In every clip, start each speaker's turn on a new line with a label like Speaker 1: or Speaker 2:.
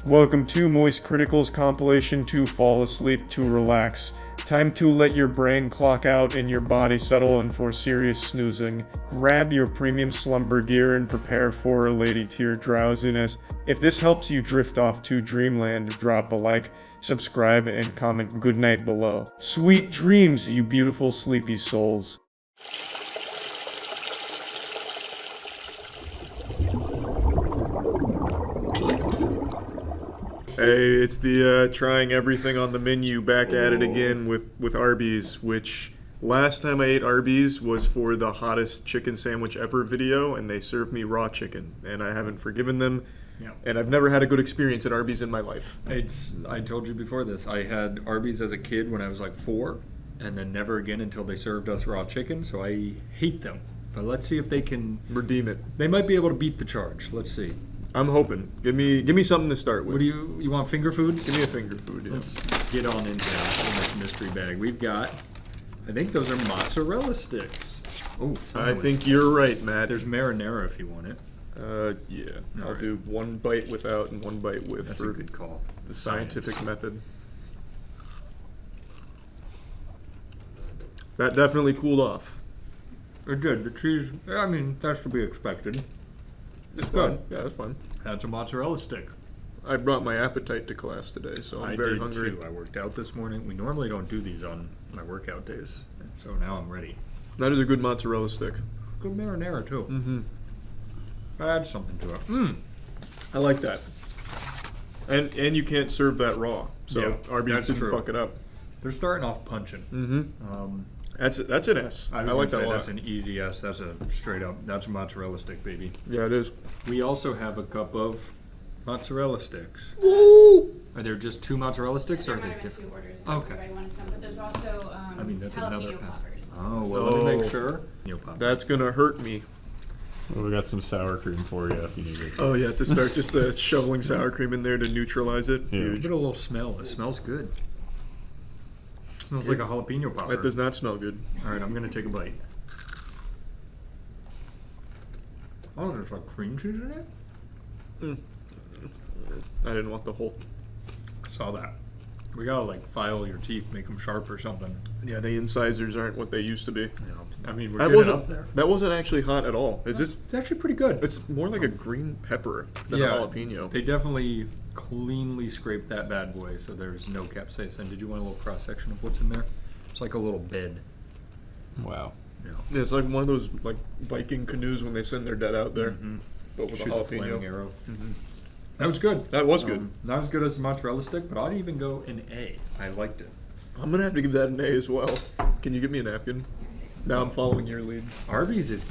Speaker 1: Welcome to moistcritikal's compilation to fall asleep to relax. Time to let your brain clock out and your body settle in for serious snoozing. Grab your premium slumber gear and prepare for a lady tier drowsiness. If this helps you drift off to dreamland, drop a like, subscribe, and comment goodnight below. Sweet dreams, you beautiful sleepy souls. Hey, it's the trying everything on the menu back at it again with Arby's, which last time I ate Arby's was for the hottest chicken sandwich ever video, and they served me raw chicken, and I haven't forgiven them, and I've never had a good experience at Arby's in my life.
Speaker 2: I told you before this, I had Arby's as a kid when I was like 4, and then never again until they served us raw chicken, so I hate them. But let's see if they can
Speaker 1: redeem it.
Speaker 2: They might be able to beat the charge. Let's see.
Speaker 1: I'm hoping. Give me something to start with.
Speaker 2: What do you want? Finger foods?
Speaker 1: Give me a finger food. Yeah.
Speaker 2: Let's get on into this mystery bag. We've got, I think those are mozzarella sticks. Oh,
Speaker 1: I think you're right, Matt.
Speaker 2: There's marinara if you want it.
Speaker 1: Yeah. I'll do one bite without and one bite with.
Speaker 2: That's a good call.
Speaker 1: The scientific method. That definitely cooled off.
Speaker 2: It did. The cheese, I mean, that's to be expected.
Speaker 1: It's good. Yeah, it's fun.
Speaker 2: That's a mozzarella stick.
Speaker 1: I brought my appetite to class today, so I'm very hungry.
Speaker 2: I did too. I worked out this morning. We normally don't do these on my workout days, so now I'm ready.
Speaker 1: That is a good mozzarella stick.
Speaker 2: Good marinara too.
Speaker 1: Mm-hmm.
Speaker 2: Add something to it.
Speaker 1: I like that. And you can't serve that raw, so Arby's didn't fuck it up.
Speaker 2: They're starting off punching.
Speaker 1: Mm-hmm. That's an S. I like that a lot.
Speaker 2: That's an easy S. That's a straight up. That's a mozzarella stick, baby.
Speaker 1: Yeah, it is.
Speaker 2: We also have a cup of mozzarella sticks.
Speaker 1: Woo!
Speaker 2: Are there just 2 mozzarella sticks, or are they
Speaker 3: different? 2 orders.
Speaker 2: Okay.
Speaker 3: Everybody wants some, but there's also
Speaker 2: I mean, that's another S.
Speaker 3: poppers.
Speaker 2: Oh, well, let me make sure.
Speaker 1: That's gonna hurt me.
Speaker 4: Well, we got some sour cream for you if you need it.
Speaker 1: Oh yeah, to start just shoveling sour cream in there to neutralize it.
Speaker 4: Yeah.
Speaker 1: Huge.
Speaker 2: Give it a little smell. It smells good. Smells like a jalapeno popper.
Speaker 1: That does not smell good.
Speaker 2: All right, I'm gonna take a bite. Oh, there's like cream cheese in it?
Speaker 1: I didn't want the whole.
Speaker 2: Saw that. We gotta like file your teeth, make them sharp or something.
Speaker 1: Yeah, the incisors aren't what they used to be.
Speaker 2: I mean, we're getting up there.
Speaker 1: That wasn't actually hot at all. Is it?
Speaker 2: It's actually pretty good.
Speaker 1: It's more like a green pepper than a jalapeno.
Speaker 2: They definitely cleanly scraped that bad boy, so there's no capsaicin. Did you want a little cross section of what's in there? It's like a little bed.
Speaker 4: Wow.
Speaker 1: Yeah, it's like one of those like Viking canoes when they send their dead out there, but with
Speaker 2: Shoot
Speaker 1: a
Speaker 2: the flaming
Speaker 1: jalapeno.
Speaker 2: arrow. That was good.
Speaker 1: That was good.
Speaker 2: Not as good as the mozzarella stick, but I'd even go an A. I liked it.
Speaker 1: I'm gonna have to give that an A as well. Can you give me a napkin? Now I'm following your lead.
Speaker 2: Arby's is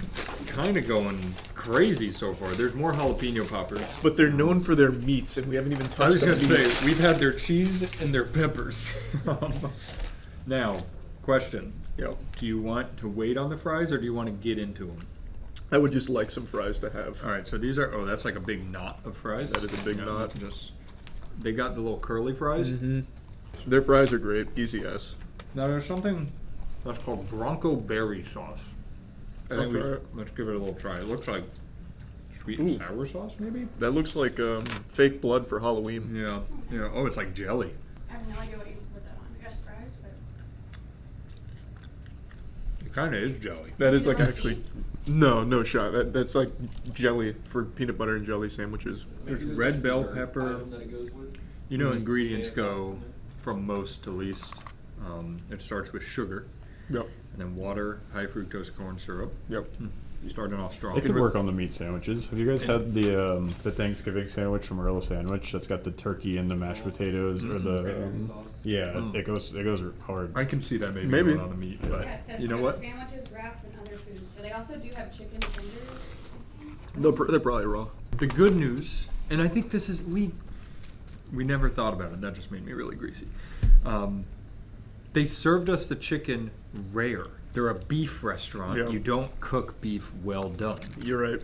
Speaker 2: kind of going crazy so far. There's more jalapeno poppers.
Speaker 1: But they're known for their meats, and we haven't even touched
Speaker 2: I was
Speaker 1: them.
Speaker 2: going to say, we've had their cheese and their peppers. Now, question.
Speaker 1: Yep.
Speaker 2: Do you want to wait on the fries, or do you want to get into them?
Speaker 1: I would just like some fries to have.
Speaker 2: All right, so these are, that's like a big knot of fries.
Speaker 1: That is a big knot.
Speaker 2: They got the little curly fries.
Speaker 1: Their fries are great. Easy S.
Speaker 2: Now, there's something that's called Bronco Berry sauce. Let's give it a little try. It looks like sweet and sour sauce, maybe?
Speaker 1: That looks like fake blood for Halloween.
Speaker 2: Yeah. Oh, it's like jelly.
Speaker 3: I have no idea what you put that on. I guess fries, but
Speaker 2: It kind of is jelly.
Speaker 1: That is like actually... No shot. That's like jelly for peanut butter and jelly sandwiches.
Speaker 2: There's red bell pepper. You know, ingredients go from most to least. It starts with sugar.
Speaker 1: Yep.
Speaker 2: And then water, high fructose corn syrup.
Speaker 1: Yep.
Speaker 2: Starting off strong.
Speaker 4: It could work on the meat sandwiches. Have you guys had the Thanksgiving sandwich from Earl Sandwich? That's got the turkey and the mashed potatoes, or the it goes hard.
Speaker 2: I can see that maybe going on the meat, but
Speaker 3: yeah, it says
Speaker 2: you know what?
Speaker 3: Sandwiches, wraps, and other foods. So they also do have chicken tenders.
Speaker 1: They're probably raw.
Speaker 2: The good news, and I think this is we never thought about it. That just made me really greasy. They served us the chicken rare. They're a beef restaurant.
Speaker 1: Yeah.
Speaker 2: You don't cook beef well done.
Speaker 1: You're right.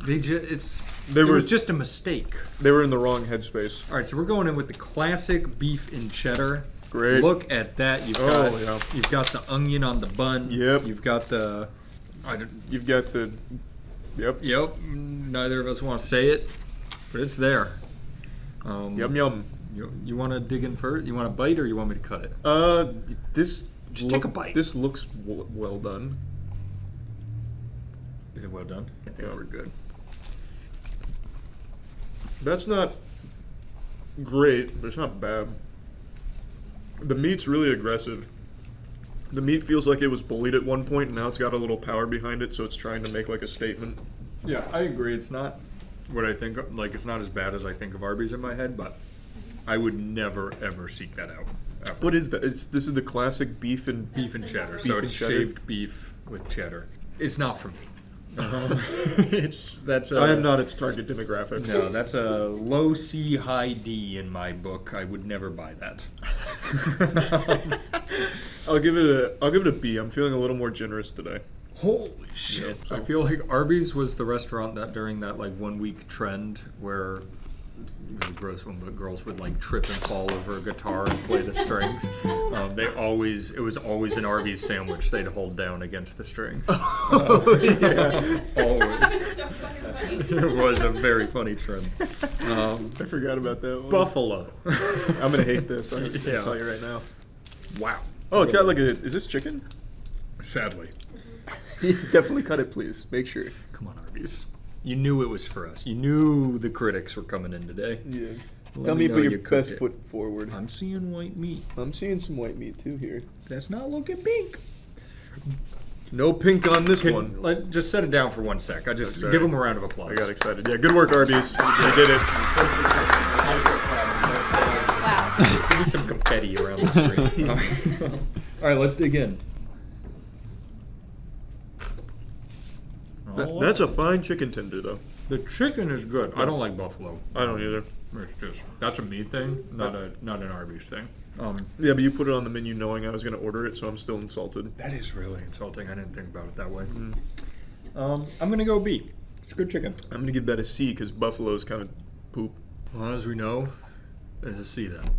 Speaker 2: It was just a mistake.
Speaker 1: They were in the wrong headspace.
Speaker 2: All right, so we're going in with the classic beef and cheddar.
Speaker 1: Great.
Speaker 2: Look at that. You've got the onion on the bun.
Speaker 1: Yep.
Speaker 2: You've got the.
Speaker 1: You've got the. Yep.
Speaker 2: Yep. Neither of us want to say it, but it's there.
Speaker 1: Yum yum.
Speaker 2: You want to dig in first? You want to bite or you want me to cut it?
Speaker 1: This
Speaker 2: Just take a bite.
Speaker 1: This looks well done.
Speaker 2: Is it well done? I think we're good.
Speaker 1: That's not great, but it's not bad. The meat's really aggressive. The meat feels like it was bullied at one point, and now it's got a little power behind it, so it's trying to make like a statement.
Speaker 2: Yeah, I agree. It's not what I think. Like, it's not as bad as I think of Arby's in my head, but I would never ever seek that out. Ever.
Speaker 1: What is that? This is the classic beef and
Speaker 2: cheddar.
Speaker 1: Beef
Speaker 2: So
Speaker 1: and
Speaker 2: it's
Speaker 1: cheddar?
Speaker 2: shaved beef with cheddar. It's not for me. That's.
Speaker 1: I am not its target demographic.
Speaker 2: No, that's a low C, high D in my book. I would never buy that.
Speaker 1: I'll give it a B. I'm feeling a little more generous today.
Speaker 2: Holy shit!
Speaker 1: So-
Speaker 2: I feel like Arby's was the restaurant that during that like 1 week trend where it was a gross one, but girls would like trip and fall over a guitar and play the strings. It was always an Arby's sandwich they'd hold down against the strings.
Speaker 1: Yeah.
Speaker 2: Always.
Speaker 3: So fucking funny.
Speaker 2: It was a very funny trend.
Speaker 1: I forgot about that one.
Speaker 2: Buffalo.
Speaker 1: I'm gonna hate this. I'm gonna
Speaker 2: Yeah.
Speaker 1: tell you right now.
Speaker 2: Wow.
Speaker 1: Oh, it's got like a. Is this chicken?
Speaker 2: Sadly.
Speaker 1: Definitely cut it, please. Make sure.
Speaker 2: Come on, Arby's. You knew it was for us. You knew the critics were coming in today.
Speaker 1: Yeah.
Speaker 2: Let
Speaker 1: Tell
Speaker 2: me
Speaker 1: me
Speaker 2: know
Speaker 1: put your
Speaker 2: you cooked
Speaker 1: best
Speaker 2: it.
Speaker 1: foot forward.
Speaker 2: I'm seeing white meat.
Speaker 1: I'm seeing some white meat too here.
Speaker 2: That's not looking pink.
Speaker 1: No pink on this one.
Speaker 2: Just set it down for 1 sec.
Speaker 1: Sorry.
Speaker 2: Give them a round of applause.
Speaker 1: I got excited. Yeah, good work, Arby's. You did it.
Speaker 3: Wow.
Speaker 2: Give me some confetti around the screen. All right, let's dig in.
Speaker 1: That's a fine chicken tender, though.
Speaker 2: The chicken is good. I don't like buffalo.
Speaker 1: I don't either.
Speaker 2: It's just that's a me thing, not an Arby's thing.
Speaker 1: Yeah, but you put it on the menu knowing I was going to order it, so I'm still insulted.
Speaker 2: That is really insulting. I didn't think about it that way. I'm gonna go B. It's good chicken.
Speaker 1: I'm going to give that a C because buffalo's kind of poop.
Speaker 2: Well, as we know, there's a C then.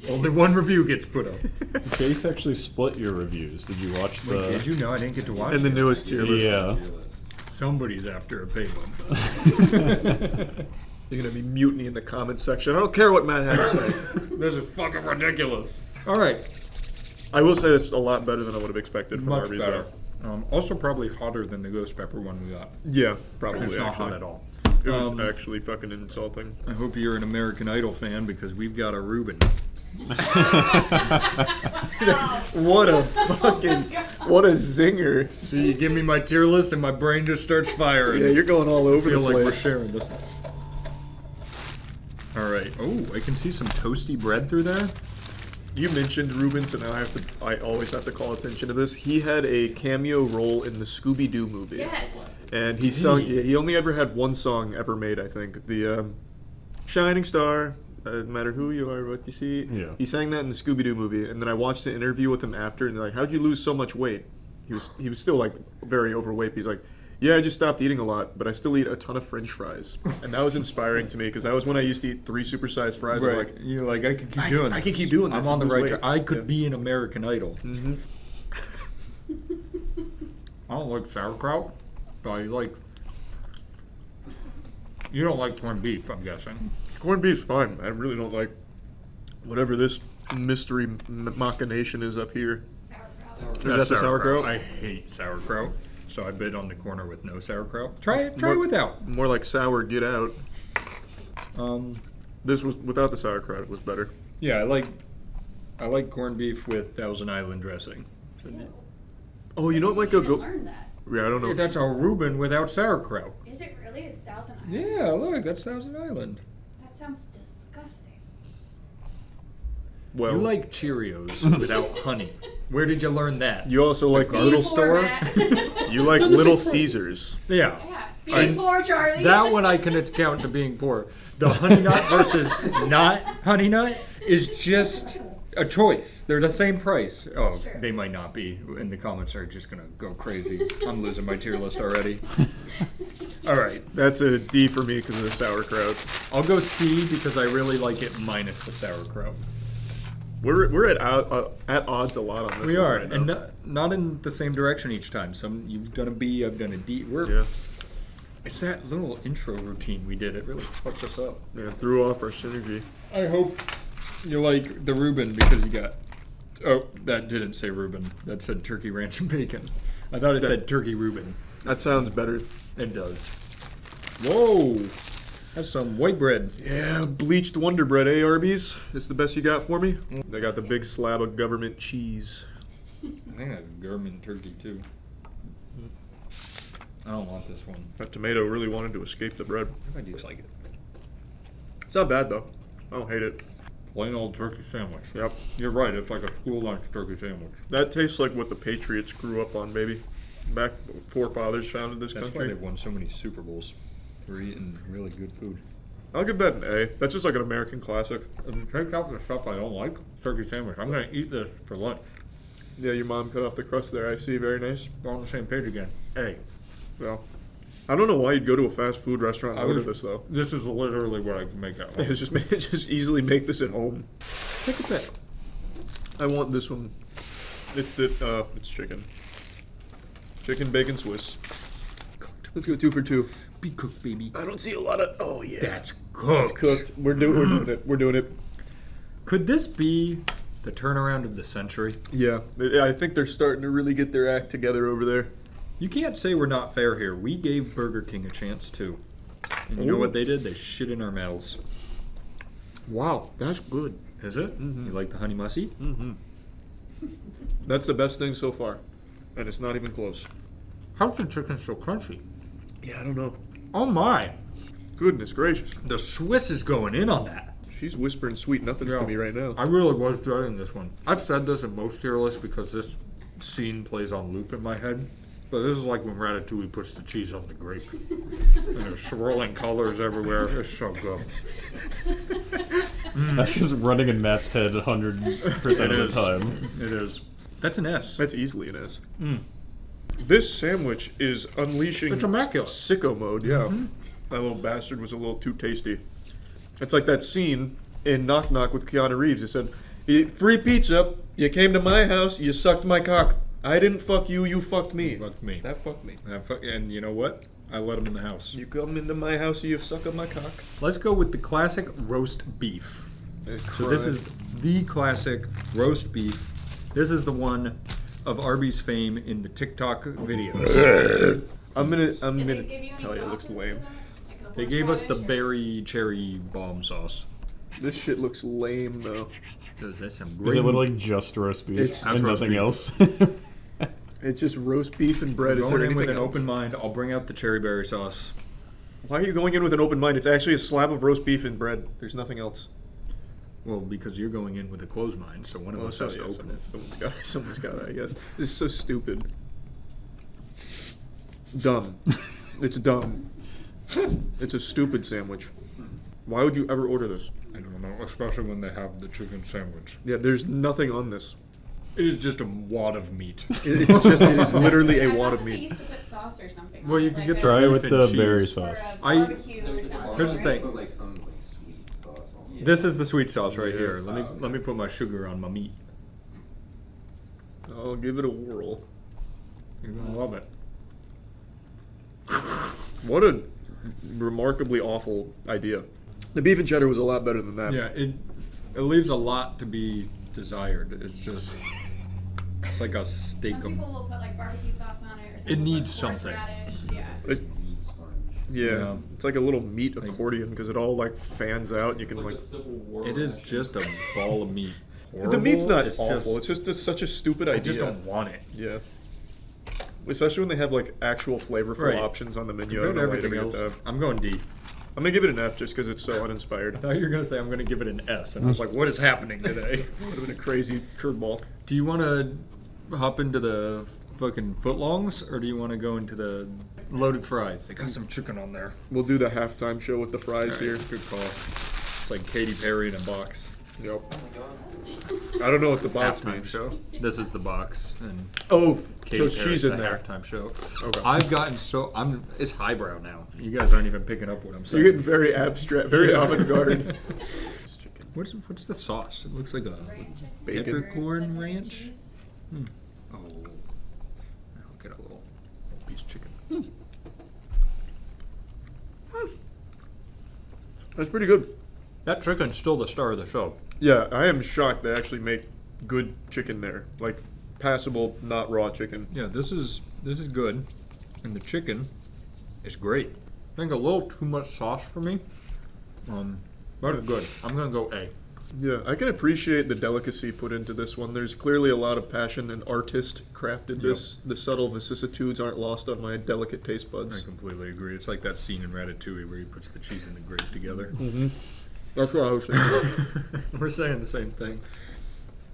Speaker 2: Only one review gets put up.
Speaker 4: Chase actually split your reviews. Did you watch the?
Speaker 2: Wait, did you know I didn't get to watch
Speaker 1: And the
Speaker 2: it?
Speaker 1: newest tier list.
Speaker 4: Yeah.
Speaker 2: Somebody's after a big one.
Speaker 1: You're going to be mutiny in the comments section. I don't care what Matt had to say.
Speaker 2: This is fucking ridiculous. All right.
Speaker 1: I will say it's a lot better than I would have expected from
Speaker 2: Much
Speaker 1: Arby's.
Speaker 2: better. Also probably hotter than the ghost pepper one we got.
Speaker 1: Yeah, probably.
Speaker 2: It's not
Speaker 1: actually.
Speaker 2: hot at all.
Speaker 1: It was actually fucking insulting.
Speaker 2: I hope you're an American Idol fan because we've got a Reuben.
Speaker 1: What a what a zinger.
Speaker 2: So you give me my tier list and my brain just starts firing.
Speaker 1: Yeah, you're going all
Speaker 2: I
Speaker 1: over
Speaker 2: feel
Speaker 1: the
Speaker 2: like
Speaker 1: place.
Speaker 2: we're sharing this. All right. Oh, I can see some toasty bread through there.
Speaker 1: You mentioned Reuben, so now I always have to call attention to this. He had a cameo role in the Scooby-Doo movie.
Speaker 3: Yes.
Speaker 1: And he he only ever had one song ever made, I think. The Shining Star, no matter who you are, what you see.
Speaker 4: Yeah.
Speaker 1: He sang that in the Scooby-Doo movie, and then I watched the interview with him after, and they're like, how'd you lose so much weight? He was still like very overweight. He's like, yeah, I just stopped eating a lot, but I still eat a ton of French fries. And that was inspiring to me, because that was when I used to eat 3 supersized fries. I'm like,
Speaker 2: You're like, I could keep doing this.
Speaker 1: I could keep doing this.
Speaker 2: I'm on the
Speaker 1: and
Speaker 2: right
Speaker 1: lose
Speaker 2: track.
Speaker 1: weight.
Speaker 2: I could
Speaker 1: Yeah.
Speaker 2: be an American Idol.
Speaker 1: Mm-hmm.
Speaker 2: I don't like sauerkraut, but I like. You don't like corned beef, I'm guessing.
Speaker 1: Corned beef's fine. I really don't like whatever this mystery machination is up here.
Speaker 3: Sauerkraut.
Speaker 1: Is that the sauerkraut?
Speaker 2: I hate sauerkraut, so I bid on the corner with no sauerkraut. Try it without.
Speaker 1: More like sour get out.
Speaker 2: Um,
Speaker 1: This was without the sauerkraut. It was better.
Speaker 2: yeah, I like corned beef with Thousand Island dressing. So,
Speaker 1: Oh, you know what might
Speaker 3: You
Speaker 1: go
Speaker 3: didn't
Speaker 1: go?
Speaker 3: learn that.
Speaker 1: Yeah, I don't know.
Speaker 2: that's a Reuben without sauerkraut.
Speaker 3: Is it really? It's Thousand Island?
Speaker 2: Yeah, look, that's Thousand Island.
Speaker 3: That sounds disgusting.
Speaker 1: Well,
Speaker 2: You like Cheerios without honey. Where did you learn that?
Speaker 1: you also like
Speaker 2: Being
Speaker 1: Little
Speaker 3: poor,
Speaker 1: Store.
Speaker 3: Matt.
Speaker 1: You like
Speaker 2: No, this
Speaker 1: Little
Speaker 2: is pro-
Speaker 1: Caesars.
Speaker 2: Yeah.
Speaker 3: Yeah. Being poor, Charlie.
Speaker 2: That one I can account to being poor. The honey nut versus not honey nut is just a choice. They're the same price. Oh,
Speaker 3: Sure.
Speaker 2: they might not be. And the comments are just gonna go crazy. I'm losing my tier list already. All right,
Speaker 1: That's a D for me because of the sauerkraut.
Speaker 2: I'll go C because I really like it minus the sauerkraut.
Speaker 1: We're at odds a lot on this.
Speaker 2: We
Speaker 1: one
Speaker 2: are,
Speaker 1: right
Speaker 2: and
Speaker 1: now.
Speaker 2: not in the same direction each time. Some you've done a B, I've done a D.
Speaker 1: Yeah.
Speaker 2: It's that little intro routine we did. It really fucked us up.
Speaker 1: Yeah, threw off our synergy.
Speaker 2: I hope you like the Reuben because you got. Oh, that didn't say Reuben. That said turkey ranch and bacon. I thought it said turkey Reuben.
Speaker 1: That sounds better.
Speaker 2: It does. Whoa! That's some white bread.
Speaker 1: Yeah, bleached Wonder Bread, eh, Arby's? This the best you got for me? They got the big slab of government cheese.
Speaker 2: I think that's German turkey too. I don't want this one.
Speaker 1: That tomato really wanted to escape the bread.
Speaker 2: I do like it.
Speaker 1: It's not bad though. I don't hate it.
Speaker 2: Plain old turkey sandwich.
Speaker 1: Yep.
Speaker 2: You're right. It's like a school lunch turkey sandwich.
Speaker 1: That tastes like what the Patriots grew up on, baby. Back forefathers founded this
Speaker 2: That's why
Speaker 1: country.
Speaker 2: they've won so many Super Bowls. They're eating really good food.
Speaker 1: I'll give that an A. That's just like an American classic.
Speaker 2: If you take out the stuff I don't like, turkey sandwich. I'm gonna eat this for lunch.
Speaker 1: Yeah, your mom cut off the crust there. I see. Very nice.
Speaker 2: We're on the same page again. Hey,
Speaker 1: Well, I don't know why you'd go to a fast food restaurant and
Speaker 2: I
Speaker 1: order
Speaker 2: was-
Speaker 1: this though.
Speaker 2: this is literally what I can make at home.
Speaker 1: It's just easily make this at home.
Speaker 2: Take a bit.
Speaker 1: I want this one. It's chicken. Chicken bacon Swiss. Let's go 2 for 2.
Speaker 2: Be cooked, baby.
Speaker 1: I don't see a lot of. Oh yeah.
Speaker 2: That's cooked.
Speaker 1: It's cooked. We're doing it. We're doing it.
Speaker 2: Could this be the turnaround of the century?
Speaker 1: Yeah. I think they're starting to really get their act together over there.
Speaker 2: You can't say we're not fair here. We gave Burger King a chance too. And you know
Speaker 1: Ooh.
Speaker 2: what they did? They shit in our mouths.
Speaker 1: Wow, that's good.
Speaker 2: Is it?
Speaker 1: Mhm.
Speaker 2: You like the honey mussy?
Speaker 1: Mm-hmm. That's the best thing so far, and it's not even close.
Speaker 2: How's the chicken so crunchy?
Speaker 1: Yeah, I don't know.
Speaker 2: Oh my!
Speaker 1: Goodness gracious.
Speaker 2: The Swiss is going in on that.
Speaker 1: She's whispering sweet nothings
Speaker 2: Yeah.
Speaker 1: to me right now.
Speaker 2: I really was dreading this one. I've said this in most tier lists because this scene plays on loop in my head. But this is like when Ratatouille puts the cheese on the grape. And there's swirling colors everywhere. It's so good.
Speaker 4: That's just running in Matt's head 100% of the time.
Speaker 2: It is. That's an S.
Speaker 1: That's easily an S.
Speaker 2: Mm.
Speaker 1: This sandwich is unleashing
Speaker 2: It's immaculate.
Speaker 1: sicko mode, yeah.
Speaker 2: Mhm.
Speaker 1: That little bastard was a little too tasty. It's like that scene in Knock Knock with Keanu Reeves. It said, "Free pizza, you came to my house, you sucked my cock. I didn't fuck you, you fucked me."
Speaker 2: Fuck me.
Speaker 1: That fucked me.
Speaker 2: And you know what? I let him in the house.
Speaker 1: You come into my house, you suck up my cock.
Speaker 2: Let's go with the classic roast beef. So this is the classic roast beef. This is the one of Arby's fame in the TikTok videos.
Speaker 1: I'm gonna
Speaker 3: Did they give you any
Speaker 1: tell you, it looks
Speaker 3: sauces for
Speaker 1: lame.
Speaker 3: that? Like
Speaker 2: They gave us the
Speaker 3: horseradish or-
Speaker 2: berry cherry bomb sauce.
Speaker 1: This shit looks lame though.
Speaker 2: That's some
Speaker 4: Is
Speaker 2: great.
Speaker 4: it literally just roast beef
Speaker 1: It's-
Speaker 4: and
Speaker 2: That's roast
Speaker 4: nothing
Speaker 2: beef.
Speaker 4: else?
Speaker 1: It's just roast beef and bread. Is
Speaker 2: Going
Speaker 1: there
Speaker 2: in with
Speaker 1: anything
Speaker 2: an
Speaker 1: else?
Speaker 2: open mind. I'll bring out the cherry berry sauce.
Speaker 1: Why are you going in with an open mind? It's actually a slab of roast beef and bread. There's nothing else.
Speaker 2: Well, because you're going in with a closed mind, so one of us has to open it.
Speaker 1: Someone's got it, I guess. This is so stupid. Dumb. It's dumb. It's a stupid sandwich. Why would you ever order this?
Speaker 2: I don't know, especially when they have the chicken sandwich.
Speaker 1: Yeah, there's nothing on this.
Speaker 2: It is just a wad of meat.
Speaker 1: It is literally a
Speaker 3: I
Speaker 1: wad
Speaker 3: thought
Speaker 1: of
Speaker 3: they
Speaker 1: meat.
Speaker 3: used to put sauce or something.
Speaker 2: Well,
Speaker 3: on
Speaker 2: you
Speaker 3: it,
Speaker 2: can
Speaker 3: like
Speaker 2: get
Speaker 3: a-
Speaker 4: Try it with
Speaker 2: beef and
Speaker 4: the
Speaker 2: cheese.
Speaker 4: berry
Speaker 3: or
Speaker 4: sauce.
Speaker 3: a
Speaker 2: I-
Speaker 3: barbecue or something,
Speaker 2: Here's the
Speaker 3: right?
Speaker 2: thing.
Speaker 5: Put like some like sweet sauce on it.
Speaker 2: This is the sweet sauce right
Speaker 1: Yeah.
Speaker 2: here. Let me put my sugar on my meat.
Speaker 1: I'll give it a whirl.
Speaker 2: You're gonna love it.
Speaker 1: What a remarkably awful idea. The beef and cheddar was a lot better than that.
Speaker 2: Yeah, it leaves a lot to be desired. It's like a steak.
Speaker 3: Some people will put like barbecue sauce on it or something.
Speaker 2: It needs
Speaker 3: like
Speaker 2: something.
Speaker 3: horseradish, Yeah.
Speaker 1: It-
Speaker 5: Meat sponge.
Speaker 1: yeah,
Speaker 2: Yeah.
Speaker 1: it's like a little meat
Speaker 2: Like-
Speaker 1: accordion because it all like fans out. You
Speaker 5: It's
Speaker 1: can
Speaker 5: like
Speaker 1: like.
Speaker 5: a Civil War
Speaker 2: It is
Speaker 5: ration.
Speaker 2: just a ball of meat.
Speaker 1: The meat's not
Speaker 2: Horrible,
Speaker 1: awful. It's just such a stupid
Speaker 2: I
Speaker 1: idea.
Speaker 2: just don't want it.
Speaker 1: Yeah. Especially when they have like actual flavorful
Speaker 2: Right.
Speaker 1: options on the menu. I
Speaker 2: Compared
Speaker 1: don't
Speaker 2: to
Speaker 1: know why they
Speaker 2: everything
Speaker 1: get
Speaker 2: else,
Speaker 1: that.
Speaker 2: I'm going D.
Speaker 1: I'm gonna give it an F just because it's so uninspired.
Speaker 2: I thought you were gonna say I'm gonna give it an S, and I was like, what is happening today?
Speaker 1: Would have been a crazy curveball.
Speaker 2: Do you want to hop into the fucking footlongs, or do you want to go into the loaded fries? They got some chicken on there.
Speaker 1: We'll do the halftime show with the fries
Speaker 2: All right,
Speaker 1: here.
Speaker 2: good call. It's like Katy Perry in a box.
Speaker 1: Yep.
Speaker 5: Oh my god.
Speaker 1: I don't know what the box
Speaker 2: Halftime
Speaker 1: means.
Speaker 2: show. This is the box, and
Speaker 1: Oh,
Speaker 2: Katy
Speaker 1: so
Speaker 2: Perry's
Speaker 1: she's in
Speaker 2: the
Speaker 1: there.
Speaker 2: halftime show.
Speaker 1: Okay.
Speaker 2: I've gotten it's highbrow now. You guys aren't even picking up what I'm saying.
Speaker 1: You're getting very abstract, very
Speaker 2: Yeah.
Speaker 1: avant-garde.
Speaker 2: What's the sauce? It looks like a
Speaker 3: Ranch chicken
Speaker 1: Bacon.
Speaker 3: or
Speaker 2: peppercorn
Speaker 3: peppercorn
Speaker 2: ranch.
Speaker 3: cheese.
Speaker 2: Oh, I'll get a little piece of chicken.
Speaker 1: That's pretty good.
Speaker 2: That chicken's still the star of the show.
Speaker 1: Yeah, I am shocked they actually make good chicken there. Like, passable, not raw chicken.
Speaker 2: Yeah, this is good, and the chicken is great. I think a little too much sauce for me, but it's good. I'm gonna go A.
Speaker 1: Yeah, I can appreciate the delicacy put into this one. There's clearly a lot of passion and artist crafted this. The subtle vicissitudes aren't lost on my delicate taste buds.
Speaker 2: I completely agree. It's like that scene in Ratatouille where he puts the cheese and the grape together.
Speaker 1: Mm-hmm. That's what I was thinking.
Speaker 2: We're saying the same thing.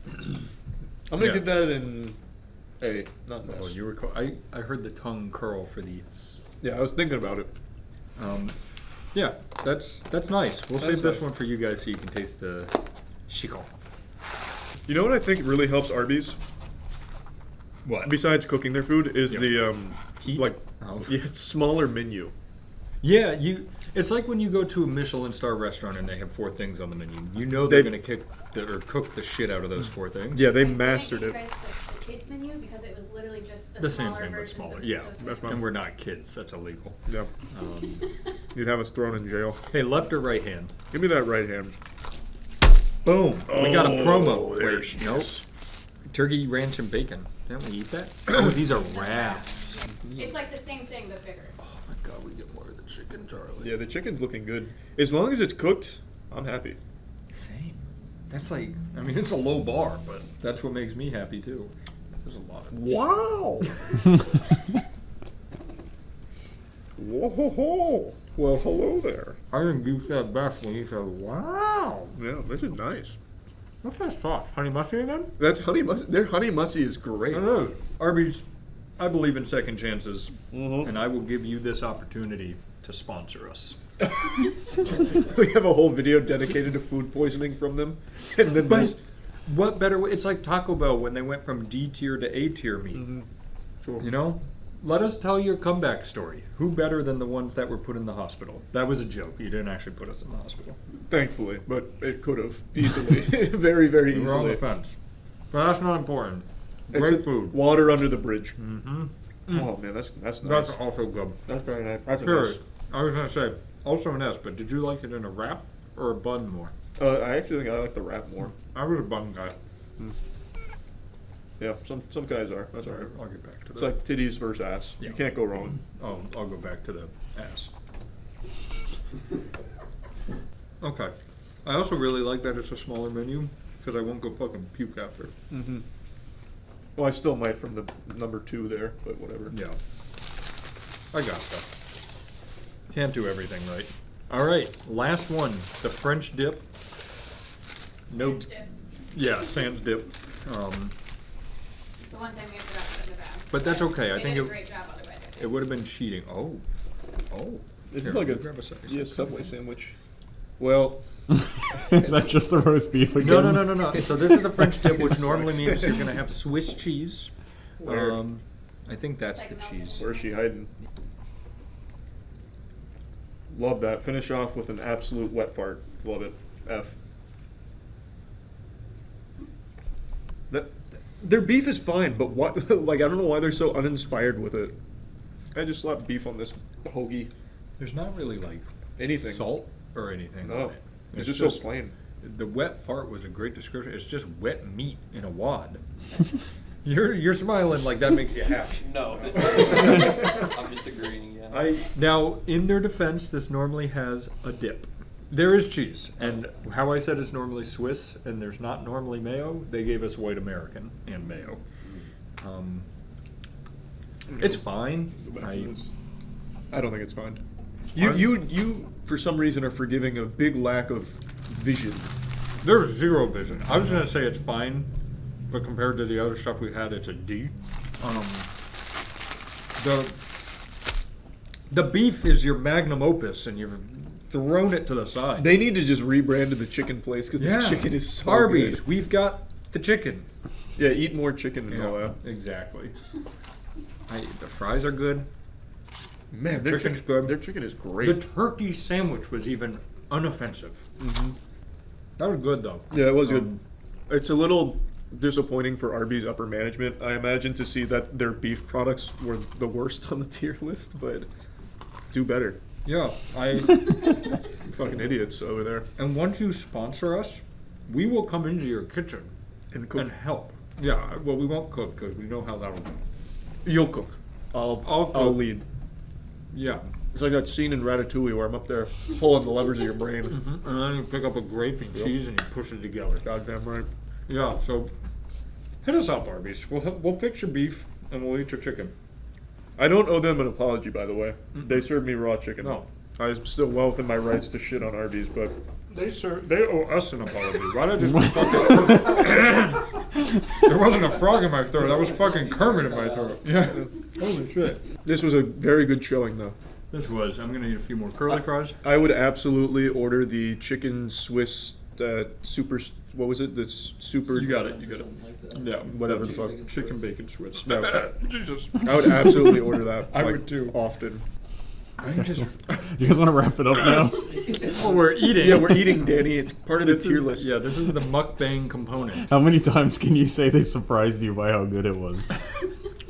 Speaker 1: I'm gonna
Speaker 2: Yeah.
Speaker 1: get that in A, not an
Speaker 2: Oh,
Speaker 1: S.
Speaker 2: you were. I heard the tongue curl for the.
Speaker 1: Yeah, I was thinking about it.
Speaker 2: Yeah, that's nice. We'll
Speaker 1: That's
Speaker 2: save this
Speaker 1: nice.
Speaker 2: one for you guys so you can taste the chico.
Speaker 1: You know what I think really helps Arby's,
Speaker 2: What?
Speaker 1: besides cooking their food, is
Speaker 2: Yep.
Speaker 1: the
Speaker 2: Heat?
Speaker 1: like
Speaker 2: Oh.
Speaker 1: yeah, smaller menu.
Speaker 2: Yeah, it's like when you go to a Michelin star restaurant and they have 4 things on the menu. You know they're
Speaker 1: They-
Speaker 2: gonna cook the shit out of those 4 things.
Speaker 1: Yeah, they
Speaker 3: Can I
Speaker 1: mastered
Speaker 3: get
Speaker 1: it.
Speaker 3: you guys the kids menu because it was literally just
Speaker 2: The same
Speaker 3: smaller
Speaker 2: thing, but
Speaker 3: versions
Speaker 2: smaller.
Speaker 3: of
Speaker 2: Yeah,
Speaker 3: those
Speaker 1: That's
Speaker 3: things.
Speaker 2: and we're not kids. That's illegal.
Speaker 1: Yeah,
Speaker 2: Um,
Speaker 1: you'd have us thrown in jail.
Speaker 2: hey, left or right hand?
Speaker 1: Give me that right hand.
Speaker 2: Boom. We got a promo.
Speaker 1: there
Speaker 2: Wait,
Speaker 1: she
Speaker 2: nope.
Speaker 1: is.
Speaker 2: Turkey, ranch, and bacon. Didn't we eat that? Oh, these are wraps.
Speaker 3: It's like the same thing but bigger.
Speaker 2: Oh my god, we get more of the chicken, Charlie.
Speaker 1: Yeah, the chicken's looking good. As long as it's cooked, I'm happy.
Speaker 2: Same. That's like, I mean, it's a low bar, but that's what makes me happy too. There's a lot of.
Speaker 1: Wow. Whoa ho ho. Well, hello there.
Speaker 2: I think you said best when you said, "Wow."
Speaker 1: Yeah, this is nice.
Speaker 2: What's that sauce? Honey mustard again?
Speaker 1: That's honey mustard. Their honey musty is great.
Speaker 2: It is. Arby's, I believe in second chances,
Speaker 1: Mhm.
Speaker 2: and I will give you this opportunity to sponsor us.
Speaker 1: We have a whole video dedicated to food poisoning from them, and then
Speaker 2: But
Speaker 1: this.
Speaker 2: what better way? It's like Taco Bell when they went from D tier to A tier meat.
Speaker 1: Mhm. Sure.
Speaker 2: You know? Let us tell your comeback story. Who better than the ones that were put in the hospital? That was a joke. You didn't actually put us in the hospital.
Speaker 1: Thankfully, but it could have easily, very, very
Speaker 2: We were on
Speaker 1: easily.
Speaker 2: the fence. But that's not important.
Speaker 1: It's
Speaker 2: Great
Speaker 1: just
Speaker 2: food.
Speaker 1: Water under the bridge.
Speaker 2: Mm-hmm.
Speaker 1: Oh man, that's nice.
Speaker 2: That's also good.
Speaker 1: That's very nice. That's a
Speaker 2: Curious.
Speaker 1: nice.
Speaker 2: I was gonna say also an S, but did you like it in a wrap or a bun more?
Speaker 1: I actually think I like the wrap more.
Speaker 2: I was a bun guy.
Speaker 1: Yeah, some guys are. That's alright.
Speaker 2: I'll get back to
Speaker 1: It's
Speaker 2: that.
Speaker 1: like titties versus ass.
Speaker 2: Yeah.
Speaker 1: You can't go wrong.
Speaker 2: Oh, I'll go back to the ass. Okay. I also really like that it's a smaller menu because I won't go fucking puke after.
Speaker 1: Mm-hmm. Well, I still might from the number 2 there, but whatever.
Speaker 2: Yeah. I got that. Can't do everything right. All right, last one. The French dip. No.
Speaker 3: French dip.
Speaker 2: Yeah, sans dip.
Speaker 3: It's the one thing we forgot to put in the bag.
Speaker 2: But that's okay. I
Speaker 3: They
Speaker 2: think
Speaker 3: did a
Speaker 2: it.
Speaker 3: great job otherwise. I think.
Speaker 2: It would have been cheating. Oh.
Speaker 1: This
Speaker 2: Here,
Speaker 1: is like
Speaker 2: let
Speaker 1: a,
Speaker 2: me grab a second.
Speaker 1: yeah, Subway sandwich. Well,
Speaker 4: Is that just the roast beef again?
Speaker 2: No. So this is the French dip, which
Speaker 1: It
Speaker 2: normally
Speaker 1: sucks.
Speaker 2: means you're gonna have Swiss cheese.
Speaker 1: Where?
Speaker 2: I think that's
Speaker 3: It's
Speaker 2: the
Speaker 3: like melted.
Speaker 2: cheese.
Speaker 1: where's she hiding? Love that. Finish off with an absolute wet fart. Love it. F. That their beef is fine, but what? Like I don't know why they're so uninspired with it. I just slapped beef on this hoagie.
Speaker 2: There's not really like
Speaker 1: Anything.
Speaker 2: salt or anything
Speaker 1: No,
Speaker 2: on it.
Speaker 1: it's just so plain.
Speaker 2: The wet fart was a great description. It's just wet meat in a wad. You're smiling like that makes you happy.
Speaker 5: No, I'm just agreeing. Yeah.
Speaker 2: Now, in their defense, this normally has a dip. There is cheese, and how I said it's normally Swiss, and there's not normally mayo. They gave us white American and mayo. It's fine.
Speaker 1: I don't think it's fine. You for some reason are forgiving a big lack of vision.
Speaker 2: There's zero vision. I was gonna say it's fine, but compared to the other stuff we had, it's a D. The beef is your magnum opus, and you've thrown it to the side.
Speaker 1: They need to just rebrand to the chicken place because the chicken is so
Speaker 2: Arby's.
Speaker 1: good.
Speaker 2: We've got the chicken.
Speaker 1: Yeah, eat more chicken and all that.
Speaker 2: exactly. The fries are good.
Speaker 1: Man,
Speaker 2: their chicken's good.
Speaker 1: Their chicken is
Speaker 2: The
Speaker 1: great.
Speaker 2: turkey sandwich was even unoffensive.
Speaker 1: Mhm.
Speaker 2: That was good though.
Speaker 1: Yeah, it was good. It's a little disappointing for Arby's upper management, I imagine, to see that their beef products were the worst on the tier list, but do better.
Speaker 2: Yeah,
Speaker 1: fucking idiots over there.
Speaker 2: And once you sponsor us, we will come into your kitchen
Speaker 1: And cook.
Speaker 2: and help. Yeah, well, we won't cook because we know how that'll go.
Speaker 1: You'll cook. I'll
Speaker 2: cook.
Speaker 1: lead.
Speaker 2: Yeah.
Speaker 1: It's like that scene in Ratatouille where I'm up there pulling the levers of your brain.
Speaker 2: And then you pick up a grape and cheese and you push it together.
Speaker 1: Goddamn right.
Speaker 2: Yeah, so hit us up, Arby's. We'll fix your beef and we'll eat your chicken.
Speaker 1: I don't owe them an apology, by the way. They served me raw chicken.
Speaker 2: No.
Speaker 1: I'm still well within my rights to shit on Arby's, but
Speaker 2: They owe us an apology. Why did I just fucking... There wasn't a frog in my throat. That was fucking Kermit in my throat. Yeah. Holy shit.
Speaker 1: this was a very good showing, though.
Speaker 2: This was. I'm gonna eat a few more curly fries.
Speaker 1: I would absolutely order the chicken Swiss super. What was it? The super.
Speaker 2: You got it. You got it.
Speaker 5: Like that.
Speaker 2: Yeah.
Speaker 1: Whatever the fuck.
Speaker 2: Chicken bacon Swiss.
Speaker 1: No.
Speaker 2: Jesus.
Speaker 1: I would absolutely order that.
Speaker 2: I
Speaker 1: like,
Speaker 2: would too.
Speaker 1: Often.
Speaker 2: I just.
Speaker 4: You guys want to wrap it up now?
Speaker 2: Oh, we're eating.
Speaker 1: Yeah, we're eating, Danny. It's part of the
Speaker 2: This
Speaker 1: tier
Speaker 2: is,
Speaker 1: list.
Speaker 2: yeah, this is the mukbang component.
Speaker 4: How many times can you say they surprised you by how good it was?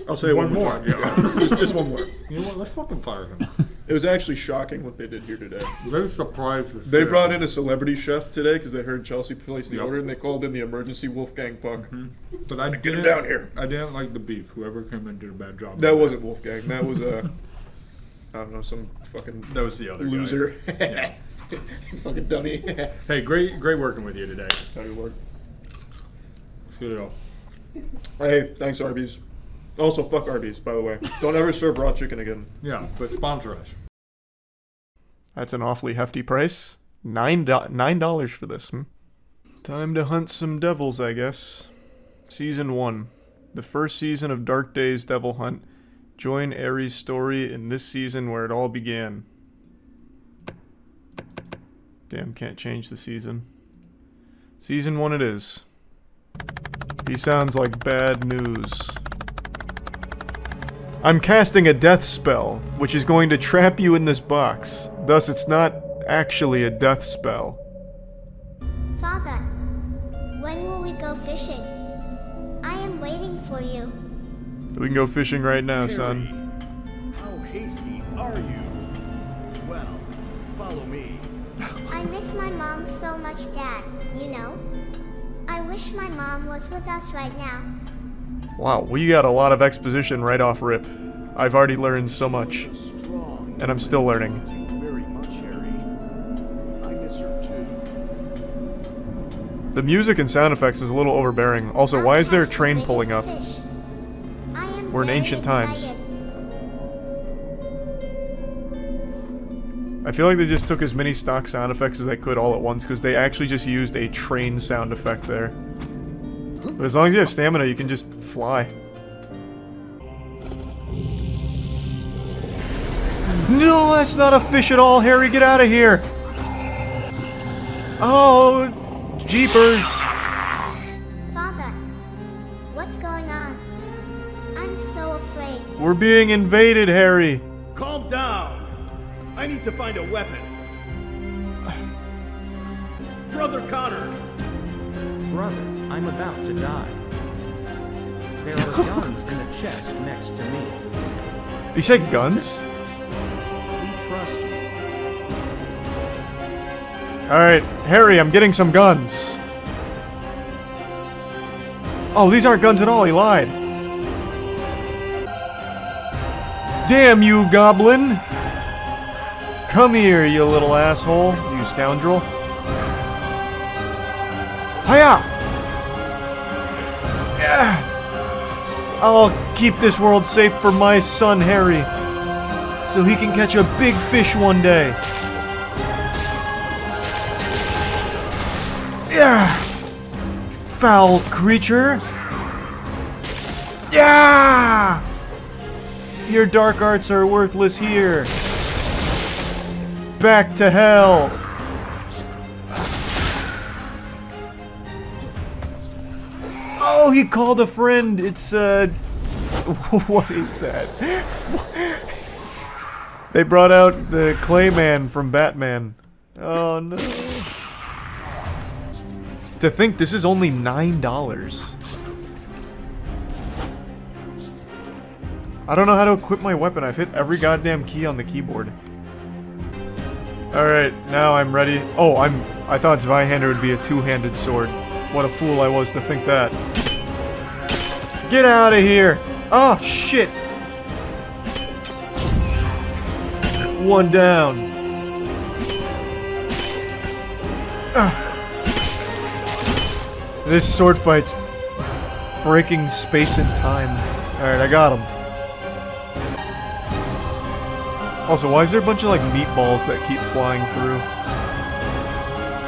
Speaker 1: I'll say
Speaker 2: One
Speaker 1: one
Speaker 2: more.
Speaker 1: Yeah. just one more.
Speaker 2: You know what? Let's fucking fire him.
Speaker 1: It was actually shocking what they did here today.
Speaker 2: Very surprised. with
Speaker 1: They
Speaker 2: shit.
Speaker 1: brought in a celebrity chef today because they heard Chelsea place the
Speaker 2: Yep.
Speaker 1: order, and they called in the emergency Wolfgang Puck.
Speaker 2: But I
Speaker 1: Get him
Speaker 2: didn't,
Speaker 1: down here.
Speaker 2: I didn't like the beef. Whoever came in did a bad job.
Speaker 1: That wasn't Wolfgang. That was I don't know, some fucking
Speaker 2: That was the other guy.
Speaker 1: loser.
Speaker 2: Yeah.
Speaker 1: Fucking dummy.
Speaker 2: Hey, great working with you today.
Speaker 1: How do you work?
Speaker 2: Yeah.
Speaker 1: Hey, thanks Arby's. Also, fuck Arby's, by the way. Don't ever serve raw chicken again.
Speaker 2: Yeah, but sponsor us.
Speaker 1: That's an awfully hefty price. $9 for this. Time to hunt some devils, I guess. Season 1. The first season of Dark Days Devil Hunt. Join Aries' story in this season where it all began. Damn, can't change the season. Season 1 it is. He sounds like bad news. I'm casting a death spell, which is going to trap you in this box. Thus, it's not actually a death spell.
Speaker 6: Father, when will we go fishing? I am waiting for you.
Speaker 1: We can go fishing right now, son.
Speaker 7: How hasty are you? Well, follow me.
Speaker 6: I miss my mom so much, Dad, you know? I wish my mom was with us right now.
Speaker 1: Wow, we got a lot of exposition right off rip. I've already learned so much,
Speaker 7: Strong.
Speaker 1: and I'm still learning.
Speaker 7: Thank you very much, Harry. I miss her too.
Speaker 1: The music and sound effects is a little overbearing. Also,
Speaker 6: I'll
Speaker 1: why is there a
Speaker 6: catch the
Speaker 1: train pulling up?
Speaker 6: biggest fish. I am
Speaker 1: We're in
Speaker 6: very
Speaker 1: ancient times.
Speaker 6: excited.
Speaker 1: I feel like they just took as many stock sound effects as they could all at once, because they actually just used a train sound effect there. But as long as you have stamina, you can just fly. No, that's not a fish at all, Harry. Get out of here. Oh, jeepers.
Speaker 6: Father, what's going on? I'm so afraid.
Speaker 1: We're being invaded, Harry.
Speaker 7: Calm down. I need to find a weapon. Brother Connor.
Speaker 8: Brother, I'm about to die. There are guns in the chest next to me.
Speaker 1: You said guns?
Speaker 8: We trust you.
Speaker 1: Alright, Harry, I'm getting some guns. Oh, these aren't guns at all, he lied. Damn you, goblin! Come here, you little asshole, you scoundrel. Hiya! Yeah. I'll keep this world safe for my son, Harry, so he can catch a big fish one day. Yeah! Foul creature! Yeah! Your dark arts are worthless here. Back to hell! Oh, he called a friend. It's, what is that? They brought out the Clayman from Batman. Oh, no. To think this is only $9. I don't know how to equip my weapon. I've hit every goddamn key on the keyboard. Alright, now I'm ready. Oh, I thought Zweihander would be a two-handed sword. What a fool I was to think that. Get out of here! Oh, shit! One down. This sword fight's breaking space and time. Alright, I got him. Also, why is there a bunch of like meatballs that keep flying through?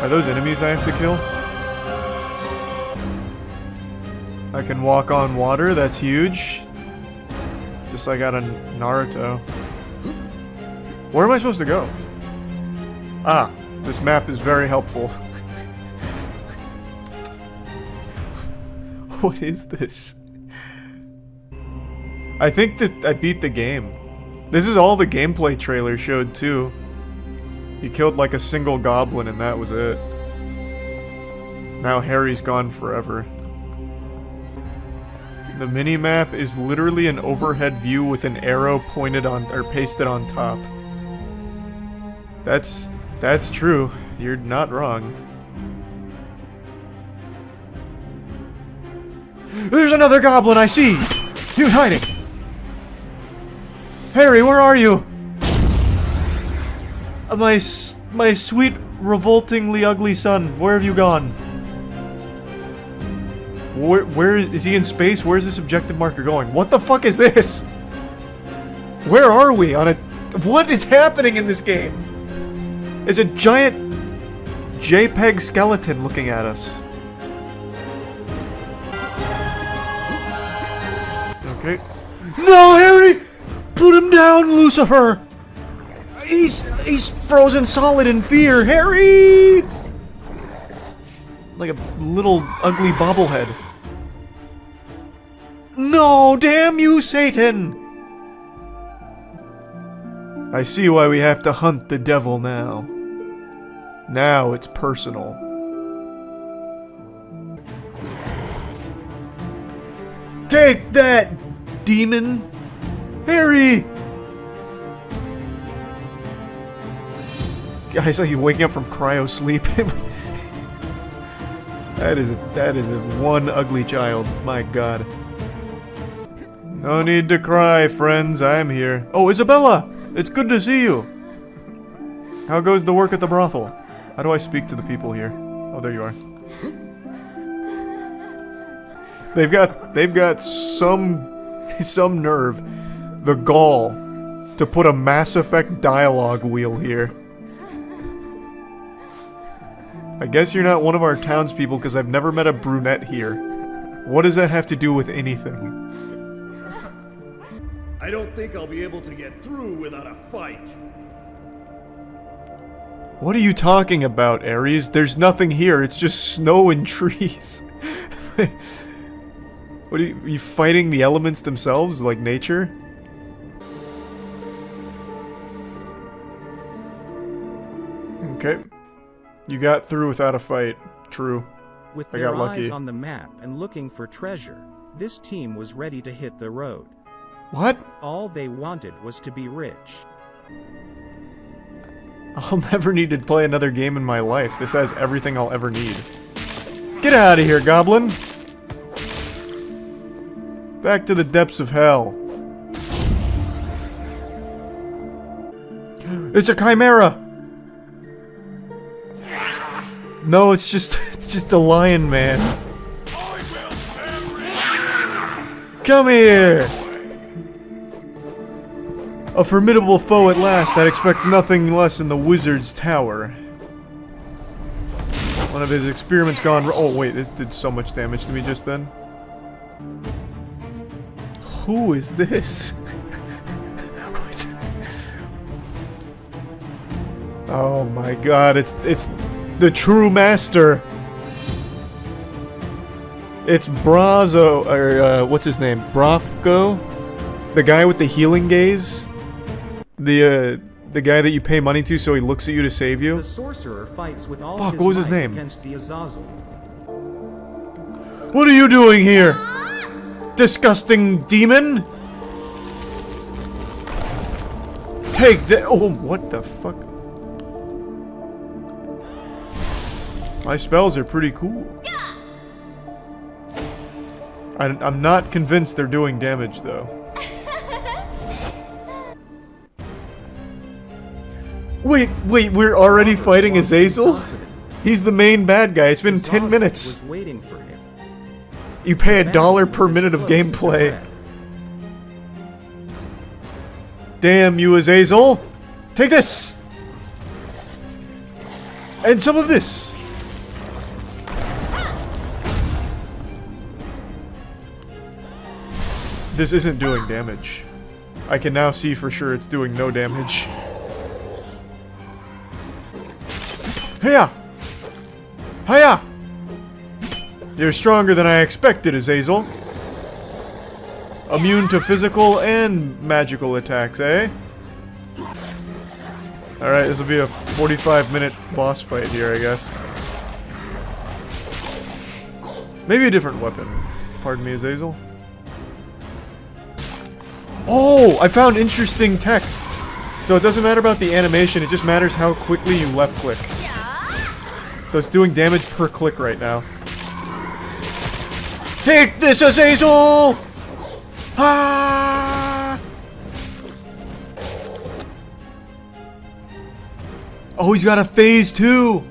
Speaker 1: Are those enemies I have to kill? I can walk on water, that's huge. Just like out of Naruto. Where am I supposed to go? Ah, this map is very helpful. What is this? I think that I beat the game. This is all the gameplay trailer showed too. He killed like a single goblin and that was it. Now Harry's gone forever. The mini-map is literally an overhead view with an arrow pointed on or pasted on top. That's true. You're not wrong. There's another goblin I see! He was hiding! Harry, where are you? My sweet, revoltingly ugly son, where have you gone? Where is he in space? Where's this objective marker going? What the fuck is this? Where are we on a... What is happening in this game? It's a giant JPEG skeleton looking at us. Okay. No, Harry! Put him down, Lucifer! He's frozen solid in fear, Harry! Like a little ugly bobblehead. No, damn you, Satan! I see why we have to hunt the devil now. Now it's personal. Take that, demon! Harry! Guys, like you waking up from cryo sleep. That is a one ugly child. My god. No need to cry, friends. I am here. Oh, Isabella! It's good to see you! How goes the work at the brothel? How do I speak to the people here? Oh, there you are. They've got some nerve, the gall, to put a Mass Effect dialogue wheel here. I guess you're not one of our townspeople because I've never met a brunette here. What does that have to do with anything?
Speaker 7: I don't think I'll be able to get through without a fight.
Speaker 1: What are you talking about, Ares? There's nothing here, it's just snow and trees. What are you fighting the elements themselves, like nature? Okay. You got through without a fight. True.
Speaker 8: With
Speaker 1: I
Speaker 8: their
Speaker 1: got lucky.
Speaker 8: eyes on the map and looking for treasure, this team was ready to hit the road.
Speaker 1: What?
Speaker 8: All they wanted was to be rich.
Speaker 1: I'll never need to play another game in my life. This has everything I'll ever need. Get out of here, goblin! Back to the depths of hell. It's a chimera! No, it's just a lion man. Come here! A formidable foe at last. I'd expect nothing less in the wizard's tower. One of his experiments gone wrong. Oh wait, this did so much damage to me just then. Who is this? Oh my god, it's the true master. It's Brazo, or what's his name? Brofko? The guy with the healing gaze? The guy that you pay money to so he looks at you to save you?
Speaker 8: The sorcerer fights with all
Speaker 1: Fuck,
Speaker 8: his
Speaker 1: what was his
Speaker 8: might
Speaker 1: name?
Speaker 8: against the Azazel.
Speaker 1: What are you doing here? Disgusting demon! Take that! Oh, what the fuck? My spells are pretty cool. I'm not convinced they're doing damage, though. Wait, we're already fighting Azazel? He's the main bad guy. It's been 10 minutes.
Speaker 8: Was waiting for him.
Speaker 1: You pay
Speaker 8: The
Speaker 1: $1
Speaker 8: battle
Speaker 1: per
Speaker 8: was
Speaker 1: minute
Speaker 8: as
Speaker 1: of
Speaker 8: close as a
Speaker 1: gameplay.
Speaker 8: breath.
Speaker 1: Damn you, Azazel! Take this! And some of this! This isn't doing damage. I can now see for sure it's doing no damage. Hiya! Hiya! You're stronger than I expected, Azazel. Immune to physical and magical attacks, eh? Alright, this will be a 45-minute boss fight here, I guess. Maybe a different weapon. Pardon me, Azazel. Oh! I found interesting tech! So it doesn't matter about the animation, it just matters how quickly you left-click. So it's doing damage per click right now. Take this, Azazel! Ah! Oh, he's got a phase 2!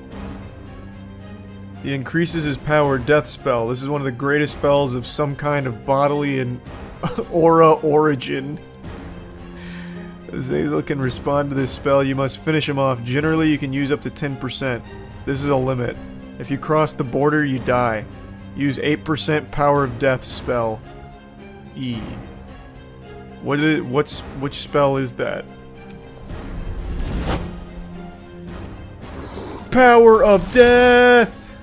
Speaker 1: He increases his power death spell. This is one of the greatest spells of some kind of bodily and aura origin. Azazel can respond to this spell. You must finish him off. Generally, you can use up to 10%. This is a limit. If you cross the border, you die. Use 8% power of death spell. E. Which spell is that? Power of death!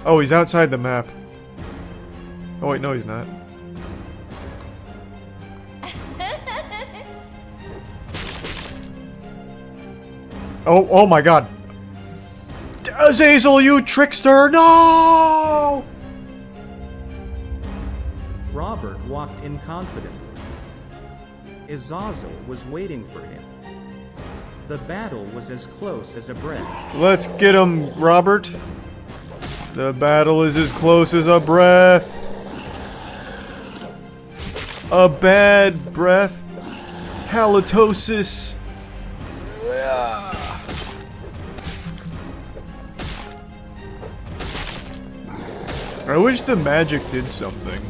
Speaker 1: Oh, he's outside the map. Oh wait, no he's not. Oh my god. Azazel, you trickster! No!
Speaker 8: Robert walked in confidently. Azazel was waiting for him. The battle was as close as a breath.
Speaker 1: Let's get him, Robert. The battle is as close as a breath. A bad breath. Halitosis. I wish the magic did something.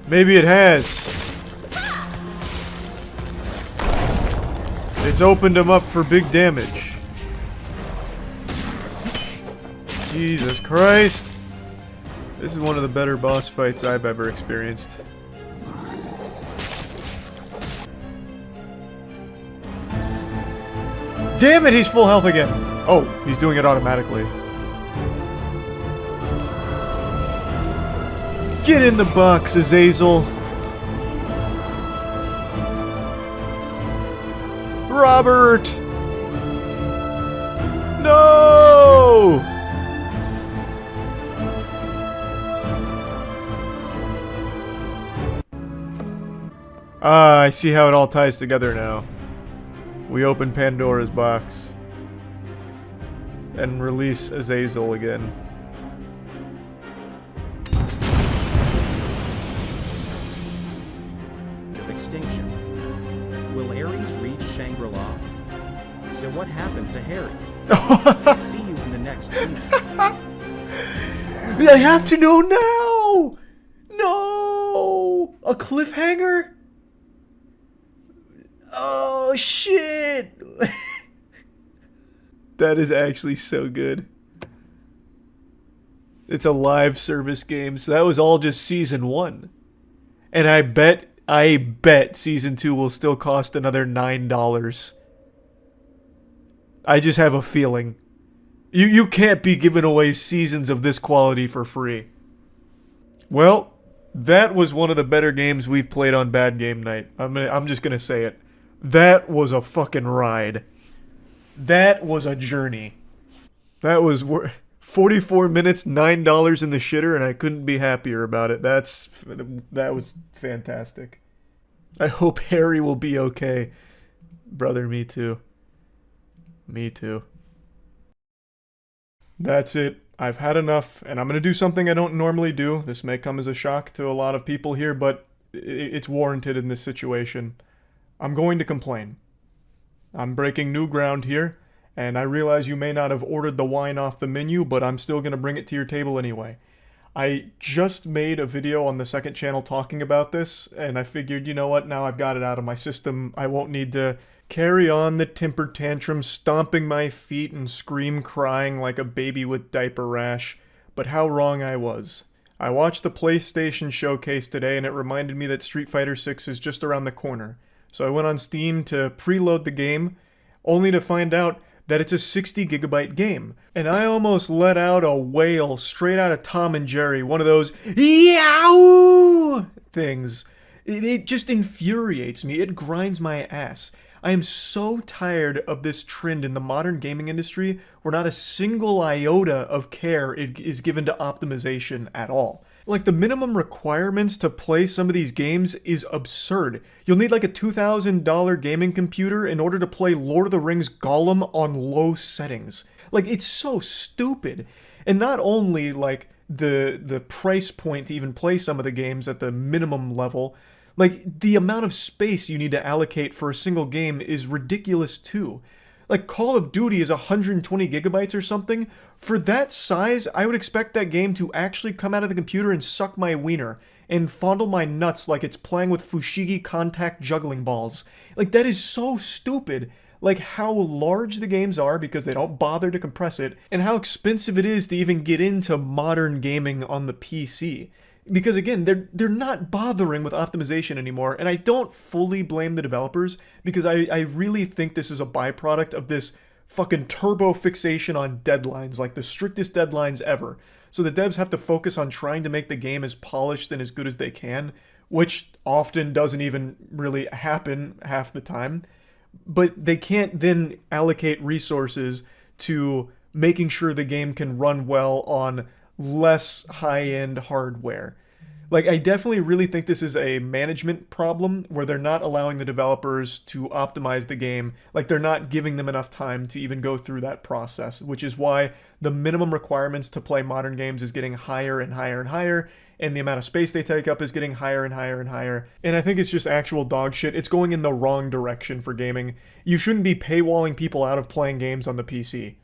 Speaker 1: Maybe it has. It's opened him up for big damage. Jesus Christ. This is one of the better boss fights I've ever experienced. Damn it, he's full health again. Oh, he's doing it automatically. Get in the box, Azazel. Robert! No! Ah, I see how it all ties together now. We open Pandora's box. And release Azazel again.
Speaker 8: Of extinction. Will Ares reach Shangri-La? So what happened to Harry? See you in the next season.
Speaker 1: I have to know now! No! A cliffhanger? Oh, shit! That is actually so good. It's a live service game, so that was all just Season 1. And I bet Season 2 will still cost another $9. I just have a feeling. You can't be giving away seasons of this quality for free. Well, that was one of the better games we've played on Bad Game Night. I'm just gonna say it. That was a fucking ride. That was a journey. That was 44 minutes, $9 in the shitter, and I couldn't be happier about it. That was fantastic. I hope Harry will be okay. Brother, me too. Me too. That's it. I've had enough, and I'm going to do something I don't normally do. This may come as a shock to a lot of people here, but it's warranted in this situation. I'm going to complain. I'm breaking new ground here, and I realize you may not have ordered the wine off the menu, but I'm still going to bring it to your table anyway. I just made a video on the second channel talking about this, and I figured, you know what, now I've got it out of my system. I won't need to carry on the temper tantrum, stomping my feet and scream crying like a baby with diaper rash. But how wrong I was. I watched the PlayStation showcase today, and it reminded me that Street Fighter 6 is just around the corner. So I went on Steam to preload the game, only to find out that it's a 60 gigabyte game. And I almost let out a wail straight out of Tom and Jerry, one of those yow things. It just infuriates me. It grinds my ass. I am so tired of this trend in the modern gaming industry where not a single iota of care is given to optimization at all. Like, the minimum requirements to play some of these games is absurd. You'll need like a $2,000 gaming computer in order to play Lord of the Rings Gollum on low settings. Like, it's so stupid. And not only like the price point to even play some of the games at the minimum level, like, the amount of space you need to allocate for a single game is ridiculous too. Like, Call of Duty is 120 gigabytes or something. For that size, I would expect that game to actually come out of the computer and suck my wiener and fondle my nuts like it's playing with Fushigi contact juggling balls. Like, that is so stupid. Like, how large the games are because they don't bother to compress it, and how expensive it is to even get into modern gaming on the PC. Because again, they're not bothering with optimization anymore, and I don't fully blame the developers, because I really think this is a byproduct of this fucking turbo fixation on deadlines, like the strictest deadlines ever. So the devs have to focus on trying to make the game as polished and as good as they can, which often doesn't even really happen half the time. But they can't then allocate resources to making sure the game can run well on less high-end hardware. Like, I definitely really think this is a management problem where they're not allowing the developers to optimize the game. Like, they're not giving them enough time to even go through that process, which is why the minimum requirements to play modern games is getting higher and higher and higher, and the amount of space they take up is getting higher and higher and higher. And I think it's just actual dog shit. It's going in the wrong direction for gaming. You shouldn't be paywalling people out of playing games on the PC.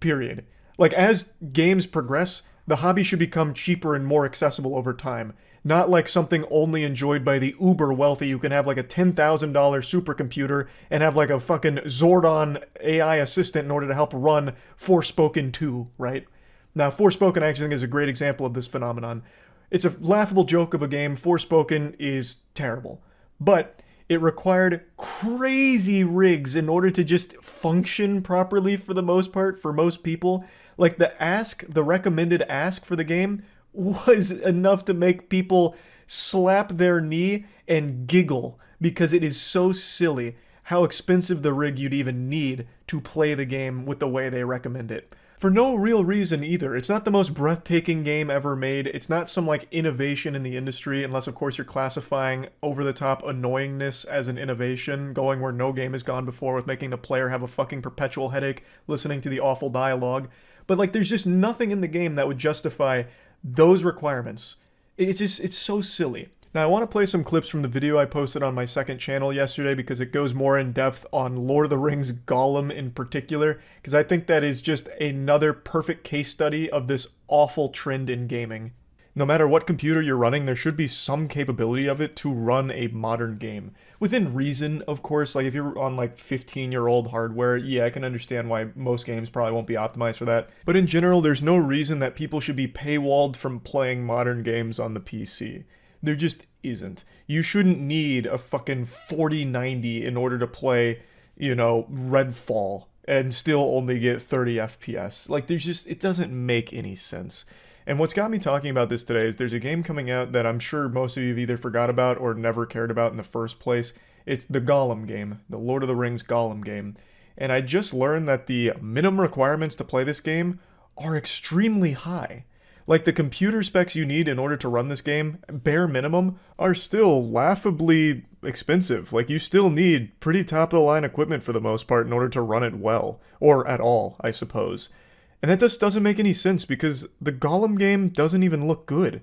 Speaker 1: Period. Like, as games progress, the hobby should become cheaper and more accessible over time. Not like something only enjoyed by the uber wealthy who can have like a $10,000 supercomputer and have like a fucking Zordon AI assistant in order to help run Forspoken 2, right? Now, Forspoken I actually think is a great example of this phenomenon. It's a laughable joke of a game. Forspoken is terrible. But it required crazy rigs in order to just function properly for the most part, for most people. Like, the recommended ask for the game was enough to make people slap their knee and giggle because it is so silly how expensive the rig you'd even need to play the game with the way they recommend it. For no real reason either. It's not the most breathtaking game ever made. It's not some like innovation in the industry, unless of course you're classifying over-the-top annoyingness as an innovation, going where no game has gone before with making the player have a fucking perpetual headache listening to the awful dialogue. But like, there's just nothing in the game that would justify those requirements. It's so silly. Now, I want to play some clips from the video I posted on my second channel yesterday because it goes more in depth on Lord of the Rings Gollum in particular, because I think that is just another perfect case study of this awful trend in gaming. No matter what computer you're running, there should be some capability of it to run a modern game. Within reason, of course. Like, if you're on like 15-year-old hardware, yeah, I can understand why most games probably won't be optimized for that. But in general, there's no reason that people should be paywalled from playing modern games on the PC. There just isn't. You shouldn't need a fucking 4090 in order to play, you know, Redfall and still only get 30 FPS. Like, it doesn't make any sense. And what's got me talking about this today is there's a game coming out that I'm sure most of you have either forgot about or never cared about in the first place. It's the Gollum game, the Lord of the Rings Gollum game. And I just learned that the minimum requirements to play this game are extremely high. Like, the computer specs you need in order to run this game, bare minimum, are still laughably expensive. Like, you still need pretty top-of-the-line equipment for the most part in order to run it well. Or at all, I suppose. And that just doesn't make any sense because the Gollum game doesn't even look good.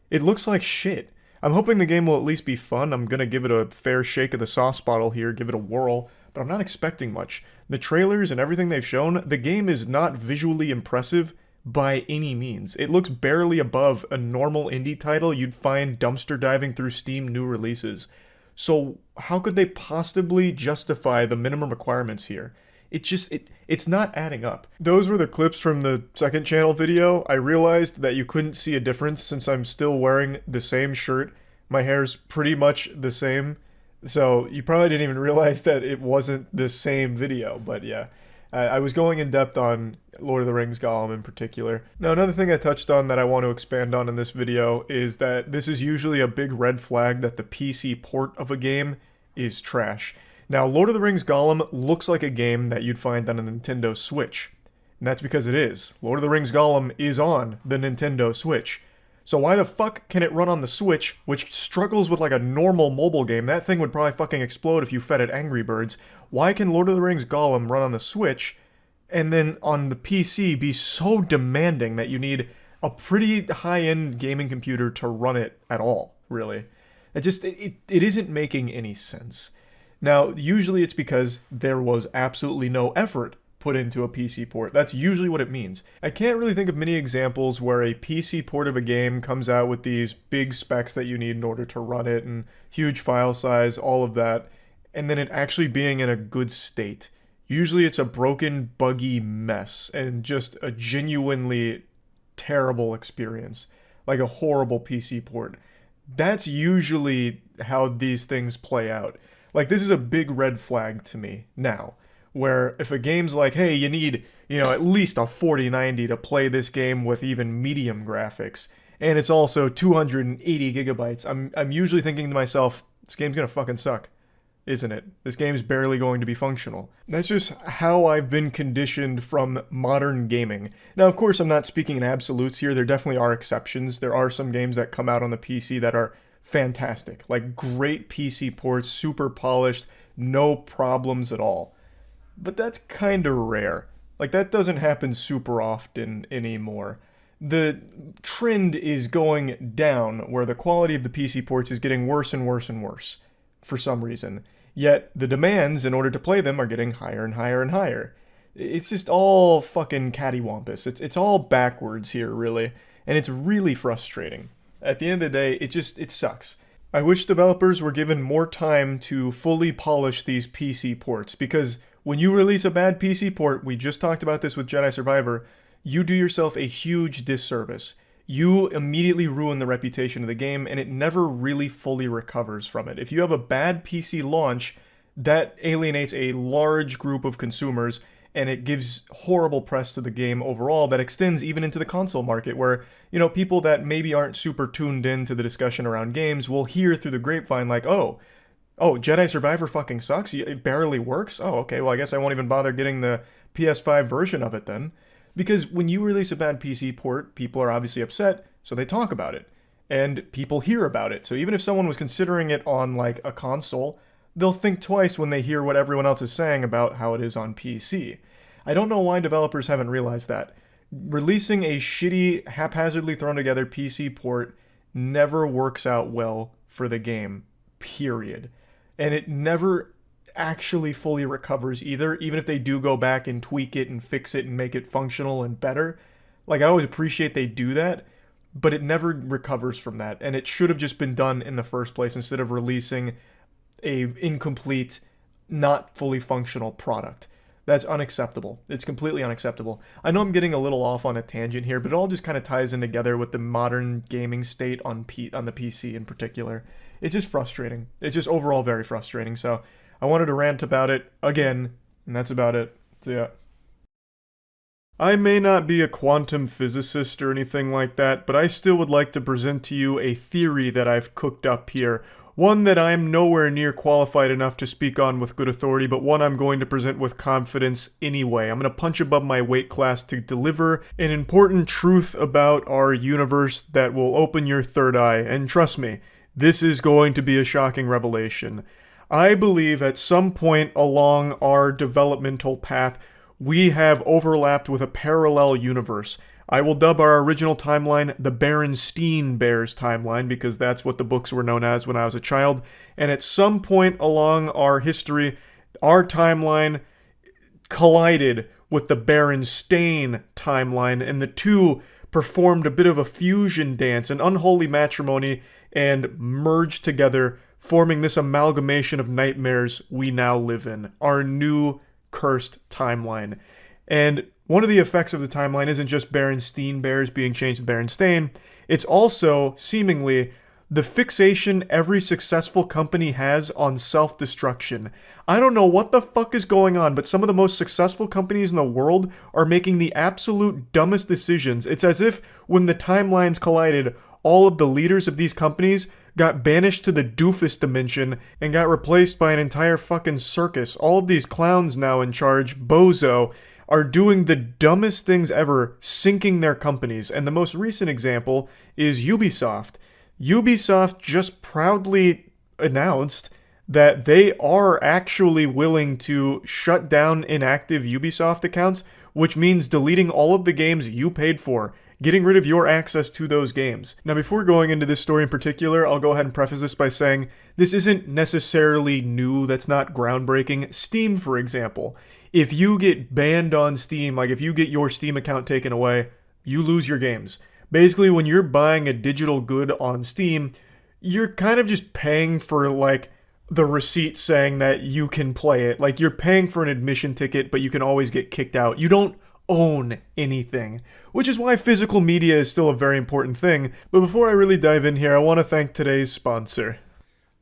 Speaker 1: It looks like shit. I'm hoping the game will at least be fun. I'm gonna give it a fair shake of the sauce bottle here, give it a whirl, but I'm not expecting much. The trailers and everything they've shown, the game is not visually impressive by any means. It looks barely above a normal indie title you'd find dumpster diving through Steam new releases. So how could they possibly justify the minimum requirements here? It's not adding up. Those were the clips from the second channel video. I realized that you couldn't see a difference since I'm still wearing the same shirt. My hair's pretty much the same. So you probably didn't even realize that it wasn't the same video, but yeah. I was going in depth on Lord of the Rings Gollum in particular. Now, another thing I touched on that I want to expand on in this video is that this is usually a big red flag that the PC port of a game is trash. Now, Lord of the Rings Gollum looks like a game that you'd find on a Nintendo Switch. And that's because it is. Lord of the Rings Gollum is on the Nintendo Switch. So why the fuck can it run on the Switch, which struggles with like a normal mobile game? That thing would probably fucking explode if you fed it Angry Birds. Why can Lord of the Rings Gollum run on the Switch, and then on the PC be so demanding that you need a pretty high-end gaming computer to run it at all, really? It isn't making any sense. Now, usually it's because there was absolutely no effort put into a PC port. That's usually what it means. I can't really think of many examples where a PC port of a game comes out with these big specs that you need in order to run it, and huge file size, all of that, and then it actually being in a good state. Usually it's a broken, buggy mess, and just a genuinely terrible experience. Like a horrible PC port. That's usually how these things play out. Like, this is a big red flag to me now, where if a game's like, hey, you need, at least a 4090 to play this game with even medium graphics, and it's also 280 gigabytes, I'm usually thinking to myself, this game's gonna fucking suck, isn't it? This game's barely going to be functional. That's just how I've been conditioned from modern gaming. Now, of course, I'm not speaking in absolutes here. There definitely are exceptions. There are some games that come out on the PC that are fantastic, like great PC ports, super polished, no problems at all. But that's kind of rare. Like, that doesn't happen super often anymore. The trend is going down, where the quality of the PC ports is getting worse and worse and worse, for some reason. Yet, the demands in order to play them are getting higher and higher and higher. It's just all fucking cattywampus. It's all backwards here, really. And it's really frustrating. At the end of the day, it sucks. I wish developers were given more time to fully polish these PC ports, because when you release a bad PC port, we just talked about this with Jedi Survivor, you do yourself a huge disservice. You immediately ruin the reputation of the game, and it never really fully recovers from it. If you have a bad PC launch, that alienates a large group of consumers, and it gives horrible press to the game overall that extends even into the console market, where, people that maybe aren't super tuned in to the discussion around games will hear through the grapevine like, oh, Jedi Survivor fucking sucks? It barely works? Oh, okay, well, I guess I won't even bother getting the PS5 version of it then. Because when you release a bad PC port, people are obviously upset, so they talk about it. And people hear about it. So even if someone was considering it on, like, a console, they'll think twice when they hear what everyone else is saying about how it is on PC. I don't know why developers haven't realized that. Releasing a shitty, haphazardly thrown together PC port never works out well for the game, period. And it never actually fully recovers either, even if they do go back and tweak it and fix it and make it functional and better. Like, I always appreciate they do that, but it never recovers from that, and it should have just been done in the first place instead of releasing a incomplete, not fully functional product. That's unacceptable. It's completely unacceptable. I know I'm getting a little off on a tangent here, but it all just kind of ties in together with the modern gaming state on the PC in particular. It's just frustrating. It's just overall very frustrating. So I wanted to rant about it again, and that's about it. So yeah. I may not be a quantum physicist or anything like that, but I still would like to present to you a theory that I've cooked up here. one that I'm nowhere near qualified enough to speak on with good authority, but one I'm going to present with confidence anyway. I'm going to punch above my weight class to deliver an important truth about our universe that will open your third eye, and trust me, this is going to be a shocking revelation. I believe at some point along our developmental path, we have overlapped with a parallel universe. I will dub our original timeline the Berenstein Bears timeline because that's what the books were known as when I was a child. And at some point along our history, our timeline collided with the Berenstain timeline, and the two performed a bit of a fusion dance, an unholy matrimony, and merged together, forming this amalgamation of nightmares we now live in, our new cursed timeline. And one of the effects of the timeline isn't just Berenstein Bears being changed to Berenstain, it's also, seemingly, the fixation every successful company has on self-destruction. I don't know what the fuck is going on, but some of the most successful companies in the world are making the absolute dumbest decisions. It's as if when the timelines collided, all of the leaders of these companies got banished to the doofus dimension and got replaced by an entire fucking circus. All of these clowns now in charge, bozo, are doing the dumbest things ever, sinking their companies. And the most recent example is Ubisoft. Ubisoft just proudly announced that they are actually willing to shut down inactive Ubisoft accounts, which means deleting all of the games you paid for, getting rid of your access to those games. Now, before going into this story in particular, I'll go ahead and preface this by saying this isn't necessarily new, that's not groundbreaking. Steam, for example. If you get banned on Steam, like if you get your Steam account taken away, you lose your games. Basically, when you're buying a digital good on Steam, you're kind of just paying for, like, the receipt saying that you can play it. Like, you're paying for an admission ticket, but you can always get kicked out. You don't own anything, which is why physical media is still a very important thing. But before I really dive in here, I want to thank today's sponsor.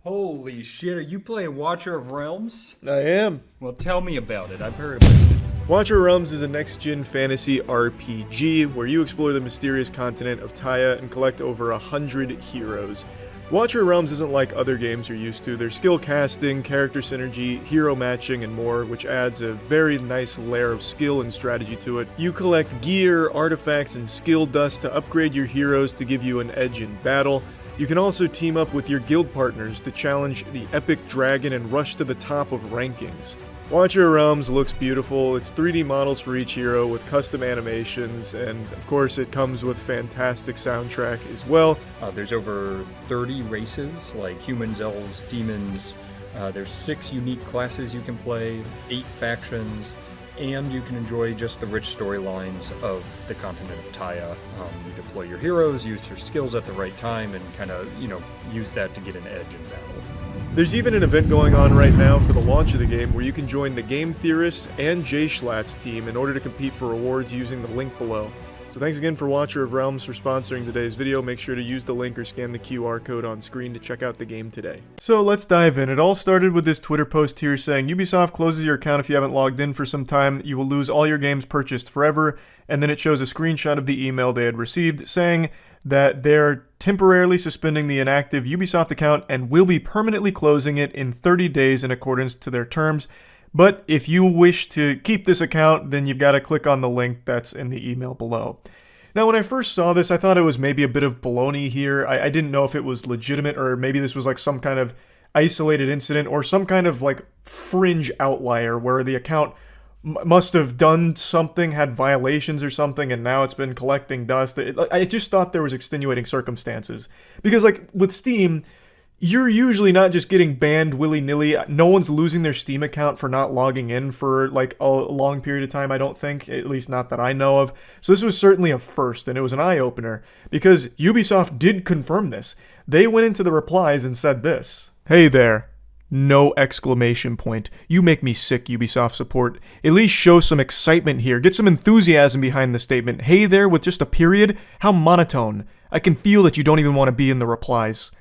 Speaker 2: Holy shit, are you playing Watcher of Realms?
Speaker 1: I am.
Speaker 2: Well, tell me about it. I've heard about it.
Speaker 1: Watcher of Realms is a next-gen fantasy RPG where you explore the mysterious continent of Taya and collect over 100 heroes. Watcher of Realms isn't like other games you're used to. There's skill casting, character synergy, hero matching, and more, which adds a very nice layer of skill and strategy to it. You collect gear, artifacts, and skill dust to upgrade your heroes to give you an edge in battle. You can also team up with your guild partners to challenge the epic dragon and rush to the top of rankings. Watcher of Realms looks beautiful. It's 3D models for each hero with custom animations, and of course it comes with fantastic soundtrack as well.
Speaker 2: There's over 30 races, like humans, elves, demons. There's 6 unique classes you can play, 8 factions, and you can enjoy just the rich storylines of the continent of Taya. You deploy your heroes, use your skills at the right time, and kind of, use that to get an edge in battle.
Speaker 1: There's even an event going on right now for the launch of the game where you can join the Game Theorists and J-Schlatt's team in order to compete for rewards using the link below. So thanks again for Watcher of Realms for sponsoring today's video. Make sure to use the link or scan the QR code on screen to check out the game today. So let's dive in. It all started with this Twitter post here saying, Ubisoft closes your account if you haven't logged in for some time. You will lose all your games purchased forever. And then it shows a screenshot of the email they had received saying that they're temporarily suspending the inactive Ubisoft account and will be permanently closing it in 30 days in accordance to their terms. But if you wish to keep this account, then you've got to click on the link that's in the email below. Now, when I first saw this, I thought it was maybe a bit of baloney here. I didn't know if it was legitimate or maybe this was like some kind of isolated incident or some kind of like fringe outlier where the account must have done something, had violations or something, and now it's been collecting dust. I just thought there was extenuating circumstances. Because, like, with Steam, you're usually not just getting banned willy-nilly. No one's losing their Steam account for not logging in for, like, a long period of time, I don't think. At least not that I know of. So this was certainly a first, and it was an eye-opener. Because Ubisoft did confirm this. They went into the replies and said this. Hey there. No exclamation point. You make me sick, Ubisoft support. At least show some excitement here. Get some enthusiasm behind the statement. Hey there with just a period? How monotone. I can feel that you don't even want to be in the replies.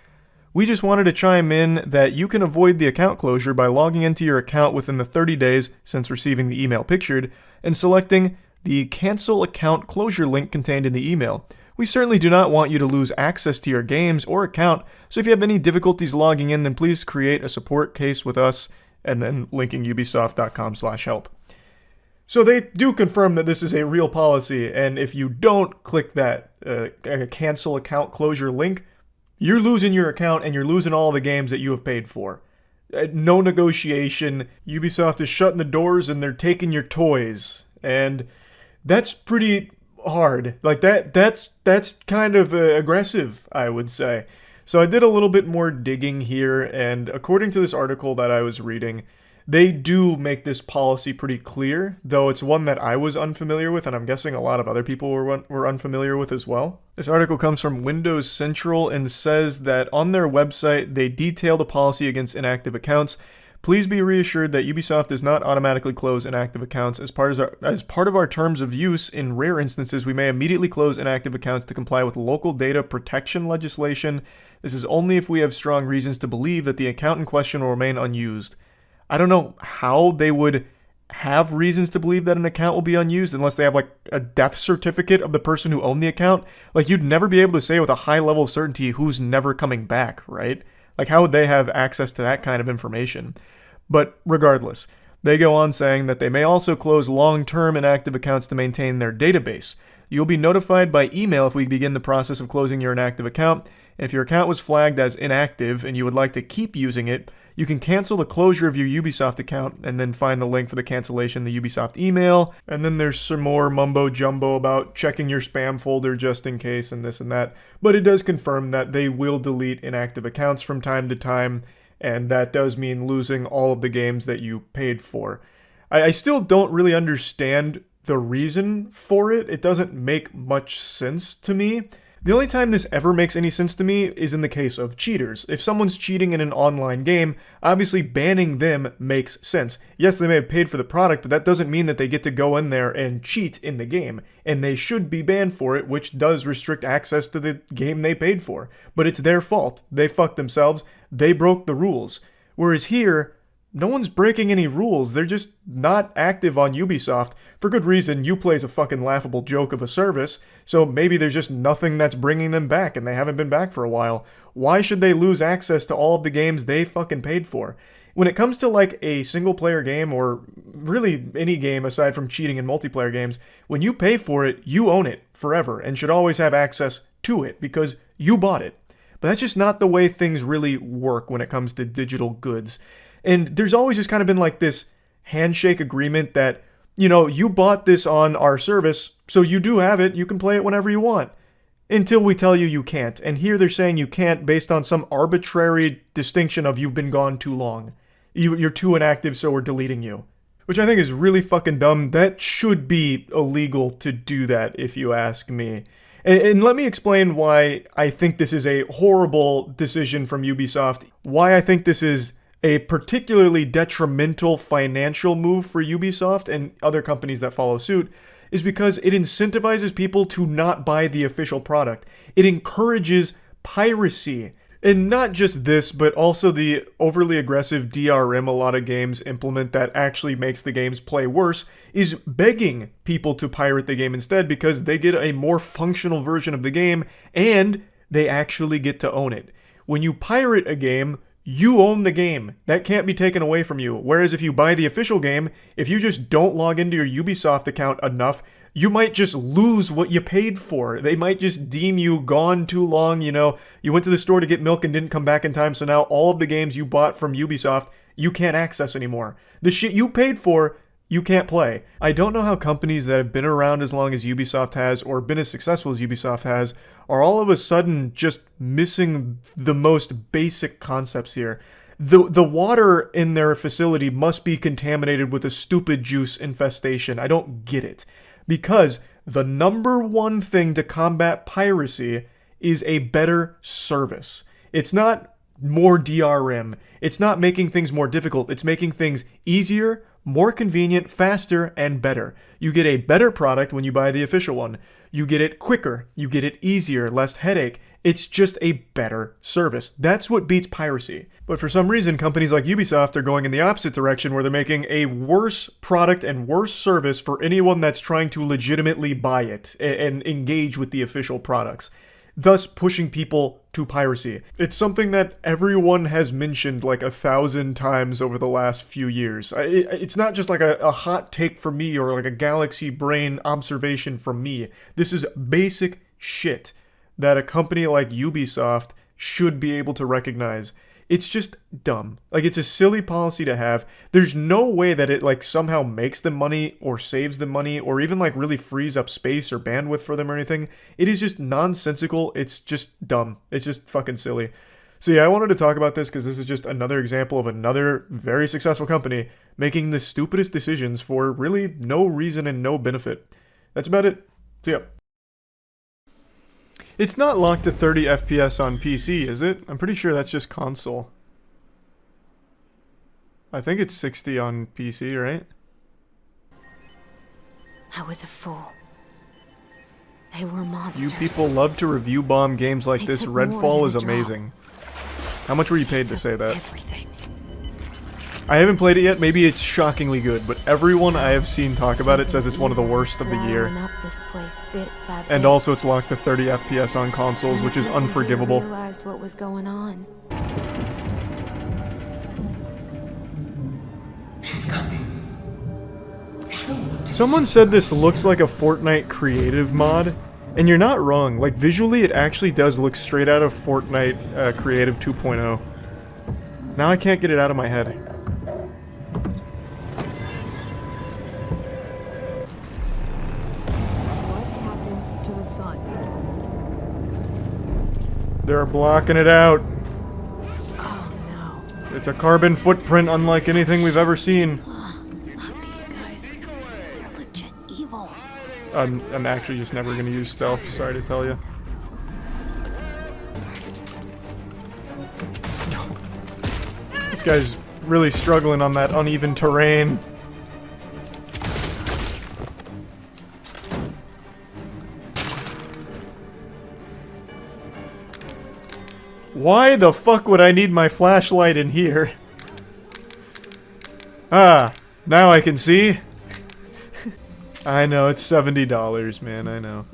Speaker 1: We just wanted to chime in that you can avoid the account closure by logging into your account within the 30 days since receiving the email pictured and selecting the cancel account closure link contained in the email. We certainly do not want you to lose access to your games or account, so if you have any difficulties logging in, then please create a support case with us, and then linking ubisoft.com/help. So they do confirm that this is a real policy, and if you don't click that cancel account closure link, you're losing your account and you're losing all the games that you have paid for. No negotiation. Ubisoft is shutting the doors and they're taking your toys, and that's pretty hard. Like that's kind of aggressive, I would say. So I did a little bit more digging here, and according to this article that I was reading, they do make this policy pretty clear, though it's one that I was unfamiliar with, and I'm guessing a lot of other people were unfamiliar with as well. This article comes from Windows Central and says that on their website, they detail the policy against inactive accounts. Please be reassured that Ubisoft does not automatically close inactive accounts. As part of our terms of use, in rare instances, we may immediately close inactive accounts to comply with local data protection legislation. This is only if we have strong reasons to believe that the account in question will remain unused. I don't know how they would have reasons to believe that an account will be unused unless they have like a death certificate of the person who owned the account. Like, you'd never be able to say with a high level of certainty who's never coming back, right? Like, how would they have access to that kind of information? But regardless, they go on saying that they may also close long-term inactive accounts to maintain their database. You'll be notified by email if we begin the process of closing your inactive account. And if your account was flagged as inactive and you would like to keep using it, you can cancel the closure of your Ubisoft account and then find the link for the cancellation in the Ubisoft email. And then there's some more mumbo jumbo about checking your spam folder just in case and this and that. But it does confirm that they will delete inactive accounts from time to time, and that does mean losing all of the games that you paid for. I still don't really understand the reason for it. It doesn't make much sense to me. The only time this ever makes any sense to me is in the case of cheaters. If someone's cheating in an online game, obviously banning them makes sense. Yes, they may have paid for the product, but that doesn't mean that they get to go in there and cheat in the game. And they should be banned for it, which does restrict access to the game they paid for. But it's their fault. They fucked themselves. They broke the rules. Whereas here, no one's breaking any rules. They're just not active on Ubisoft. For good reason. Uplay's a fucking laughable joke of a service, so maybe there's just nothing that's bringing them back, and they haven't been back for a while. Why should they lose access to all of the games they fucking paid for? When it comes to like a single-player game, or really any game aside from cheating in multiplayer games, when you pay for it, you own it forever, and should always have access to it, because you bought it. But that's just not the way things really work when it comes to digital goods. And there's always just kind of been like this handshake agreement that, you know, you bought this on our service, so you do have it, you can play it whenever you want. Until we tell you you can't. And here they're saying you can't based on some arbitrary distinction of you've been gone too long. You're too inactive, so we're deleting you. Which I think is really fucking dumb. That should be illegal to do that, if you ask me. And let me explain why I think this is a horrible decision from Ubisoft. Why I think this is a particularly detrimental financial move for Ubisoft and other companies that follow suit is because it incentivizes people to not buy the official product. It encourages piracy. And not just this, but also the overly aggressive DRM a lot of games implement that actually makes the games play worse is begging people to pirate the game instead because they get a more functional version of the game and they actually get to own it. When you pirate a game, you own the game. That can't be taken away from you. Whereas if you buy the official game, if you just don't log into your Ubisoft account enough, you might just lose what you paid for. They might just deem you gone too long, you know. You went to the store to get milk and didn't come back in time, so now all of the games you bought from Ubisoft, you can't access anymore. The shit you paid for, you can't play. I don't know how companies that have been around as long as Ubisoft has, or been as successful as Ubisoft has, are all of a sudden just missing the most basic concepts here. The water in their facility must be contaminated with a stupid juice infestation. I don't get it. Because the number one thing to combat piracy is a better service. It's not more DRM. It's not making things more difficult. It's making things easier, more convenient, faster, and better. You get a better product when you buy the official one. You get it quicker. You get it easier, less headache. It's just a better service. That's what beats piracy. But for some reason, companies like Ubisoft are going in the opposite direction where they're making a worse product and worse service for anyone that's trying to legitimately buy it and engage with the official products, thus pushing people to piracy. It's something that everyone has mentioned like 1,000 times over the last few years. It's not just like a hot take from me or like a galaxy brain observation from me. This is basic shit that a company like Ubisoft should be able to recognize. It's just dumb. Like, it's a silly policy to have. There's no way that it, like, somehow makes them money or saves them money or even, like, really frees up space or bandwidth for them or anything. It is just nonsensical. It's just dumb. It's just fucking silly. So yeah, I wanted to talk about this because this is just another example of another very successful company making the stupidest decisions for really no reason and no benefit. That's about it. See ya. It's not locked to 30 FPS on PC, is it? I'm pretty sure that's just console. I think it's 60 on PC, right?
Speaker 9: I was a fool. They were monsters.
Speaker 1: You people love to review bomb games like this. Redfall is amazing. How much were you paid to say that?
Speaker 9: Everything.
Speaker 1: I haven't played it yet. Maybe it's shockingly good, but everyone I have seen talk about it says it's one of the worst of the year. And also it's locked to 30 FPS on consoles, which is unforgivable.
Speaker 9: Realized what was going on.
Speaker 10: She's coming.
Speaker 1: Someone said this looks like a Fortnite creative mod, and you're not wrong. Like, visually it actually does look straight out of Fortnite Creative 2.0. Now I can't get it out of my head. They're blocking it out.
Speaker 9: Oh no.
Speaker 1: It's a carbon footprint unlike anything we've ever seen.
Speaker 9: Not these guys. They're legit evil.
Speaker 1: I'm actually just never gonna use stealth, sorry to tell you. This guy's really struggling on that uneven terrain. Why the fuck would I need my flashlight in here? Ah, now I can see. I know, it's $70, man, I know.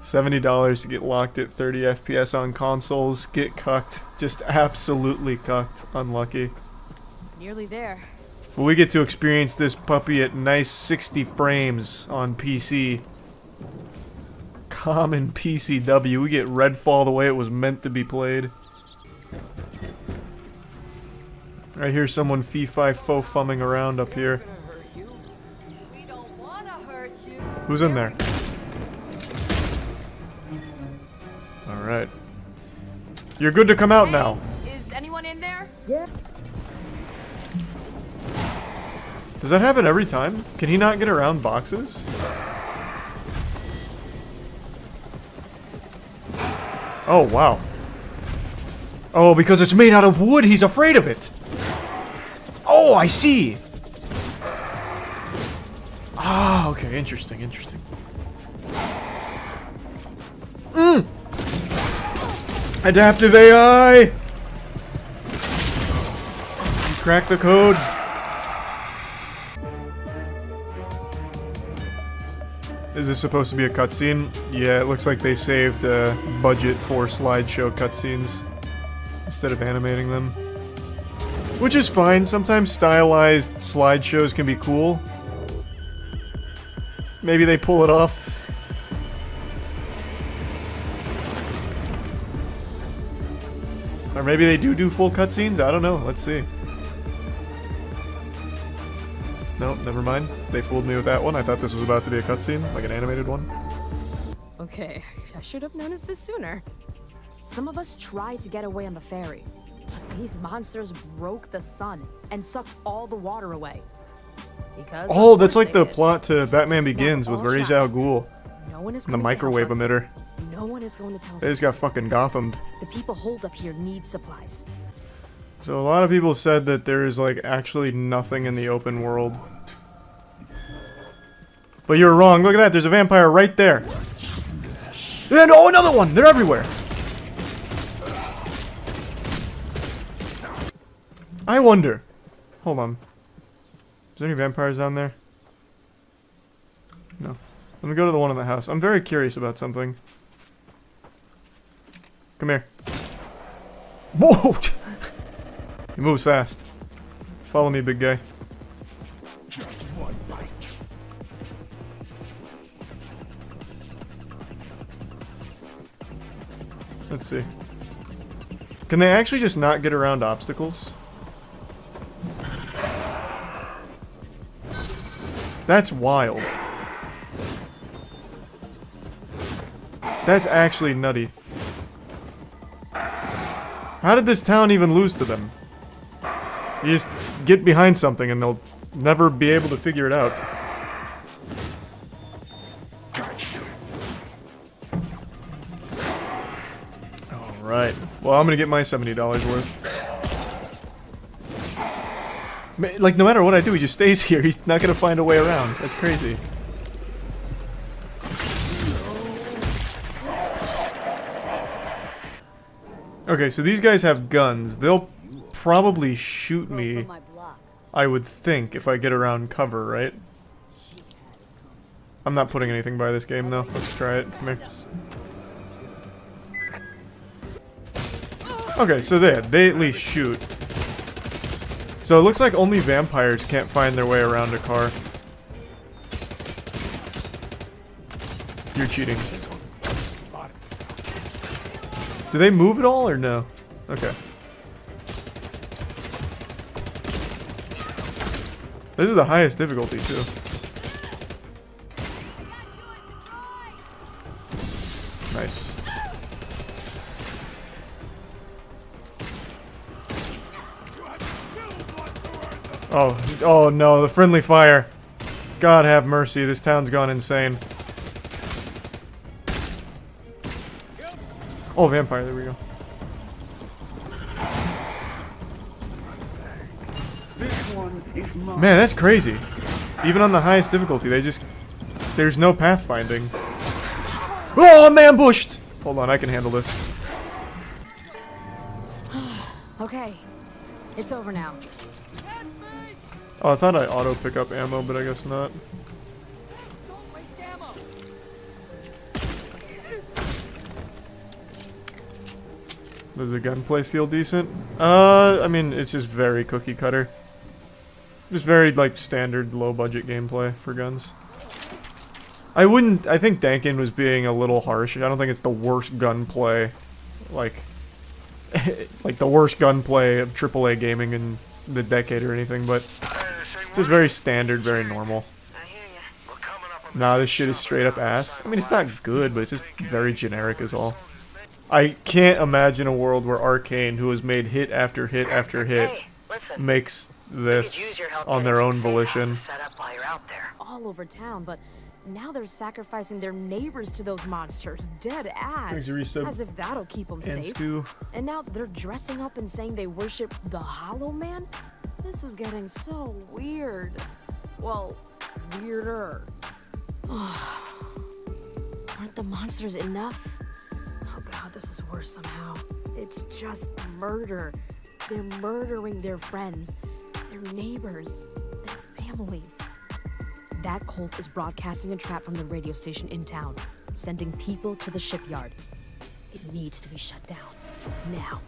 Speaker 1: $70 to get locked at 30 FPS on consoles. Get cucked. Just absolutely cucked. Unlucky.
Speaker 9: Nearly there.
Speaker 1: But we get to experience this puppy at nice 60 frames on PC. Common PCW. We get Redfall the way it was meant to be played. I hear someone fee-fi-fo-fumming around up here. Who's in there? Alright. You're good to come out now.
Speaker 9: Is anyone in there?
Speaker 1: Does that happen every time? Can he not get around boxes? Oh, wow. Oh, because it's made out of wood, he's afraid of it. Oh, I see. Ah, okay, interesting, interesting. Adaptive AI! You crack the code. Is this supposed to be a cutscene? Yeah, it looks like they saved budget for slideshow cutscenes instead of animating them. Which is fine, sometimes stylized slideshows can be cool. Maybe they pull it off. Or maybe they do full cutscenes? I don't know, let's see. Nope, never mind. They fooled me with that one. I thought this was about to be a cutscene, like an animated one.
Speaker 11: Okay, I should have noticed this sooner. Some of us tried to get away on the ferry, but these monsters broke the sun and sucked all the water away. Because
Speaker 1: oh, that's like the plot to Batman Begins with Ra's al Ghul.
Speaker 11: No one is
Speaker 1: and the microwave emitter.
Speaker 11: No one is going to tell us.
Speaker 1: They just got fucking Gothamed.
Speaker 11: The people holed up here need supplies.
Speaker 1: So a lot of people said that there is like actually nothing in the open world. But you're wrong. Look at that. There's a vampire right there. And oh, another one. They're everywhere. I wonder. Hold on. Is there any vampires down there? No. Let me go to the one in the house. I'm very curious about something. Come here. Whoa! He moves fast. Follow me, big guy.
Speaker 7: Just one bite.
Speaker 1: Let's see. Can they actually just not get around obstacles? That's wild. That's actually nutty. How did this town even lose to them? You just get behind something and they'll never be able to figure it out. Alright. Well, I'm gonna get my $70 worth. Like, no matter what I do, he just stays here. He's not gonna find a way around. That's crazy. Okay, so these guys have guns. They'll probably shoot me, I would think, if I get around cover, right? I'm not putting anything by this game, though. Let's try it. Come here. Okay, so they at least shoot. So it looks like only vampires can't find their way around a car. You're cheating. Do they move at all or no? Okay. This is the highest difficulty too. Nice. Oh no, the friendly fire. God have mercy, this town's gone insane. Oh, vampire, there we go.
Speaker 7: This one is mine.
Speaker 1: Man, that's crazy. Even on the highest difficulty, there's no pathfinding. Oh, I'm ambushed! Hold on, I can handle this.
Speaker 11: Okay, it's over now.
Speaker 1: Oh, I thought I auto pick up ammo, but I guess not. Does the gunplay feel decent? I mean, it's just very cookie cutter. Just very, like, standard low-budget gameplay for guns. I think Dankin was being a little harsh. I don't think it's the worst gunplay, like, like the worst gunplay of AAA gaming in the decade or anything, but it's just very standard, very normal. Nah, this shit is straight up ass. I mean, it's not good, but it's just very generic is all. I can't imagine a world where Arcane, who has made hit after hit after hit, makes this on their own volition.
Speaker 11: All over town, but now they're sacrificing their neighbors to those monsters. Dead ass. As if that'll keep them safe. And now they're dressing up and saying they worship the Hollow Man? This is getting so weird. Well, weirder. Aren't the monsters enough? Oh god, this is worse somehow. It's just murder. They're murdering their friends, their neighbors, their families. That cult is broadcasting a trap from the radio station in town, sending people to the shipyard. It needs to be shut down. Now.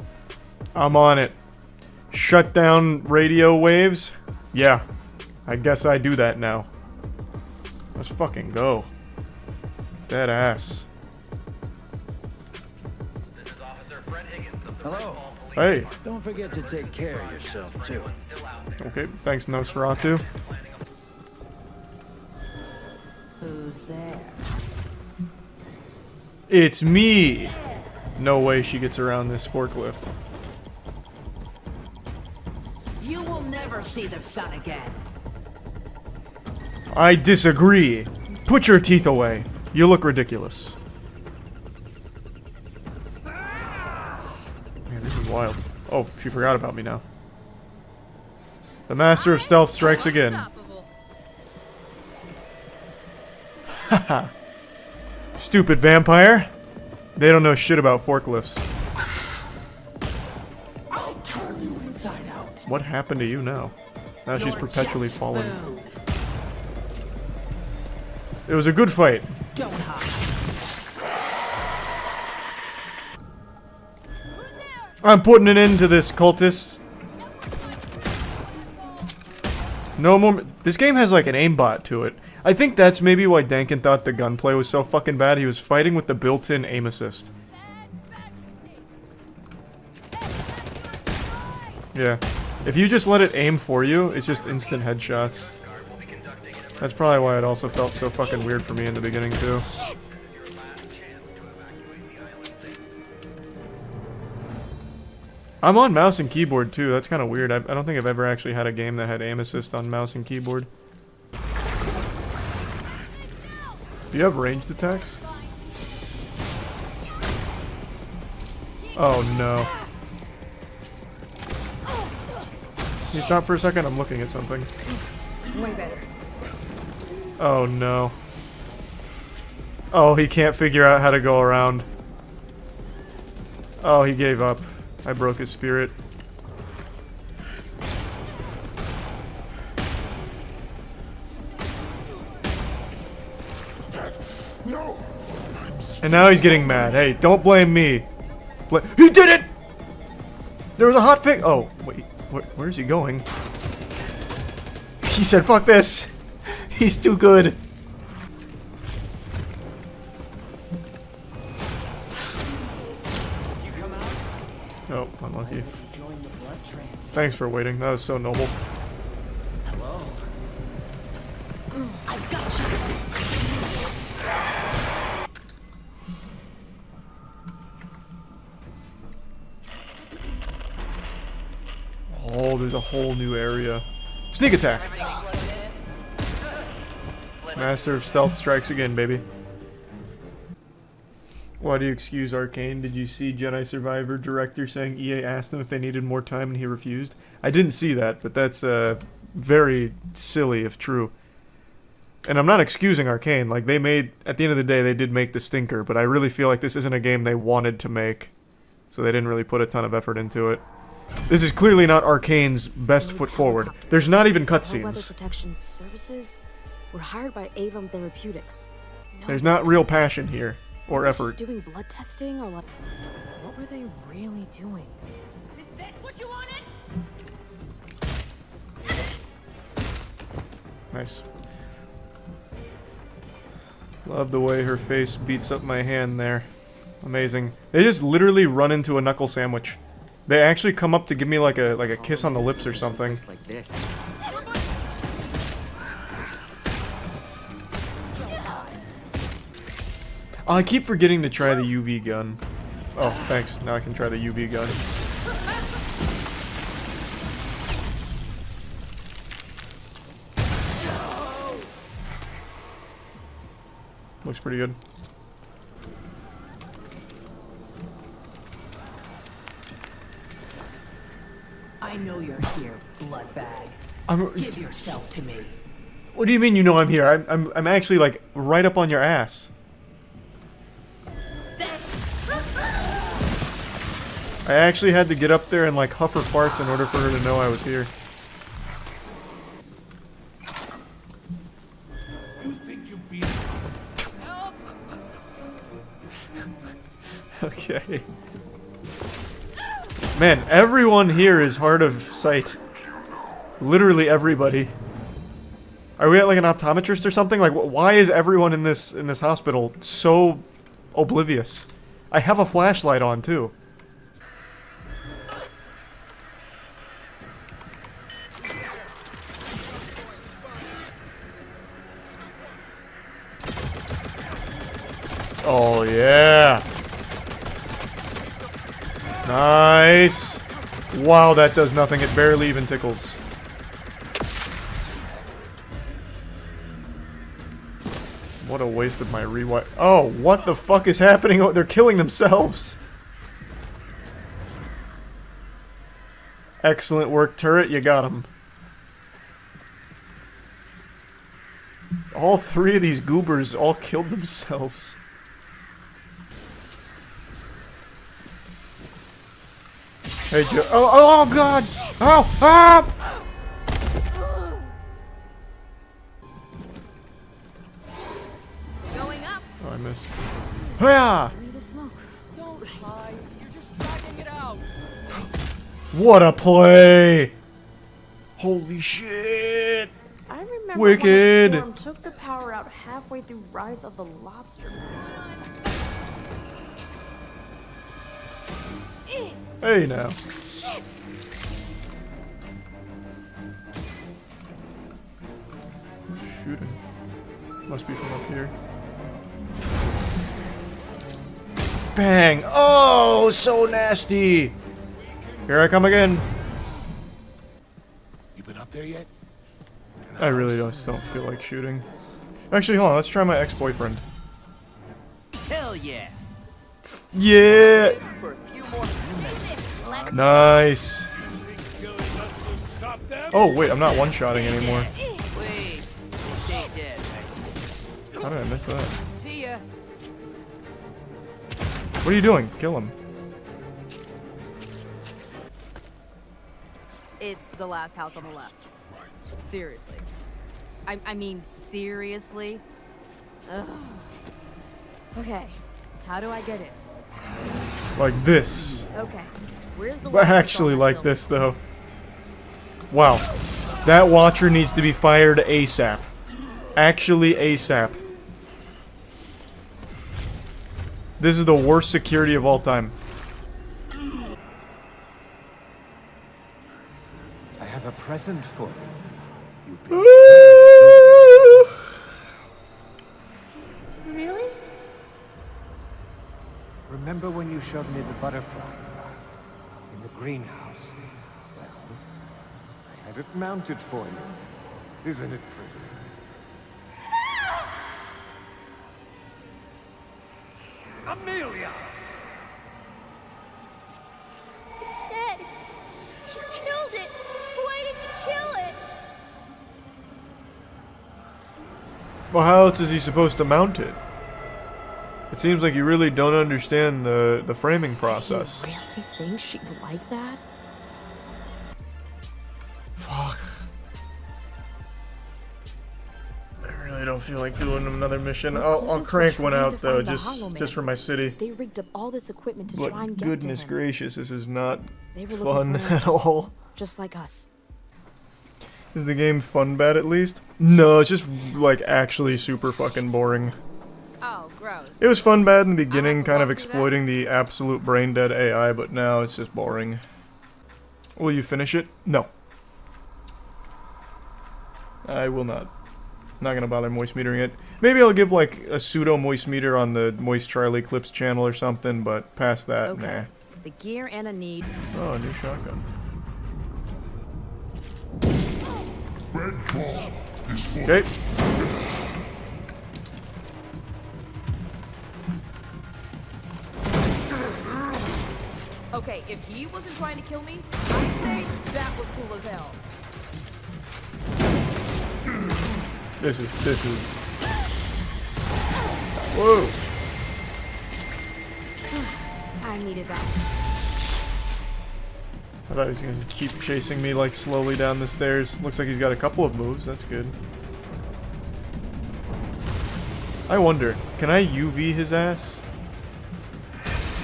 Speaker 1: I'm on it. Shut down radio waves? Yeah. I guess I do that now. Let's fucking go. Dead ass.
Speaker 7: Hello.
Speaker 1: Hey.
Speaker 7: Don't forget to take care of yourself, too.
Speaker 1: Okay, thanks Nosferatu.
Speaker 9: Who's there?
Speaker 1: It's me! No way she gets around this forklift.
Speaker 9: You will never see the sun again.
Speaker 1: I disagree. Put your teeth away. You look ridiculous. Man, this is wild. Oh, she forgot about me now. The Master of Stealth strikes again. Haha. Stupid vampire. They don't know shit about forklifts.
Speaker 9: I'll turn you inside out.
Speaker 1: What happened to you now? Now she's perpetually falling. It was a good fight.
Speaker 11: Don't hide.
Speaker 1: I'm putting an end to this, cultist. No more. This game has like an aimbot to it. I think that's maybe why Dankin thought the gunplay was so fucking bad. He was fighting with the built-in aim assist. Yeah. If you just let it aim for you, it's just instant headshots. That's probably why it also felt so fucking weird for me in the beginning, too. I'm on mouse and keyboard, too. That's kind of weird. I don't think I've ever actually had a game that had aim assist on mouse and keyboard. Do you have ranged attacks? Oh, no. Can you stop for a second? I'm looking at something.
Speaker 11: Way better.
Speaker 1: Oh no. Oh, he can't figure out how to go around. Oh, he gave up. I broke his spirit.
Speaker 7: No.
Speaker 1: And now he's getting mad. Hey, don't blame me. He did it! There was a hot fix. Oh, wait. Where's he going? He said, fuck this. He's too good. Oh, unlucky. Thanks for waiting. That was so noble.
Speaker 11: I've got you.
Speaker 1: Oh, there's a whole new area. Sneak attack! Master of Stealth strikes again, baby. Why do you excuse Arcane? Did you see Jedi Survivor director saying EA asked him if they needed more time and he refused? I didn't see that, but that's very silly if true. And I'm not excusing Arcane. Like, they made, at the end of the day, they did make the stinker, but I really feel like this isn't a game they wanted to make. So they didn't really put a ton of effort into it. This is clearly not Arcane's best foot forward. There's not even
Speaker 11: Weather
Speaker 1: cutscenes.
Speaker 11: protection services were hired by Avon Therapeutics. No,
Speaker 1: There's not real passion here, or
Speaker 11: just
Speaker 1: effort.
Speaker 11: doing blood testing or like, what were they really doing? Is this what you wanted?
Speaker 1: Nice. Love the way her face beats up my hand there. Amazing. They just literally run into a knuckle sandwich. They actually come up to give me like a kiss on the lips or something.
Speaker 5: Like this.
Speaker 1: Oh, I keep forgetting to try the UV gun. Oh, thanks. Now I can try the UV gun. Looks pretty good.
Speaker 10: I know you're here, blood bag. Give yourself to me.
Speaker 1: What do you mean you know I'm here? I'm actually like right up on your ass. I actually had to get up there and like huff her farts in order for her to know I was here.
Speaker 7: You think you beat
Speaker 1: Okay. Man, everyone here is hard of sight. Literally everybody. Are we at like an optometrist or something? Like, why is everyone in this hospital so oblivious? I have a flashlight on too. Oh yeah. Nice. Wow, that does nothing. It barely even tickles. What a waste of my rewind. Oh, what the fuck is happening? Oh, they're killing themselves. Excellent work, turret. You got him. All three of these goobers all killed themselves. Hey, Joe. Oh, God! Oh! Ah!
Speaker 11: Going up.
Speaker 1: Oh, I missed. Yeah!
Speaker 11: Need a smoke.
Speaker 10: Don't hide. You're just dragging it out.
Speaker 1: What a play! Holy shit!
Speaker 11: I remember
Speaker 1: Wicked.
Speaker 11: when the storm took the power out halfway through Rise of the Lobster Man.
Speaker 1: Hey, now.
Speaker 11: Shit!
Speaker 1: Who's shooting? Must be from up here. Bang! Oh, so nasty! Here I come again.
Speaker 7: You been up there yet?
Speaker 1: I really just don't feel like shooting. Actually, hold on. Let's try my ex-boyfriend.
Speaker 10: Hell yeah.
Speaker 1: Yeah! Nice. Oh, wait. I'm not one-shotting anymore.
Speaker 10: Wait. Stay dead.
Speaker 1: How did I miss that?
Speaker 10: See ya.
Speaker 1: What are you doing? Kill him.
Speaker 11: It's the last house on the left. Seriously. I mean, seriously? Ugh. Okay, how do I get in?
Speaker 1: Like this.
Speaker 11: Okay, where's the
Speaker 1: But actually like this, though. Wow. That watcher needs to be fired ASAP. Actually ASAP. This is the worst security of all time.
Speaker 7: I have a present for you.
Speaker 11: Really?
Speaker 7: Remember when you showed me the butterfly in the greenhouse? Well, I had it mounted for you. Isn't it pretty? Amelia!
Speaker 6: It's dead. You killed it. Why did you kill it?
Speaker 1: Well, how else is he supposed to mount it? It seems like you really don't understand the framing process.
Speaker 11: Do you really think she'd like that?
Speaker 1: Fuck. I really don't feel like doing another mission. I'll crank one out though, just for my city.
Speaker 11: They rigged up all this equipment to
Speaker 1: But
Speaker 11: try and get
Speaker 1: goodness
Speaker 11: to him.
Speaker 1: gracious, this is not
Speaker 11: They were
Speaker 1: fun
Speaker 11: looking for
Speaker 1: at
Speaker 11: answers,
Speaker 1: all.
Speaker 11: just like us.
Speaker 1: Is the game fun bad at least? No, it's just like actually super fucking boring.
Speaker 11: Oh, gross.
Speaker 1: It was fun bad in the beginning, kind of exploiting the absolute brain dead AI, but now it's just boring. Will you finish it? No. I will not. Not gonna bother moist metering it. Maybe I'll give like a pseudo moist meter on the Moist Charlie Clips channel or something, but past that,
Speaker 11: Okay. The gear and a need.
Speaker 1: nah. Oh, a new shotgun. Okay.
Speaker 11: Okay, if he wasn't trying to kill me, I'd say that was cool as hell.
Speaker 1: This is. Whoa.
Speaker 11: I needed that.
Speaker 1: I thought he was gonna keep chasing me like slowly down the stairs. Looks like he's got a couple of moves, that's good. I wonder, can I UV his ass?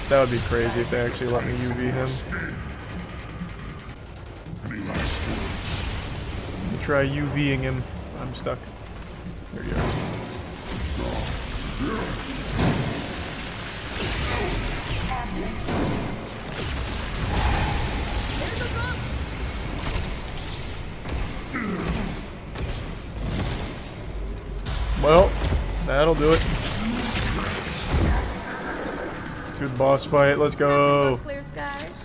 Speaker 1: That would be crazy if they actually let me UV him. Let me try UVing him. I'm stuck. There you go. Well, that'll do it. Good boss fight, let's go.
Speaker 11: Clear skies.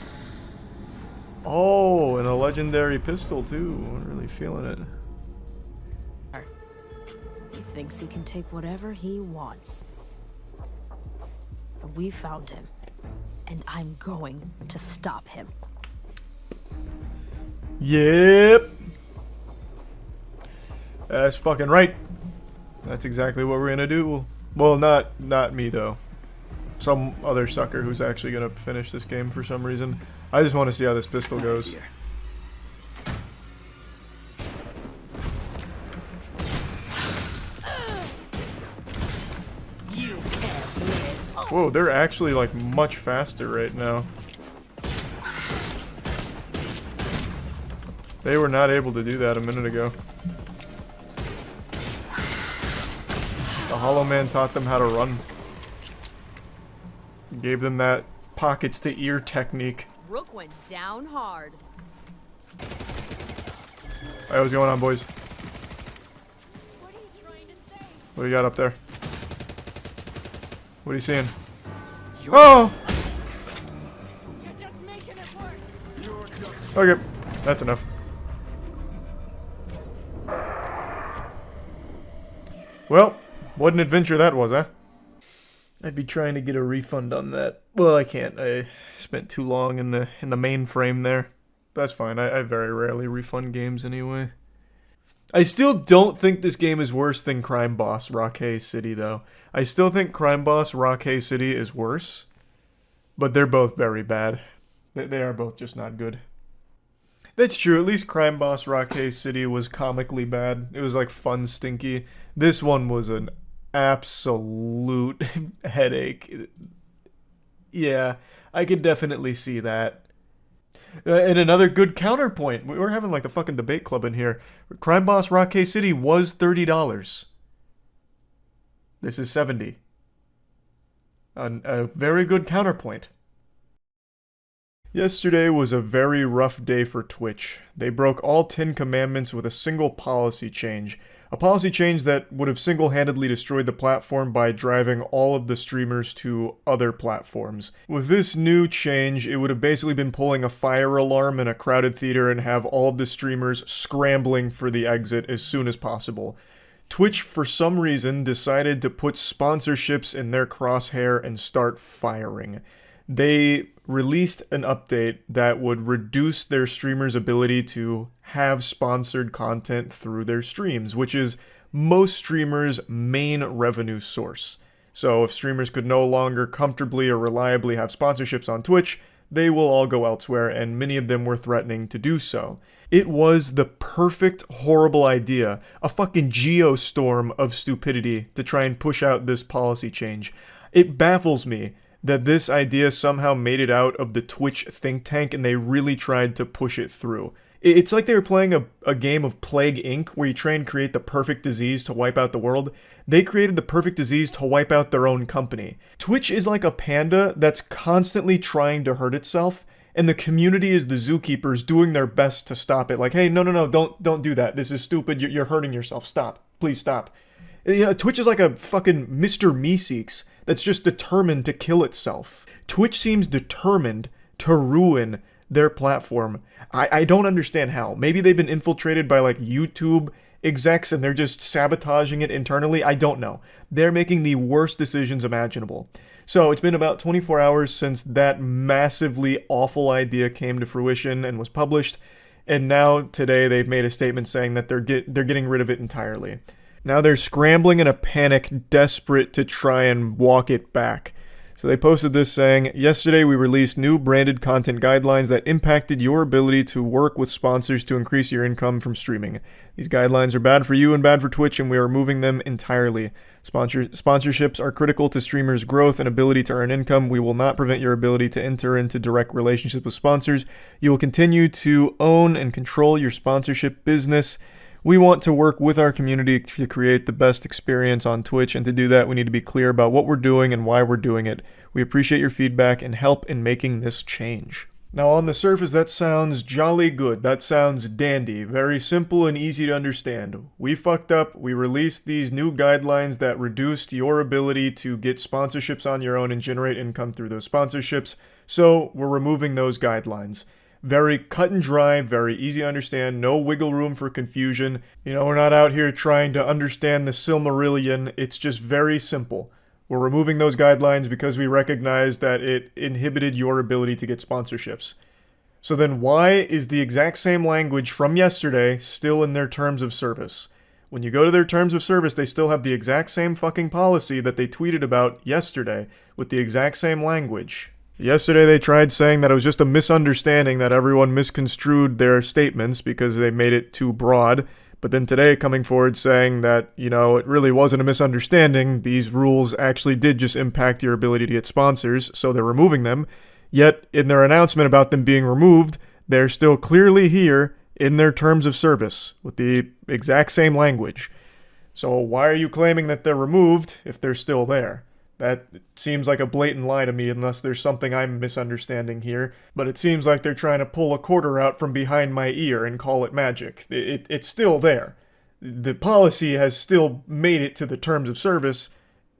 Speaker 1: Oh, and a legendary pistol too. I'm really feeling it.
Speaker 11: He thinks he can take whatever he wants. We found him, and I'm going to stop him.
Speaker 1: Yep. That's fucking right. That's exactly what we're gonna do. Well, not me though. Some other sucker who's actually gonna finish this game for some reason. I just want to see how this pistol goes. Whoa, they're actually like much faster right now. They were not able to do that a minute ago. The Hollow Man taught them how to run. Gave them that pockets to ear technique.
Speaker 11: Rook went down hard.
Speaker 1: Hey, what's going on, boys? What do you got up there? What are you seeing? Oh! Okay, that's enough. Well, what an adventure that was, huh? I'd be trying to get a refund on that. Well, I can't. I spent too long in the mainframe there. That's fine. I very rarely refund games anyway. I still don't think this game is worse than Crime Boss Rockhay City, though. I still think Crime Boss Rockhay City is worse, but they're both very bad. They are both just not good. That's true. At least Crime Boss Rockhay City was comically bad. It was like fun stinky. This one was an absolute headache. Yeah, I could definitely see that. And another good counterpoint. We're having like the fucking debate club in here. Crime Boss Rockhay City was $30. This is $70. A very good counterpoint. Yesterday was a very rough day for Twitch. They broke all 10 commandments with a single policy change. A policy change that would have single-handedly destroyed the platform by driving all of the streamers to other platforms. With this new change, it would have basically been pulling a fire alarm in a crowded theater and have all of the streamers scrambling for the exit as soon as possible. Twitch, for some reason, decided to put sponsorships in their crosshair and start firing. They released an update that would reduce their streamers' ability to have sponsored content through their streams, which is most streamers' main revenue source. So if streamers could no longer comfortably or reliably have sponsorships on Twitch, they will all go elsewhere, and many of them were threatening to do so. It was the perfect, horrible idea, a fucking geostorm of stupidity to try and push out this policy change. It baffles me that this idea somehow made it out of the Twitch think tank and they really tried to push it through. It's like they were playing a game of Plague Inc. where you try and create the perfect disease to wipe out the world. They created the perfect disease to wipe out their own company. Twitch is like a panda that's constantly trying to hurt itself, and the community is the zookeepers doing their best to stop it. Like, hey, no, don't do that. This is stupid. You're hurting yourself. Stop. Please stop. You know, Twitch is like a fucking Mr. Meeseeks that's just determined to kill itself. Twitch seems determined to ruin their platform. I don't understand how. Maybe they've been infiltrated by like YouTube execs and they're just sabotaging it internally. I don't know. They're making the worst decisions imaginable. So it's been about 24 hours since that massively awful idea came to fruition and was published, and now today they've made a statement saying that they're getting rid of it entirely. Now they're scrambling in a panic, desperate to try and walk it back. So they posted this saying, yesterday we released new branded content guidelines that impacted your ability to work with sponsors to increase your income from streaming. These guidelines are bad for you and bad for Twitch, and we are removing them entirely. Sponsorships are critical to streamers' growth and ability to earn income. We will not prevent your ability to enter into direct relationships with sponsors. You will continue to own and control your sponsorship business. We want to work with our community to create the best experience on Twitch, and to do that, we need to be clear about what we're doing and why we're doing it. We appreciate your feedback and help in making this change. Now, on the surface, that sounds jolly good. That sounds dandy. Very simple and easy to understand. We fucked up. We released these new guidelines that reduced your ability to get sponsorships on your own and generate income through those sponsorships. So, we're removing those guidelines. Very cut and dry, very easy to understand, no wiggle room for confusion. You know, we're not out here trying to understand the Silmarillion. It's just very simple. We're removing those guidelines because we recognize that it inhibited your ability to get sponsorships. So then why is the exact same language from yesterday still in their terms of service? When you go to their terms of service, they still have the exact same fucking policy that they tweeted about yesterday with the exact same language. Yesterday they tried saying that it was just a misunderstanding, that everyone misconstrued their statements because they made it too broad. But then today coming forward saying that, it really wasn't a misunderstanding. These rules actually did just impact your ability to get sponsors, so they're removing them. Yet, in their announcement about them being removed, they're still clearly here in their terms of service with the exact same language. So why are you claiming that they're removed if they're still there? That seems like a blatant lie to me, unless there's something I'm misunderstanding here. But it seems like they're trying to pull a quarter out from behind my ear and call it magic. It's still there. The policy has still made it to the terms of service,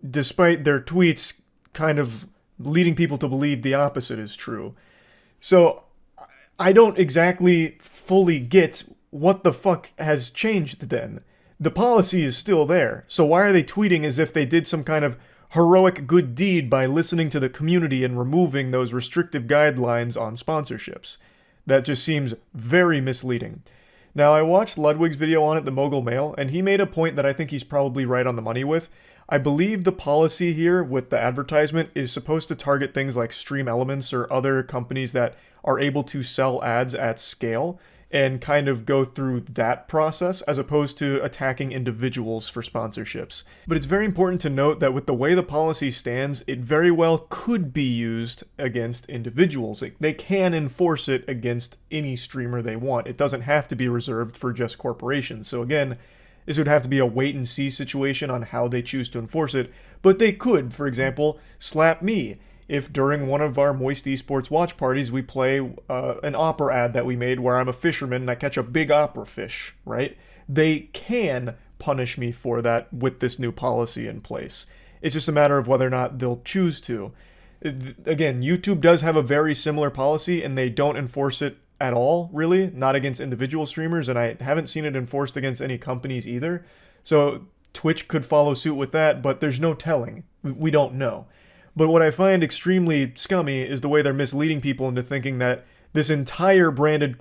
Speaker 1: despite their tweets kind of leading people to believe the opposite is true. So I don't exactly fully get what the fuck has changed then. The policy is still there. So why are they tweeting as if they did some kind of heroic good deed by listening to the community and removing those restrictive guidelines on sponsorships? That just seems very misleading. Now, I watched Ludwig's video on it, the Mogul Mail, and he made a point that I think he's probably right on the money with. I believe the policy here with the advertisement is supposed to target things like Stream Elements or other companies that are able to sell ads at scale, and kind of go through that process as opposed to attacking individuals for sponsorships. But it's very important to note that with the way the policy stands, it very well could be used against individuals. They can enforce it against any streamer they want. It doesn't have to be reserved for just corporations. So again, this would have to be a wait-and-see situation on how they choose to enforce it. But they could, for example, slap me if during one of our Moist Esports watch parties we play an opera ad that we made where I'm a fisherman and I catch a big opera fish, right? They can punish me for that with this new policy in place. It's just a matter of whether or not they'll choose to. Again, YouTube does have a very similar policy and they don't enforce it at all, really, not against individual streamers, and I haven't seen it enforced against any companies either. So Twitch could follow suit with that, but there's no telling. We don't know. But what I find extremely scummy is the way they're misleading people into thinking that this entire branded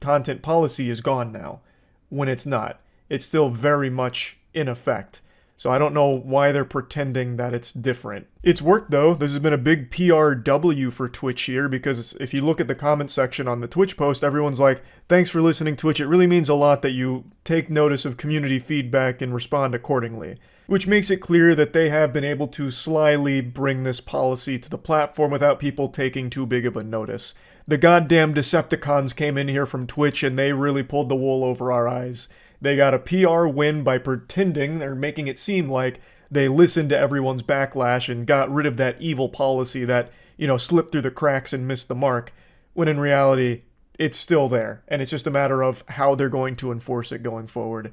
Speaker 1: content policy is gone now, when it's not. It's still very much in effect. So I don't know why they're pretending that it's different. It's worked though. This has been a big PRW for Twitch here, because if you look at the comment section on the Twitch post, everyone's like, thanks for listening, Twitch. It really means a lot that you take notice of community feedback and respond accordingly. Which makes it clear that they have been able to slyly bring this policy to the platform without people taking too big of a notice. The goddamn Decepticons came in here from Twitch and they really pulled the wool over our eyes. They got a PR win by pretending, or making it seem like, they listened to everyone's backlash and got rid of that evil policy that, slipped through the cracks and missed the mark, when in reality, it's still there, and it's just a matter of how they're going to enforce it going forward.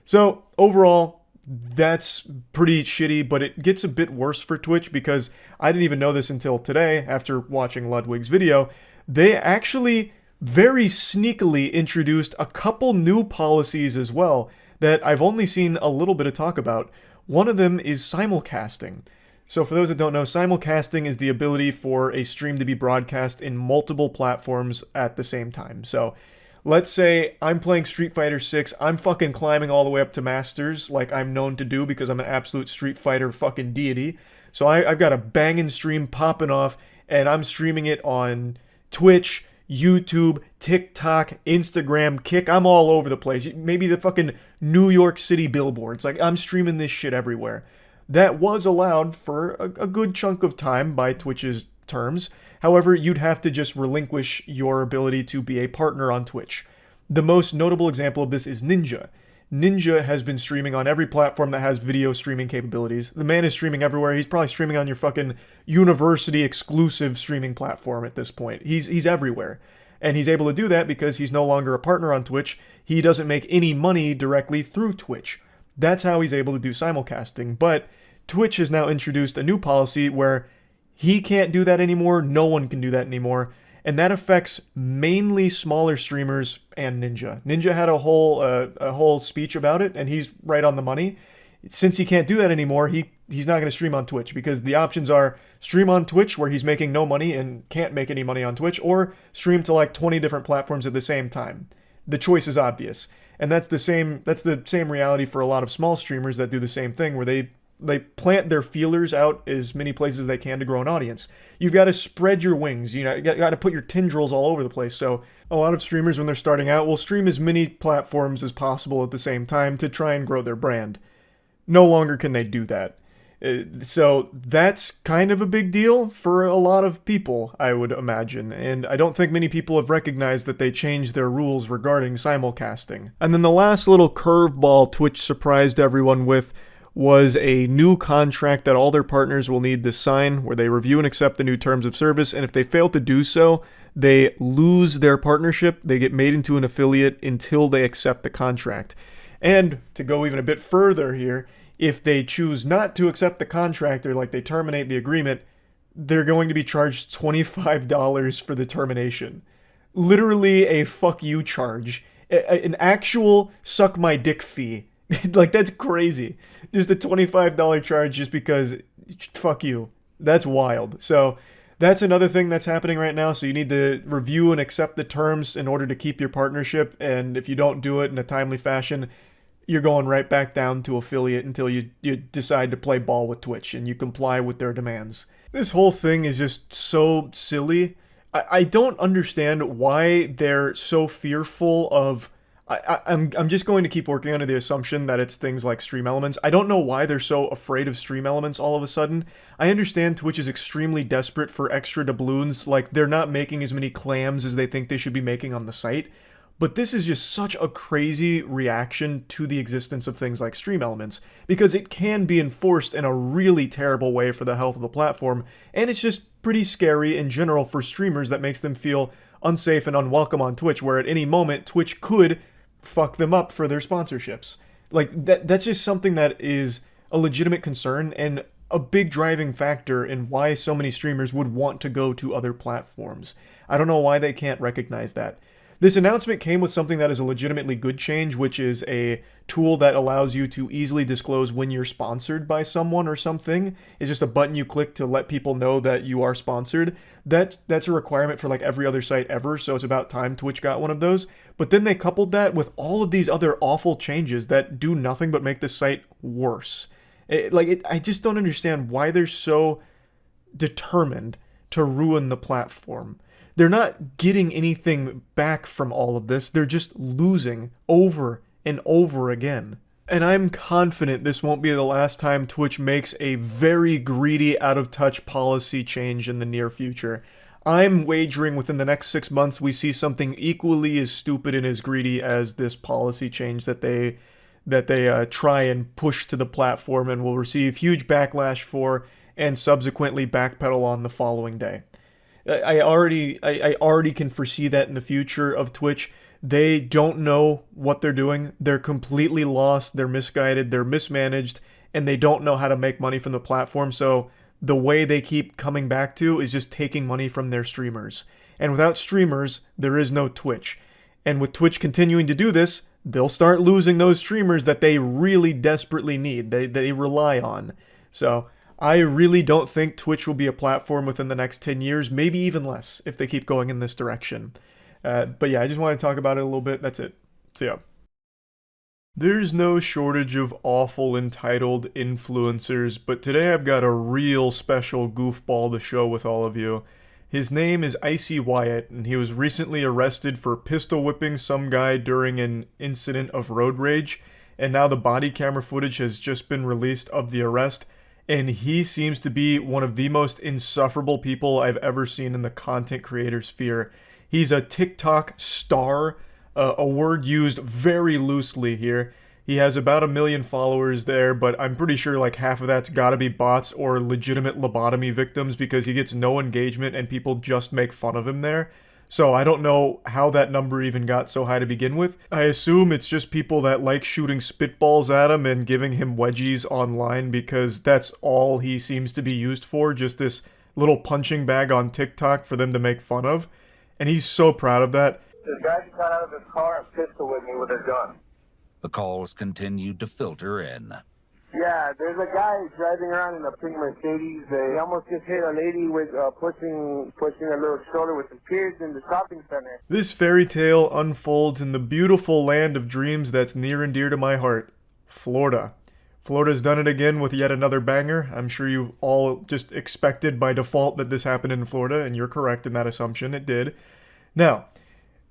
Speaker 1: So, overall, that's pretty shitty, but it gets a bit worse for Twitch because I didn't even know this until today after watching Ludwig's video. They actually very sneakily introduced a couple new policies as well that I've only seen a little bit of talk about. One of them is simulcasting. So for those that don't know, simulcasting is the ability for a stream to be broadcast in multiple platforms at the same time. So let's say I'm playing Street Fighter 6, I'm fucking climbing all the way up to Masters like I'm known to do because I'm an absolute Street Fighter fucking deity. So I've got a banging stream popping off and I'm streaming it on Twitch, YouTube, TikTok, Instagram, Kick. I'm all over the place. Maybe the fucking New York City billboards. Like, I'm streaming this shit everywhere. That was allowed for a good chunk of time by Twitch's terms. However, you'd have to just relinquish your ability to be a partner on Twitch. The most notable example of this is Ninja. Ninja has been streaming on every platform that has video streaming capabilities. The man is streaming everywhere. He's probably streaming on your fucking university exclusive streaming platform at this point. He's everywhere. And he's able to do that because he's no longer a partner on Twitch. He doesn't make any money directly through Twitch. That's how he's able to do simulcasting. But Twitch has now introduced a new policy where he can't do that anymore. No one can do that anymore. And that affects mainly smaller streamers and Ninja. Ninja had a whole speech about it, and he's right on the money. Since he can't do that anymore, he's not going to stream on Twitch, because the options are stream on Twitch where he's making no money and can't make any money on Twitch, or stream to like 20 different platforms at the same time. The choice is obvious. And that's the same reality for a lot of small streamers that do the same thing, where they plant their feelers out as many places as they can to grow an audience. You've got to spread your wings. You got to put your tendrils all over the place. So a lot of streamers, when they're starting out, will stream as many platforms as possible at the same time to try and grow their brand. No longer can they do that. So that's kind of a big deal for a lot of people, I would imagine, and I don't think many people have recognized that they changed their rules regarding simulcasting. And then the last little curveball Twitch surprised everyone with was a new contract that all their partners will need to sign, where they review and accept the new terms of service, and if they fail to do so, they lose their partnership. They get made into an affiliate until they accept the contract. And to go even a bit further here, if they choose not to accept the contract, or like they terminate the agreement, they're going to be charged $25 for the termination. Literally a fuck you charge. An actual suck my dick fee. Like, that's crazy. Just a $25 charge just because fuck you. That's wild. So that's another thing that's happening right now. So you need to review and accept the terms in order to keep your partnership. And if you don't do it in a timely fashion, you're going right back down to affiliate until you decide to play ball with Twitch and you comply with their demands. This whole thing is just so silly. I don't understand why they're so fearful of... I'm just going to keep working under the assumption that it's things like stream elements. I don't know why they're so afraid of stream elements all of a sudden. I understand Twitch is extremely desperate for extra doubloons. Like, they're not making as many clams as they think they should be making on the site. But this is just such a crazy reaction to the existence of things like stream elements, because it can be enforced in a really terrible way for the health of the platform, and it's just pretty scary in general for streamers that makes them feel unsafe and unwelcome on Twitch, where at any moment Twitch could fuck them up for their sponsorships. Like, that's just something that is a legitimate concern and a big driving factor in why so many streamers would want to go to other platforms. I don't know why they can't recognize that. This announcement came with something that is a legitimately good change, which is a tool that allows you to easily disclose when you're sponsored by someone or something. It's just a button you click to let people know that you are sponsored. That's a requirement for like every other site ever, so it's about time Twitch got one of those. But then they coupled that with all of these other awful changes that do nothing but make the site worse. I just don't understand why they're so determined to ruin the platform. They're not getting anything back from all of this. They're just losing over and over again. And I'm confident this won't be the last time Twitch makes a very greedy, out-of-touch policy change in the near future. I'm wagering within the next 6 months we see something equally as stupid and as greedy as this policy change that they try and push to the platform and will receive huge backlash for, and subsequently backpedal on the following day. I already can foresee that in the future of Twitch. They don't know what they're doing. They're completely lost. They're misguided. They're mismanaged, and they don't know how to make money from the platform. So the way they keep coming back to is just taking money from their streamers. And without streamers, there is no Twitch. And with Twitch continuing to do this, they'll start losing those streamers that they really desperately need, they rely on. So I really don't think Twitch will be a platform within the next 10 years, maybe even less, if they keep going in this direction. But yeah, I just want to talk about it a little bit. That's it. So yeah. There's no shortage of awful entitled influencers, but today I've got a real special goofball to show with all of you. His name is Icy Wyatt, and he was recently arrested for pistol whipping some guy during an incident of road rage, and now the body camera footage has just been released of the arrest. And he seems to be one of the most insufferable people I've ever seen in the content creator sphere. He's a TikTok star, a word used very loosely here. He has about 1 million followers there, but I'm pretty sure like half of that's gotta be bots or legitimate lobotomy victims, because he gets no engagement and people just make fun of him there. So I don't know how that number even got so high to begin with. I assume it's just people that like shooting spitballs at him and giving him wedgies online, because that's all he seems to be used for, just this little punching bag on TikTok for them to make fun of. And he's so proud of that.
Speaker 12: The guy got out of his car and pistol with me with a gun.
Speaker 13: The calls continued to filter in.
Speaker 12: Yeah, there's a guy driving around in a pink Mercedes. He almost just hit a lady with pushing a little stroller with some kids in the shopping center.
Speaker 1: This fairy tale unfolds in the beautiful land of dreams that's near and dear to my heart, Florida. Florida's done it again with yet another banger. I'm sure you all just expected by default that this happened in Florida, and you're correct in that assumption. It did. Now,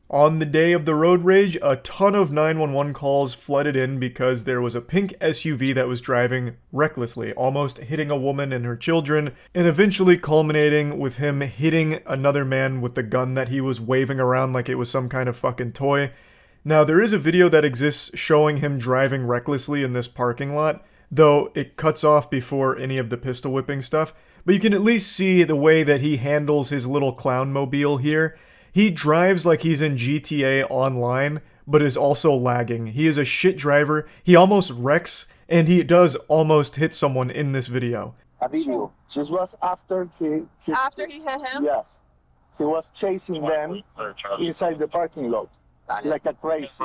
Speaker 1: on the day of the road rage, a ton of 911 calls flooded in because there was a pink SUV that was driving recklessly, almost hitting a woman and her children, and eventually culminating with him hitting another man with the gun that he was waving around like it was some kind of fucking toy. Now, there is a video that exists showing him driving recklessly in this parking lot, though it cuts off before any of the pistol whipping stuff, but you can at least see the way that he handles his little clown mobile here. He drives like he's in GTA Online, but is also lagging. He is a shit driver, he almost wrecks, and he does almost hit someone in this video.
Speaker 12: A video. This was after he
Speaker 3: After he hit him?
Speaker 12: Yes. He was chasing them inside the parking lot. Like a crazy.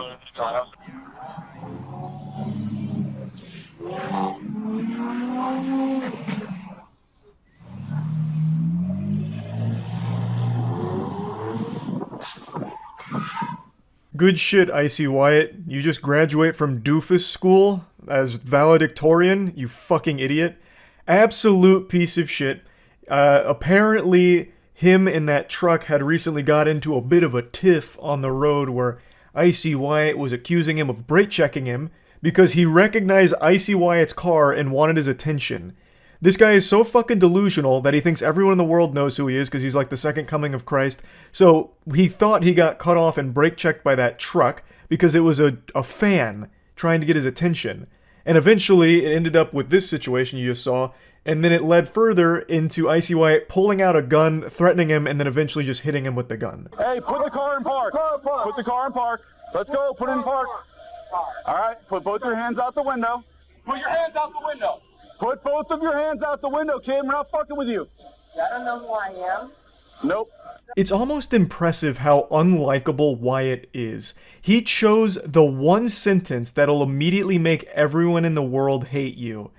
Speaker 1: Good shit, Icy Wyatt. You just graduate from doofus school as valedictorian, you fucking idiot. Absolute piece of shit. Apparently, him and that truck had recently got into a bit of a tiff on the road where Icy Wyatt was accusing him of brake checking him because he recognized Icy Wyatt's car and wanted his attention. This guy is so fucking delusional that he thinks everyone in the world knows who he is because he's like the second coming of Christ. So he thought he got cut off and brake checked by that truck because it was a fan trying to get his attention. And eventually it ended up with this situation you just saw, and then it led further into Icy Wyatt pulling out a gun, threatening him, and then eventually just hitting him with the gun.
Speaker 14: Hey, put the car in park. Put the car in park. Let's go. Put it in park. All right. Put both your hands out the window. Put your hands out the window. Put both of your hands out the window, kid. We're not fucking with you.
Speaker 15: I don't know who I am.
Speaker 14: Nope.
Speaker 1: It's almost impressive how unlikable Wyatt is. He chose the one sentence that'll immediately make everyone in the world hate you.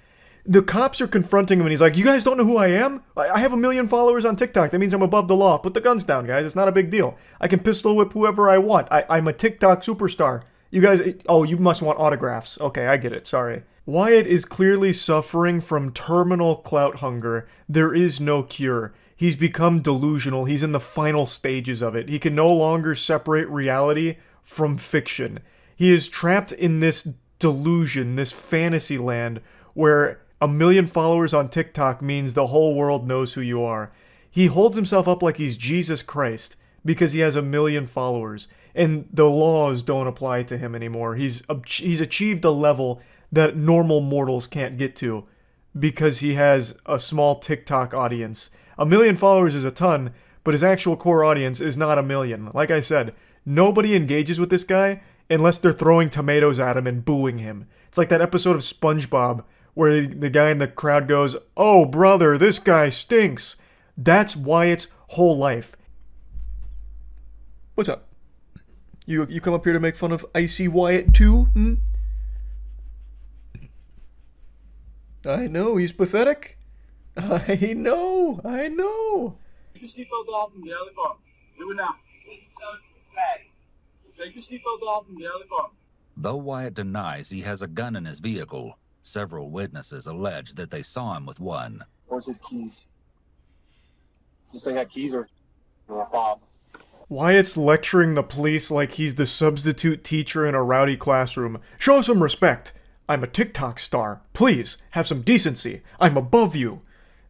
Speaker 1: The cops are confronting him and he's like, you guys don't know who I am? I have 1 million followers on TikTok. That means I'm above the law. Put the guns down, guys. It's not a big deal. I can pistol whip whoever I want. I'm a TikTok superstar. You guys, oh, you must want autographs. Okay, I get it. Sorry. Wyatt is clearly suffering from terminal clout hunger. There is no cure. He's become delusional. He's in the final stages of it. He can no longer separate reality from fiction. He is trapped in this delusion, this fantasy land where 1 million followers on TikTok means the whole world knows who you are. He holds himself up like he's Jesus Christ because he has 1 million followers, and the laws don't apply to him anymore. He's achieved a level that normal mortals can't get to because he has a small TikTok audience. 1 million followers is a ton, but his actual core audience is not 1 million. Like I said, nobody engages with this guy unless they're throwing tomatoes at him and booing him. It's like that episode of SpongeBob where the guy in the crowd goes, "Oh, brother, this guy stinks." That's Wyatt's whole life. What's up? You come up here to make fun of Icy Wyatt too? Hmm? I know, he's pathetic. I know.
Speaker 14: Take your seatbelt off and get out of the car. Do it now. Take your seatbelt off and get out of the car.
Speaker 13: Though Wyatt denies he has a gun in his vehicle, several witnesses allege that they saw him with one.
Speaker 5: Where's his keys? This thing got keys or a fob?
Speaker 1: Wyatt's lecturing the police like he's the substitute teacher in a rowdy classroom. Show some respect. I'm a TikTok star. Please, have some decency. I'm above you.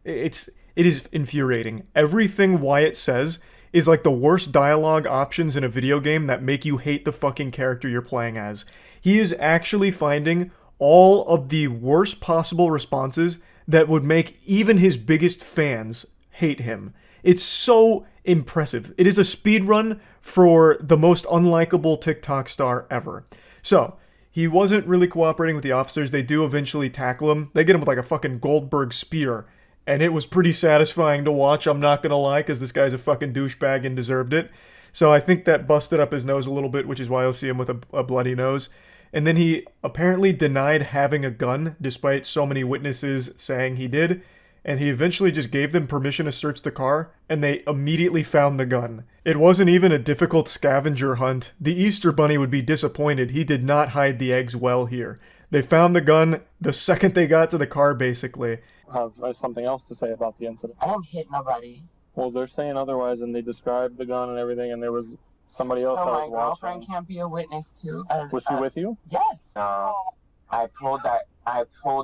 Speaker 1: It is infuriating. Everything Wyatt says is like the worst dialogue options in a video game that make you hate the fucking character you're playing as. He is actually finding all of the worst possible responses that would make even his biggest fans hate him. It's so impressive. It is a speedrun for the most unlikable TikTok star ever. So, he wasn't really cooperating with the officers. They do eventually tackle him. They get him with like a fucking Goldberg spear. And it was pretty satisfying to watch, I'm not gonna lie, because this guy's a fucking douchebag and deserved it. So I think that busted up his nose a little bit, which is why you'll see him with a bloody nose. And then he apparently denied having a gun, despite so many witnesses saying he did. And he eventually just gave them permission to search the car, and they immediately found the gun. It wasn't even a difficult scavenger hunt. The Easter Bunny would be disappointed. He did not hide the eggs well here. They found the gun the second they got to the car, basically.
Speaker 5: I have something else to say about the incident.
Speaker 15: I didn't hit nobody.
Speaker 5: Well, they're saying otherwise, and they described the gun and everything, and there was somebody else
Speaker 15: So
Speaker 5: that
Speaker 15: my
Speaker 5: was watching.
Speaker 15: girlfriend can't be a witness too.
Speaker 5: Was she with you?
Speaker 15: Yes. I pulled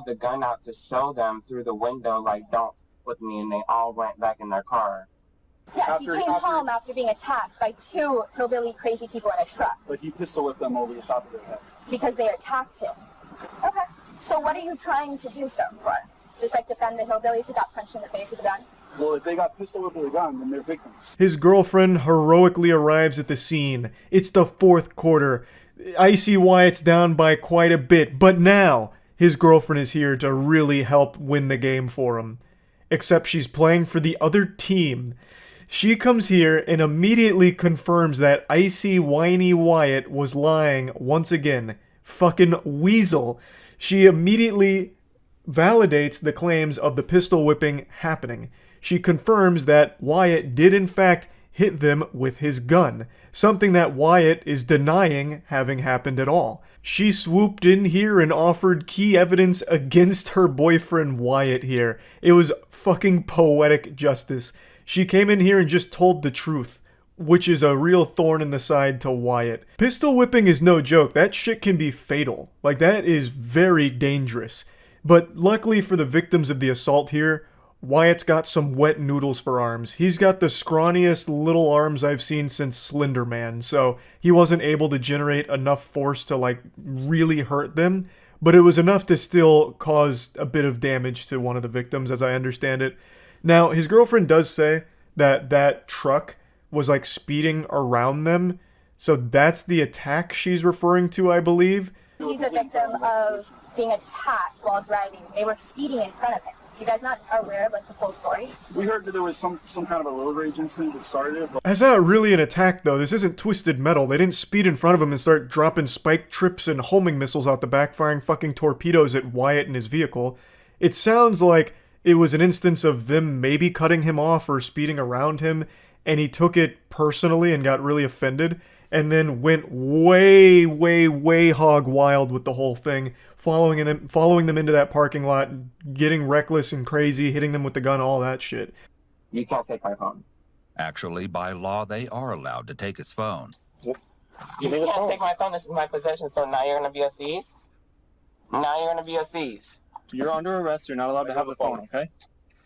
Speaker 15: the gun out to show them through the window, like, don't f with me, and they all went back in their car.
Speaker 16: Yes, he came home after being attacked by two hillbilly crazy people in a truck.
Speaker 5: But he pistol whipped them over the top of their head.
Speaker 16: Because they attacked him. Okay. So what are you trying to do so far? Just like defend the hillbillies who got punched in the face with a gun?
Speaker 5: Well, if they got pistol whipped with a gun, then they're victims.
Speaker 1: His girlfriend heroically arrives at the scene. It's the fourth quarter. Icy Wyatt's down by quite a bit, but now his girlfriend is here to really help win the game for him. Except she's playing for the other team. She comes here and immediately confirms that Icy Whiny Wyatt was lying once again. Fucking weasel. She immediately validates the claims of the pistol whipping happening. She confirms that Wyatt did in fact hit them with his gun, something that Wyatt is denying having happened at all. She swooped in here and offered key evidence against her boyfriend Wyatt here. It was fucking poetic justice. She came in here and just told the truth, which is a real thorn in the side to Wyatt. Pistol whipping is no joke. That shit can be fatal. Like, that is very dangerous. But luckily for the victims of the assault here, Wyatt's got some wet noodles for arms. He's got the scrawniest little arms I've seen since Slender Man, so he wasn't able to generate enough force to, like, really hurt them, but it was enough to still cause a bit of damage to one of the victims, as I understand it. Now, his girlfriend does say that that truck was, like, speeding around them, so that's the attack she's referring to, I believe.
Speaker 16: He's a victim of being attacked while driving. They were speeding in front of him. You guys not aware of, like, the full story?
Speaker 5: We heard that there was some kind of a road rage incident that started it. But
Speaker 1: That's not really an attack, though. This isn't Twisted Metal. They didn't speed in front of him and start dropping spike trips and homing missiles out the back, firing fucking torpedoes at Wyatt and his vehicle. It sounds like it was an instance of them maybe cutting him off or speeding around him, and he took it personally and got really offended, and then went way, way, way hog wild with the whole thing, following them into that parking lot, getting reckless and crazy, hitting them with the gun, all that shit.
Speaker 15: You can't take my phone.
Speaker 13: Actually, by law, they are allowed to take his phone.
Speaker 15: You can't take my phone. This is my possession, so now you're going to be a thief? Now you're going to be a thief.
Speaker 5: You're under arrest. You're not allowed to have the phone, okay?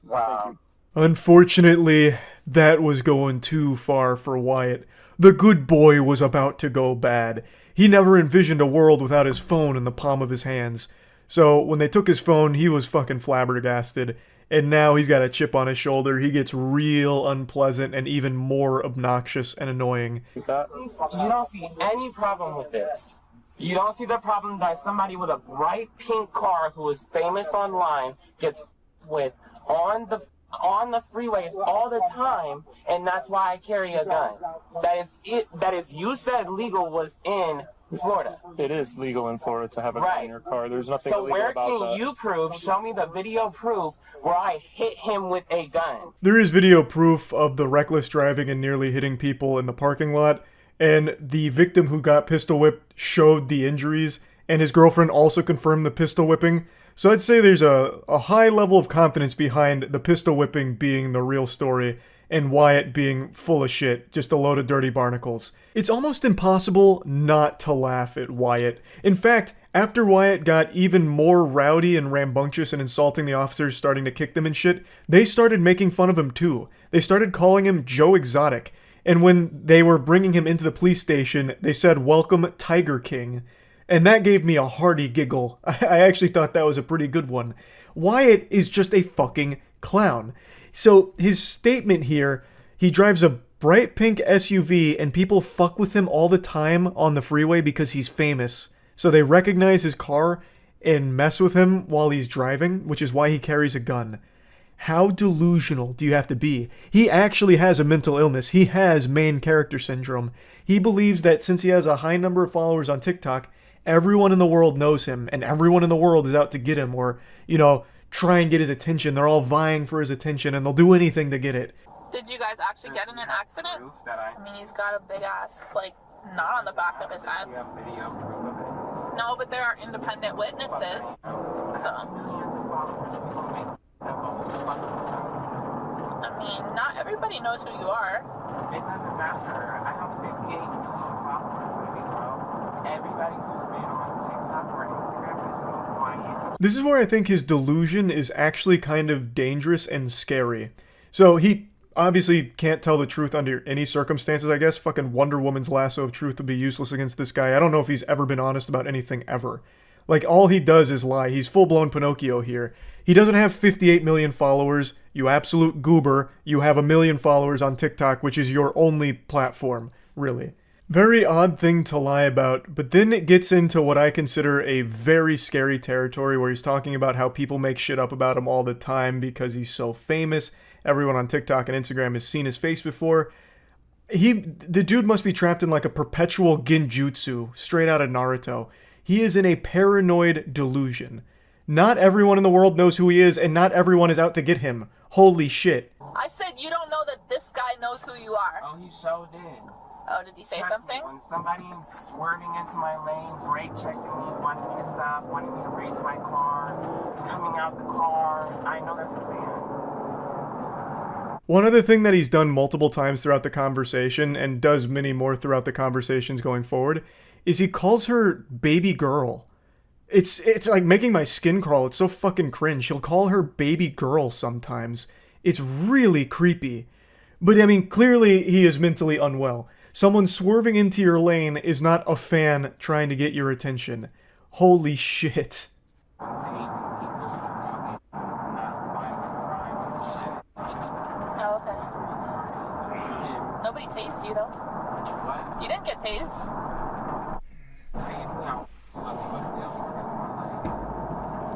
Speaker 15: Wow.
Speaker 1: Unfortunately, that was going too far for Wyatt. The good boy was about to go bad. He never envisioned a world without his phone in the palm of his hands. So when they took his phone, he was fucking flabbergasted. And now he's got a chip on his shoulder. He gets real unpleasant and even more obnoxious and annoying.
Speaker 15: You don't see any problem with this. You don't see the problem that somebody with a bright pink car who is famous online gets with on the freeways all the time, and that's why I carry a gun. That is it. That is, you said legal was in Florida.
Speaker 5: It is legal in Florida to have a gun in your car. There's nothing
Speaker 15: so
Speaker 5: illegal about that.
Speaker 15: So where can you prove, show me the video proof where I hit him with a gun?
Speaker 1: There is video proof of the reckless driving and nearly hitting people in the parking lot, and the victim who got pistol whipped showed the injuries, and his girlfriend also confirmed the pistol whipping. So I'd say there's a high level of confidence behind the pistol whipping being the real story and Wyatt being full of shit, just a load of dirty barnacles. It's almost impossible not to laugh at Wyatt. In fact, after Wyatt got even more rowdy and rambunctious and insulting the officers, starting to kick them and shit, they started making fun of him too. They started calling him Joe Exotic. And when they were bringing him into the police station, they said, "Welcome, Tiger King." And that gave me a hearty giggle. I actually thought that was a pretty good one. Wyatt is just a fucking clown. So his statement here, he drives a bright pink SUV and people fuck with him all the time on the freeway because he's famous. So they recognize his car and mess with him while he's driving, which is why he carries a gun. How delusional do you have to be? He actually has a mental illness. He has main character syndrome. He believes that since he has a high number of followers on TikTok, everyone in the world knows him, and everyone in the world is out to get him, or, try and get his attention. They're all vying for his attention, and they'll do anything to get it.
Speaker 17: Did you guys actually get in an accident? I mean, he's got a big ass, knot on the back of his head. No, but there are independent witnesses. So. I mean, not everybody knows who you are.
Speaker 15: It doesn't matter. I have 58 million followers, baby girl. Everybody who's been on TikTok or Instagram has seen who I am.
Speaker 1: This is where I think his delusion is actually kind of dangerous and scary. So he obviously can't tell the truth under any circumstances, I guess. Fucking Wonder Woman's lasso of truth would be useless against this guy. I don't know if he's ever been honest about anything ever. Like, all he does is lie. He's full-blown Pinocchio here. He doesn't have 58 million followers, you absolute goober. You have 1 million followers on TikTok, which is your only platform, really. Very odd thing to lie about, but then it gets into what I consider a very scary territory where he's talking about how people make shit up about him all the time because he's so famous. Everyone on TikTok and Instagram has seen his face before. The dude must be trapped in like a perpetual genjutsu, straight out of Naruto. He is in a paranoid delusion. Not everyone in the world knows who he is, and not everyone is out to get him. Holy shit.
Speaker 17: I said you don't know that this guy knows who you are.
Speaker 15: Oh, he so did.
Speaker 17: Oh, did he say something?
Speaker 15: When somebody swerving into my lane, brake checking me, wanting me to stop, wanting me to race my car, coming out the car, I know that's a fan.
Speaker 1: One other thing that he's done multiple times throughout the conversation, and does many more throughout the conversations going forward, is he calls her baby girl. It's like making my skin crawl. It's so fucking cringe. He'll call her baby girl sometimes. It's really creepy. But I mean, clearly he is mentally unwell. Someone swerving into your lane is not a fan trying to get your attention. Holy shit.
Speaker 17: Nobody tased you, though. What? You didn't get tased.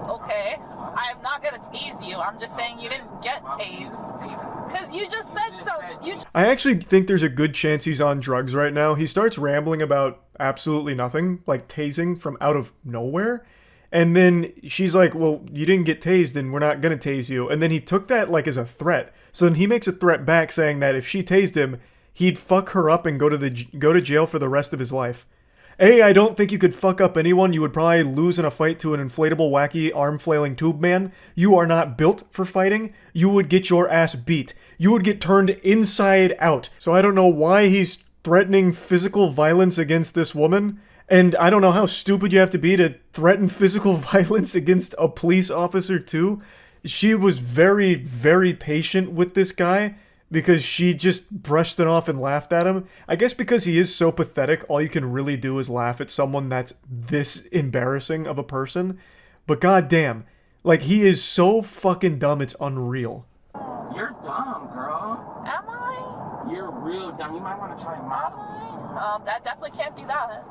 Speaker 17: Okay, I am not gonna tase you. I'm just saying you didn't get tased. Because you just said so.
Speaker 1: I actually think there's a good chance he's on drugs right now. He starts rambling about absolutely nothing, like tasing from out of nowhere. And then she's like, well, you didn't get tased and we're not gonna tase you. And then he took that like as a threat. So then he makes a threat back saying that if she tased him, he'd fuck her up and go to jail for the rest of his life. I don't think you could fuck up anyone. You would probably lose in a fight to an inflatable, wacky, arm-flailing tube man. You are not built for fighting. You would get your ass beat. You would get turned inside out. So I don't know why he's threatening physical violence against this woman. And I don't know how stupid you have to be to threaten physical violence against a police officer too. She was very, very patient with this guy, because she just brushed it off and laughed at him. I guess because he is so pathetic, all you can really do is laugh at someone that's this embarrassing of a person. But goddamn, like, he is so fucking dumb, it's unreal.
Speaker 15: You're dumb, girl.
Speaker 17: Am I?
Speaker 15: You're real dumb. You might want to try modeling.
Speaker 17: That definitely can't be that.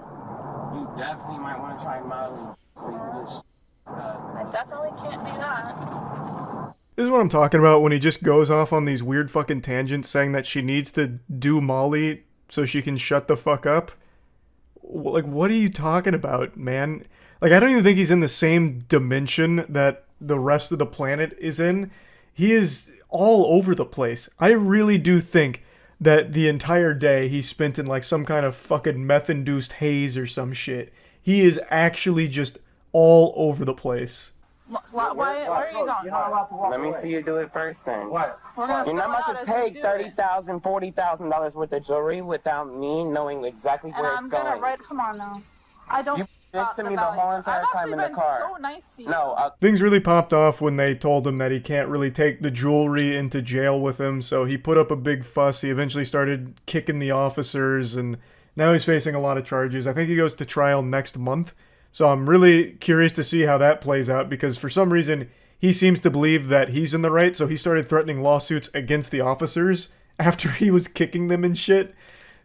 Speaker 15: You definitely might want to try modeling. So you just,
Speaker 17: I definitely can't do that.
Speaker 1: This is what I'm talking about when he just goes off on these weird fucking tangents saying that she needs to do Molly so she can shut the fuck up. Like, what are you talking about, man? Like, I don't even think he's in the same dimension that the rest of the planet is in. He is all over the place. I really do think that the entire day he spent in like some kind of fucking meth-induced haze or some shit. He is actually just all over the place.
Speaker 17: Where are you going?
Speaker 15: Let me see you do it first then.
Speaker 17: What?
Speaker 15: You're not about to take $30,000, $40,000 worth of jewelry without me knowing exactly where it's going.
Speaker 17: I'm gonna come on now. I don't.
Speaker 15: You this to me the whole entire time in the car.
Speaker 17: So nice to you.
Speaker 15: No.
Speaker 1: Things really popped off when they told him that he can't really take the jewelry into jail with him, so he put up a big fuss. He eventually started kicking the officers, and now he's facing a lot of charges. I think he goes to trial next month. So I'm really curious to see how that plays out, because for some reason he seems to believe that he's in the right, so he started threatening lawsuits against the officers after he was kicking them and shit.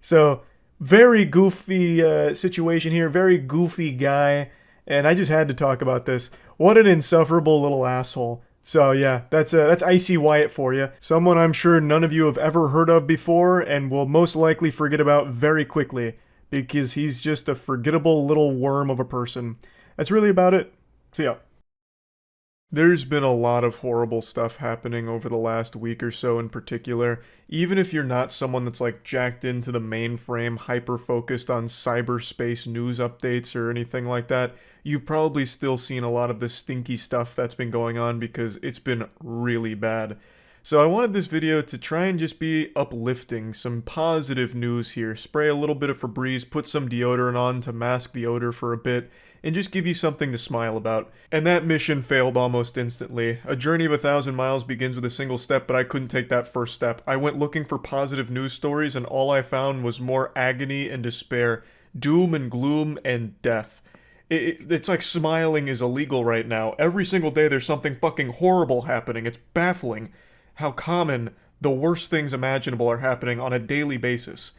Speaker 1: So very goofy situation here, very goofy guy, and I just had to talk about this. What an insufferable little asshole. So yeah, that's Icy Wyatt for you. Someone I'm sure none of you have ever heard of before and will most likely forget about very quickly, because he's just a forgettable little worm of a person. That's really about it. See ya. There's been a lot of horrible stuff happening over the last week or so in particular. Even if you're not someone that's like jacked into the mainframe, hyper-focused on cyberspace news updates or anything like that, you've probably still seen a lot of the stinky stuff that's been going on because it's been really bad. So I wanted this video to try and just be uplifting, some positive news here, spray a little bit of Febreze, put some deodorant on to mask the odor for a bit, and just give you something to smile about. And that mission failed almost instantly. A journey of 1,000 miles begins with a single step, but I couldn't take that first step. I went looking for positive news stories, and all I found was more agony and despair, doom and gloom and death. It's like smiling is illegal right now. Every single day there's something fucking horrible happening. It's baffling how common the worst things imaginable are happening on a daily basis.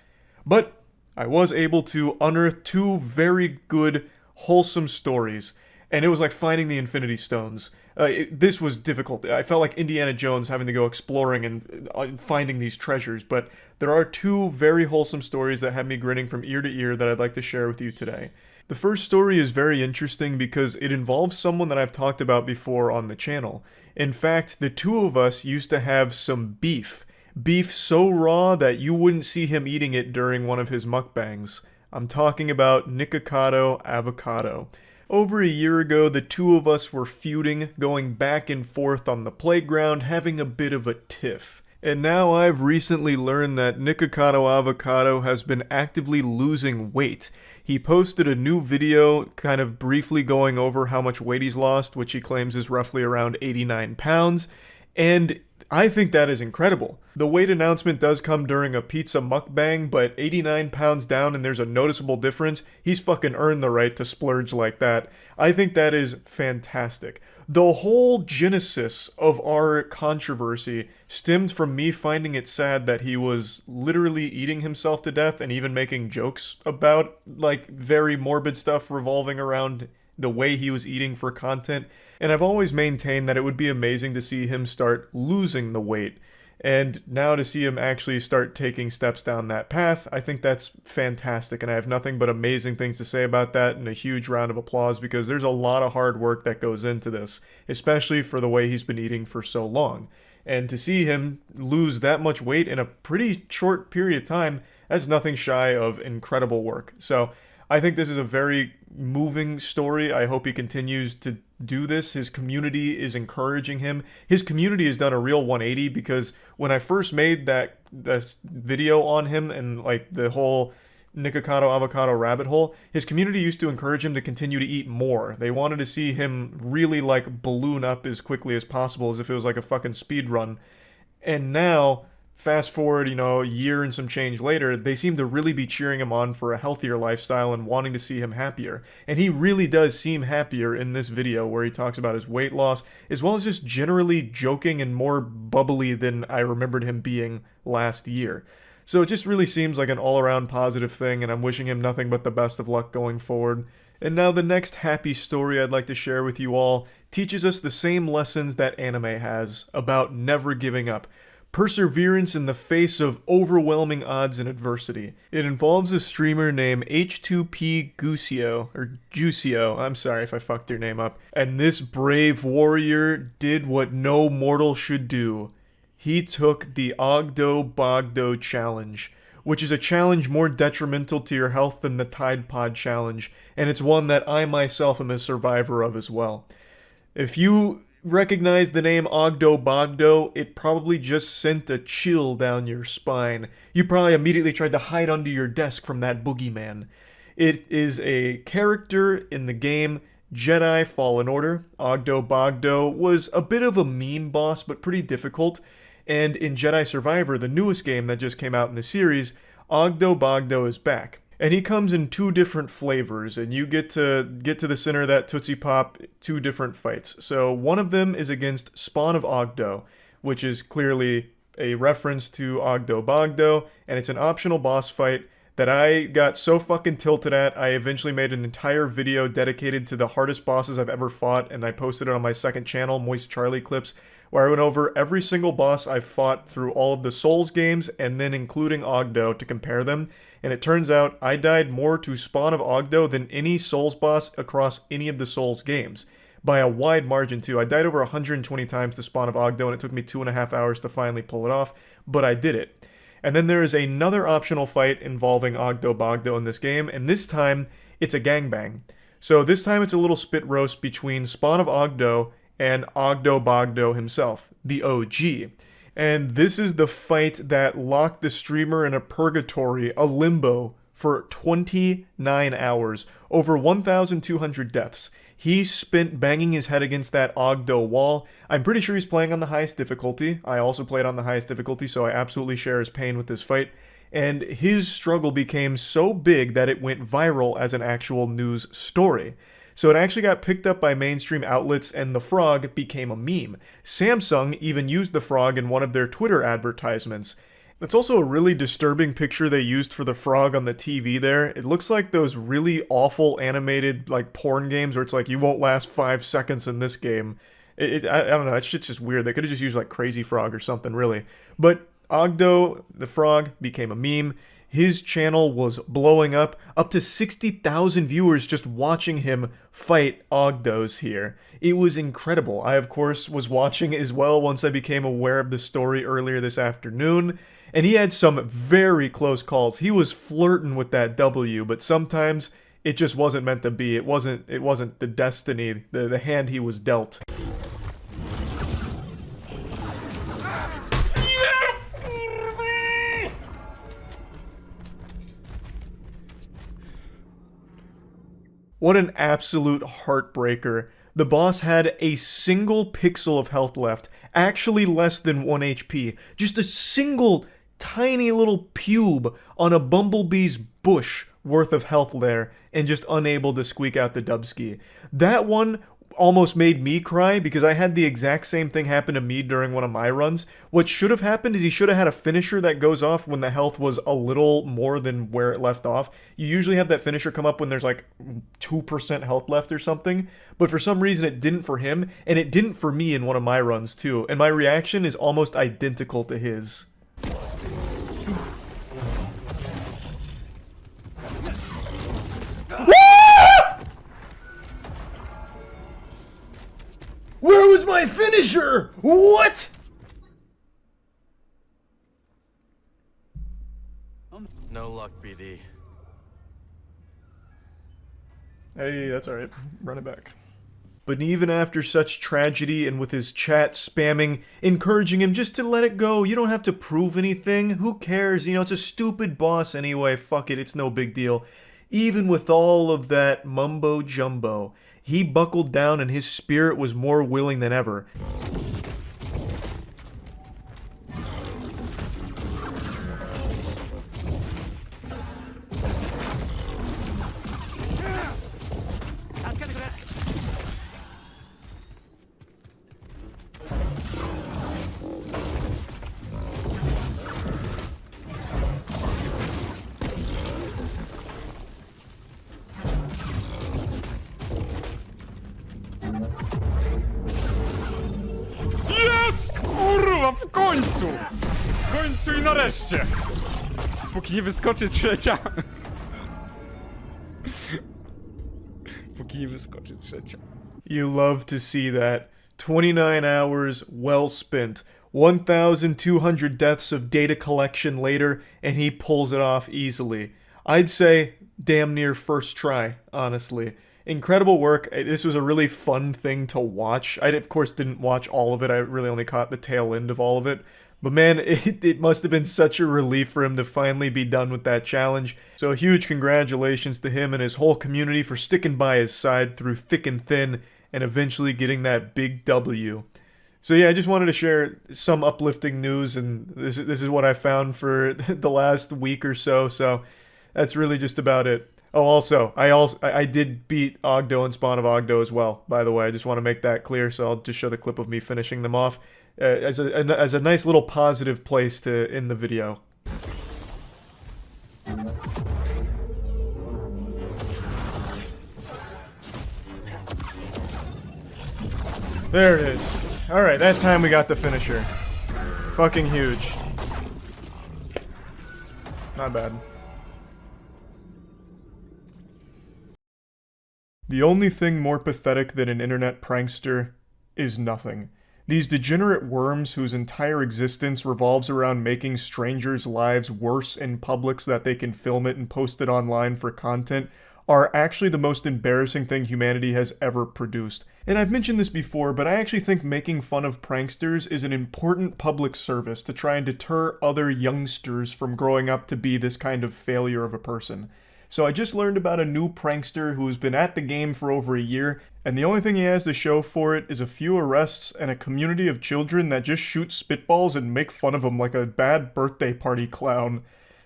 Speaker 1: But I was able to unearth 2 very good, wholesome stories, and it was like finding the Infinity Stones. This was difficult. I felt like Indiana Jones having to go exploring and finding these treasures, but there are 2 very wholesome stories that had me grinning from ear to ear that I'd like to share with you today. The first story is very interesting because it involves someone that I've talked about before on the channel. In fact, the 2 of us used to have some beef. Beef so raw that you wouldn't see him eating it during one of his mukbangs. I'm talking about Nikocado Avocado. Over a year ago, the 2 of us were feuding, going back and forth on the playground, having a bit of a tiff. And now I've recently learned that Nikocado Avocado has been actively losing weight. He posted a new video kind of briefly going over how much weight he's lost, which he claims is roughly around 89 pounds, and I think that is incredible. The weight announcement does come during a pizza mukbang, but 89 pounds down and there's a noticeable difference, he's fucking earned the right to splurge like that. I think that is fantastic. The whole genesis of our controversy stemmed from me finding it sad that he was literally eating himself to death and even making jokes about, like, very morbid stuff revolving around the way he was eating for content. And I've always maintained that it would be amazing to see him start losing the weight. And now to see him actually start taking steps down that path, I think that's fantastic. And I have nothing but amazing things to say about that, and a huge round of applause because there's a lot of hard work that goes into this, especially for the way he's been eating for so long. And to see him lose that much weight in a pretty short period of time, that's nothing shy of incredible work. So I think this is a very moving story. I hope he continues to do this. His community is encouraging him. His community has done a real 180 because when I first made that video on him and like the whole Nikocado Avocado rabbit hole, his community used to encourage him to continue to eat more. They wanted to see him really like balloon up as quickly as possible as if it was like a fucking speed run. And now, fast forward, a year and some change later, they seem to really be cheering him on for a healthier lifestyle and wanting to see him happier. And he really does seem happier in this video where he talks about his weight loss, as well as just generally joking and more bubbly than I remembered him being last year. So it just really seems like an all-around positive thing, and I'm wishing him nothing but the best of luck going forward. And now the next happy story I'd like to share with you all teaches us the same lessons that anime has about never giving up. Perseverance in the face of overwhelming odds and adversity. It involves a streamer named H2P Gucio, or Juicio, I'm sorry if I fucked your name up. And this brave warrior did what no mortal should do. He took the Ogdo Bogdo challenge, which is a challenge more detrimental to your health than the Tide Pod challenge, and it's one that I myself am a survivor of as well. If you recognize the name Ogdo Bogdo, it probably just sent a chill down your spine. You probably immediately tried to hide under your desk from that boogeyman. It is a character in the game Jedi Fallen Order. Ogdo Bogdo was a bit of a meme boss, but pretty difficult. And in Jedi Survivor, the newest game that just came out in the series, Ogdo Bogdo is back. And he comes in 2 different flavors, and you get to the center of that Tootsie Pop 2 different fights. So one of them is against Spawn of Ogdo, which is clearly a reference to Ogdo Bogdo, and it's an optional boss fight that I got so fucking tilted at, I eventually made an entire video dedicated to the hardest bosses I've ever fought, and I posted it on my second channel, Moist Charlie Clips, where I went over every single boss I've fought through all of the Souls games, and then including Ogdo to compare them. And it turns out I died more to Spawn of Ogdo than any Souls boss across any of the Souls games. by a wide margin too. I died over 120 times to spawn of Ogdo, and it took me 2.5 hours to finally pull it off, but I did it. And then there is another optional fight involving Ogdo Bogdo in this game, and this time it's a gangbang. So this time it's a little spit roast between Spawn of Ogdo and Ogdo Bogdo himself, the OG. And this is the fight that locked the streamer in a purgatory, a limbo, for 29 hours, over 1,200 deaths. He spent banging his head against that Ogdo wall. I'm pretty sure he's playing on the highest difficulty. I also played on the highest difficulty, so I absolutely share his pain with this fight. And his struggle became so big that it went viral as an actual news story. So it actually got picked up by mainstream outlets, and the frog became a meme. Samsung even used the frog in one of their Twitter advertisements. That's also a really disturbing picture they used for the frog on the TV there. It looks like those really awful animated like porn games where it's like, you won't last 5 seconds in this game. I don't know, that shit's just weird. They could have just used like Crazy Frog or something, really. But Ogdo, the frog, became a meme. His channel was blowing up to 60,000 viewers just watching him fight Ogdos here. It was incredible. I, of course, was watching as well once I became aware of the story earlier this afternoon. And he had some very close calls. He was flirting with that W, but sometimes it just wasn't meant to be. It wasn't the destiny, the hand he was dealt. What an absolute heartbreaker. The boss had a single pixel of health left, actually less than 1 HP. Just a single tiny little pube on a bumblebee's bush worth of health there, and just unable to squeak out the dubski. That one almost made me cry because I had the exact same thing happen to me during one of my runs. What should have happened is he should have had a finisher that goes off when the health was a little more than where it left off. You usually have that finisher come up when there's like 2% health left or something, but for some reason it didn't for him, and it didn't for me in one of my runs too, and my reaction is almost identical to his. Where was my finisher? What?
Speaker 18: No luck, BD.
Speaker 1: Hey, that's alright. Run it back. But even after such tragedy, and with his chat spamming, encouraging him just to let it go, you don't have to prove anything, who cares, you know, it's a stupid boss anyway, fuck it, it's no big deal. Even with all of that mumbo jumbo, he buckled down and his spirit was more willing than ever.
Speaker 19: W końcu! W końcu i nareszcie! Póki nie wyskoczy trzecia. Póki nie wyskoczy trzecia.
Speaker 1: You love to see that. 29 hours well spent. 1,200 deaths of data collection later, and he pulls it off easily. I'd say damn near first try, honestly. Incredible work. This was a really fun thing to watch. I, of course, didn't watch all of it. I really only caught the tail end of all of it. But man, it must have been such a relief for him to finally be done with that challenge. So huge congratulations to him and his whole community for sticking by his side through thick and thin and eventually getting that big W. So yeah, I just wanted to share some uplifting news, and this is what I found for the last week or so. So that's really just about it. Oh, also, I did beat Ogdo and Spawn of Ogdo as well, by the way. I just want to make that clear, so I'll just show the clip of me finishing them off as a nice little positive place to end the video. There it is. Alright, that time we got the finisher. Fucking huge. Not bad. The only thing more pathetic than an internet prankster is nothing. These degenerate worms whose entire existence revolves around making strangers' lives worse in public so that they can film it and post it online for content are actually the most embarrassing thing humanity has ever produced. And I've mentioned this before, but I actually think making fun of pranksters is an important public service to try and deter other youngsters from growing up to be this kind of failure of a person. So I just learned about a new prankster who's been at the game for over a year, and the only thing he has to show for it is a few arrests and a community of children that just shoot spitballs and make fun of him like a bad birthday party clown.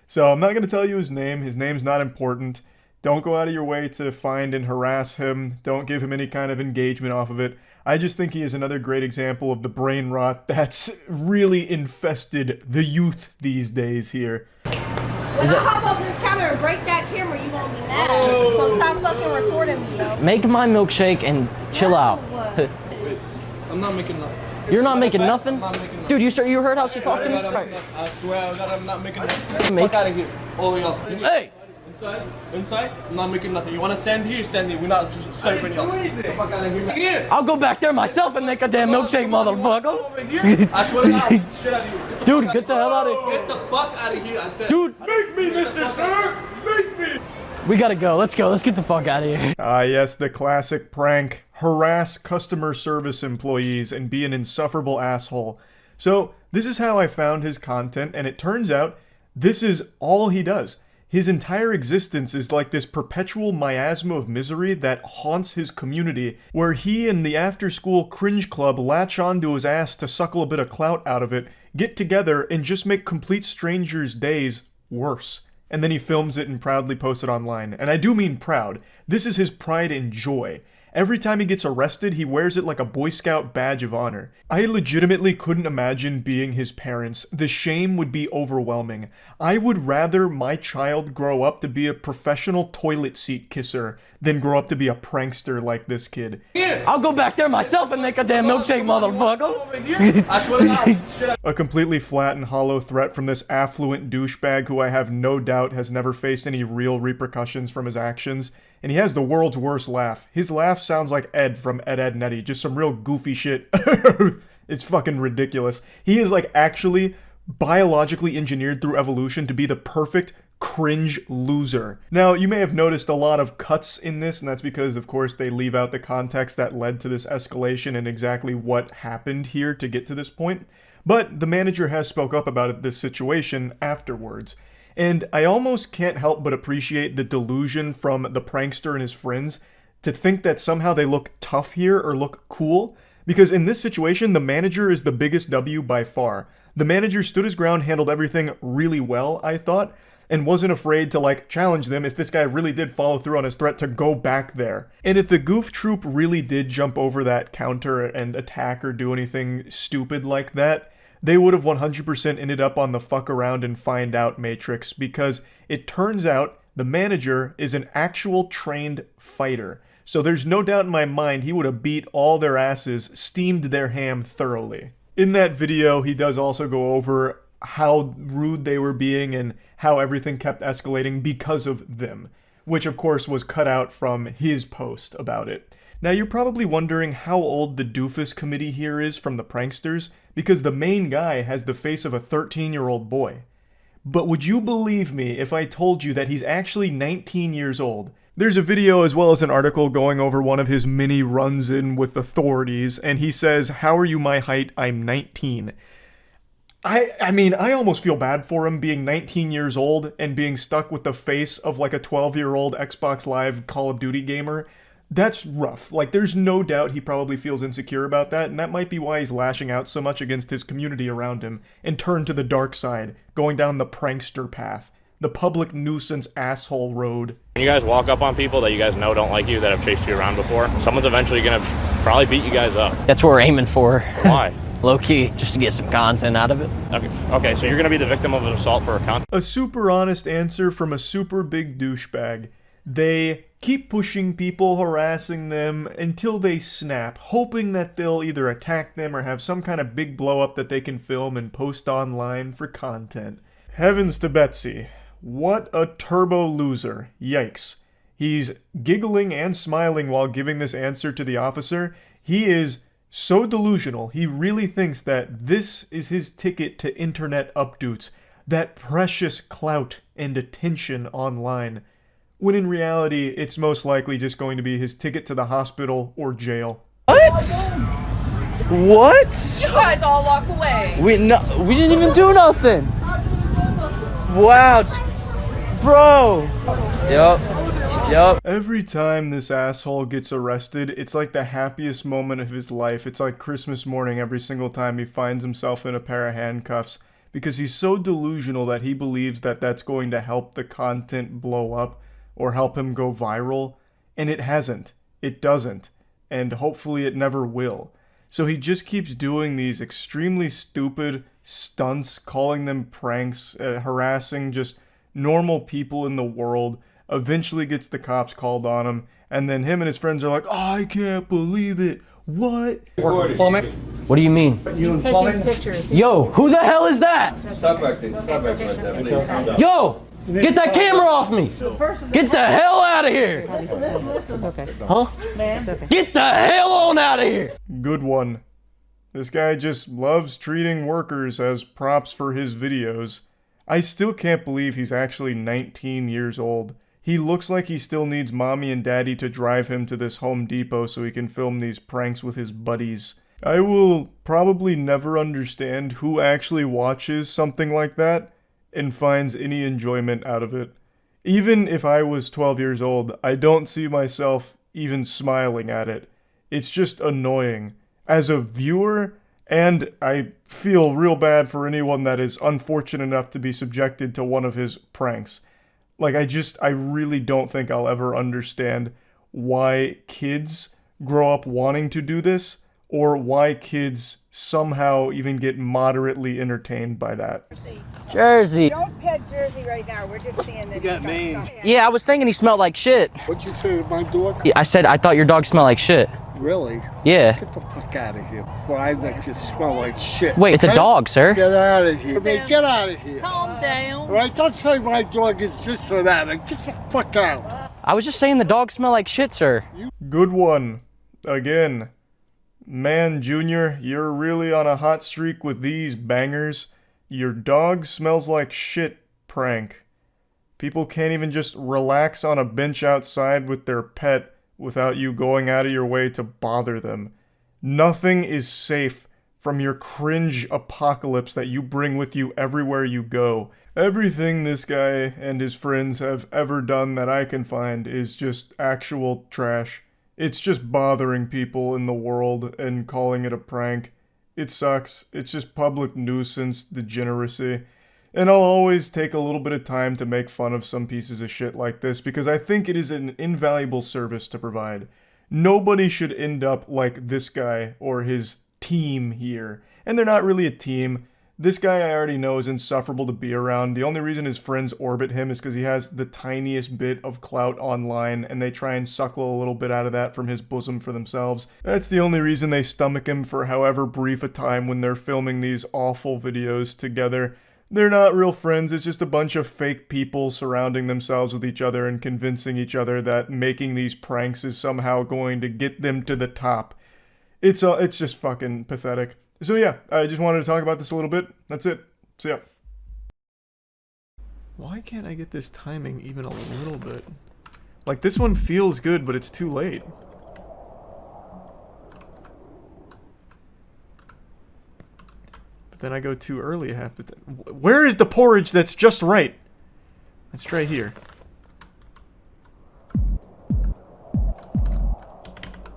Speaker 1: So I'm not going to tell you his name's not important. Don't go out of your way to find and harass him, don't give him any kind of engagement off of it. I just think he is another great example of the brain rot that's really infested the youth these days here.
Speaker 20: When I hop up this counter and break that camera, you gonna be mad. So stop fucking recording me, though.
Speaker 21: Make my milkshake and chill out.
Speaker 22: I'm not making nothing.
Speaker 21: You're not making nothing?
Speaker 22: I'm not making nothing.
Speaker 21: Dude, you heard how she talked to me?
Speaker 22: I swear to God, I'm not making nothing. Fuck out of here. All of y'all.
Speaker 21: Hey!
Speaker 22: Inside? I'm not making nothing. You want to send here? Send it. We're not just serving y'all. Fuck out of here. Here!
Speaker 21: I'll go back there myself and make a damn milkshake, motherfucker.
Speaker 22: Over here? I swear to God, I'll shit out of you.
Speaker 21: Dude, get the hell out of here.
Speaker 22: Get the fuck out of here, I said.
Speaker 21: Dude!
Speaker 22: Make me, Mr. Sir! Make me!
Speaker 21: We gotta go. Let's go. Let's get the fuck out of here.
Speaker 1: Ah, yes, the classic prank. Harass customer service employees and be an insufferable asshole. So, this is how I found his content, and it turns out this is all he does. His entire existence is like this perpetual miasma of misery that haunts his community, where he and the after-school cringe club latch onto his ass to suckle a bit of clout out of it, get together, and just make complete strangers' days worse. And then he films it and proudly posts it online. And I do mean proud. This is his pride and joy. Every time he gets arrested, he wears it like a Boy Scout badge of honor. I legitimately couldn't imagine being his parents. The shame would be overwhelming. I would rather my child grow up to be a professional toilet seat kisser than grow up to be a prankster like this kid.
Speaker 21: I'll go back there myself and make a damn milkshake, motherfucker.
Speaker 22: I swear to God, shit out.
Speaker 1: A completely flat and hollow threat from this affluent douchebag who I have no doubt has never faced any real repercussions from his actions. And he has the world's worst laugh. His laugh sounds like Ed from Ed, Edd n Eddy. Just some real goofy shit. It's fucking ridiculous. He is like actually biologically engineered through evolution to be the perfect cringe loser. Now, you may have noticed a lot of cuts in this, and that's because, of course, they leave out the context that led to this escalation and exactly what happened here to get to this point. But the manager has spoke up about this situation afterwards. And I almost can't help but appreciate the delusion from the prankster and his friends to think that somehow they look tough here or look cool. Because in this situation, the manager is the biggest W by far. The manager stood his ground, handled everything really well, I thought, and wasn't afraid to, like, challenge them if this guy really did follow through on his threat to go back there. And if the goof troop really did jump over that counter and attack or do anything stupid like that, they would have 100% ended up on the fuck around and find out matrix, because it turns out the manager is an actual trained fighter. So there's no doubt in my mind he would have beat all their asses, steamed their ham thoroughly. In that video, he does also go over how rude they were being and how everything kept escalating because of them, which of course was cut out from his post about it. Now you're probably wondering how old the doofus committee here is from the pranksters, because the main guy has the face of a 13-year-old boy. But would you believe me if I told you that he's actually 19 years old? There's a video as well as an article going over one of his mini runs-in with authorities, and he says, "How are you my height? I'm 19. I mean, I almost feel bad for him being 19 years old and being stuck with the face of like a 12-year-old Xbox Live Call of Duty gamer. That's rough. Like, there's no doubt he probably feels insecure about that, and that might be why he's lashing out so much against his community around him and turned to the dark side, going down the prankster path, the public nuisance asshole road.
Speaker 23: When you guys walk up on people that you guys know don't like you, that have chased you around before, someone's eventually gonna probably beat you guys up.
Speaker 21: That's what we're aiming for.
Speaker 23: Why?
Speaker 21: Low-key, just to get some content out of it.
Speaker 23: Okay, so you're gonna be the victim of an assault for a content?
Speaker 1: A super honest answer from a super big douchebag. They keep pushing people, harassing them, until they snap, hoping that they'll either attack them or have some kind of big blow-up that they can film and post online for content. Heavens to Betsy. What a turbo loser. Yikes. He's giggling and smiling while giving this answer to the officer. He is so delusional. He really thinks that this is his ticket to internet updates, that precious clout and attention online, when in reality, it's most likely just going to be his ticket to the hospital or jail.
Speaker 21: What? What?
Speaker 17: You guys all walk away.
Speaker 21: We didn't even do nothing. Wow, bro. Yup.
Speaker 1: Every time this asshole gets arrested, it's like the happiest moment of his life. It's like Christmas morning every single time he finds himself in a pair of handcuffs, because he's so delusional that he believes that that's going to help the content blow up or help him go viral, and it hasn't. It doesn't, and hopefully it never will. So he just keeps doing these extremely stupid stunts, calling them pranks, harassing just normal people in the world, eventually gets the cops called on him, and then him and his friends are like, oh, I can't believe it. What?
Speaker 21: Plumbing? What do you mean?
Speaker 20: He's taking pictures.
Speaker 21: Yo, who the hell is that?
Speaker 5: Stop acting. Stop acting like that, please.
Speaker 21: Yo, get that camera off me. Get the hell out of here.
Speaker 20: It's okay.
Speaker 21: Huh?
Speaker 20: It's okay.
Speaker 21: Get the hell on out of here.
Speaker 1: Good one. This guy just loves treating workers as props for his videos. I still can't believe he's actually 19 years old. He looks like he still needs mommy and daddy to drive him to this Home Depot so he can film these pranks with his buddies. I will probably never understand who actually watches something like that and finds any enjoyment out of it. Even if I was 12 years old, I don't see myself even smiling at it. It's just annoying. As a viewer, and I feel real bad for anyone that is unfortunate enough to be subjected to one of his pranks. Like, I really don't think I'll ever understand why kids grow up wanting to do this, or why kids somehow even get moderately entertained by that.
Speaker 21: Jersey.
Speaker 2: Don't pet Jersey right now. We're just seeing that.
Speaker 21: You got me. Yeah, I was thinking he smelled like shit.
Speaker 2: What'd you say to my dog?
Speaker 21: Yeah, I said I thought your dog smelled like shit.
Speaker 2: Really?
Speaker 21: Yeah.
Speaker 2: Get the fuck out of here before I let you smell like shit.
Speaker 21: Wait, it's a dog, sir.
Speaker 2: Get out of here. Man, get out of here.
Speaker 17: Calm down.
Speaker 2: All right, don't say my dog is this or that. Get the fuck out.
Speaker 21: I was just saying the dog smelled like shit, sir.
Speaker 1: Good one. Again. Man, Junior, you're really on a hot streak with these bangers. Your dog smells like shit prank. People can't even just relax on a bench outside with their pet without you going out of your way to bother them. Nothing is safe from your cringe apocalypse that you bring with you everywhere you go. Everything this guy and his friends have ever done that I can find is just actual trash. It's just bothering people in the world and calling it a prank. It sucks. It's just public nuisance degeneracy. And I'll always take a little bit of time to make fun of some pieces of shit like this because I think it is an invaluable service to provide. Nobody should end up like this guy or his team here. And they're not really a team. This guy I already know is insufferable to be around. The only reason his friends orbit him is because he has the tiniest bit of clout online and they try and suckle a little bit out of that from his bosom for themselves. That's the only reason they stomach him for however brief a time when they're filming these awful videos together. They're not real friends, it's just a bunch of fake people surrounding themselves with each other and convincing each other that making these pranks is somehow going to get them to the top. It's just fucking pathetic. So yeah, I just wanted to talk about this a little bit. That's it. See ya. Why can't I get this timing even a little bit? Like, this one feels good, but it's too late. But then I go too early half the time. Where is the porridge that's just right? Let's try here.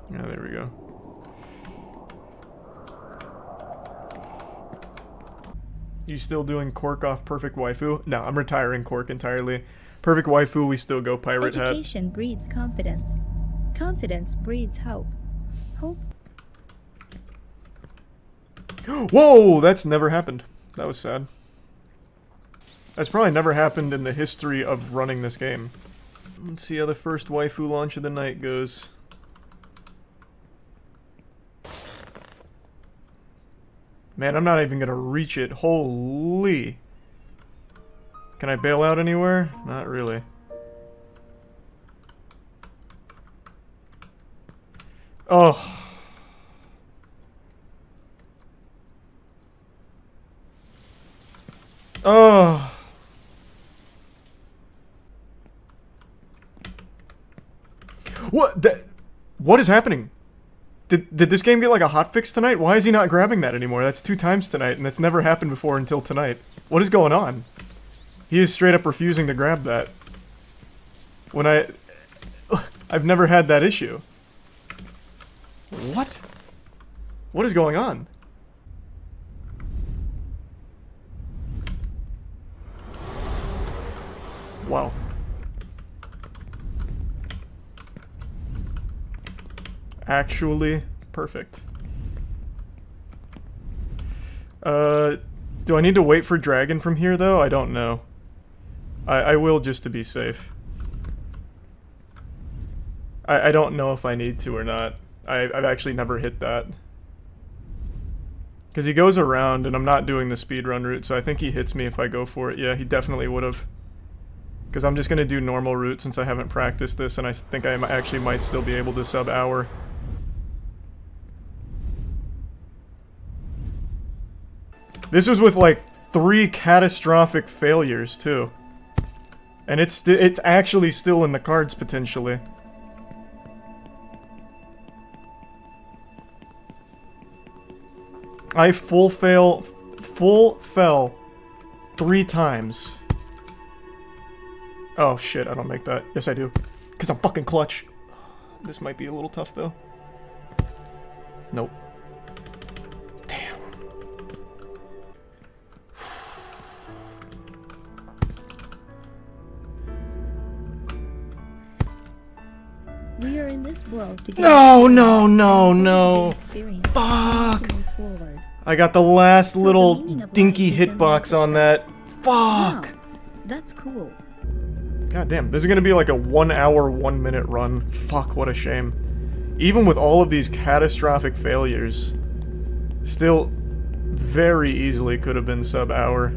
Speaker 1: Yeah, there we go. You still doing Cork off Perfect Waifu? No, I'm retiring Cork entirely. Perfect Waifu, we still go Pirate Hat.
Speaker 4: Education breeds confidence. Confidence breeds hope. Hope.
Speaker 1: Whoa, that's never happened. That was sad. That's probably never happened in the history of running this game. Let's see how the first waifu launch of the night goes. Man, I'm not even gonna reach it. Holy. Can I bail out anywhere? Not really. Oh. Oh. What is happening? Did this game get like a hotfix tonight? Why is he not grabbing that anymore? That's 2 times tonight, and that's never happened before until tonight. What is going on? He is straight up refusing to grab that. When I've never had that issue. What? What is going on? Wow. Actually, perfect. Do I need to wait for Dragon from here, though? I don't know. I will, just to be safe. I don't know if I need to or not. I've actually never hit that. Because he goes around, and I'm not doing the speedrun route, so I think he hits me if I go for it. Yeah, he definitely would have. Because I'm just going to do normal route since I haven't practiced this, and I think I actually might still be able to sub-hour. This was with, like, 3 catastrophic failures, too. And it's actually still in the cards, potentially. I full fell 3 times. Oh shit, I don't make that. Yes I do. Because I'm fucking clutch. This might be a little tough though. Nope. Damn.
Speaker 4: We are in this world to get
Speaker 1: No.
Speaker 4: experience.
Speaker 1: Fuck.
Speaker 4: To move forward.
Speaker 1: I got the last
Speaker 4: So
Speaker 1: little
Speaker 4: the meaning of
Speaker 1: dinky
Speaker 4: life is in
Speaker 1: hitbox
Speaker 4: life
Speaker 1: on that. Fuck.
Speaker 4: Wow, that's cool.
Speaker 1: God damn, this is gonna be like a 1 hour, 1 minute run. Fuck, what a shame. Even with all of these catastrophic failures, still very easily could have been sub-hour.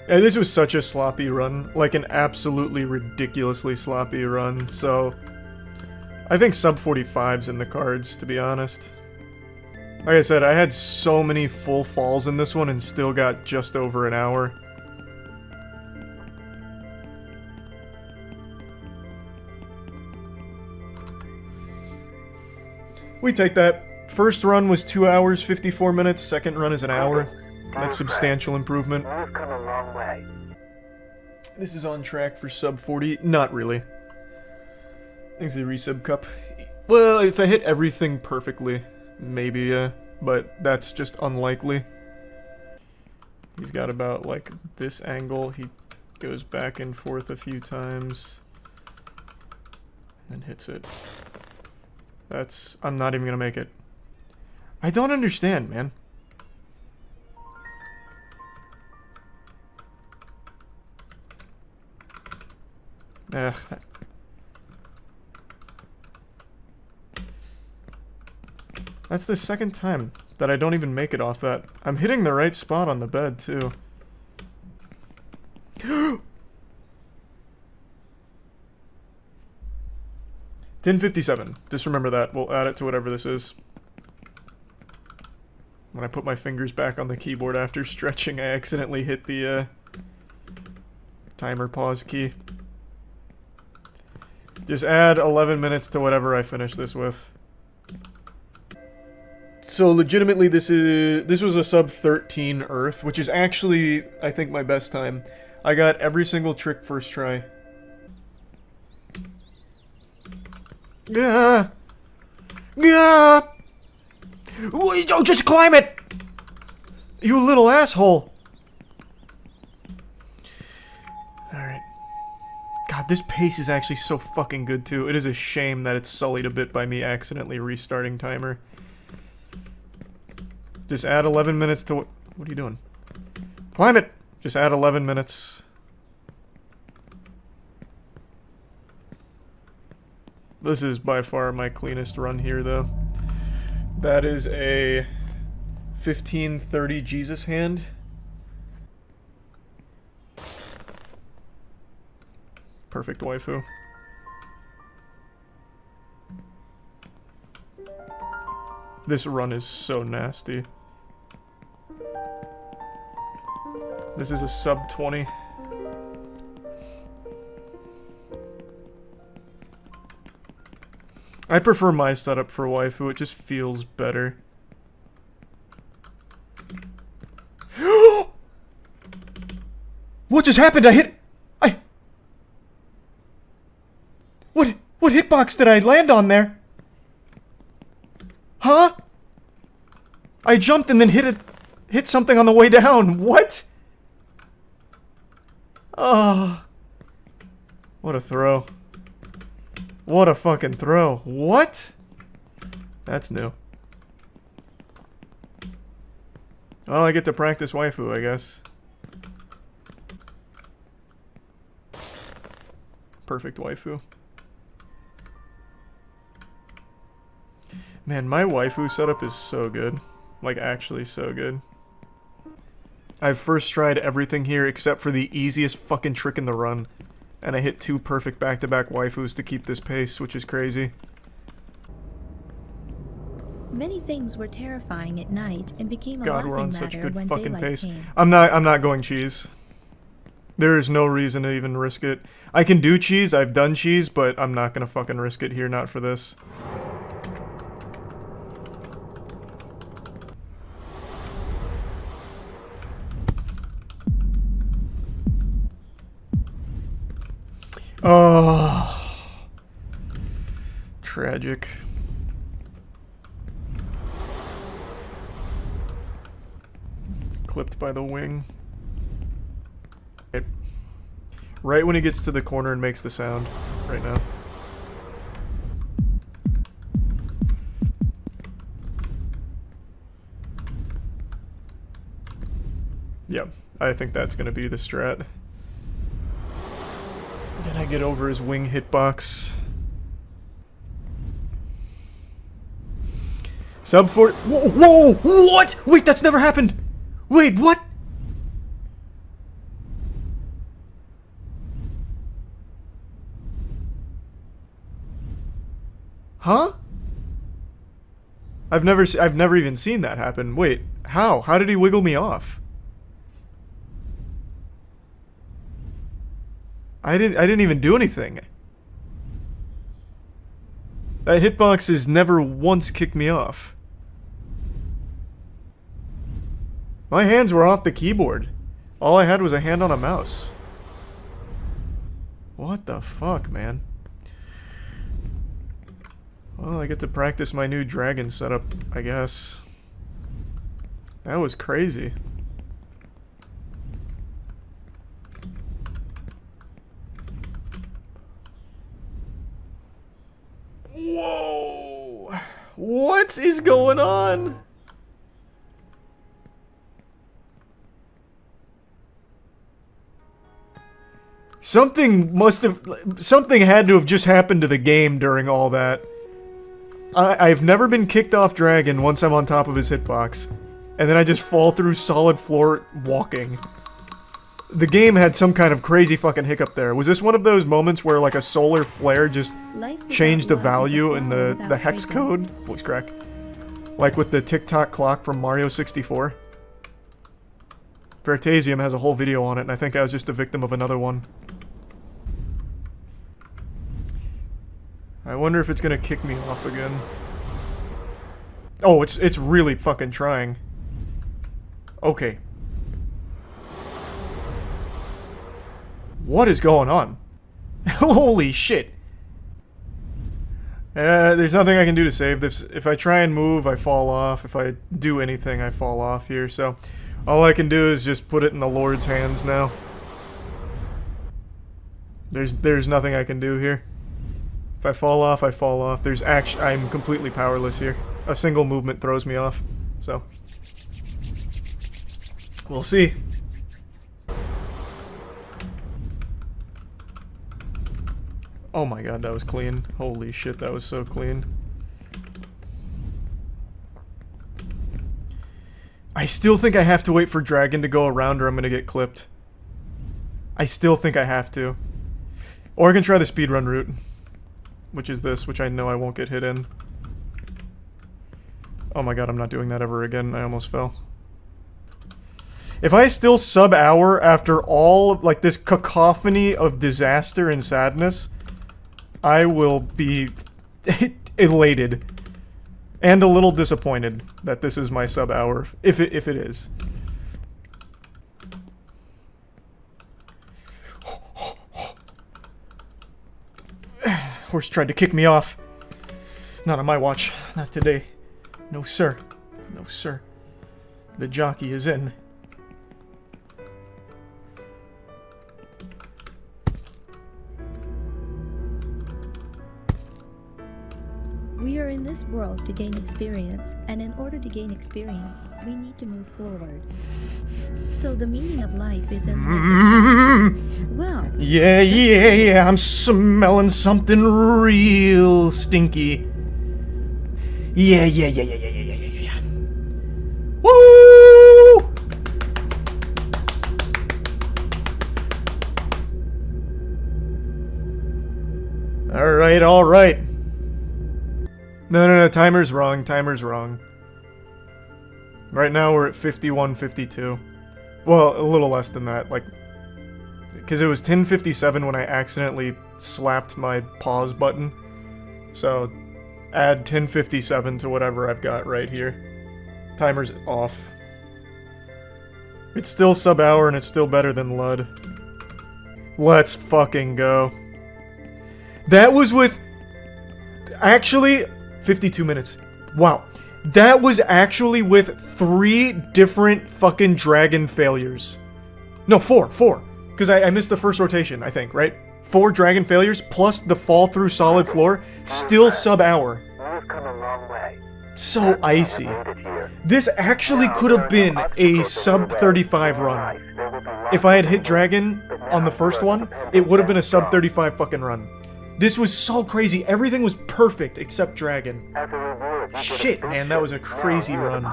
Speaker 1: Yeah, this was such a sloppy run, like an absolutely ridiculously sloppy run, so I think sub 45's in the cards, to be honest. Like I said, I had so many full falls in this one and still got just over an hour. We take that. First run was 2 hours, 54 minutes. Second run is an hour. That's substantial improvement.
Speaker 12: We've come a long way.
Speaker 1: This is on track for sub 40. Not really. Thanks to the resub cup. Well, if I hit everything perfectly, maybe, but that's just unlikely. He's got about, like, this angle. He goes back and forth a few times. And then hits it. That's... I'm not even gonna make it. I don't understand, man. Ugh. That's the second time that I don't even make it off that. I'm hitting the right spot on the bed, too. 1057. Just remember that. We'll add it to whatever this is. When I put my fingers back on the keyboard after stretching, I accidentally hit the timer pause key. Just add 11 minutes to whatever I finish this with. So legitimately this was a sub 13 Earth, which is actually, I think, my best time. I got every single trick first try. Yeah. Yeah. Oh, just climb it! You little asshole. Alright. God, this pace is actually so fucking good too. It is a shame that it's sullied a bit by me accidentally restarting timer. Just add 11 minutes to what are you doing? Climb it! Just add 11 minutes. This is by far my cleanest run here, though. That is a 1530 Jesus hand. Perfect waifu. This run is so nasty. This is a sub 20. I prefer my setup for waifu, it just feels better. What just happened? What hitbox did I land on there? Huh? I jumped and then hit something on the way down. What? Oh. What a throw. What a fucking throw. What? That's new. Well, I get to practice waifu, I guess. Perfect waifu. Man, my waifu setup is so good. Like, actually so good. I've first tried everything here except for the easiest fucking trick in the run. And I hit 2 perfect back-to-back waifus to keep this pace, which is crazy.
Speaker 4: Many things were terrifying at night and became a
Speaker 1: God, we're on
Speaker 4: laughing
Speaker 1: such
Speaker 4: matter
Speaker 1: good
Speaker 4: when
Speaker 1: fucking
Speaker 4: daylight
Speaker 1: pace.
Speaker 4: came.
Speaker 1: I'm not going cheese. There is no reason to even risk it. I can do cheese, I've done cheese, but I'm not gonna fucking risk it here, not for this. Oh, tragic. Clipped by the wing. Right when he gets to the corner and makes the sound. Right now. Yep, I think that's gonna be the strat. Then I get over his wing hitbox. Sub 40. Whoa! What? Wait, that's never happened! Wait, what? Huh? I've never even seen that happen. Wait, how? How did he wiggle me off? I didn't even do anything. That hitbox has never once kicked me off. My hands were off the keyboard. All I had was a hand on a mouse. What the fuck, man? Well, I get to practice my new dragon setup, I guess. That was crazy. Whoa! What is going on? Something had to have just happened to the game during all that. I've never been kicked off dragon once I'm on top of his hitbox. And then I just fall through solid floor walking. The game had some kind of crazy fucking hiccup there. Was this one of those moments where like a solar flare just changed the value in the hex code? Voice crack. Like with the tick-tock clock from Mario 64. Veritasium has a whole video on it, and I think I was just a victim of another one. I wonder if it's gonna kick me off again. Oh, it's really fucking trying. Okay. What is going on? Holy shit. There's nothing I can do to save this. If I try and move, I fall off. If I do anything, I fall off here. So, all I can do is just put it in the Lord's hands now. There's nothing I can do here. If I fall off, I fall off. I'm completely powerless here. A single movement throws me off. So, we'll see. Oh my god, that was clean. Holy shit, that was so clean. I still think I have to wait for Dragon to go around or I'm gonna get clipped. I still think I have to. Or I can try the speedrun route. Which is this, which I know I won't get hit in. Oh my god, I'm not doing that ever again. I almost fell. If I still sub-hour after all, like, this cacophony of disaster and sadness, I will be elated. And a little disappointed that this is my sub-hour, if it is. Horse tried to kick me off. Not on my watch. Not today. No, sir. No, sir. The jockey is in.
Speaker 4: We are in this world to gain experience, and in order to gain experience, we need to move forward. So the meaning of life is in life itself. Well...
Speaker 1: Yeah, I'm smelling something real stinky. Yeah. Woo! Alright. No, timer's wrong. Right now we're at 51:52. Well, a little less than that, like... Because it was 10:57 when I accidentally slapped my pause button. So, add 10:57 to whatever I've got right here. Timer's off. It's still sub-hour and it's still better than Lud. Let's fucking go. That was with... Actually... 52 minutes. Wow. That was actually with 3 different fucking dragon failures. No, 4. Because I missed the first rotation, I think, right? 4 dragon failures, plus the fall through solid floor, still sub-hour. So icy. This actually could have been a sub-35 run. If I had hit dragon on the first one, it would have been a sub-35 fucking run. This was so crazy. Everything was perfect except dragon. Shit, man, that was a crazy run.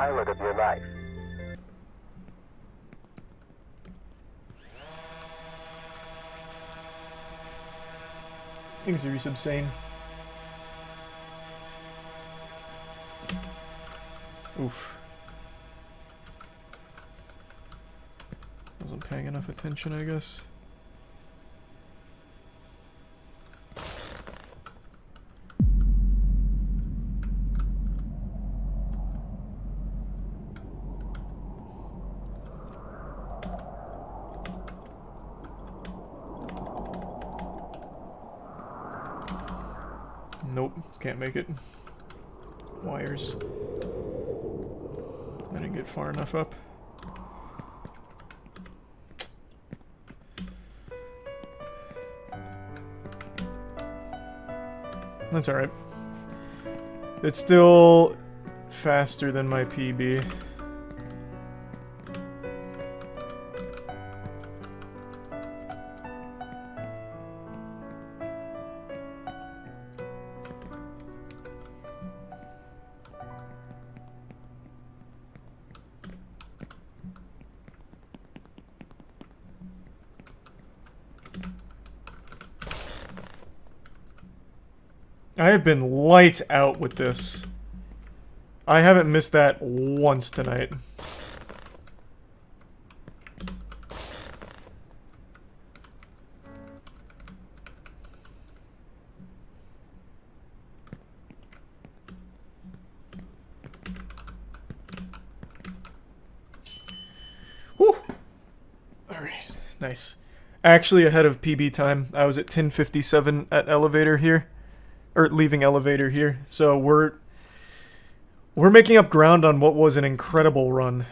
Speaker 1: Things are insane. Oof. Wasn't paying enough attention, I guess. Nope, can't make it. Wires. I didn't get far enough up. That's alright. It's still faster than my PB. I have been lights out with this. I haven't missed that once tonight. Woo! Alright, nice. Actually ahead of PB time. I was at 10:57 at elevator here. Or leaving elevator here. So we're making up ground on what was an incredible run.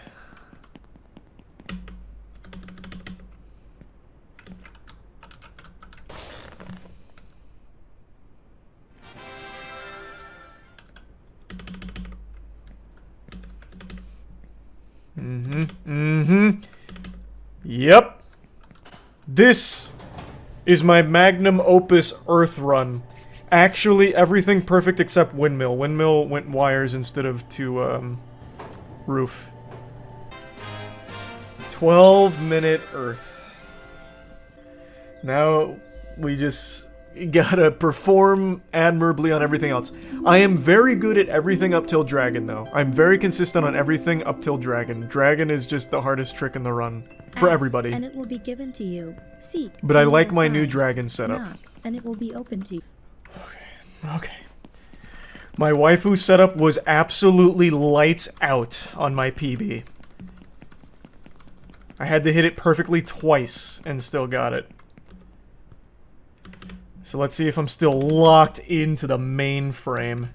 Speaker 1: Yep. This is my magnum opus Earth run. Actually, everything perfect except windmill. Windmill went wires instead of to, roof. 12-minute Earth. Now, we just gotta perform admirably on everything else. I am very good at everything up till Dragon, though. I'm very consistent on everything up till Dragon. Dragon is just the hardest trick in the run for
Speaker 4: Ask,
Speaker 1: everybody.
Speaker 4: and it will be given to you. Seek.
Speaker 1: But I
Speaker 4: and you
Speaker 1: like
Speaker 4: will
Speaker 1: my new
Speaker 4: find.
Speaker 1: Dragon setup.
Speaker 4: Knock, and it will be open to you.
Speaker 1: Okay. My waifu setup was absolutely lights out on my PB. I had to hit it perfectly twice and still got it. So let's see if I'm still locked into the mainframe.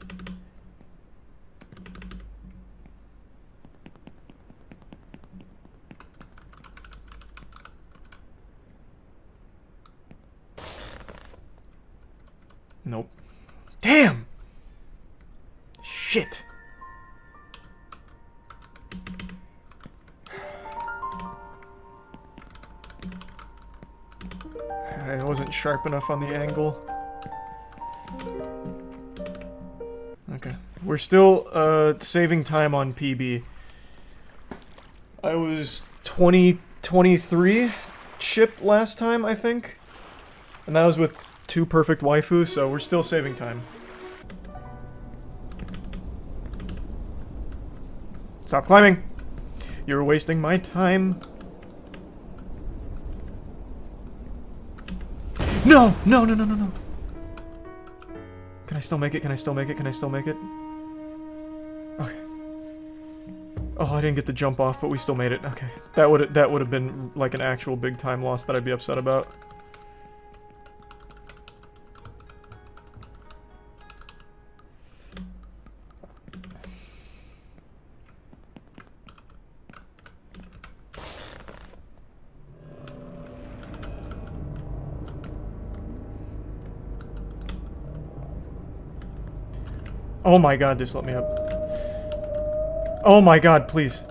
Speaker 1: Nope. Damn! Shit! I wasn't sharp enough on the angle. Okay. We're still, saving time on PB. I was 23 shipped last time, I think. And that was with 2 perfect waifus, so we're still saving time. Stop climbing! You're wasting my time. No! No, no, no, no, no. Can I still make it? Can I still make it? Can I still make it? Okay. Oh, I didn't get the jump off, but we still made it. Okay. That would have been like an actual big time loss that I'd be upset about. Oh my god, just let me up. Oh my god, please.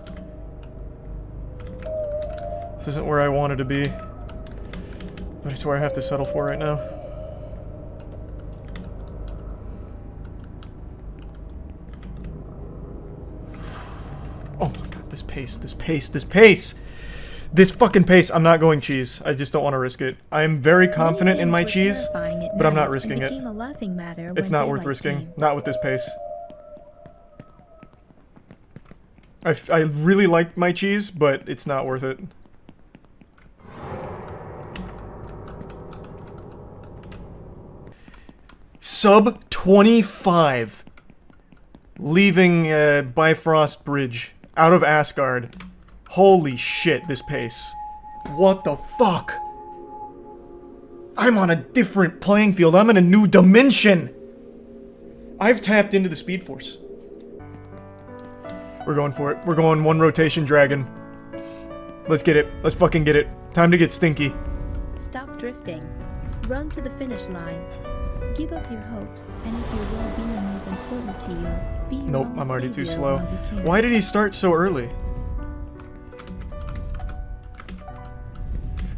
Speaker 1: This isn't where I wanted to be. But it's where I have to settle for right now. Oh my god, this pace, this pace, this pace! This fucking pace, I'm not going cheese. I just don't want to risk it. I'm very confident in my cheese, but I'm not risking it. It's not worth risking. Not with this pace. I really like my cheese, but it's not worth it. Sub 25. Leaving Bifrost Bridge. Out of Asgard. Holy shit, this pace. What the fuck? I'm on a different playing field. I'm in a new dimension. I've tapped into the Speed Force. We're going for it. We're going 1 rotation dragon. Let's get it. Let's fucking get it. Time to get stinky.
Speaker 4: Stop drifting. Run to the finish line. Give up your hopes, and if your well-being is important to you, be your
Speaker 1: Nope,
Speaker 4: own
Speaker 1: I'm already too
Speaker 4: savior
Speaker 1: slow.
Speaker 4: while you can.
Speaker 1: Why did he start so early?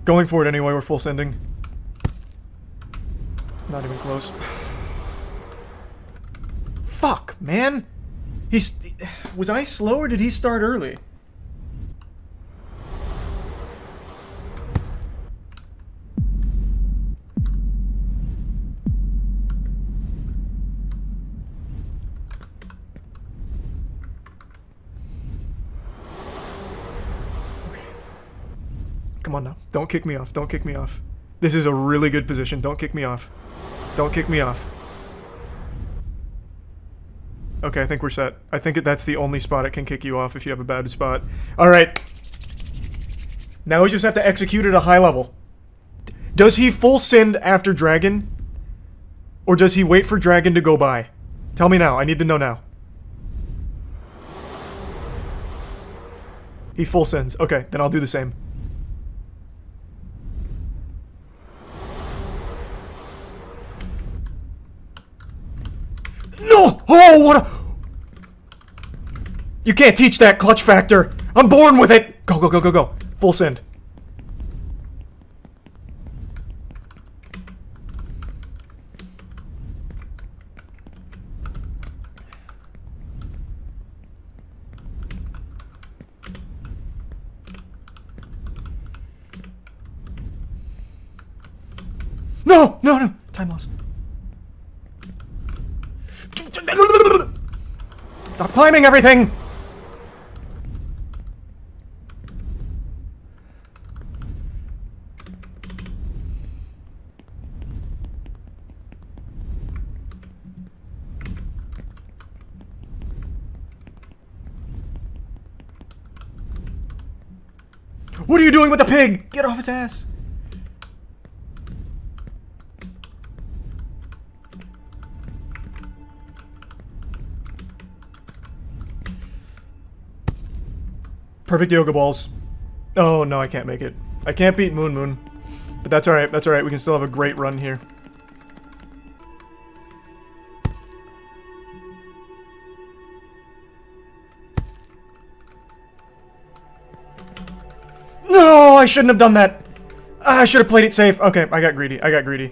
Speaker 1: Going for it anyway, we're full sending. Not even close. Fuck, man! Was I slow or did he start early? Come on now. Don't kick me off. Don't kick me off. This is a really good position. Don't kick me off. Don't kick me off. Okay, I think we're set. I think that's the only spot it can kick you off if you have a bad spot. Alright. Now we just have to execute at a high level. Does he full send after dragon? Or does he wait for dragon to go by? Tell me now. I need to know now. He full sends. Okay, then I'll do the same. No! Oh, what a... You can't teach that clutch factor. I'm born with it. Go, go, go, go, go. Full send. No, no, no.
Speaker 8: Time loss. Stop climbing everything! What are you doing with the pig? Get off its ass! Perfect yoga balls. Oh no, I can't make it. I can't beat Moon Moon. But that's alright, that's alright. We can still have a great run here. No, I shouldn't have done that. I should have played it safe. Okay, I got greedy. I got greedy.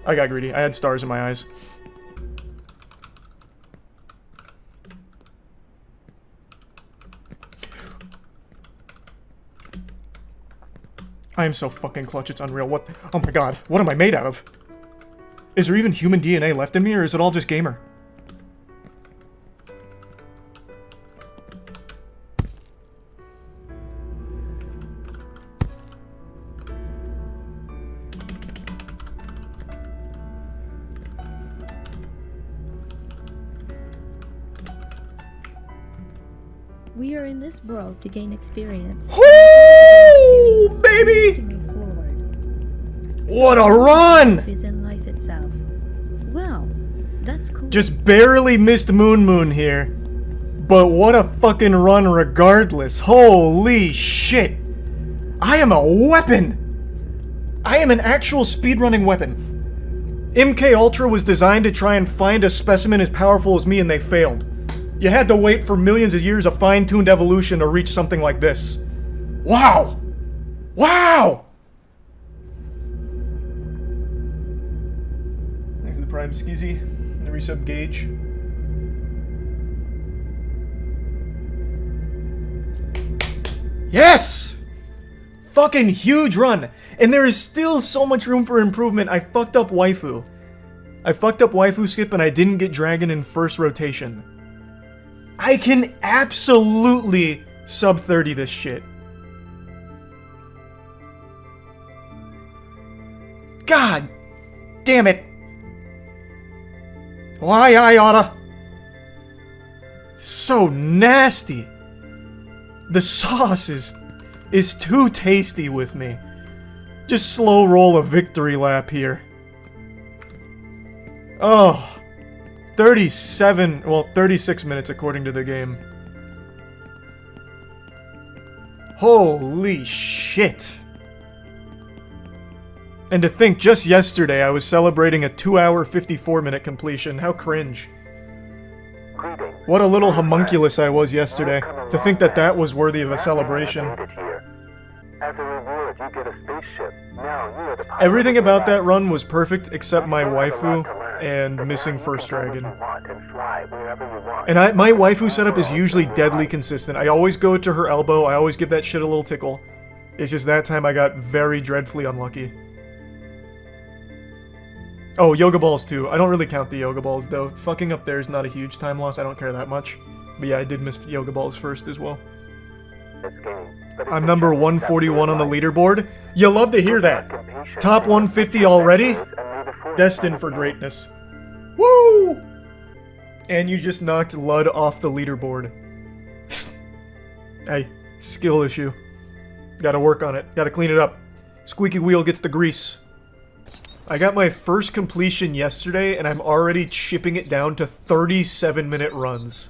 Speaker 8: I got greedy. I had stars in my eyes. I am so fucking clutch, it's unreal. What? Oh my god, what am I made out of? Is there even human DNA left in me, or is it all just gamer?
Speaker 4: We are in this world to gain experience.
Speaker 8: Woo, baby! What a run!
Speaker 4: Is in life itself. Well, that's cool.
Speaker 8: Just barely missed Moon Moon here. But what a fucking run regardless. Holy shit. I am a weapon. I am an actual speedrunning weapon. MK Ultra was designed to try and find a specimen as powerful as me, and they failed. You had to wait for millions of years of fine-tuned evolution to reach something like this. Wow! Wow! Thanks to the Prime Skizzy and the resub Gauge. Yes! Fucking huge run! And there is still so much room for improvement. I fucked up waifu. I fucked up waifu skip and I didn't get dragon in first rotation. I can absolutely sub 30 this shit. God damn it. Why I oughta. So nasty. The sauce is too tasty with me. Just slow roll a victory lap here. Oh. 37, well, 36 minutes according to the game. Holy shit. And to think, just yesterday I was celebrating a 2-hour 54-minute completion. How cringe. What a little homunculus I was yesterday, to think that that was worthy of a celebration. Everything about that run was perfect except my waifu and missing first dragon. And my waifu setup is usually deadly consistent. I always go to her elbow, I always give that shit a little tickle. It's just that time I got very dreadfully unlucky. Oh, yoga balls too. I don't really count the yoga balls though. Fucking up there is not a huge time loss, I don't care that much. But yeah, I did miss yoga balls first as well. I'm number 141 on the leaderboard. You love to hear that. Top 150 already? Destined for greatness. Woo! And you just knocked Lud off the leaderboard. Hey, skill issue. Gotta work on it. Gotta clean it up. Squeaky wheel gets the grease. I got my first completion yesterday, and I'm already chipping it down to 37-minute runs.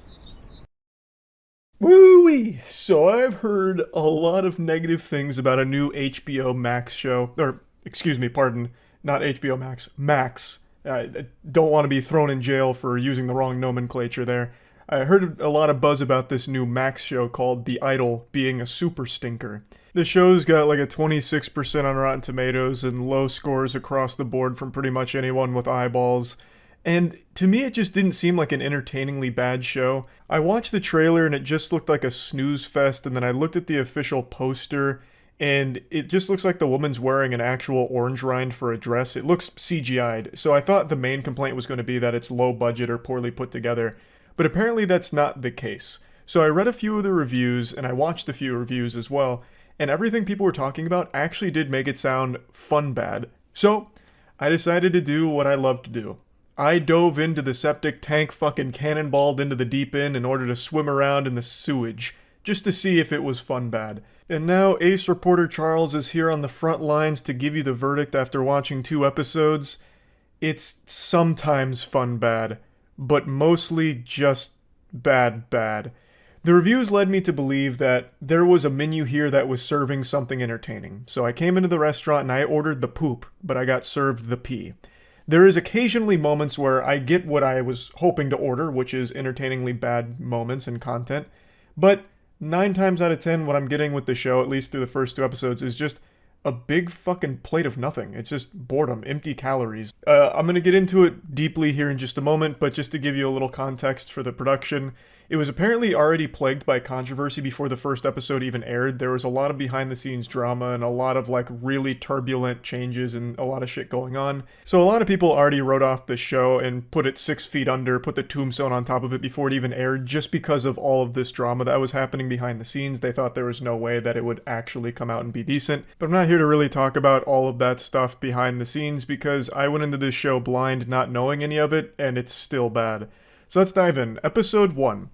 Speaker 8: Woo-wee! So I've heard a lot of negative things about a new HBO Max show. Or, excuse me, pardon. Not HBO Max. Max. I don't want to be thrown in jail for using the wrong nomenclature there. I heard a lot of buzz about this new Max show called The Idol being a super stinker. The show's got like a 26% on Rotten Tomatoes and low scores across the board from pretty much anyone with eyeballs. And to me, it just didn't seem like an entertainingly bad show. I watched the trailer and it just looked like a snooze fest, and then I looked at the official poster, and it just looks like the woman's wearing an actual orange rind for a dress. It looks CGI'd, so I thought the main complaint was going to be that it's low budget or poorly put together, but apparently that's not the case. So I read a few of the reviews, and I watched a few reviews as well, and everything people were talking about actually did make it sound fun bad. So I decided to do what I love to do. I dove into the septic tank, fucking cannonballed into the deep end in order to swim around in the sewage, just to see if it was fun bad. And now Ace Reporter Charles is here on the front lines to give you the verdict after watching 2 episodes. It's sometimes fun bad, but mostly just bad. The reviews led me to believe that there was a menu here that was serving something entertaining. So I came into the restaurant and I ordered the poop, but I got served the pee. There is occasionally moments where I get what I was hoping to order, which is entertainingly bad moments and content, but 9 times out of 10, what I'm getting with the show, at least through the first 2 episodes, is just a big fucking plate of nothing. It's just boredom, empty calories. I'm going to get into it deeply here in just a moment, but just to give you a little context for the production, it was apparently already plagued by controversy before the first episode even aired. There was a lot of behind-the-scenes drama and a lot of, like, really turbulent changes and a lot of shit going on. So a lot of people already wrote off the show and put it 6 feet under, put the tombstone on top of it before it even aired, just because of all of this drama that was happening behind the scenes. They thought there was no way that it would actually come out and be decent. But I'm not here to really talk about all of that stuff behind the scenes because I went into this show blind, not knowing any of it, and it's still bad. So let's dive in. Episode 1.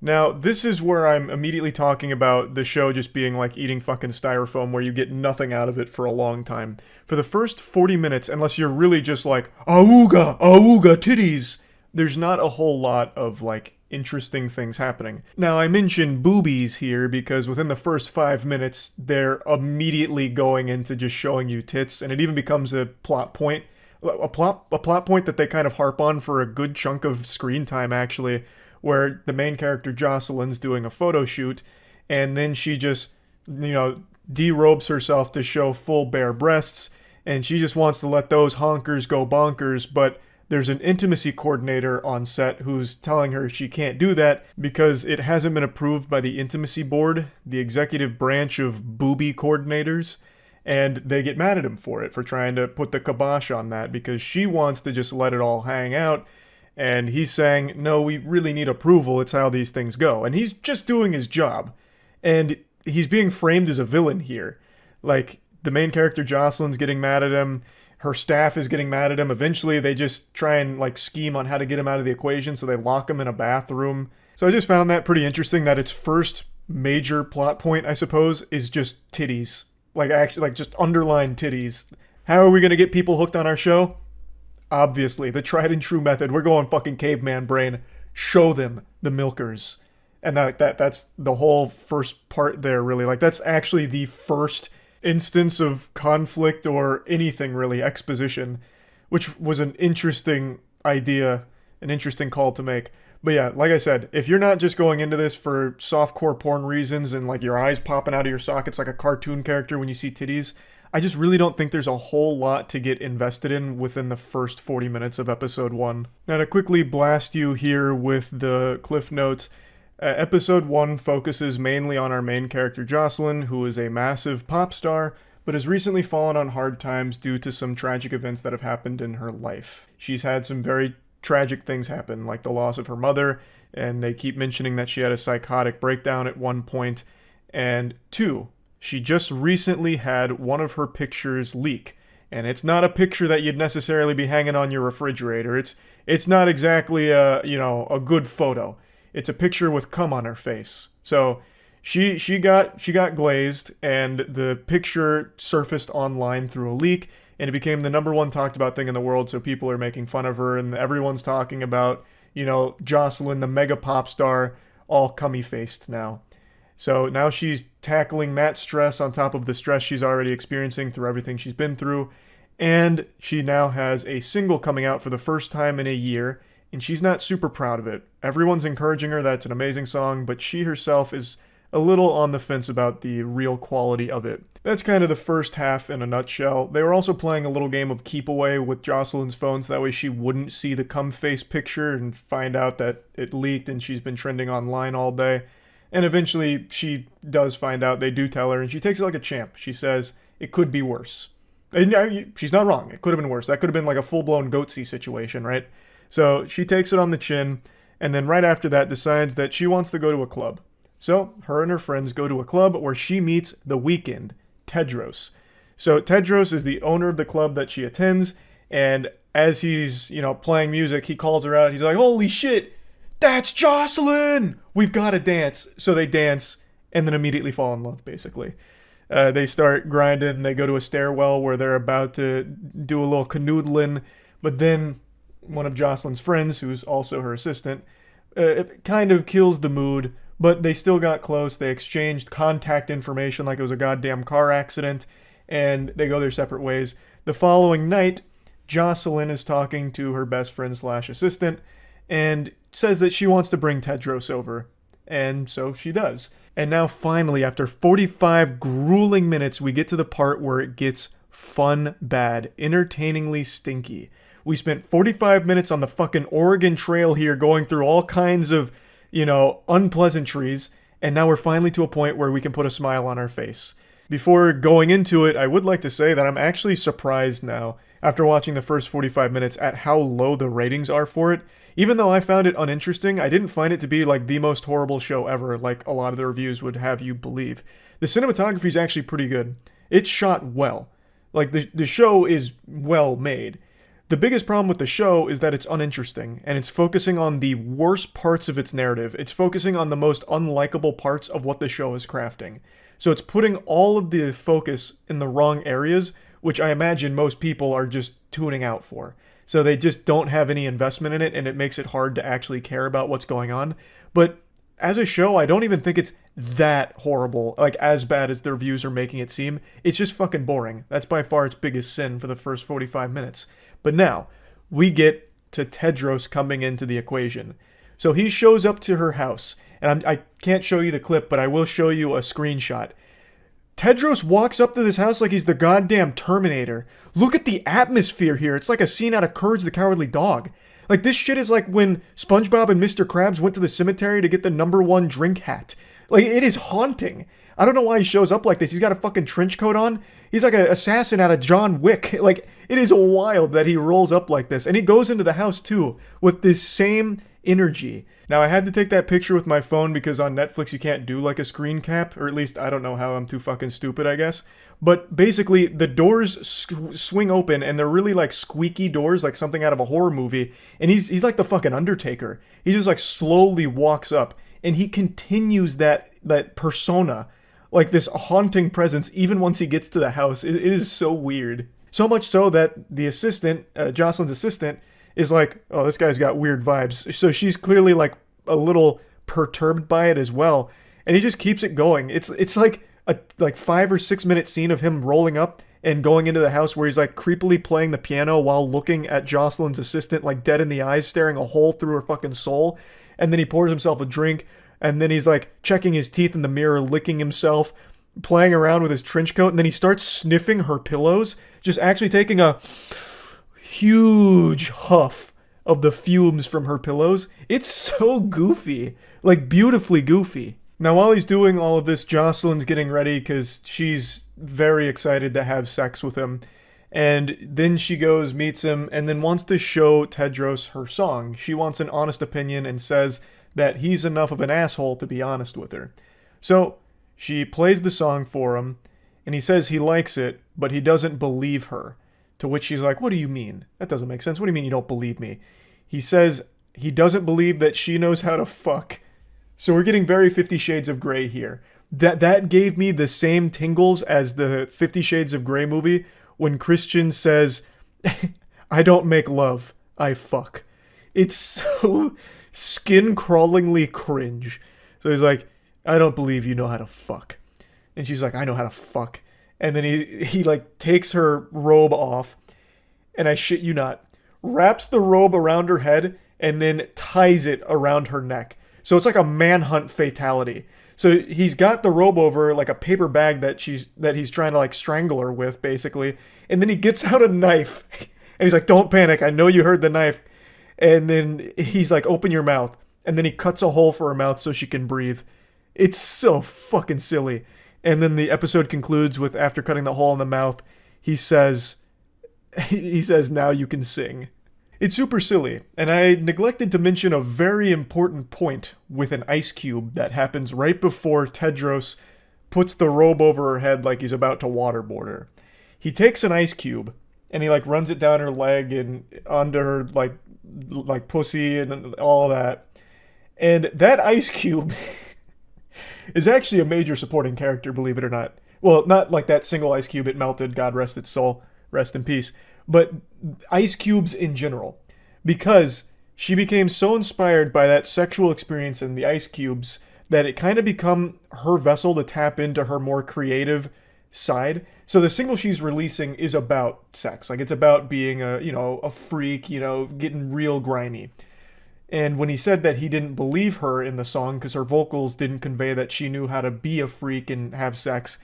Speaker 8: Now, this is where I'm immediately talking about the show just being like eating fucking styrofoam where you get nothing out of it for a long time. For the first 40 minutes, unless you're really just like, auga, titties, there's not a whole lot of, like, interesting things happening. Now, I mention boobies here because within the first 5 minutes, they're immediately going into just showing you tits, and it even becomes a plot point. A plot point that they kind of harp on for a good chunk of screen time, actually, where the main character Jocelyn's doing a photo shoot, and then she just, derobes herself to show full bare breasts, and she just wants to let those honkers go bonkers, but there's an intimacy coordinator on set who's telling her she can't do that because it hasn't been approved by the intimacy board, the executive branch of booby coordinators, and they get mad at him for trying to put the kibosh on that because she wants to just let it all hang out. And he's saying, no, we really need approval. It's how these things go. And he's just doing his job. And he's being framed as a villain here. Like, the main character Jocelyn's getting mad at him. Her staff is getting mad at him. Eventually, they just try and, like, scheme on how to get him out of the equation. So they lock him in a bathroom. So I just found that pretty interesting that its first major plot point, I suppose, is just titties. Like just underlined titties. How are we going to get people hooked on our show? Obviously, the tried and true method. We're going fucking caveman brain. Show them the milkers. And that's the whole first part there, really. Like, that's actually the first instance of conflict or anything, really, exposition, which was an interesting idea, an interesting call to make. But yeah, like I said, if you're not just going into this for softcore porn reasons and, like, your eyes popping out of your sockets like a cartoon character when you see titties, I just really don't think there's a whole lot to get invested in within the first 40 minutes of episode 1. Now, to quickly blast you here with the cliff notes, episode 1 focuses mainly on our main character Jocelyn, who is a massive pop star, but has recently fallen on hard times due to some tragic events that have happened in her life. She's had some very tragic things happen, like the loss of her mother, and they keep mentioning that she had a psychotic breakdown at one point. And 2, she just recently had one of her pictures leak. And it's not a picture that you'd necessarily be hanging on your refrigerator. It's not exactly a good photo. It's a picture with cum on her face. So she got glazed, and the picture surfaced online through a leak, and it became the #1 talked about thing in the world, so people are making fun of her, and everyone's talking about, Jocelyn, the mega pop star, all cummy-faced now. So now she's tackling that stress on top of the stress she's already experiencing through everything she's been through, and she now has a single coming out for the first time in a year, and she's not super proud of it. Everyone's encouraging her that it's an amazing song, but she herself is a little on the fence about the real quality of it. That's kind of the first half in a nutshell. They were also playing a little game of keep away with Jocelyn's phone, so that way she wouldn't see the cum face picture and find out that it leaked and she's been trending online all day. And eventually she does find out, they do tell her, and she takes it like a champ. She says, it could be worse. And she's not wrong, it could have been worse. That could have been like a full-blown goatsy situation, right? So she takes it on the chin, and then right after that decides that she wants to go to a club. So her and her friends go to a club where she meets The Weeknd, Tedros. So Tedros is the owner of the club that she attends, and as he's, playing music, he calls her out. He's like, holy shit, that's Jocelyn! We've got to dance. So they dance, and then immediately fall in love, basically. They start grinding, and they go to a stairwell where they're about to do a little canoodling, but then one of Jocelyn's friends, who's also her assistant, it kind of kills the mood, but they still got close. They exchanged contact information like it was a goddamn car accident, and they go their separate ways. The following night, Jocelyn is talking to her best friend / assistant, and says that she wants to bring Tedros over, and so she does. And now finally, after 45 grueling minutes, we get to the part where it gets fun bad, entertainingly stinky. We spent 45 minutes on the fucking Oregon Trail here going through all kinds of, unpleasantries, and now we're finally to a point where we can put a smile on our face. Before going into it, I would like to say that I'm actually surprised now, after watching the first 45 minutes, at how low the ratings are for it. Even though I found it uninteresting, I didn't find it to be like the most horrible show ever, like a lot of the reviews would have you believe. The cinematography is actually pretty good. It's shot well. Like, the show is well made. The biggest problem with the show is that it's uninteresting, and it's focusing on the worst parts of its narrative. It's focusing on the most unlikable parts of what the show is crafting. So it's putting all of the focus in the wrong areas, which I imagine most people are just tuning out for. So they just don't have any investment in it, and it makes it hard to actually care about what's going on. But as a show, I don't even think it's that horrible, like as bad as the reviews are making it seem. It's just fucking boring. That's by far its biggest sin for the first 45 minutes. But now, we get to Tedros coming into the equation. So he shows up to her house, and I can't show you the clip, but I will show you a screenshot. Tedros walks up to this house like he's the goddamn Terminator. Look at the atmosphere here. It's like a scene out of Courage the Cowardly Dog. Like, this shit is like when SpongeBob and Mr. Krabs went to the cemetery to get the #1 drink hat. Like, it is haunting. I don't know why he shows up like this. He's got a fucking trench coat on. He's like an assassin out of John Wick. Like, it is wild that he rolls up like this. And he goes into the house, too, with this same energy. Now, I had to take that picture with my phone because on Netflix you can't do like a screen cap, or at least I don't know how. I'm too fucking stupid, I guess. But basically, the doors swing open, and they're really like squeaky doors, like something out of a horror movie. And he's like the fucking Undertaker. He just like slowly walks up, and he continues that persona, like this haunting presence, even once he gets to the house. It is so weird. So much so that the assistant, Jocelyn's assistant, is like, oh, this guy's got weird vibes. So she's clearly like a little perturbed by it as well. And he just keeps it going. It's like a 5 or 6 minute scene of him rolling up and going into the house where he's like creepily playing the piano while looking at Jocelyn's assistant like dead in the eyes, staring a hole through her fucking soul. And then he pours himself a drink, and then he's like checking his teeth in the mirror, licking himself, playing around with his trench coat, and then he starts sniffing her pillows, just actually taking a huge huff of the fumes from her pillows. It's so goofy, like beautifully goofy. Now, while he's doing all of this, Jocelyn's getting ready because she's very excited to have sex with him. And then she goes, meets him, and then wants to show Tedros her song. She wants an honest opinion and says that he's enough of an asshole to be honest with her. So she plays the song for him, and he says he likes it, but he doesn't believe her. To which she's like, what do you mean? That doesn't make sense. What do you mean you don't believe me? He says he doesn't believe that she knows how to fuck. So we're getting very 50 Shades of Grey here. That gave me the same tingles as the 50 Shades of Grey movie when Christian says, I don't make love, I fuck. It's so skin-crawlingly cringe. So he's like, I don't believe you know how to fuck. And she's like, I know how to fuck. And then he like takes her robe off, and I shit you not, wraps the robe around her head and then ties it around her neck. So it's like a manhunt fatality. So he's got the robe over like a paper bag that he's trying to like strangle her with, basically. And then he gets out a knife, and he's like, don't panic, I know you heard the knife. And then he's like, open your mouth. And then he cuts a hole for her mouth so she can breathe. It's so fucking silly. And then the episode concludes with, after cutting the hole in the mouth, he says, now you can sing. It's super silly, and I neglected to mention a very important point with an ice cube that happens right before Tedros puts the robe over her head like he's about to waterboard her. He takes an ice cube, and he like runs it down her leg and onto her like pussy and all that. And that ice cube is actually a major supporting character, believe it or not. Well, not like that single ice cube, it melted, God rest its soul, rest in peace. But ice cubes in general, because she became so inspired by that sexual experience in the ice cubes that it kind of become her vessel to tap into her more creative side. So the single she's releasing is about sex. Like, it's about being a freak, getting real grimy. And when he said that he didn't believe her in the song because her vocals didn't convey that she knew how to be a freak and have sex,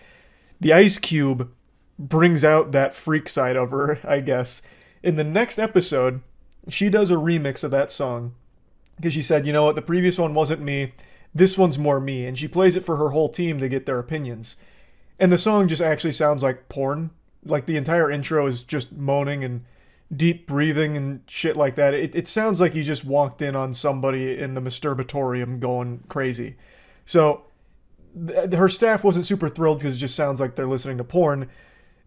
Speaker 8: the ice cube brings out that freak side of her, I guess. In the next episode, she does a remix of that song because she said, you know what, the previous one wasn't me, this one's more me, and she plays it for her whole team to get their opinions. And the song just actually sounds like porn. Like, the entire intro is just moaning and deep breathing and shit like that. It sounds like you just walked in on somebody in the masturbatorium going crazy. So her staff wasn't super thrilled because it just sounds like they're listening to porn.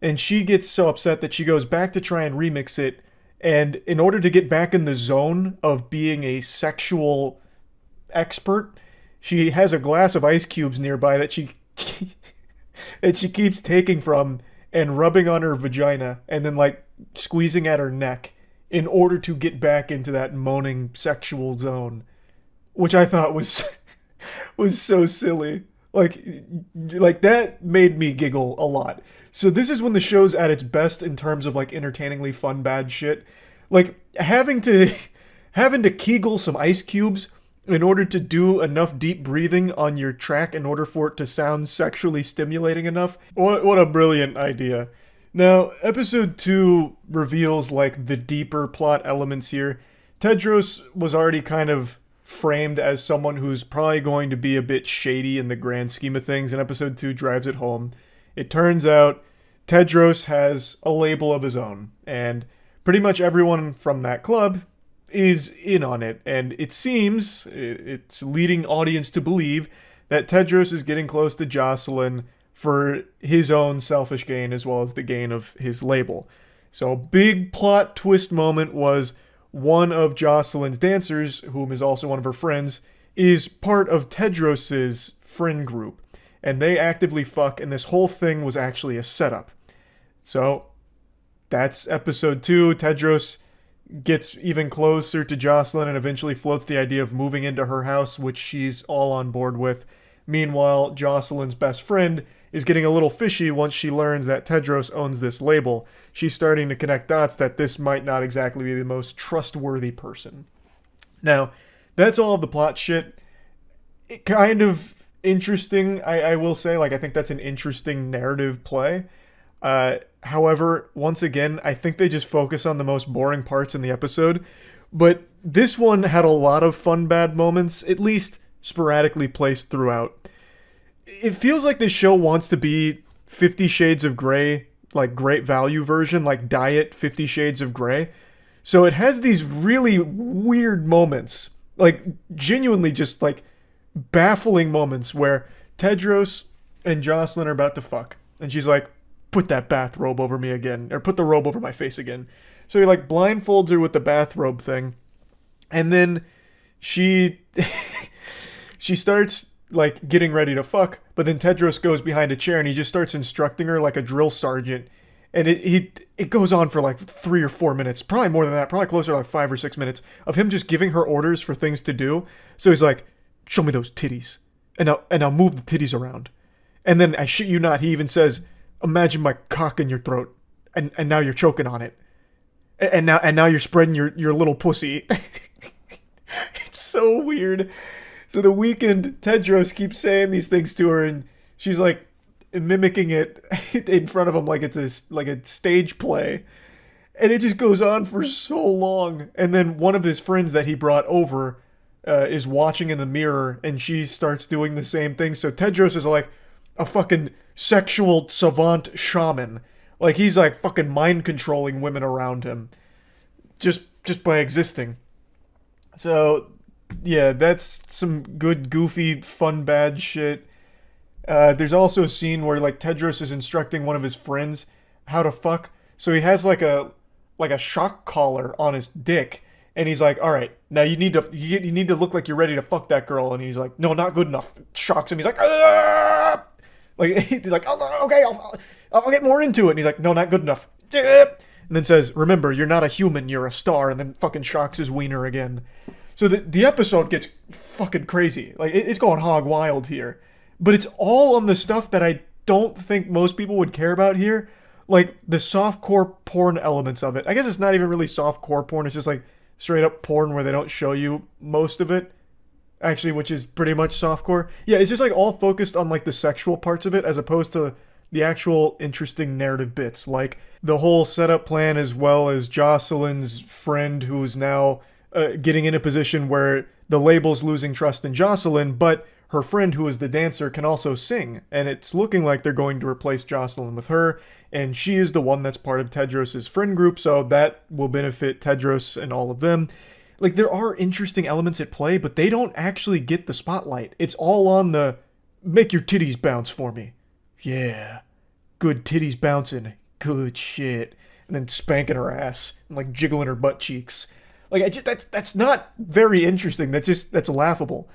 Speaker 8: And she gets so upset that she goes back to try and remix it. And in order to get back in the zone of being a sexual expert, she has a glass of ice cubes nearby that she keeps taking from and rubbing on her vagina and then like squeezing at her neck in order to get back into that moaning sexual zone, which I thought was so silly. Like that made me giggle a lot. So this is when the show's at its best in terms of like entertainingly fun bad shit. Like having to kegel some ice cubes in order to do enough deep breathing on your track in order for it to sound sexually stimulating enough. What a brilliant idea. Now, episode 2 reveals like the deeper plot elements here. Tedros was already kind of framed as someone who's probably going to be a bit shady in the grand scheme of things, and episode 2 drives it home. It turns out Tedros has a label of his own, and pretty much everyone from that club is in on it, and it seems, it's leading audience to believe that Tedros is getting close to Jocelyn for his own selfish gain as well as the gain of his label. So big plot twist moment was one of Jocelyn's dancers, whom is also one of her friends, is part of Tedros's friend group, and they actively fuck, and this whole thing was actually a setup. So that's episode 2. Tedros gets even closer to Jocelyn and eventually floats the idea of moving into her house, which she's all on board with. Meanwhile, Jocelyn's best friend is getting a little fishy once she learns that Tedros owns this label. She's starting to connect dots that this might not exactly be the most trustworthy person. Now, that's all of the plot shit. It kind of interesting, I will say. Like, I think that's an interesting narrative play. However, once again, I think they just focus on the most boring parts in the episode. But this one had a lot of fun bad moments, at least sporadically placed throughout. It feels like this show wants to be 50 Shades of Grey, like great value version, like diet 50 Shades of Grey. So it has these really weird moments, like genuinely just like baffling moments where Tedros and Jocelyn are about to fuck. And she's like, put that bathrobe over me again, or put the robe over my face again. So he like blindfolds her with the bathrobe thing. And then she starts like getting ready to fuck, but then Tedros goes behind a chair and he just starts instructing her like a drill sergeant. And it goes on for like 3 or 4 minutes, probably more than that, probably closer to like 5 or 6 minutes of him just giving her orders for things to do. So he's like, show me those titties, and I'll move the titties around. And then I shit you not, he even says, imagine my cock in your throat, and now you're choking on it, and now you're spreading your little pussy. It's so weird. So the weekend, Tedros keeps saying these things to her, and she's like mimicking it in front of him like it's a stage play, and it just goes on for so long. And then one of his friends that he brought over is watching in the mirror, and she starts doing the same thing. So Tedros is like a fucking sexual savant shaman. Like, he's like fucking mind controlling women around him. Just by existing. So, yeah, that's some good, goofy, fun, bad shit. There's also a scene where, like, Tedros is instructing one of his friends how to fuck. So he has like a shock collar on his dick, and he's like, "All right, now you need to look like you're ready to fuck that girl." And he's like, "No, not good enough." Shocks him. He's like, "Ah!" Like, he's like, "Oh, okay, I'll get more into it." And he's like, "No, not good enough." And then says, "Remember, you're not a human, you're a star." And then fucking shocks his wiener again. So the episode gets fucking crazy. Like, it's going hog wild here. But it's all on the stuff that I don't think most people would care about here. Like, the softcore porn elements of it. I guess it's not even really softcore porn. It's just like straight up porn where they don't show you most of it. Actually, which is pretty much softcore. Yeah, it's just like all focused on like the sexual parts of it as opposed to the actual interesting narrative bits. Like the whole setup plan, as well as Jocelyn's friend who is now getting in a position where the label's losing trust in Jocelyn, but her friend, who is the dancer, can also sing, and it's looking like they're going to replace Jocelyn with her, and she is the one that's part of Tedros' friend group, so that will benefit Tedros and all of them. Like, there are interesting elements at play, but they don't actually get the spotlight. It's all on the, make your titties bounce for me. Yeah. Good titties bouncing. Good shit. And then spanking her ass, and like jiggling her butt cheeks. Like, that's not very interesting. That's laughable.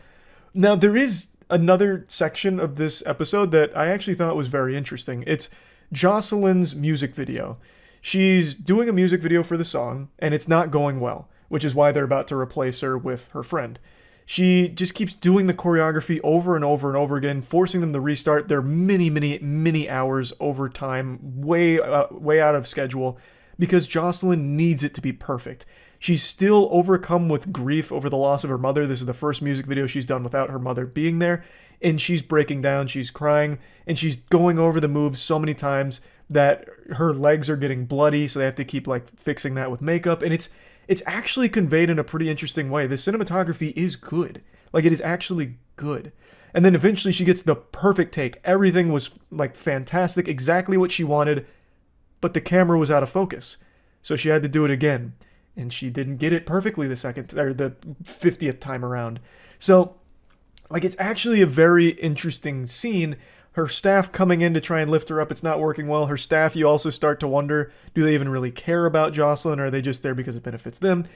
Speaker 8: Now, there is another section of this episode that I actually thought was very interesting. It's Jocelyn's music video. She's doing a music video for the song, and it's not going well, which is why they're about to replace her with her friend. She just keeps doing the choreography over and over and over again, forcing them to restart. They're many hours over time, way out of schedule, because Jocelyn needs it to be perfect. She's still overcome with grief over the loss of her mother. This is the first music video she's done without her mother being there. And she's breaking down, she's crying, and she's going over the moves so many times that her legs are getting bloody, so they have to keep like fixing that with makeup. And it's actually conveyed in a pretty interesting way. The cinematography is good. Like, it is actually good. And then eventually she gets the perfect take. Everything was like fantastic, exactly what she wanted, but the camera was out of focus. So she had to do it again. And she didn't get it perfectly the 50th time around. So, like, it's actually a very interesting scene. Her staff coming in to try and lift her up, it's not working well. Her staff, you also start to wonder, do they even really care about Jocelyn, or are they just there because it benefits them?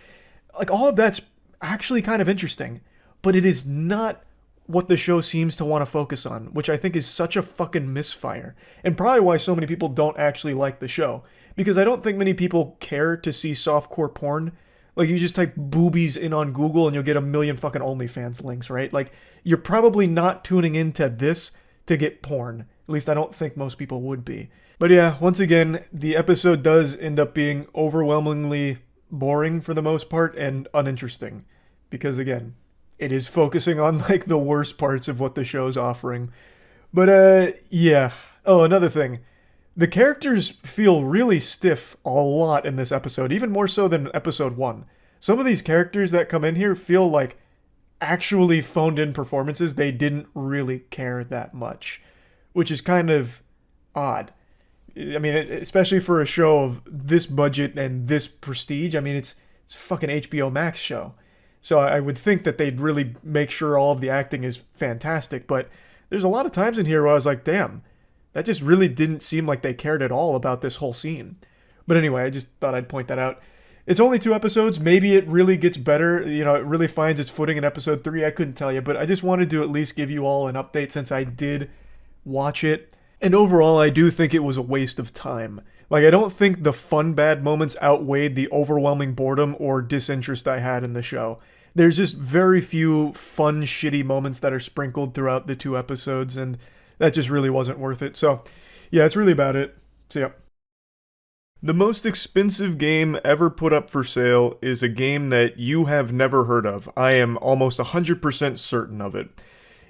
Speaker 8: Like, all of that's actually kind of interesting, but it is not what the show seems to want to focus on, which I think is such a fucking misfire, and probably why so many people don't actually like the show. Because I don't think many people care to see softcore porn. Like, you just type boobies in on Google and you'll get a million fucking OnlyFans links, right? Like, you're probably not tuning into this to get porn. At least I don't think most people would be. But yeah, once again, the episode does end up being overwhelmingly boring for the most part and uninteresting. Because again, it is focusing on like the worst parts of what the show's offering. But yeah. Oh, another thing. The characters feel really stiff a lot in this episode, even more so than episode 1. Some of these characters that come in here feel like actually phoned in performances. They didn't really care that much, which is kind of odd. I mean, especially for a show of this budget and this prestige. I mean, it's a fucking HBO Max show. So I would think that they'd really make sure all of the acting is fantastic, but there's a lot of times in here where I was like, damn, that just really didn't seem like they cared at all about this whole scene. But anyway, I just thought I'd point that out. It's only 2 episodes. Maybe it really gets better. You know, it really finds its footing in episode 3. I couldn't tell you, but I just wanted to at least give you all an update since I did watch it. And overall, I do think it was a waste of time. Like, I don't think the fun bad moments outweighed the overwhelming boredom or disinterest I had in the show. There's just very few fun, shitty moments that are sprinkled throughout the 2 episodes, and that just really wasn't worth it. So, yeah, that's really about it. See ya. The most expensive game ever put up for sale is a game that you have never heard of. I am almost 100% certain of it.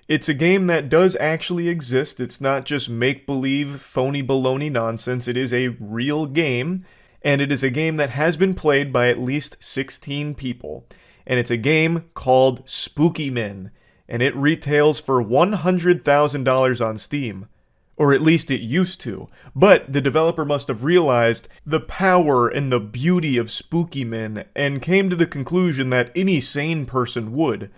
Speaker 8: It's a game that does actually exist. It's not just make-believe, phony baloney nonsense. It is a real game, and it is a game that has been played by at least 16 people. and it's a game called Spooky Min, and it retails for $100,000 on Steam. Or at least it used to. But the developer must have realized the power and the beauty of Spooky Min and came to the conclusion that any sane person would.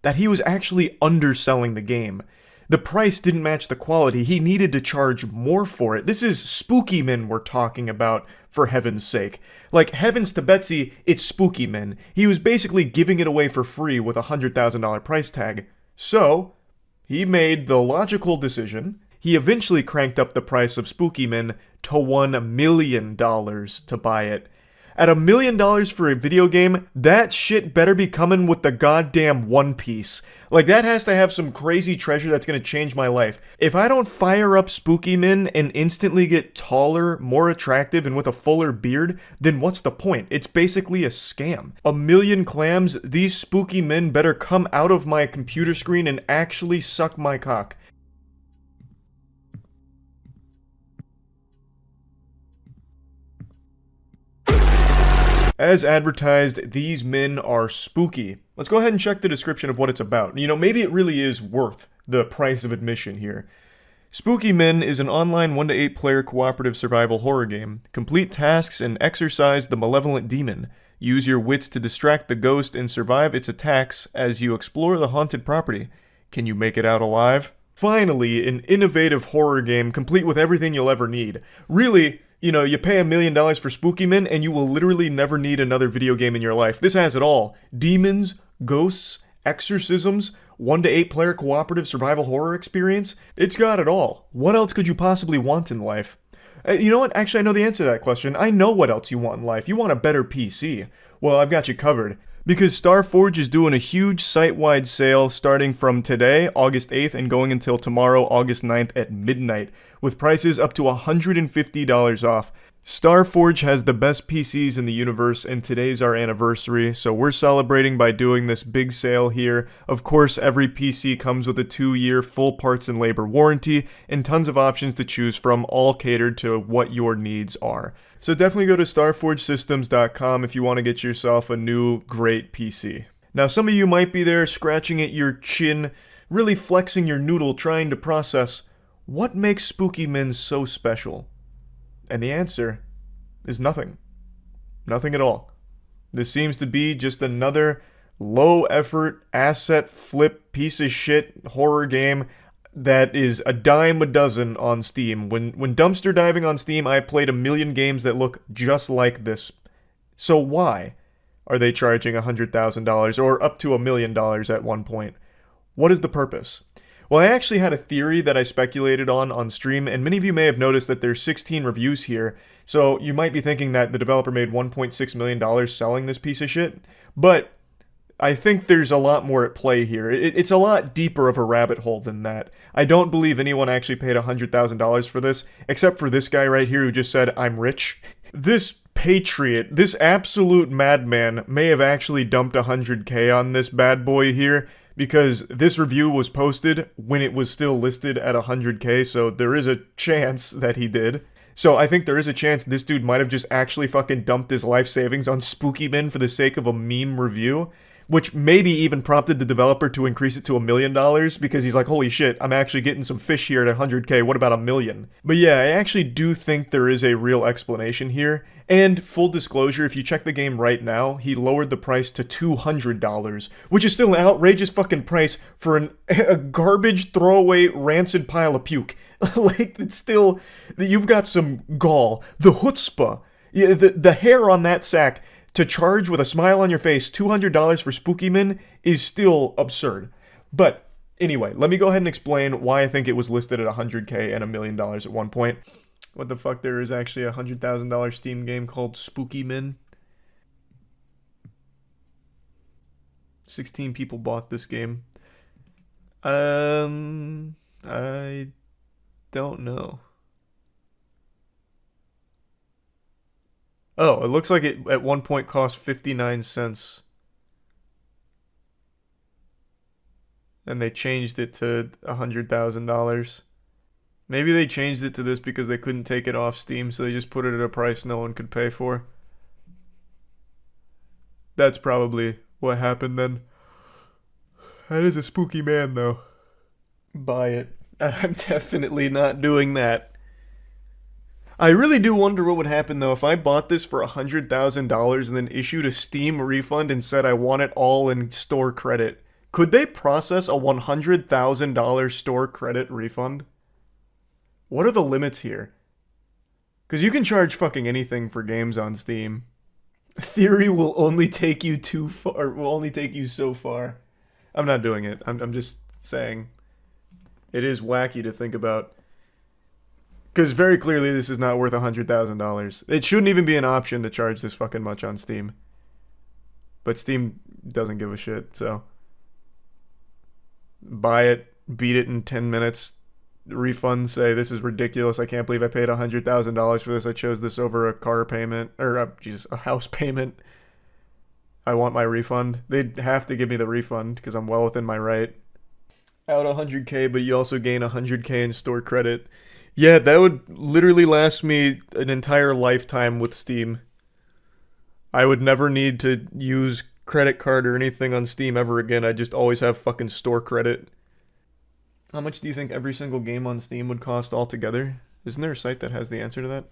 Speaker 8: That he was actually underselling the game. The price didn't match the quality. He needed to charge more for it. This is Spooky Min we're talking about, for heaven's sake. Like, heavens to Betsy, it's Spooky Min. He was basically giving it away for free with a $100,000 price tag. So, he made the logical decision. He eventually cranked up the price of Spooky Min to $1 million to buy it. At $1 million for a video game, that shit better be coming with the goddamn One Piece. Like, that has to have some crazy treasure that's gonna change my life. If I don't fire up Spooky Min and instantly get taller, more attractive, and with a fuller beard, then what's the point? It's basically a scam. 1 million clams, these Spooky Min better come out of my computer screen and actually suck my cock. As advertised, these men are spooky. Let's go ahead and check the description of what it's about. You know, maybe it really is worth the price of admission here. Spooky Min is an online 1 to 8 player cooperative survival horror game. Complete tasks and exorcise the malevolent demon. Use your wits to distract the ghost and survive its attacks as you explore the haunted property. Can you make it out alive? Finally, an innovative horror game complete with everything you'll ever need. Really, you know, you pay $1 million for Spooky Min and you will literally never need another video game in your life. This has it all. Demons, ghosts, exorcisms, 1 to 8 player cooperative survival horror experience. It's got it all. What else could you possibly want in life? You know what? Actually, I know the answer to that question. I know what else you want in life. You want a better PC. Well, I've got you covered. Because Starforge is doing a huge site-wide sale starting from today, August 8th, and going until tomorrow, August 9th at midnight, with prices up to $150 off. Starforge has the best PCs in the universe, and today's our anniversary, so we're celebrating by doing this big sale here. Of course, every PC comes with a 2-year full parts and labor warranty, and tons of options to choose from, all catered to what your needs are. So definitely go to starforgesystems.com if you want to get yourself a new, great PC. Now, some of you might be there scratching at your chin, really flexing your noodle, trying to process, what makes Spooky Min so special? And the answer is nothing. Nothing at all. This seems to be just another low-effort, asset flip, piece of shit horror game that is a dime a dozen on Steam. When dumpster diving on Steam, I've played 1 million games that look just like this. So why are they charging $100,000 or up to $1 million at one point? What is the purpose? Well, I actually had a theory that I speculated on stream, and many of you may have noticed that there's 16 reviews here, so you might be thinking that the developer made $1.6 million selling this piece of shit, but I think there's a lot more at play here. It's a lot deeper of a rabbit hole than that. I don't believe anyone actually paid $100,000 for this, except for this guy right here who just said, I'm rich. This patriot, this absolute madman, may have actually dumped $100K on this bad boy here, because this review was posted when it was still listed at $100K, so there is a chance that he did. So I think there is a chance this dude might have just actually fucking dumped his life savings on Spooky Min for the sake of a meme review, which maybe even prompted the developer to increase it to $1 million, because he's like, holy shit, I'm actually getting some fish here at $100K, what about $1 million? But yeah, I actually do think there is a real explanation here. And full disclosure, if you check the game right now, he lowered the price to $200, which is still an outrageous fucking price for a garbage, throwaway, rancid pile of puke. Like, it's still, you've got some gall. The chutzpah, the hair on that sack, to charge with a smile on your face $200 for Spooky Min is still absurd. But anyway, let me go ahead and explain why I think it was listed at $100K and $1 million at one point. What the fuck, there is actually a $100,000 Steam game called Spooky Min. 16 people bought this game. I don't know. Oh, it looks like it at one point cost 59 cents. And they changed it to $100,000. Maybe they changed it to this because they couldn't take it off Steam, so they just put it at a price no one could pay for. That's probably what happened then. That is a spooky man, though. Buy it. I'm definitely not doing that. I really do wonder what would happen, though, if I bought this for $100,000 and then issued a Steam refund and said I want it all in store credit. Could they process a $100,000 store credit refund? What are the limits here? Because you can charge fucking anything for games on Steam. Theory will only take you too far. Will only take you so far. I'm not doing it. I'm just saying. It is wacky to think about. Because very clearly this is not worth $100,000. It shouldn't even be an option to charge this fucking much on Steam. But Steam doesn't give a shit, so. Buy it, beat it in 10 minutes, refund, say this is ridiculous, I can't believe I paid $100,000 for this, I chose this over a car payment, or a house payment. I want my refund. They'd have to give me the refund, because I'm well within my right. Out 100k, but you also gain 100k in store credit. Yeah, that would literally last me an entire lifetime with Steam. I would never need to use credit card or anything on Steam ever again. I just always have fucking store credit. How much do you think every single game on Steam would cost altogether? Isn't there a site that has the answer to that?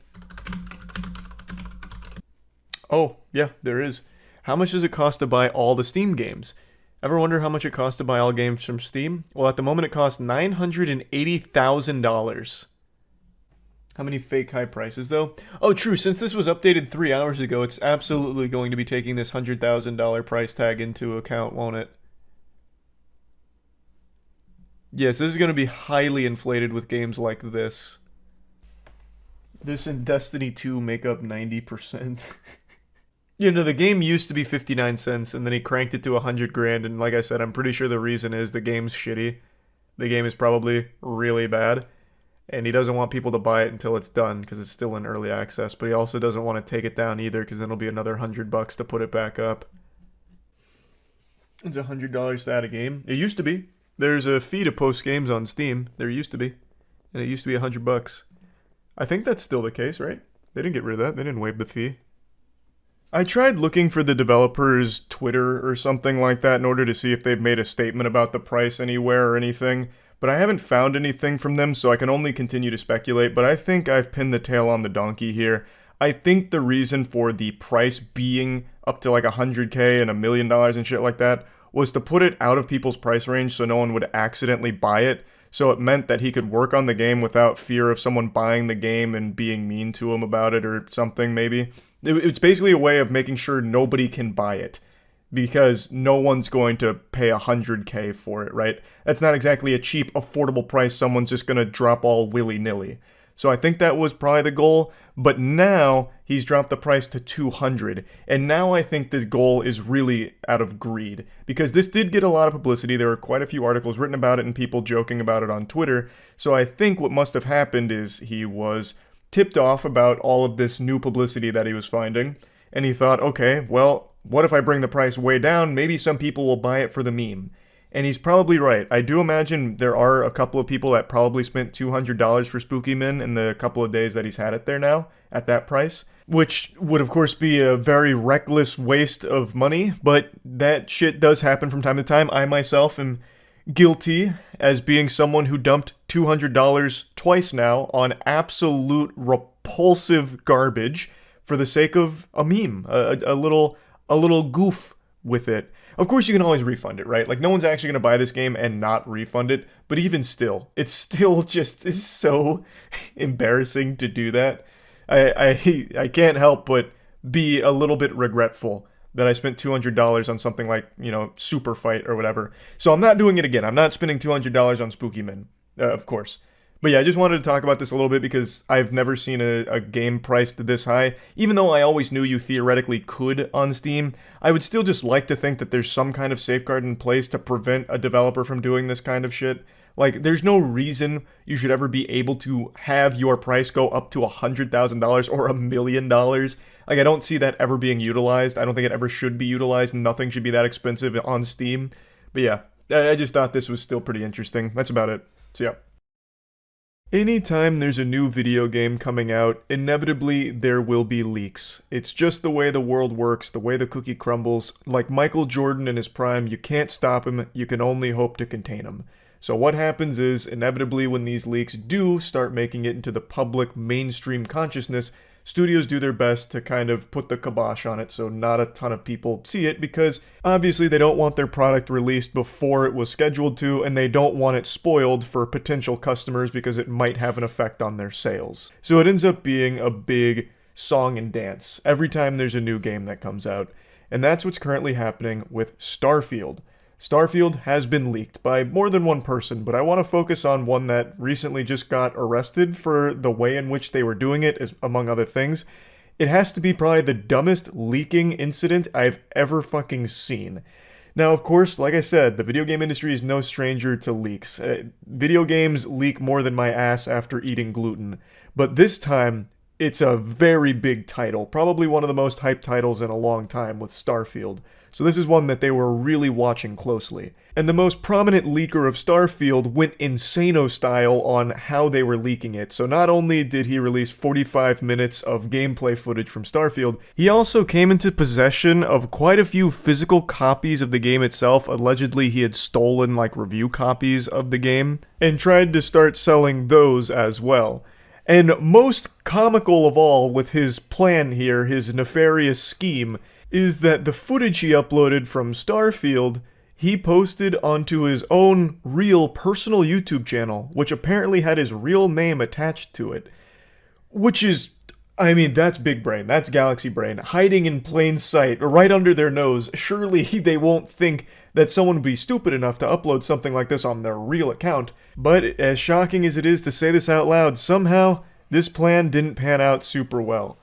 Speaker 8: Oh, yeah, there is. How much does it cost to buy all the Steam games? Ever wonder how much it costs to buy all games from Steam? Well, at the moment it costs $980,000. How many fake high prices, though? Oh, true. Since this was updated 3 hours ago, it's absolutely going to be taking this $100,000 price tag into account, won't it? Yes, this is going to be highly inflated with games like this. This and Destiny 2 make up 90%. You know, the game used to be 59 cents, and then he cranked it to 100 grand, and like I said, I'm pretty sure the reason is the game's shitty. The game is probably really bad. And he doesn't want people to buy it until it's done, because it's still in early access. But he also doesn't want to take it down either, because then it'll be another $100 to put it back up. It's $100 to add a game. It used to be. There's a fee to post games on Steam. There used to be. And it used to be $100. I think that's still the case, right? They didn't get rid of that. They didn't waive the fee. I tried looking for the developer's Twitter or something like that in order to see if they've made a statement about the price anywhere or anything. But I haven't found anything from them, so I can only continue to speculate, but I think I've pinned the tail on the donkey here. I think the reason for the price being up to like 100k and $1 million and shit like that was to put it out of people's price range so no one would accidentally buy it, so it meant that he could work on the game without fear of someone buying the game and being mean to him about it or something, maybe. It's basically a way of making sure nobody can buy it. Because no one's going to pay 100k for it, right? That's not exactly a cheap, affordable price someone's just going to drop all willy-nilly. So I think that was probably the goal, but now he's dropped the price to 200, and now I think the goal is really out of greed, because this did get a lot of publicity. There were quite a few articles written about it and people joking about it on Twitter, so I think what must have happened is he was tipped off about all of this new publicity that he was finding, and he thought, okay, well, what if I bring the price way down? Maybe some people will buy it for the meme. And he's probably right. I do imagine there are a couple of people that probably spent $200 for Spooky Min in the couple of days that he's had it there now, at that price. Which would, of course, be a very reckless waste of money, but that shit does happen from time to time. I myself am guilty as being someone who dumped $200 twice now on absolute repulsive garbage for the sake of a meme, a little goof with it. Of course, you can always refund it, right? Like, no one's actually going to buy this game and not refund it, but even still, it's still just is so embarrassing to do that. I can't help but be a little bit regretful that I spent $200 on something like, you know, Super Fight or whatever. So I'm not doing it again. I'm not spending $200 on Spooky Min, of course. But yeah, I just wanted to talk about this a little bit because I've never seen a game priced this high. Even though I always knew you theoretically could on Steam, I would still just like to think that there's some kind of safeguard in place to prevent a developer from doing this kind of shit. Like, there's no reason you should ever be able to have your price go up to $100,000 or $1 million. Like, I don't see that ever being utilized. I don't think it ever should be utilized. Nothing should be that expensive on Steam. But yeah, I just thought this was still pretty interesting. That's about it. So yeah. Anytime there's a new video game coming out, inevitably there will be leaks. It's just the way the world works, the way the cookie crumbles. Like Michael Jordan in his prime, you can't stop him, you can only hope to contain him. So what happens is, inevitably when these leaks do start making it into the public mainstream consciousness, studios do their best to kind of put the kibosh on it so not a ton of people see it, because obviously they don't want their product released before it was scheduled to, and they don't want it spoiled for potential customers because it might have an effect on their sales. So it ends up being a big song and dance every time there's a new game that comes out, and that's what's currently happening with Starfield. Starfield has been leaked by more than one person, but I want to focus on one that recently just got arrested for the way in which they were doing it, as among other things. It has to be probably the dumbest leaking incident I've ever fucking seen. Now, of course, like I said, the video game industry is no stranger to leaks. Video games leak more than my ass after eating gluten. But this time, it's a very big title, probably one of the most hyped titles in a long time with Starfield. So this is one that they were really watching closely. And the most prominent leaker of Starfield went insano style on how they were leaking it. So not only did he release 45 minutes of gameplay footage from Starfield, he also came into possession of quite a few physical copies of the game itself. Allegedly he had stolen like review copies of the game and tried to start selling those as well. And most comical of all with his plan here, his nefarious scheme, is that the footage he uploaded from Starfield, he posted onto his own real personal YouTube channel, which apparently had his real name attached to it. Which is, I mean, that's big brain, that's galaxy brain, hiding in plain sight, right under their nose. Surely they won't think that someone would be stupid enough to upload something like this on their real account. But as shocking as it is to say this out loud, somehow this plan didn't pan out super well.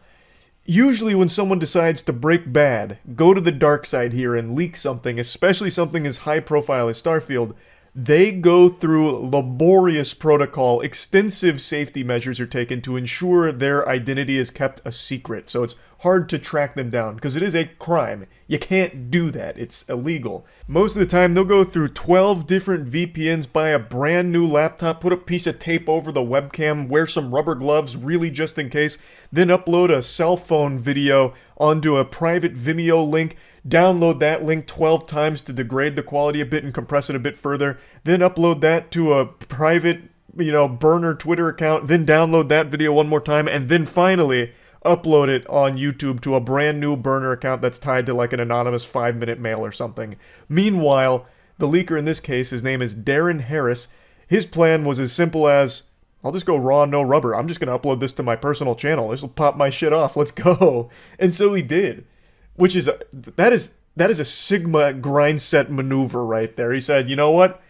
Speaker 8: Usually when someone decides to break bad, go to the dark side here and leak something, especially something as high profile as Starfield, they go through laborious protocol, extensive safety measures are taken to ensure their identity is kept a secret. So it's hard to track them down, because it is a crime. You can't do that. It's illegal. Most of the time, they'll go through 12 different VPNs, buy a brand new laptop, put a piece of tape over the webcam, wear some rubber gloves, really just in case, then upload a cell phone video onto a private Vimeo link, download that link 12 times to degrade the quality a bit and compress it a bit further, then upload that to a private, burner Twitter account, then download that video one more time, and then finally upload it on YouTube to a brand new burner account that's tied to like an anonymous 5-minute mail or something. Meanwhile, the leaker in this case, his name is Darren Harris, his plan was as simple as, I'll just go raw, no rubber. I'm just going to upload this to my personal channel. This will pop my shit off. Let's go. And so he did. Which is, that is a Sigma grind set maneuver right there. He said, you know what?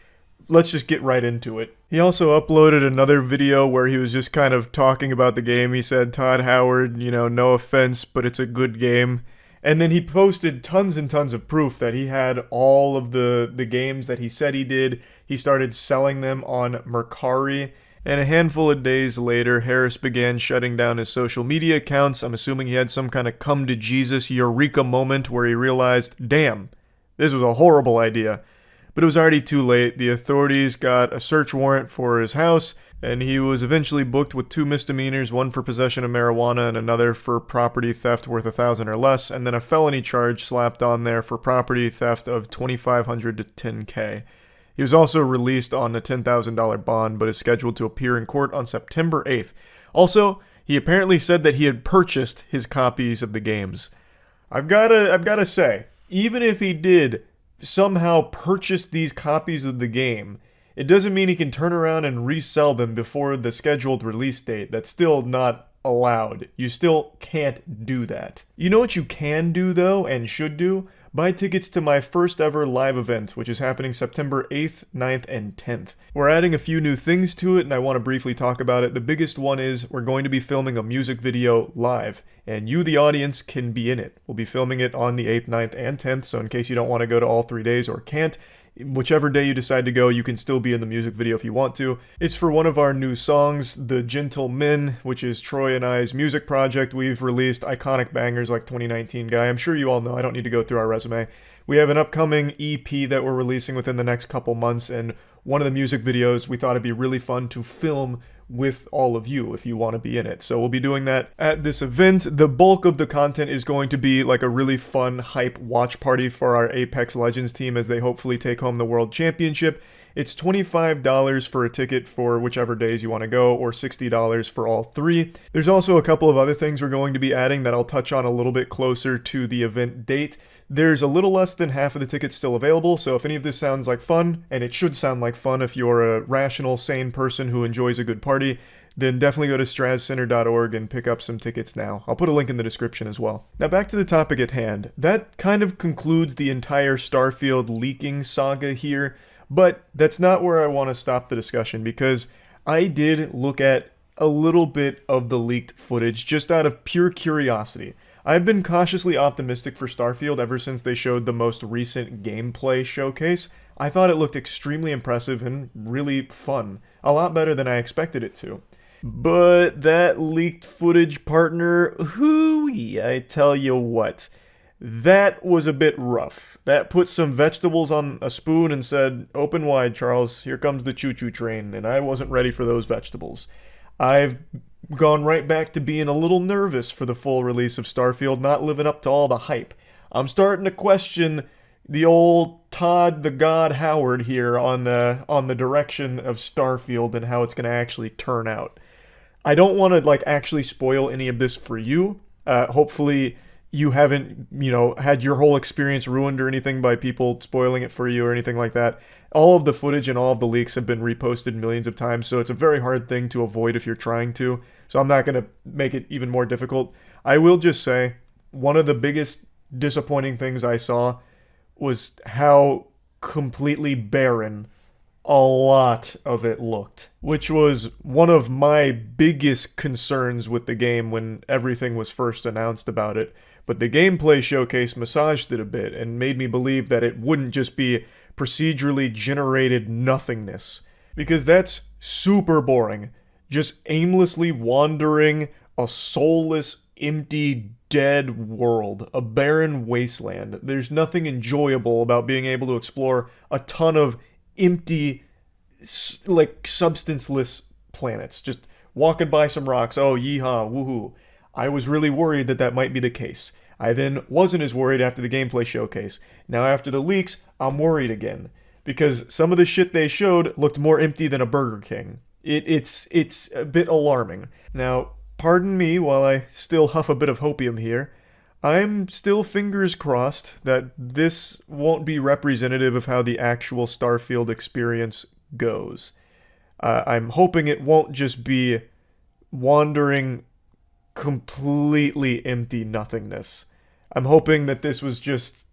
Speaker 8: Let's just get right into it. He also uploaded another video where he was just kind of talking about the game. He said, Todd Howard, no offense, but it's a good game. And then he posted tons and tons of proof that he had all of the games that he said he did. He started selling them on Mercari. And a handful of days later, Harris began shutting down his social media accounts. I'm assuming he had some kind of come to Jesus eureka moment where he realized, damn, this was a horrible idea. But it was already too late. The authorities got a search warrant for his house, and he was eventually booked with 2 misdemeanors, one for possession of marijuana and another for property theft worth $1,000 or less, and then a felony charge slapped on there for property theft of $2,500 to $10,000. He was also released on a $10,000 bond, but is scheduled to appear in court on September 8th. Also, he apparently said that he had purchased his copies of the games. I've gotta say, even if he did somehow purchase these copies of the game, it doesn't mean he can turn around and resell them before the scheduled release date. That's still not allowed. You still can't do that. You know what you can do, though, and should do? Buy tickets to my first ever live event, which is happening September 8th, 9th, and 10th. We're adding a few new things to it, and I want to briefly talk about it. The biggest one is we're going to be filming a music video live, and you, the audience, can be in it. We'll be filming it on the 8th, 9th, and 10th, so in case you don't want to go to all 3 days or can't, whichever day you decide to go, you can still be in the music video if you want to. It's for one of our new songs, The Gentlemen, which is Troy and I's music project. We've released iconic bangers like 2019 Guy. I'm sure you all know, I don't need to go through our resume. We have an upcoming EP that we're releasing within the next couple months, and one of the music videos we thought it'd be really fun to film with all of you if you want to be in it. So we'll be doing that at this event. The bulk of the content is going to be like a really fun hype watch party for our Apex Legends team as they hopefully take home the World Championship. It's $25 for a ticket for whichever days you want to go, or $60 for all three. There's also a couple of other things we're going to be adding that I'll touch on a little bit closer to the event date. There's a little less than half of the tickets still available, so if any of this sounds like fun, and it should sound like fun if you're a rational, sane person who enjoys a good party, then definitely go to strazcenter.org and pick up some tickets now. I'll put a link in the description as well. Now back to the topic at hand. That kind of concludes the entire Starfield leaking saga here, but that's not where I want to stop the discussion, because I did look at a little bit of the leaked footage just out of pure curiosity. I've been cautiously optimistic for Starfield ever since they showed the most recent gameplay showcase. I thought it looked extremely impressive and really fun. A lot better than I expected it to. But that leaked footage, partner, hooey, I tell you what. That was a bit rough. That put some vegetables on a spoon and said, "Open wide, Charles, here comes the choo-choo train," and I wasn't ready for those vegetables. I've gone right back to being a little nervous for the full release of Starfield, not living up to all the hype. I'm starting to question the old Todd the God Howard here on the direction of Starfield and how it's going to actually turn out. I don't want to actually spoil any of this for you. Hopefully you haven't, had your whole experience ruined or anything by people spoiling it for you or anything like that. All of the footage and all of the leaks have been reposted millions of times, so it's a very hard thing to avoid if you're trying to. So I'm not going to make it even more difficult. I will just say, one of the biggest disappointing things I saw was how completely barren a lot of it looked, which was one of my biggest concerns with the game when everything was first announced about it. But the gameplay showcase massaged it a bit and made me believe that it wouldn't just be procedurally generated nothingness, because that's super boring. Just aimlessly wandering a soulless, empty, dead world, a barren wasteland. There's nothing enjoyable about being able to explore a ton of empty, substanceless planets. Just walking by some rocks, oh, yeehaw, woohoo. I was really worried that that might be the case. I then wasn't as worried after the gameplay showcase. Now after the leaks, I'm worried again, because some of the shit they showed looked more empty than a Burger King. It's a bit alarming. Now, pardon me while I still huff a bit of hopium here. I'm still fingers crossed that this won't be representative of how the actual Starfield experience goes. I'm hoping it won't just be wandering completely empty nothingness. I'm hoping that this was just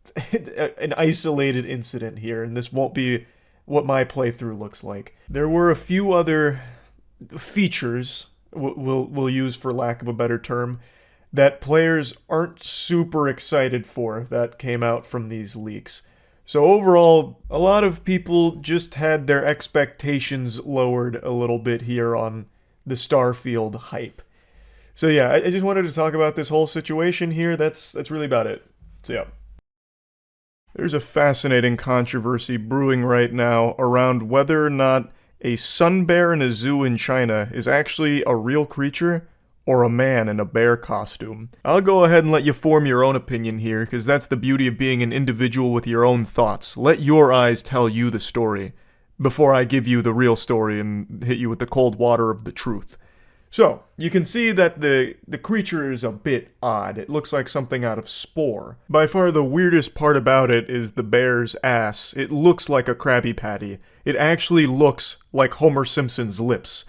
Speaker 8: an isolated incident here, and this won't be what my playthrough looks like. There were a few other features, we'll use for lack of a better term, that players aren't super excited for that came out from these leaks. So overall, a lot of people just had their expectations lowered a little bit here on the Starfield hype. So yeah, I just wanted to talk about this whole situation here. That's really about it. So yeah. There's a fascinating controversy brewing right now around whether or not a sun bear in a zoo in China is actually a real creature or a man in a bear costume. I'll go ahead and let you form your own opinion here, because that's the beauty of being an individual with your own thoughts. Let your eyes tell you the story before I give you the real story and hit you with the cold water of the truth. So, you can see that the creature is a bit odd. It looks like something out of Spore. By far the weirdest part about it is the bear's ass. It looks like a Krabby Patty. It actually looks like Homer Simpson's lips.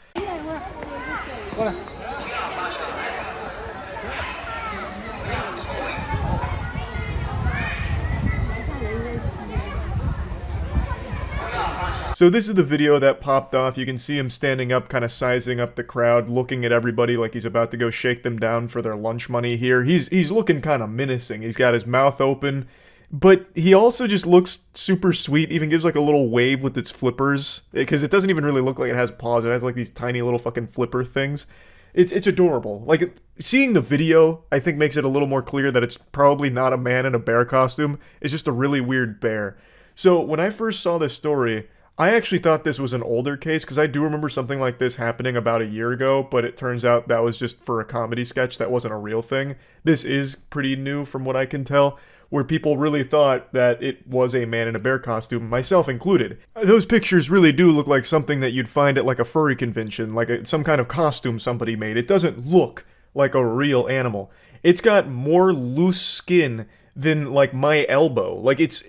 Speaker 8: So this is the video that popped off. You can see him standing up, kind of sizing up the crowd, looking at everybody like he's about to go shake them down for their lunch money here. He's looking kind of menacing. He's got his mouth open, but he also just looks super sweet. Even gives like a little wave with its flippers, because it doesn't even really look like it has paws. It has like these tiny little fucking flipper things. It's adorable. Like, seeing the video, I think, makes it a little more clear that it's probably not a man in a bear costume. It's just a really weird bear. So when I first saw this story, I actually thought this was an older case, because I do remember something like this happening about a year ago, but it turns out that was just for a comedy sketch, that wasn't a real thing. This is pretty new from what I can tell, where people really thought that it was a man in a bear costume, myself included. Those pictures really do look like something that you'd find at like a furry convention, like some kind of costume somebody made. It doesn't look like a real animal. It's got more loose skin than like my elbow. Like it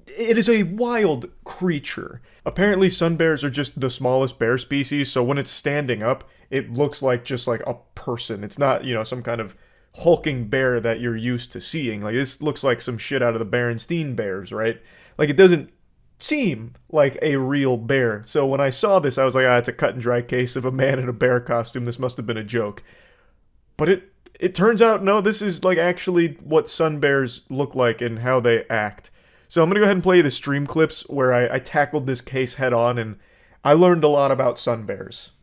Speaker 8: is a wild creature. Apparently sun bears are just the smallest bear species, so when it's standing up, it looks like just like a person. It's not, you know, some kind of hulking bear that you're used to seeing. Like, this looks like some shit out of the Berenstain Bears, right? Like, it doesn't seem like a real bear. So when I saw this, I was like, it's a cut and dry case of a man in a bear costume. This must have been a joke. But it turns out, no, this is like actually what sun bears look like and how they act. So I'm going to go ahead and play you the stream clips where I tackled this case head on, and I learned a lot about sun bears.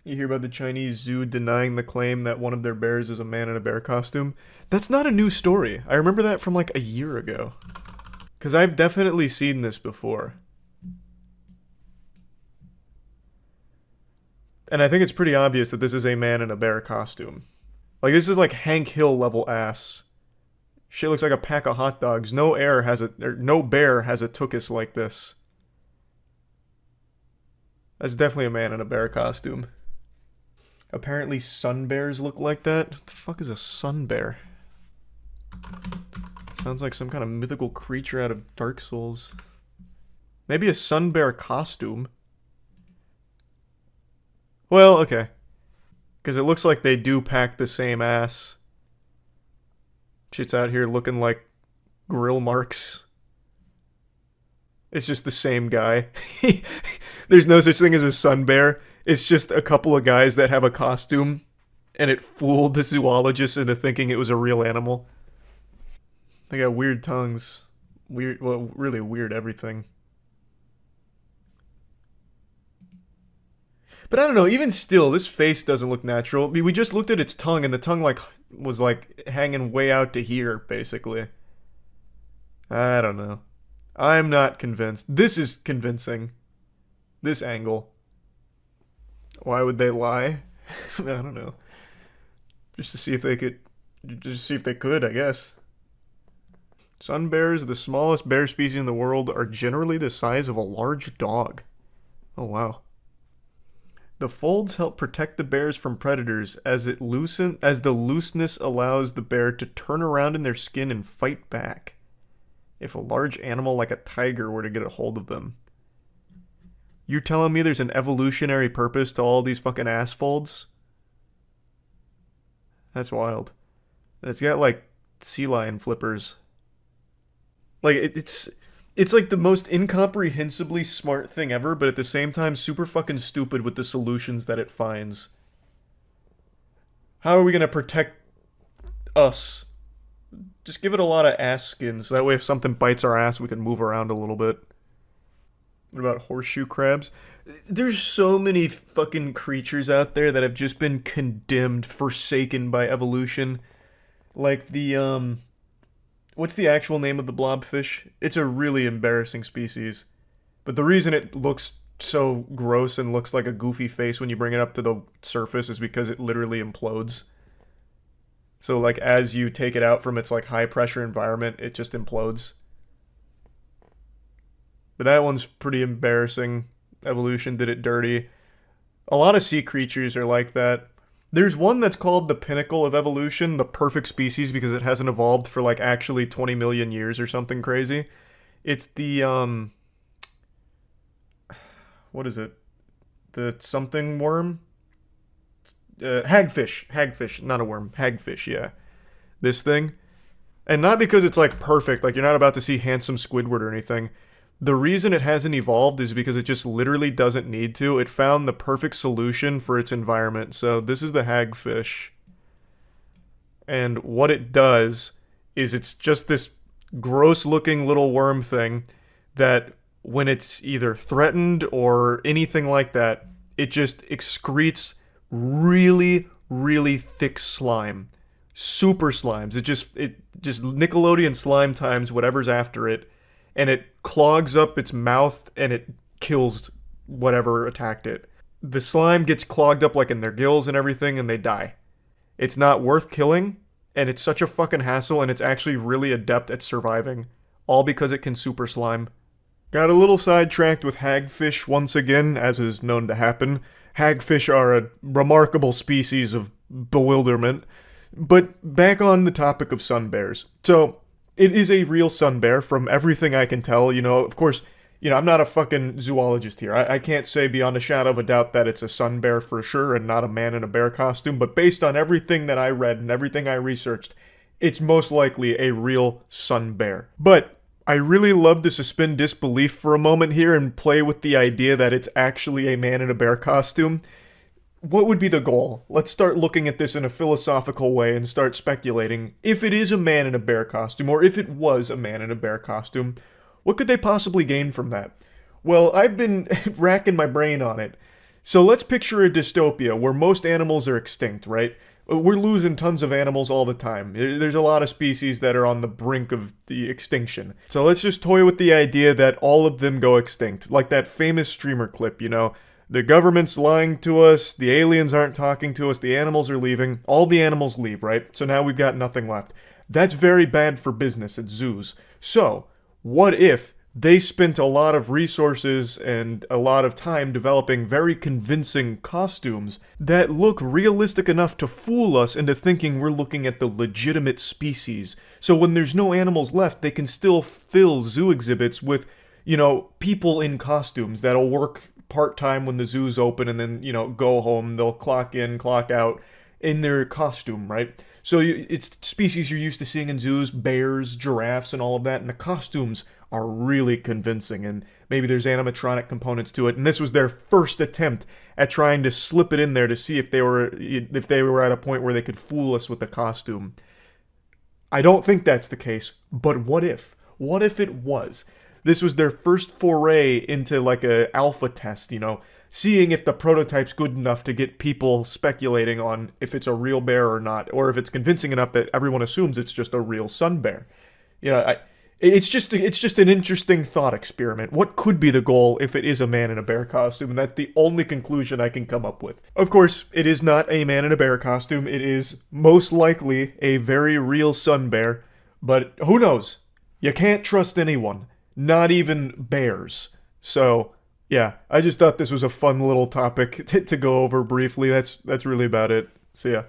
Speaker 8: You hear about the Chinese zoo denying the claim that one of their bears is a man in a bear costume? That's not a new story. I remember that from like a year ago. Because I've definitely seen this before. And I think it's pretty obvious that this is a man in a bear costume. Like, this is like Hank Hill level ass. Shit looks like a pack of hot dogs. No bear has a tuchus like this. That's definitely a man in a bear costume. Apparently sun bears look like that. What the fuck is a sun bear? Sounds like some kind of mythical creature out of Dark Souls. Maybe a sun bear costume. Well, okay. Because it looks like they do pack the same ass. Shit's out here looking like grill marks. It's just the same guy. There's no such thing as a sun bear. It's just a couple of guys that have a costume, and it fooled the zoologist into thinking it was a real animal. They got weird tongues. Weird, well, really weird everything. But I don't know, even still, this face doesn't look natural. I mean, we just looked at its tongue, and the tongue, like, was, like, hanging way out to here, basically. I don't know. I'm not convinced. This is convincing. This angle. Why would they lie? I don't know. Just to see if they could... Just to see if they could, I guess. Sun bears, the smallest bear species in the world, are generally the size of a large dog. Oh, wow. The folds help protect the bears from predators as the looseness allows the bear to turn around in their skin and fight back if a large animal like a tiger were to get a hold of them. You're telling me there's an evolutionary purpose to all these fucking ass folds? That's wild. And it's got like sea lion flippers. Like it's like the most incomprehensibly smart thing ever, but at the same time super fucking stupid with the solutions that it finds. How are we gonna protect us? Just give it a lot of ass skins, so that way if something bites our ass we can move around a little bit. What about horseshoe crabs? There's so many fucking creatures out there that have just been condemned, forsaken by evolution. Like the, what's the actual name of the blobfish? It's a really embarrassing species. But the reason it looks so gross and looks like a goofy face when you bring it up to the surface is because it literally implodes. So, like, as you take it out from its, like, high-pressure environment, it just implodes. But that one's pretty embarrassing. Evolution did it dirty. A lot of sea creatures are like that. There's one that's called the pinnacle of evolution, the perfect species, because it hasn't evolved for, like, actually 20 million years or something crazy. It's the, what is it? The something worm? Hagfish, not a worm. Hagfish, yeah. This thing. And not because it's, like, perfect, like, you're not about to see handsome Squidward or anything. The reason it hasn't evolved is because it just literally doesn't need to. It found the perfect solution for its environment. So this is the hagfish. And what it does is it's just this gross-looking little worm thing that when it's either threatened or anything like that, it just excretes really, really thick slime. Super slimes. It just Nickelodeon slime times whatever's after it. and it clogs up its mouth and it kills whatever attacked it. The slime gets clogged up like in their gills and everything, and they die. It's not worth killing, and it's such a fucking hassle, and it's actually really adept at surviving. All because it can super slime. Got a little sidetracked with hagfish once again, as is known to happen. Hagfish are a remarkable species of bewilderment. But back on the topic of sun bears. So, it is a real sun bear from everything I can tell. You know, of course, I'm not a fucking zoologist here. I can't say beyond a shadow of a doubt that it's a sun bear for sure and not a man in a bear costume. But based on everything that I read and everything I researched, it's most likely a real sun bear. But I really love to suspend disbelief for a moment here and play with the idea that it's actually a man in a bear costume. What would be the goal? Let's start looking at this in a philosophical way and start speculating. If it is a man in a bear costume, or if it was a man in a bear costume, what could they possibly gain from that? Well, I've been racking my brain on it. So let's picture a dystopia where most animals are extinct, right? We're losing tons of animals all the time. There's a lot of species that are on the brink of the extinction. So let's just toy with the idea that all of them go extinct. Like that famous streamer clip, the government's lying to us, the aliens aren't talking to us, the animals are leaving. All the animals leave, right? So now we've got nothing left. That's very bad for business at zoos. So, what if they spent a lot of resources and a lot of time developing very convincing costumes that look realistic enough to fool us into thinking we're looking at the legitimate species. So when there's no animals left, they can still fill zoo exhibits with, people in costumes that'll work part-time when the zoo's open and then, go home. They'll clock in, clock out in their costume, right? So it's species you're used to seeing in zoos, bears, giraffes, and all of that, and the costumes are really convincing, and maybe there's animatronic components to it, and this was their first attempt at trying to slip it in there to see if they were at a point where they could fool us with the costume. I don't think that's the case, but what if? What if it was? This was their first foray into like a alpha test, seeing if the prototype's good enough to get people speculating on if it's a real bear or not, or if it's convincing enough that everyone assumes it's just a real sun bear. It's just an interesting thought experiment. What could be the goal if it is a man in a bear costume? And that's the only conclusion I can come up with. Of course, it is not a man in a bear costume. It is most likely a very real sun bear. But who knows? You can't trust anyone. Not even bears. So, yeah, I just thought this was a fun little topic to go over briefly. That's really about it. See ya.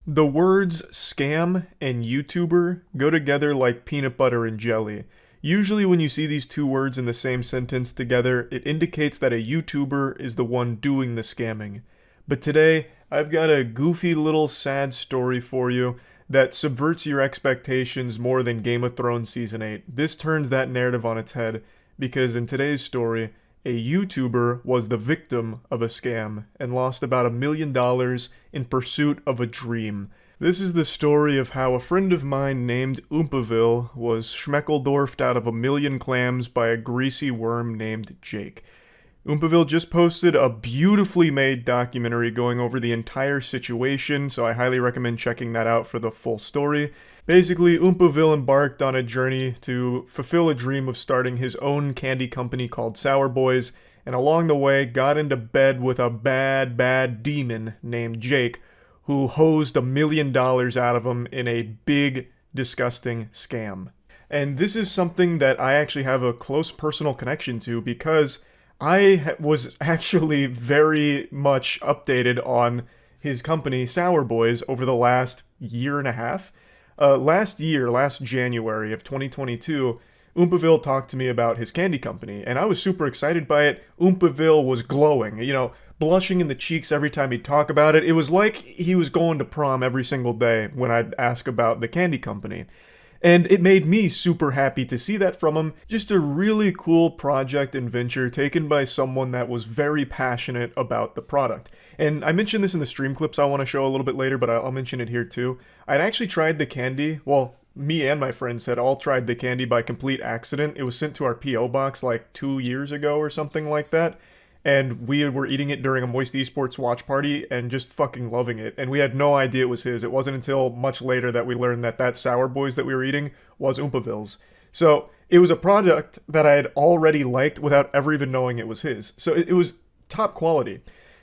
Speaker 8: The words scam and YouTuber go together like peanut butter and jelly. Usually when you see these two words in the same sentence together, it indicates that a YouTuber is the one doing the scamming. But today, I've got a goofy little sad story for you that subverts your expectations more than Game of Thrones Season 8. This turns that narrative on its head, because in today's story, a YouTuber was the victim of a scam and lost about $1 million in pursuit of a dream. This is the story of how a friend of mine named Oompaville was schmeckeldorfed out of 1 million clams by a greasy worm named Jake. Oompaville just posted a beautifully made documentary going over the entire situation, so I highly recommend checking that out for the full story. Basically, Oompaville embarked on a journey to fulfill a dream of starting his own candy company called Sour Boys, and along the way got into bed with a bad demon named Jake, who hosed $1 million out of him in a big, disgusting scam. And this is something that I actually have a close personal connection to because I was actually very much updated on his company, Sour Boys, over the last year and a half. Last January of 2022, Oompaville talked to me about his candy company, and I was super excited by it. Oompaville was glowing, blushing in the cheeks every time he'd talk about it. It was like he was going to prom every single day when I'd ask about the candy company. And it made me super happy to see that from him. Just a really cool project and venture taken by someone that was very passionate about the product. And I mentioned this in the stream clips I want to show a little bit later, but I'll mention it here too. I'd actually tried the candy, well, me and my friends had all tried the candy by complete accident. It was sent to our P.O. box like 2 years ago or something like that. And we were eating it during a Moist Esports watch party and just fucking loving it. And we had no idea it was his. It wasn't until much later that we learned that Sour Boys that we were eating was Oompaville's. So It was a product that I had already liked without ever even knowing it was his. So it was top quality.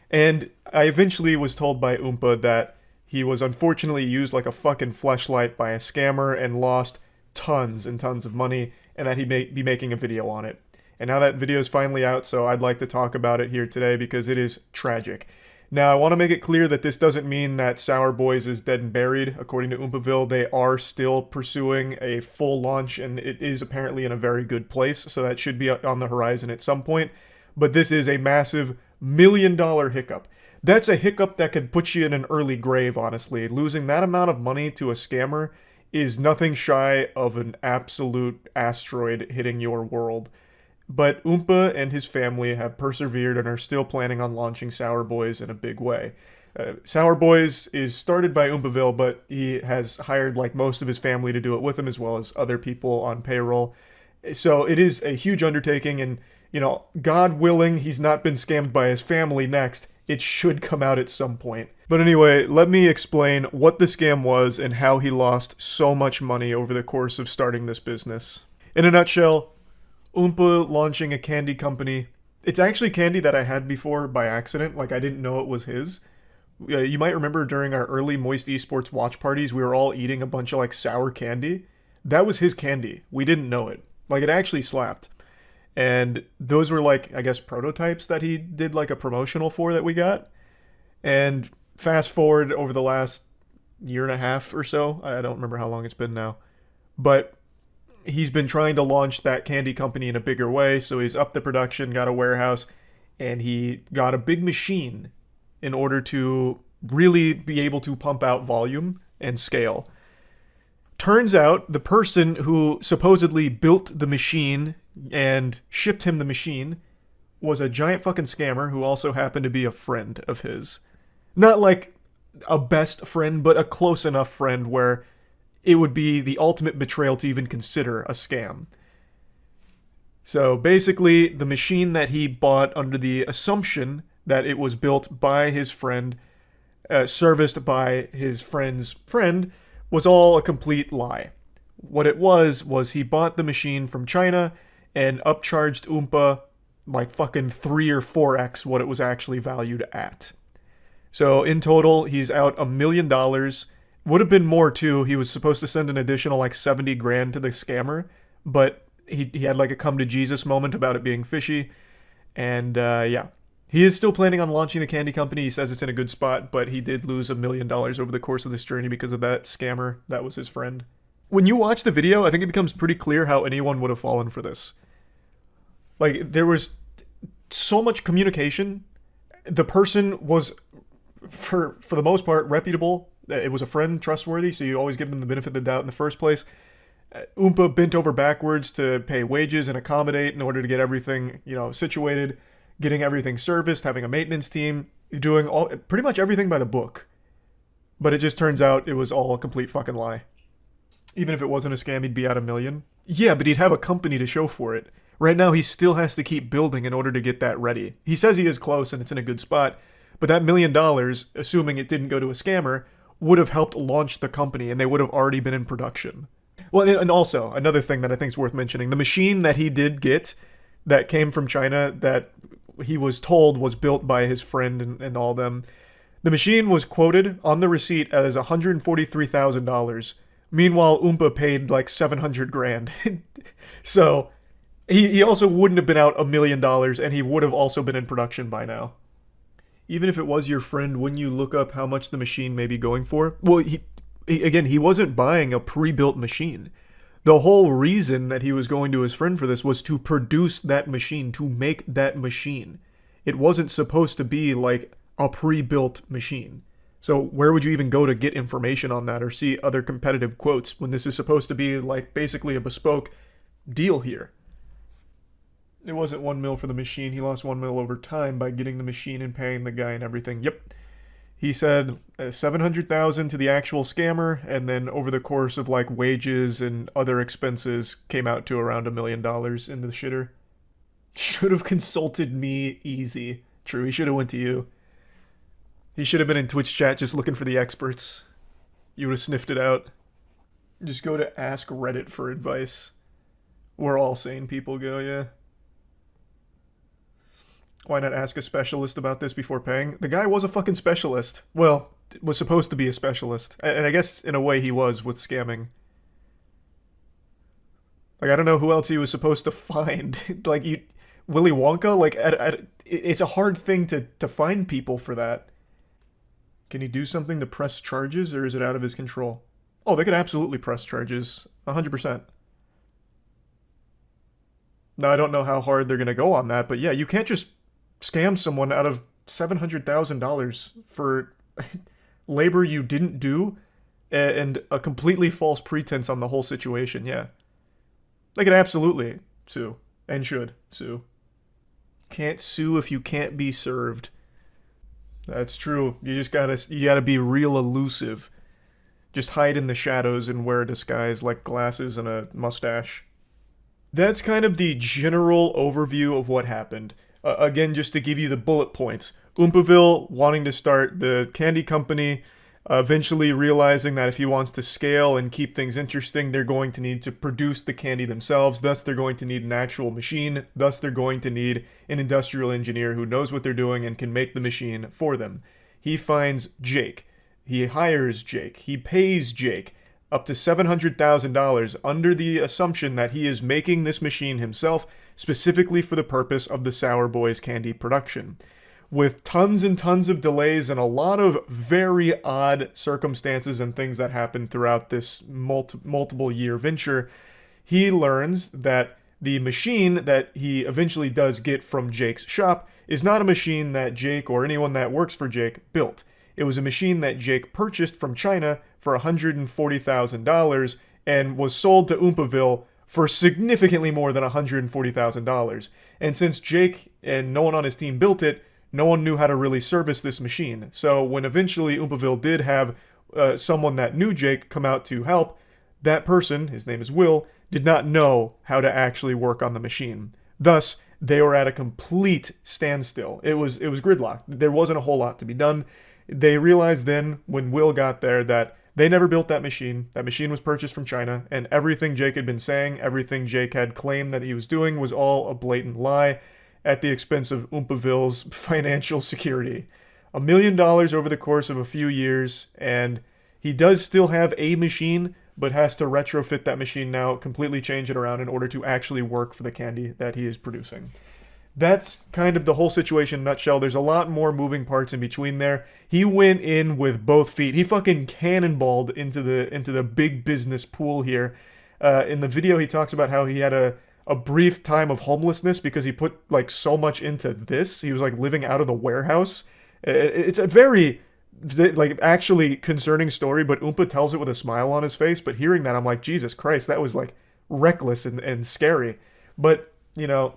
Speaker 8: And I eventually was told by Oompa that he was unfortunately used like a fucking fleshlight by a scammer and lost tons and tons of money, and that he may be making a video on it. And now that video is finally out, so I'd like to talk about it here today because it is tragic. Now, I want to make it clear that this doesn't mean that Sour Boys is dead and buried. According to Oompaville, they are still pursuing a full launch, and it is apparently in a very good place, so that should be on the horizon at some point. But this is a massive $1 million hiccup. That's a hiccup that could put you in an early grave, honestly. Losing that amount of money to a scammer is nothing shy of an absolute asteroid hitting your world. But Oompa and his family have persevered and are still planning on launching Sour Boys in a big way. Sour Boys is started by Oompaville, but he has hired like most of his family to do it with him, as well as other people on payroll. So it is a huge undertaking, and, you know, God willing, he's not been scammed by his family next. It should come out at some point. But anyway, let me explain what the scam was and how he lost so much money over the course of starting this business. In a nutshell, Oompa launching a candy company. It's actually candy that I had before by accident, like I didn't know it was his. You might remember during our early Moist Esports watch parties, we were all eating a bunch of like sour candy. That was his candy. We didn't know it. Like, it actually slapped. And those were like, I guess, prototypes that he did like a promotional for that we got. And fast forward over the last year and a half or so, I don't remember how long it's been now, but he's been trying to launch that candy company in a bigger way, so he's upped the production, got a warehouse, and he got a big machine in order to really be able to pump out volume and scale. Turns out the person who supposedly built the machine and shipped him the machine was a giant fucking scammer who also happened to be a friend of his. Not like a best friend, but a close enough friend where it would be the ultimate betrayal to even consider a scam. So basically, the machine that he bought under the assumption that it was built by his friend, serviced by his friend's friend, was all a complete lie. What it was he bought the machine from China and upcharged Oompa like fucking 3 or 4x what it was actually valued at. So in total, he's out $1 million. Would have been more too. He was supposed to send an additional like 70 grand to the scammer, but he had like a come to Jesus moment about it being fishy. And yeah, he is still planning on launching the candy company. He says it's in a good spot, but he did lose $1 million over the course of this journey because of that scammer. That was his friend. When you watch the video, I think it becomes pretty clear how anyone would have fallen for this. Like, there was so much communication. The person was, for the most part, reputable. It was a friend, trustworthy, so you always give them the benefit of the doubt in the first place. Oompa bent over backwards to pay wages and accommodate in order to get everything, you know, situated, getting everything serviced, having a maintenance team, doing pretty much everything by the book. But it just turns out it was all a complete fucking lie. Even if it wasn't a scam, he'd be out $1 million. Yeah, but he'd have a company to show for it. Right now, he still has to keep building in order to get that ready. He says he is close and it's in a good spot, but that $1 million, assuming it didn't go to a scammer, would have helped launch the company, and they would have already been in production. Well, and also, another thing that I think is worth mentioning, the machine that he did get that came from China that he was told was built by his friend and all them, the machine was quoted on the receipt as $143,000. Meanwhile, Oompa paid like 700 grand. So he also wouldn't have been out $1 million, and he would have also been in production by now. Even if it was your friend, wouldn't you look up how much the machine may be going for? Well, he wasn't buying a pre-built machine. The whole reason that he was going to his friend for this was to produce that machine, to make that machine. It wasn't supposed to be like a pre-built machine. So where would you even go to get information on that or see other competitive quotes when this is supposed to be like basically a bespoke deal here? It wasn't $1 million for the machine. He lost $1 million over time by getting the machine and paying the guy and everything. Yep. He said $700,000 to the actual scammer, and then over the course of like wages and other expenses came out to around $1 million in the shitter. Should have consulted me. Easy. True, he should have went to you. He should have been in Twitch chat just looking for the experts. You would have sniffed it out. Just go to Ask Reddit for advice. where all sane people go, yeah. Why not ask a specialist about this before paying? The guy was a fucking specialist. Well, was supposed to be a specialist. And I guess in a way he was with scamming. Like, I don't know who else he was supposed to find. Like, Willy Wonka? Like, it's a hard thing to find people for that. Can he do something to press charges, or is it out of his control? Oh, they could absolutely press charges. 100%. Now, I don't know how hard they're going to go on that, but yeah, you can't just scam someone out of $700,000 for labor you didn't do and a completely false pretense on the whole situation, yeah. They could absolutely sue, and should sue. Can't sue if you can't be served. That's true. You gotta be real elusive. Just hide in the shadows and wear a disguise like glasses and a mustache. That's kind of the general overview of what happened. Again, just to give you the bullet points. Oompaville wanting to start the candy company, eventually realizing that if he wants to scale and keep things interesting, they're going to need to produce the candy themselves. Thus, they're going to need an actual machine. Thus, they're going to need an industrial engineer who knows what they're doing and can make the machine for them. He finds Jake. He hires Jake. He pays Jake up to $700,000 under the assumption that he is making this machine himself, specifically for the purpose of the Sour Boys candy production. With tons and tons of delays and a lot of very odd circumstances and things that happen throughout this multiple year venture, he learns that the machine that he eventually does get from Jake's shop is not a machine that Jake or anyone that works for Jake built. It was a machine that Jake purchased from China for $140,000 and was sold to Oompaville for significantly more than $140,000. And since Jake and no one on his team built it, no one knew how to really service this machine. So when eventually Oompaville did have someone that knew Jake come out to help, that person, his name is Will, did not know how to actually work on the machine. Thus, they were at a complete standstill. It was gridlocked. There wasn't a whole lot to be done. They realized then, when Will got there, that they never built that machine. That machine was purchased from China, and everything Jake had been saying, everything Jake had claimed that he was doing was all a blatant lie at the expense of Oompaville's financial security. $1 million over the course of a few years, and he does still have a machine, but has to retrofit that machine now, completely change it around in order to actually work for the candy that he is producing. That's kind of the whole situation in a nutshell. There's a lot more moving parts in between there. He went in with both feet. He fucking cannonballed into the big business pool here. In the video, he talks about how he had a brief time of homelessness because he put like so much into this. He was like living out of the warehouse. It's a very like actually concerning story, but Oompa tells it with a smile on his face. But hearing that, I'm like, Jesus Christ, that was like reckless and scary. But, you know,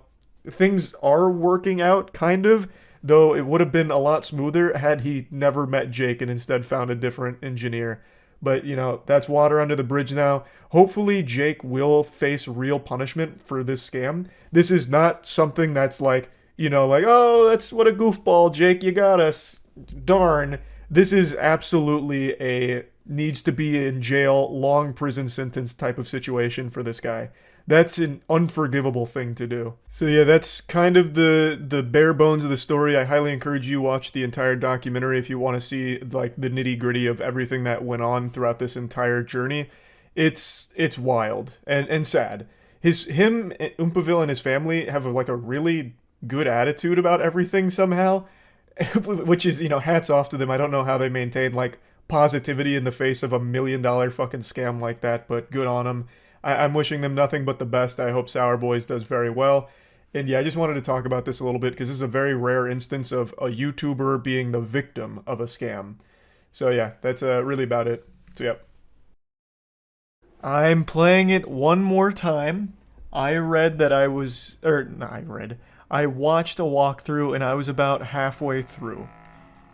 Speaker 8: things are working out, kind of, though it would have been a lot smoother had he never met Jake and instead found a different engineer. But, you know, that's water under the bridge now. Hopefully Jake will face real punishment for this scam. This is not something that's like, you know, like, oh, that's what a goofball, Jake, you got us. Darn. This is absolutely a needs to be in jail, long prison sentence type of situation for this guy. That's an unforgivable thing to do. So yeah, that's kind of the bare bones of the story. I highly encourage you watch the entire documentary if you want to see like the nitty gritty of everything that went on throughout this entire journey. It's wild and sad. Him, Oompaville, and his family have like a really good attitude about everything somehow, which is, you know, hats off to them. I don't know how they maintain like positivity in the face of $1 million fucking scam like that, but good on them. I'm wishing them nothing but the best. I hope Sour Boys does very well. And yeah, I just wanted to talk about this a little bit because this is a very rare instance of a YouTuber being the victim of a scam. So yeah, that's really about it. So yep. I'm playing it one more time. I watched a walkthrough and I was about halfway through.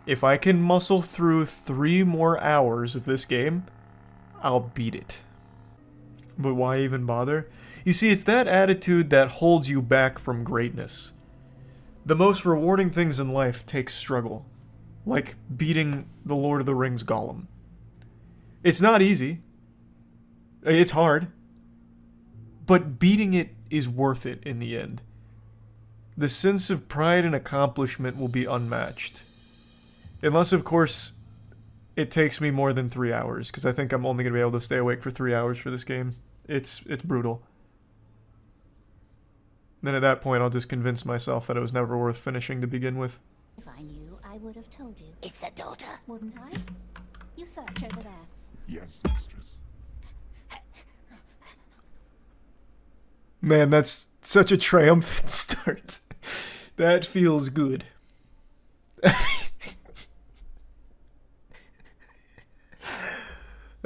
Speaker 8: If I can muscle through 3 more hours of this game, I'll beat it. But why even bother? You see, it's that attitude that holds you back from greatness. The most rewarding things in life take struggle. Like beating the Lord of the Rings Gollum. It's not easy. It's hard. But beating it is worth it in the end. The sense of pride and accomplishment will be unmatched. Unless, of course, it takes me more than 3 hours, because I think I'm only going to be able to stay awake for 3 hours for this game. It's brutal. Then at that point, I'll just convince myself that it was never worth finishing to begin with.
Speaker 7: If I knew, I would have told you. It's the daughter. Wouldn't I? You search over there.
Speaker 9: Yes, mistress.
Speaker 8: Man, that's such a triumphant start. That feels good.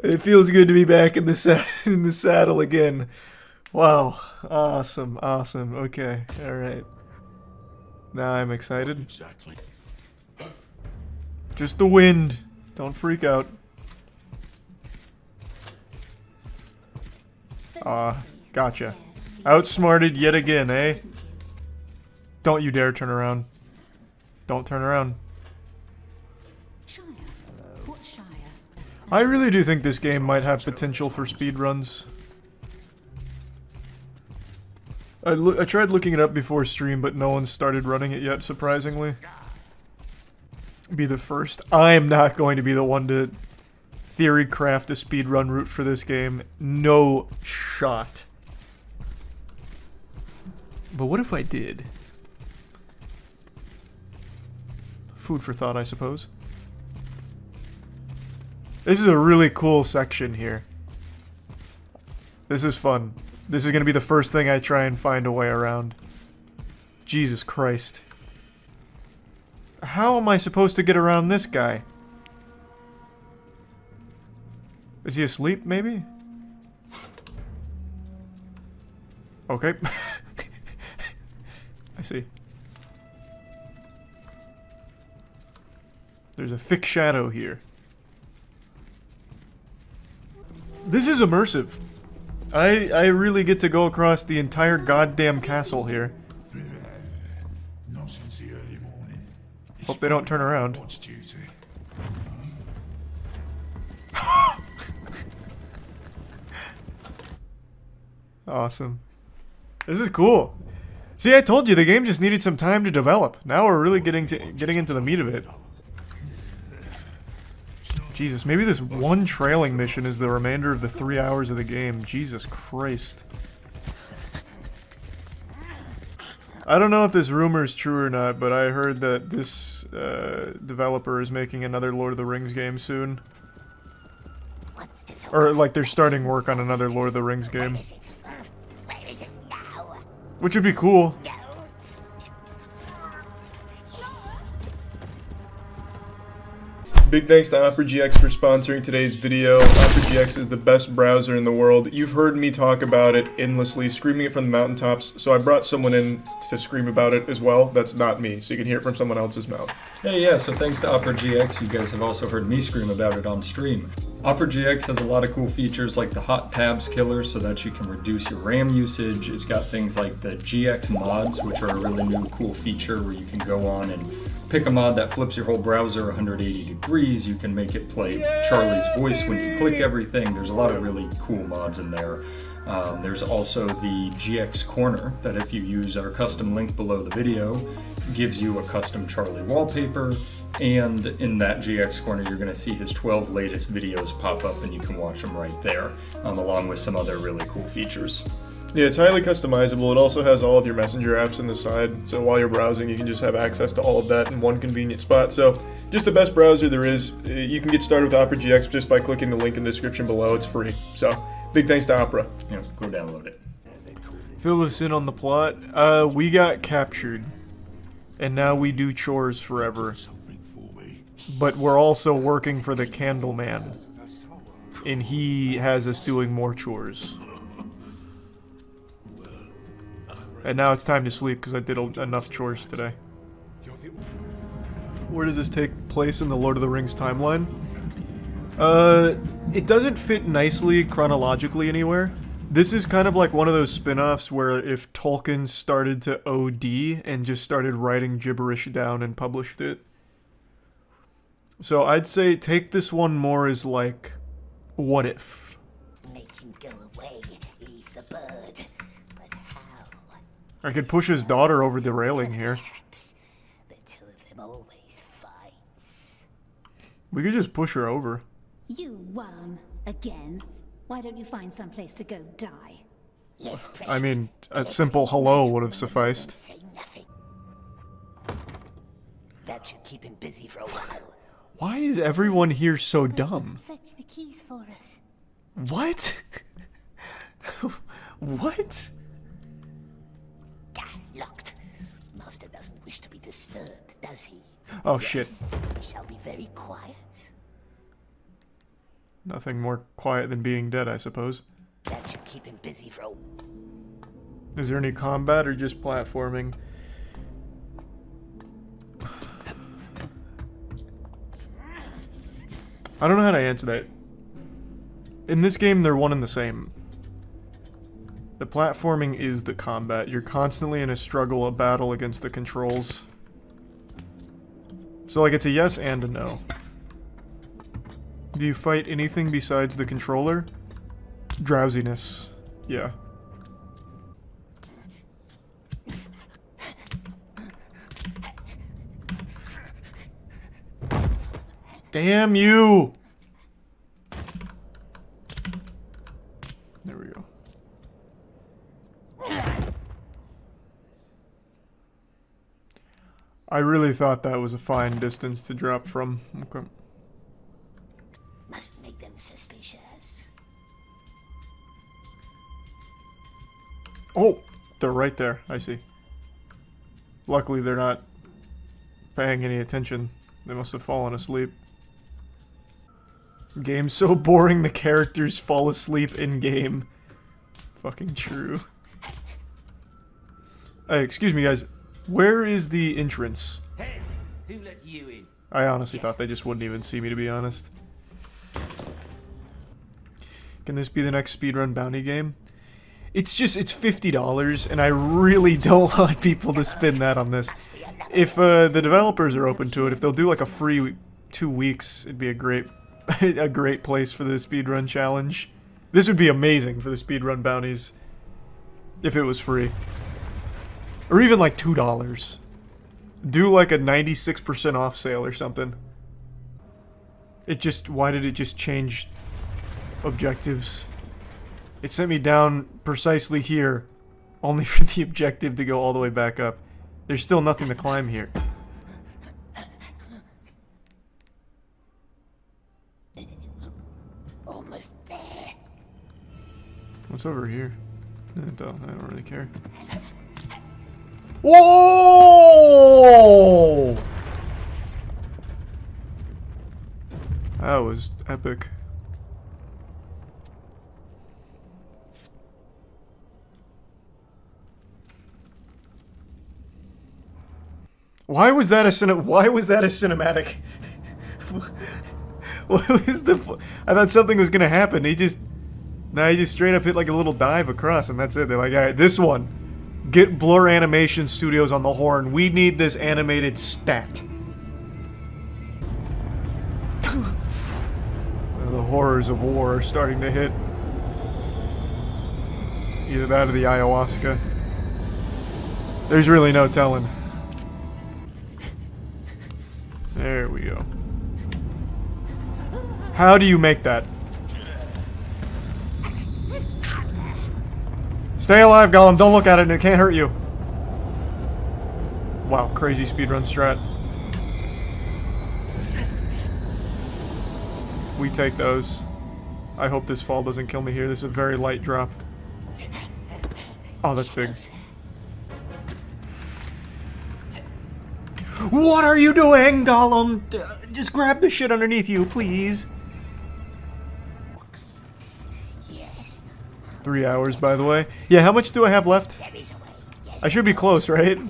Speaker 8: It feels good to be back in the saddle again. Wow. Awesome. Awesome. Okay. All right. Now I'm excited.
Speaker 9: Exactly.
Speaker 8: Just the wind. Don't freak out. Gotcha. Outsmarted yet again, eh? Don't you dare turn around. Don't turn around. I really do think this game might have potential for speedruns. I tried looking it up before stream, but no one started running it yet, surprisingly. Be the first. I am not going to be the one to theory craft a speedrun route for this game. No shot. But what if I did? Food for thought, I suppose. This is a really cool section here. This is fun. This is going to be the first thing I try and find a way around. Jesus Christ. How am I supposed to get around this guy? Is he asleep, maybe? Okay. I see. There's a thick shadow here. This is immersive. I really get to go across the entire goddamn castle here.
Speaker 9: Not since the early morning.
Speaker 8: Hope they don't turn around. Awesome. This is cool. See, I told you the game just needed some time to develop. Now we're really getting into the meat of it. Jesus, maybe this one trailing mission is the remainder of the 3 hours of the game. Jesus Christ. I don't know if this rumor is true or not, but I heard that this developer is making another Lord of the Rings game soon. Or, like, they're starting work on another Lord of the Rings game. Which would be cool. Big thanks to OperaGX for sponsoring today's video. OperaGX is the best browser in the world. You've heard me talk about it endlessly, screaming it from the mountaintops, so I brought someone in to scream about it as well. That's not me, so you can hear it from someone else's mouth.
Speaker 10: Hey, yeah, so thanks to OperaGX, you guys have also heard me scream about it on stream. OperaGX has a lot of cool features like the hot tabs killer so that you can reduce your RAM usage. It's got things like the GX mods, which are a really new cool feature where you can go on and pick a mod that flips your whole browser 180 degrees. You can make it play Charlie's voice when you click everything. There's a lot of really cool mods in there. There's also the GX Corner that if you use our custom link below the video, gives you a custom Charlie wallpaper. And in that GX Corner, you're going to see his 12 latest videos pop up and you can watch them right there, along with some other really cool features.
Speaker 8: Yeah, it's highly customizable. It also has all of your messenger apps in the side, so while you're browsing, you can just have access to all of that in one convenient spot. So, just the best browser there is. You can get started with OperaGX just by clicking the link in the description below. It's free. So, big thanks to Opera.
Speaker 10: Yeah, go download it.
Speaker 8: Fill us in on the plot. We got captured, and now we do chores forever. But we're also working for the Candleman, and he has us doing more chores. And now it's time to sleep because I did enough chores today. Where does this take place in the Lord of the Rings timeline? It doesn't fit nicely chronologically anywhere. This is kind of like one of those spin-offs where if Tolkien started to OD and just started writing gibberish down and published it. So I'd say take this one more as like, what if?
Speaker 7: Make him go away, leave the bird. But how
Speaker 8: I could push his daughter over the railing here.
Speaker 7: The two of them always fights.
Speaker 8: We could just push her over.
Speaker 3: You worm again. Why don't you find some place to go die?
Speaker 7: Yes, precious.
Speaker 8: I mean, a simple hello would have sufficed.
Speaker 7: Say nothing. That should keep him busy for a while.
Speaker 8: Why is everyone here so dumb?
Speaker 7: Fetch the keys for us.
Speaker 8: What? What?
Speaker 7: Locked. Master doesn't wish to be disturbed, does he?
Speaker 8: Oh,
Speaker 7: Yes,
Speaker 8: shit.
Speaker 7: We shall be very quiet.
Speaker 8: Nothing more quiet than being dead, I suppose.
Speaker 7: That should keep him busy for a while.
Speaker 8: Is there any combat or just platforming? I don't know how to answer that. In this game, they're one and the same. The platforming is the combat. You're constantly in a struggle, a battle against the controls. So, like, it's a yes and a no. Do you fight anything besides the controller? Drowsiness. Yeah. Damn you! There we go. I really thought that was a fine distance to drop from. Okay.
Speaker 7: Must make them suspicious.
Speaker 8: Oh! They're right there. I see. Luckily, they're not paying any attention. They must have fallen asleep. Game's so boring the characters fall asleep in-game. Fucking true. Hey, excuse me guys. Where is the entrance?
Speaker 6: Hey, who let you in?
Speaker 8: I honestly thought they just wouldn't even see me, to be honest. Can this be the next speedrun bounty game? It's $50, and I really don't want people to spend that on this. If the developers are open to it, if they'll do like a free 2 weeks, it'd be a great a great place for the speedrun challenge. This would be amazing for the speedrun bounties if it was free. Or even like $2. Do like a 96% off sale or something. Why did it just change objectives? It sent me down precisely here, only for the objective to go all the way back up. There's still nothing to climb here.
Speaker 7: Almost there.
Speaker 8: What's over here? I don't really care. Whoa! That was epic. Why was that a cinematic? What was the? I thought something was gonna happen. He just straight up hit like a little dive across, and that's it. They're like, all right, this one, get Blur Animation Studios on the horn. We need this animated stat. The horrors of war are starting to hit. Either that or the ayahuasca. There's really no telling. There we go. How do you make that? Stay alive, Gollum. Don't look at it and it can't hurt you. Wow, crazy speedrun strat. We take those. I hope this fall doesn't kill me here. This is a very light drop. Oh, that's big. What are you doing, Gollum? Just grab the shit underneath you, please.
Speaker 7: Yes.
Speaker 8: 3 hours, by the way. Yeah, how much do I have left? I should be close, right?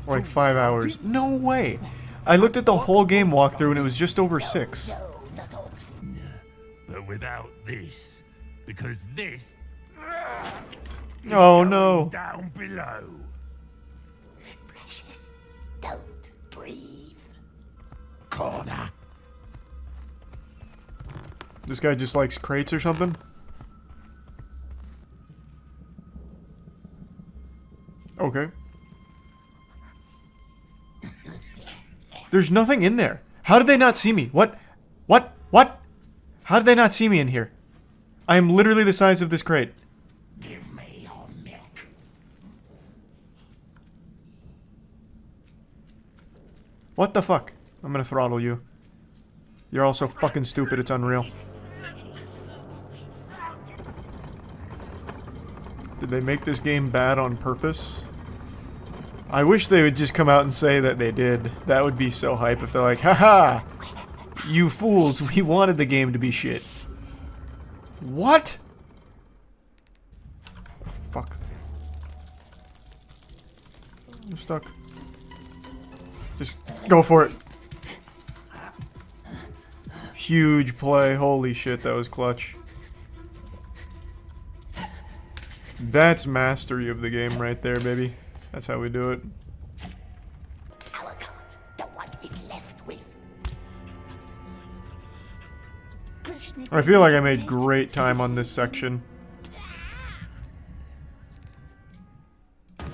Speaker 8: Like 5 hours. No way. I looked at the whole game walkthrough and it was just over 6.
Speaker 6: But without this, because this
Speaker 8: Oh no.
Speaker 6: down below.
Speaker 7: Precious, don't breathe.
Speaker 6: Corner.
Speaker 8: This guy just likes crates or something? Okay. There's nothing in there. How did they not see me? What? What? How did they not see me in here? I am literally the size of this crate.
Speaker 9: Give me your milk.
Speaker 8: What the fuck? I'm gonna throttle you. You're all so fucking stupid, it's unreal. Did they make this game bad on purpose? I wish they would just come out and say that they did. That would be so hype if they're like, haha! You fools, we wanted the game to be shit. What? Oh, fuck. I'm stuck. Just go for it. Huge play. Holy shit, that was clutch. That's mastery of the game right there, baby. That's how we do it. I feel like I made great time on this section. That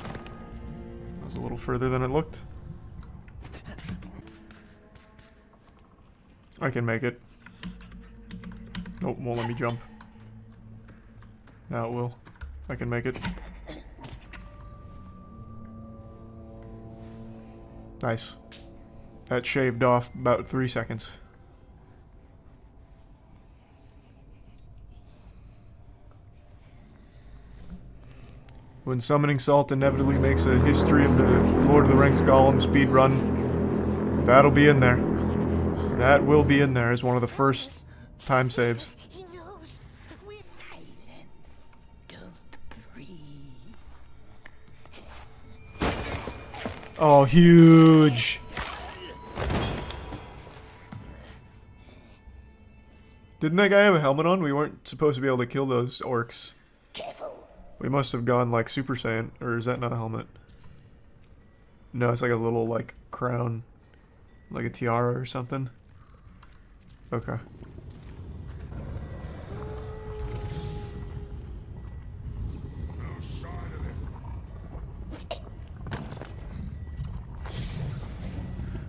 Speaker 8: was a little further than it looked. I can make it. Nope, won't let me jump. Now it will. I can make it. Nice. That shaved off about 3 seconds. When summoning salt inevitably makes a history of the Lord of the Rings Gollum speedrun, that'll be in there. That will be in there as one of the first time saves. Oh, huge! Didn't that guy have a helmet on? We weren't supposed to be able to kill those orcs. We must have gone like Super Saiyan, or is that not a helmet? No, it's like a little like crown, like a tiara or something. Okay.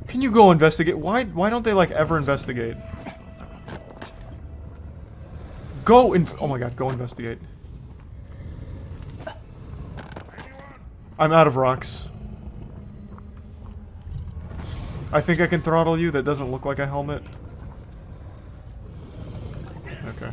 Speaker 8: Can you go investigate? Why don't they like ever investigate? Go in. Oh my god, go investigate. I'm out of rocks. I think I can throttle you. That doesn't look like a helmet. Okay.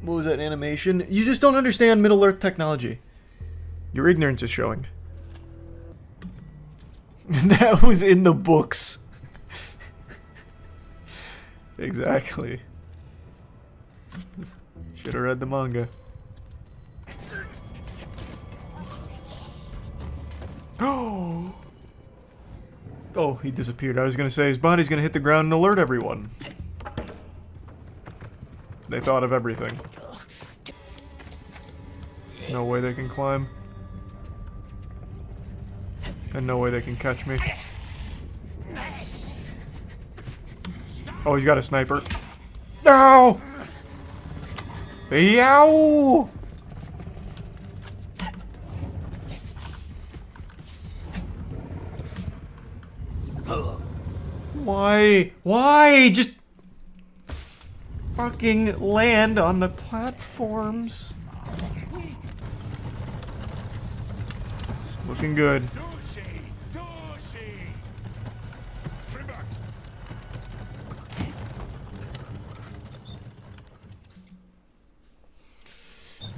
Speaker 8: What was that animation? You just don't understand Middle-earth technology. Your ignorance is showing. That was in the books. Exactly. Should have read the manga. Oh! Oh, he disappeared. I was gonna say his body's gonna hit the ground and alert everyone. They thought of everything. No way they can climb. And no way they can catch me. Oh, he's got a sniper. No! Yow! Why? Why? Just fucking land on the platforms. Looking good.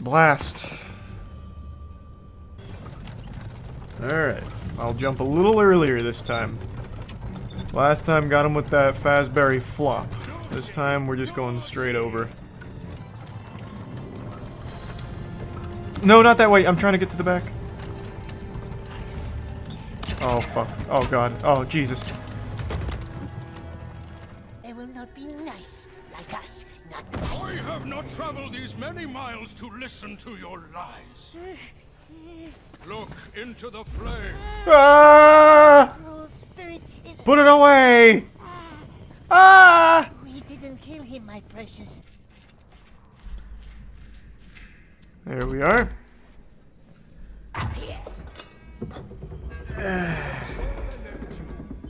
Speaker 8: Blast. Alright. I'll jump a little earlier this time. Last time got him with that Fazberry flop. This time we're just going straight over. No, not that way. I'm trying to get to the back. Oh, fuck. Oh, God. Oh, Jesus.
Speaker 7: They will not be nice like us.
Speaker 6: I have not traveled these many miles to listen to your lies. Look into the flame.
Speaker 8: Ah! Put it away! Ah!
Speaker 11: We didn't kill him, my precious.
Speaker 8: There we are.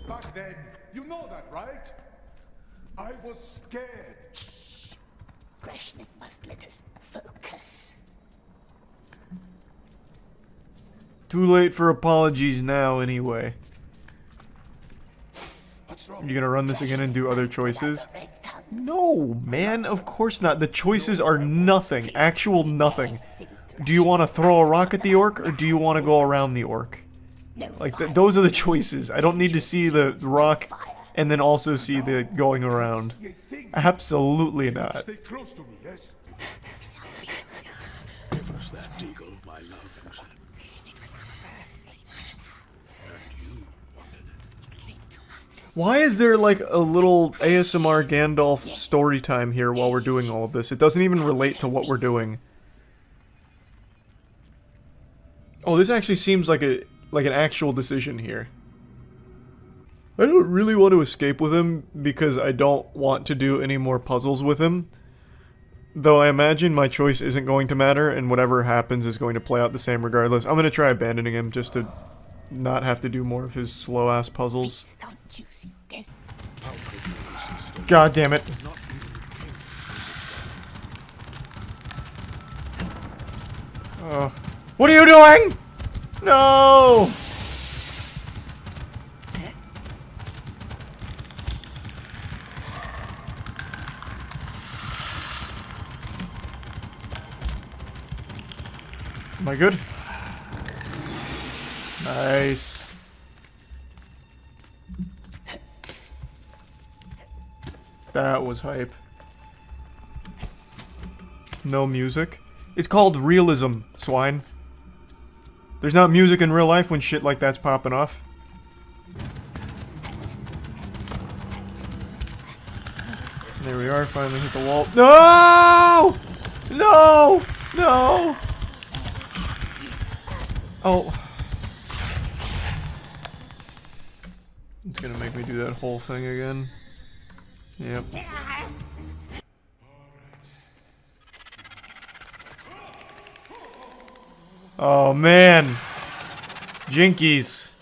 Speaker 9: Back then, you know that, right? I was scared.
Speaker 11: Greshnik must let us focus.
Speaker 8: Too late for apologies now, anyway. You gonna run this again and do other choices? No, man, of course not. The choices are nothing. Actual nothing. Do you want to throw a rock at the orc, or do you want to go around the orc? Like, those are the choices. I don't need to see the rock and then also see the going around. Absolutely not.
Speaker 9: Stay close to me, yes? Give us that eagle, my love, you said.
Speaker 11: It was our birthday.
Speaker 9: And you wanted it.
Speaker 8: Why is there like a little ASMR Gandalf story time here while we're doing all of this? It doesn't even relate to what we're doing. Oh, this actually seems like an actual decision here. I don't really want to escape with him because I don't want to do any more puzzles with him. Though I imagine my choice isn't going to matter and whatever happens is going to play out the same regardless. I'm going to try abandoning him just to not have to do more of his slow-ass puzzles. God damn it. What are you doing? No! Am I good? Nice. That was hype. No music. It's called realism, swine. There's not music in real life when shit like that's popping off. There we are, finally hit the wall. No! No! No! Oh. It's gonna make me do that whole thing again. Yep. Oh man. Jinkies.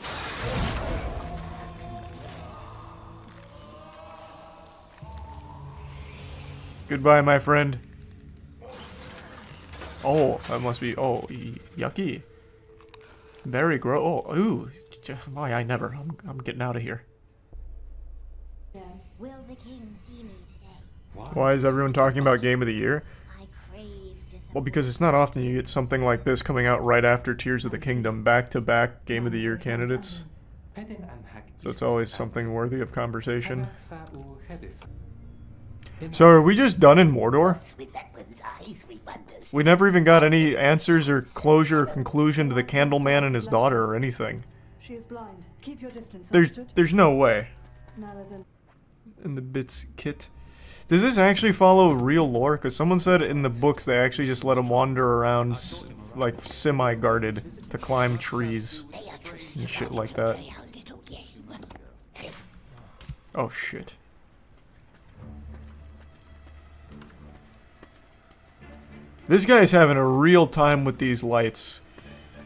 Speaker 8: Goodbye, my friend. Oh, that must be. Oh, yucky. Very gross. Oh, ooh. Why, I never. I'm getting out of here.
Speaker 7: Will the king see me today?
Speaker 8: Why is everyone talking about Game of the Year? Well, because it's not often you get something like this coming out right after Tears of the Kingdom, back-to-back Game of the Year candidates. So it's always something worthy of conversation. So are we just done in Mordor? We never even got any answers or closure or conclusion to the Candleman and his daughter or anything.
Speaker 14: She is blind. Keep your distance.
Speaker 8: There's no way.
Speaker 14: Malazan.
Speaker 8: In the bits kit. Does this actually follow real lore? Because someone said in the books they actually just let him wander around like semi-guarded to climb trees and shit like that. Oh shit. This guy's having a real time with these lights.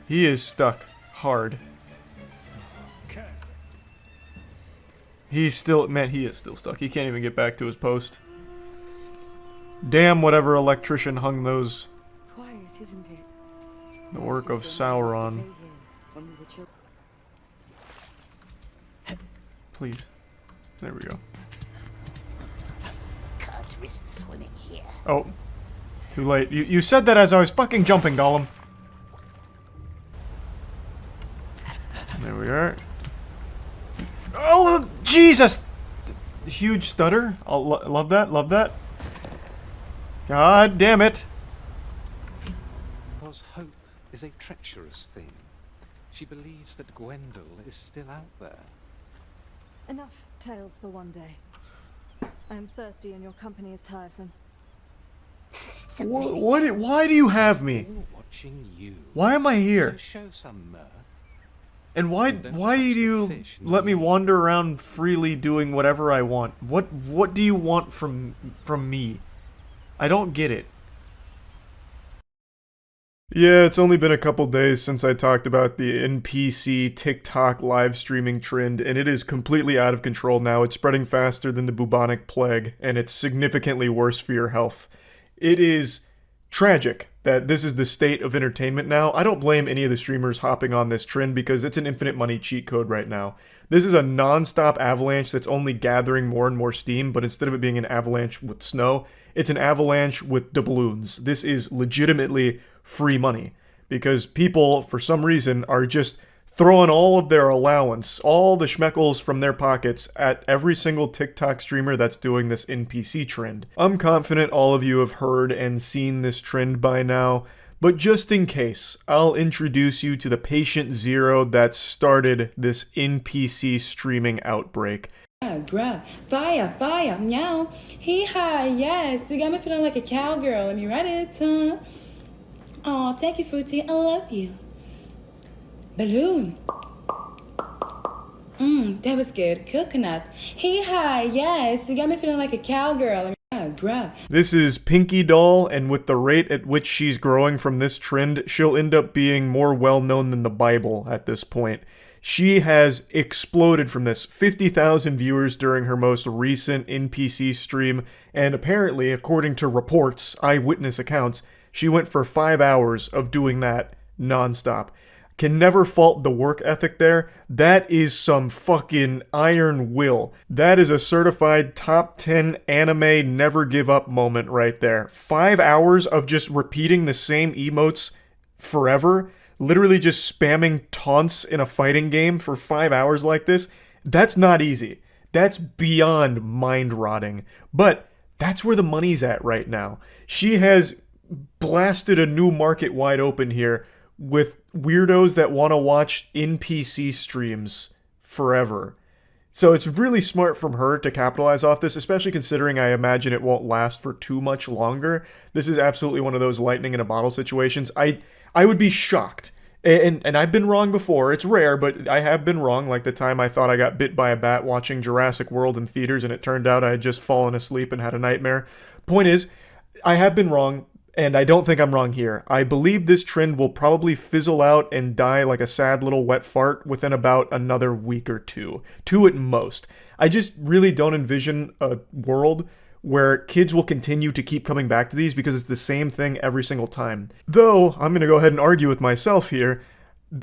Speaker 8: He is stuck hard. He's still, man, he is still stuck. He can't even get back to his post. Damn whatever electrician hung those.
Speaker 14: Quiet, isn't it?
Speaker 8: The work of Sauron. Please. There we go.
Speaker 11: Can't risk swimming here.
Speaker 8: Oh. Too late. You said that as I was fucking jumping, Gollum. There we are. Oh, Jesus! Huge stutter. Love that, love that. God damn it.
Speaker 16: Because hope is a treacherous thing. She believes that Gwendol is still out there.
Speaker 14: Enough tales for one day. I am thirsty and your company is tiresome.
Speaker 8: Why do you have me?
Speaker 16: Watching you.
Speaker 8: Why am I here?
Speaker 16: So show some mirth.
Speaker 8: And why do you let me wander around freely doing whatever I want? What do you want from me? I don't get it. Yeah, it's only been a couple days since I talked about the NPC TikTok live streaming trend, and it is completely out of control now. It's spreading faster than the bubonic plague, and it's significantly worse for your health. It is tragic that this is the state of entertainment now. I don't blame any of the streamers hopping on this trend because it's an infinite money cheat code right now. This is a non-stop avalanche that's only gathering more and more steam, but instead of it being an avalanche with snow, it's an avalanche with doubloons. This is legitimately free money because people, for some reason, are just throwing all of their allowance, all the schmeckles from their pockets at every single TikTok streamer that's doing this NPC trend. I'm confident all of you have heard and seen this trend by now, but just in case, I'll introduce you to the patient zero that started this NPC streaming outbreak.
Speaker 13: Grab, fire, fire, meow, hee-haw, yes, you got me feeling like a cowgirl, and you ready, huh? Aw, thank you, Fruity, I love you. Balloon. That was good. Coconut. Hee-haw, yes, you got me feeling like a cowgirl. Grab.
Speaker 8: This is Pinky Doll, and with the rate at which she's growing from this trend, she'll end up being more well-known than the Bible at this point. She has exploded from this. 50,000 viewers during her most recent NPC stream, and apparently, according to reports, eyewitness accounts, she went for 5 hours of doing that non-stop. Can never fault the work ethic there. That is some fucking iron will. That is a certified top 10 anime never give up moment right there. 5 hours of just repeating the same emotes forever. Literally just spamming taunts in a fighting game for 5 hours like this. That's not easy. That's beyond mind-rotting. But that's where the money's at right now. She has blasted a new market wide open here with weirdos that want to watch NPC streams forever. So it's really smart from her to capitalize off this, especially considering I imagine it won't last for too much longer. This is absolutely one of those lightning in a bottle situations. I would be shocked. And I've been wrong before. It's rare, but I have been wrong, like the time I thought I got bit by a bat watching Jurassic World in theaters, and it turned out I had just fallen asleep and had a nightmare. Point is, I have been wrong. And I don't think I'm wrong here. I believe this trend will probably fizzle out and die like a sad little wet fart within about another week or two at most. I just really don't envision a world where kids will continue to keep coming back to these because it's the same thing every single time. Though, I'm going to go ahead and argue with myself here.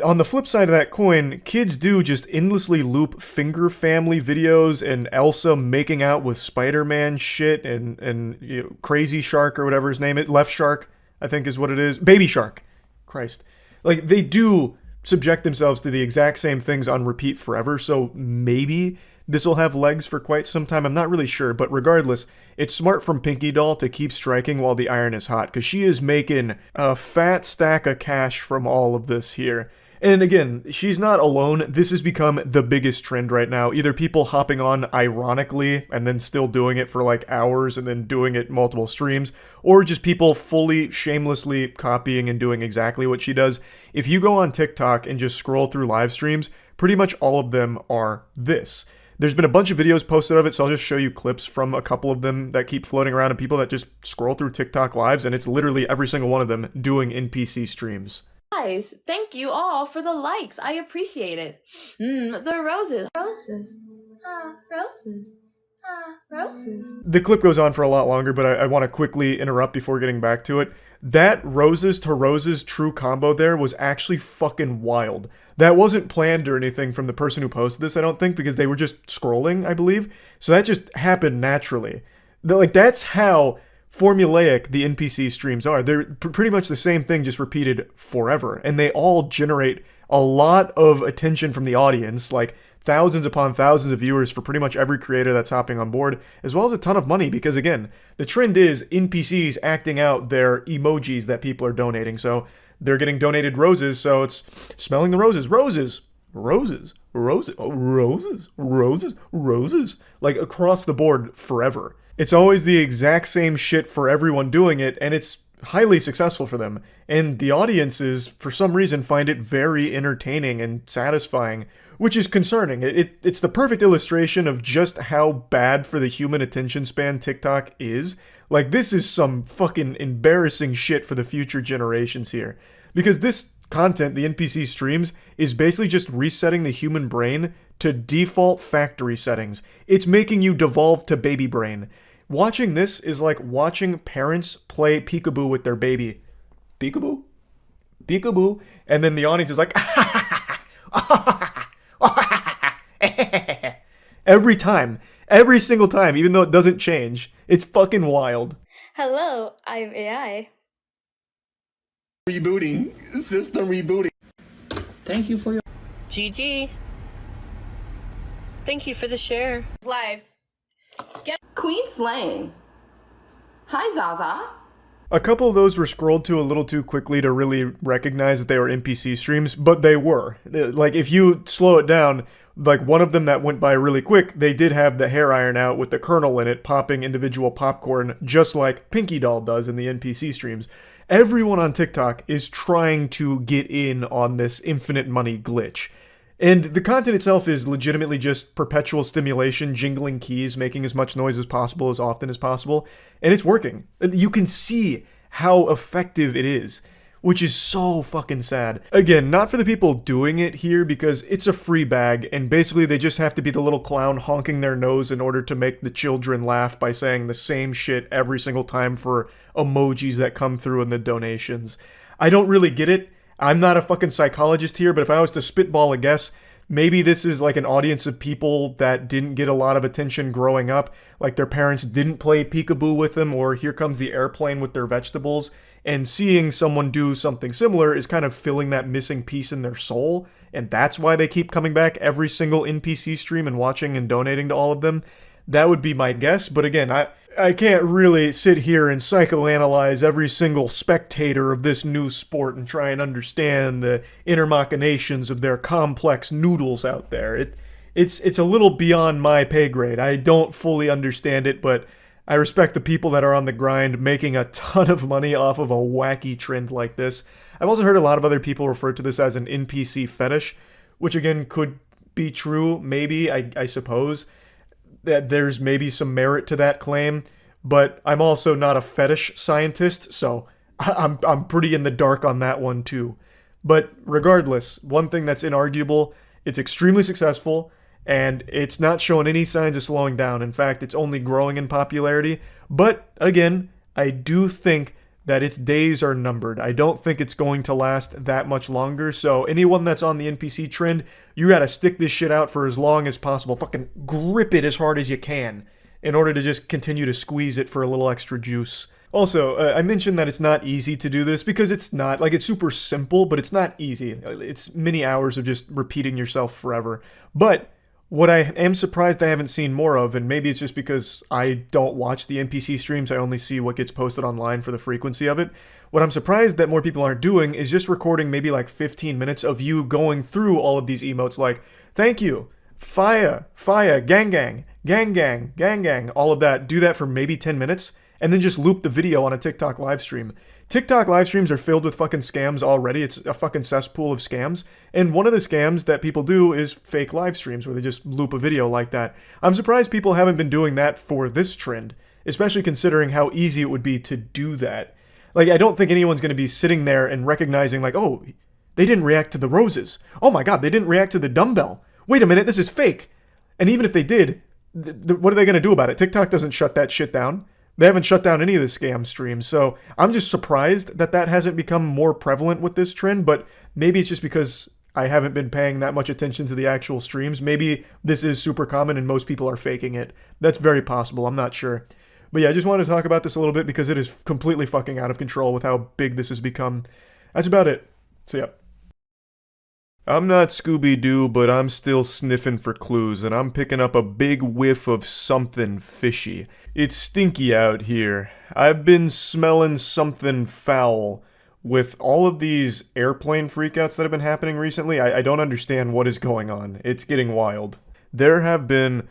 Speaker 8: On the flip side of that coin, kids do just endlessly loop Finger Family videos and Elsa making out with Spider-Man shit and you know, Crazy Shark or whatever his name is. Left Shark, I think is what it is. Baby Shark. Christ. Like, they do subject themselves to the exact same things on repeat forever, so maybe this will have legs for quite some time. I'm not really sure, but regardless, it's smart from Pinky Doll to keep striking while the iron is hot, because she is making a fat stack of cash from all of this here. And again, she's not alone. This has become the biggest trend right now. Either people hopping on ironically and then still doing it for like hours and then doing it multiple streams, or just people fully shamelessly copying and doing exactly what she does. If you go on TikTok and just scroll through live streams, pretty much all of them are this. There's been a bunch of videos posted of it, so I'll just show you clips from a couple of them that keep floating around and people that just scroll through TikTok lives, and it's literally every single one of them doing NPC streams.
Speaker 15: Guys, thank you all for the likes. I appreciate it. The roses. Roses. Roses. Roses.
Speaker 8: The clip goes on for a lot longer, but I want to quickly interrupt before getting back to it. That roses to roses true combo there was actually fucking wild. That wasn't planned or anything from the person who posted this, I don't think, because they were just scrolling, I believe. So that just happened naturally. Like, that's how formulaic the NPC streams are. They're pretty much the same thing, just repeated forever. And they all generate a lot of attention from the audience, like thousands upon thousands of viewers for pretty much every creator that's hopping on board, as well as a ton of money, because again, the trend is NPCs acting out their emojis that people are donating. So they're getting donated roses, so it's smelling the roses. Roses! Roses! Roses! Oh, roses! Roses! Roses! Like, across the board forever. It's always the exact same shit for everyone doing it, and it's highly successful for them. And the audiences, for some reason, find it very entertaining and satisfying, which is concerning. It's the perfect illustration of just how bad for the human attention span TikTok is. Like, this is some fucking embarrassing shit for the future generations here. Because this content, the NPC streams, is basically just resetting the human brain to default factory settings. It's making you devolve to baby brain. Watching this is like watching parents play peekaboo with their baby. Peekaboo? Peekaboo? And then the audience is like, every time. Every single time, even though it doesn't change. It's fucking wild.
Speaker 15: Hello, I'm AI.
Speaker 21: Rebooting. System rebooting. Thank you for your...
Speaker 15: GG. Thank you for the share.
Speaker 20: Life.
Speaker 15: Queen Slang. Hi, Zaza.
Speaker 8: A couple of those were scrolled to a little too quickly to really recognize that they were NPC streams, but they were. Like, if you slow it down, like one of them that went by really quick, they did have the hair iron out with the kernel in it, popping individual popcorn, just like Pinky Doll does in the NPC streams. Everyone on TikTok is trying to get in on this infinite money glitch. And the content itself is legitimately just perpetual stimulation, jingling keys, making as much noise as possible, as often as possible. And it's working. You can see how effective it is, which is so fucking sad. Again, not for the people doing it here, because it's a free bag, and basically they just have to be the little clown honking their nose in order to make the children laugh by saying the same shit every single time for emojis that come through in the donations. I don't really get it. I'm not a fucking psychologist here, but if I was to spitball a guess, maybe this is like an audience of people that didn't get a lot of attention growing up, like their parents didn't play peekaboo with them, or Here Comes the Airplane with their vegetables, and seeing someone do something similar is kind of filling that missing piece in their soul, and that's why they keep coming back every single NPC stream and watching and donating to all of them. That would be my guess, but again, I can't really sit here and psychoanalyze every single spectator of this new sport and try and understand the inner machinations of their complex noodles out there. It's a little beyond my pay grade. I don't fully understand it, but I respect the people that are on the grind making a ton of money off of a wacky trend like this. I've also heard a lot of other people refer to this as an NPC fetish, which again could be true, maybe, I suppose. That there's maybe some merit to that claim, but I'm also not a fetish scientist, so I'm pretty in the dark on that one too. But regardless, one thing that's inarguable, it's extremely successful, and it's not showing any signs of slowing down. In fact, it's only growing in popularity. But again, I do think that its days are numbered. I don't think it's going to last that much longer, so anyone that's on the NPC trend, you gotta stick this shit out for as long as possible. Fucking grip it as hard as you can in order to just continue to squeeze it for a little extra juice. Also, I mentioned that it's not easy to do this because it's not. Like, it's super simple, but it's not easy. It's many hours of just repeating yourself forever. But what I am surprised I haven't seen more of, and maybe it's just because I don't watch the NPC streams, I only see what gets posted online for the frequency of it. What I'm surprised that more people aren't doing is just recording maybe like 15 minutes of you going through all of these emotes like, thank you, fire, gang gang, gang gang, gang gang, all of that. Do that for maybe 10 minutes, and then just loop the video on a TikTok live stream. TikTok live streams are filled with fucking scams already. It's a fucking cesspool of scams. And one of the scams that people do is fake live streams where they just loop a video like that. I'm surprised people haven't been doing that for this trend, especially considering how easy it would be to do that. Like, I don't think anyone's going to be sitting there and recognizing like, oh, they didn't react to the roses. Oh my god, they didn't react to the dumbbell. Wait a minute, this is fake. And even if they did, what are they going to do about it? TikTok doesn't shut that shit down. They haven't shut down any of the scam streams, so I'm just surprised that that hasn't become more prevalent with this trend, but maybe it's just because I haven't been paying that much attention to the actual streams. Maybe this is super common and most people are faking it. That's very possible, I'm not sure. But yeah, I just wanted to talk about this a little bit because it is completely fucking out of control with how big this has become. That's about it. See ya. I'm not Scooby-Doo, but I'm still sniffing for clues, and I'm picking up a big whiff of something fishy. It's stinky out here. I've been smelling something foul. With all of these airplane freakouts that have been happening recently, I don't understand what is going on. It's getting wild. There have been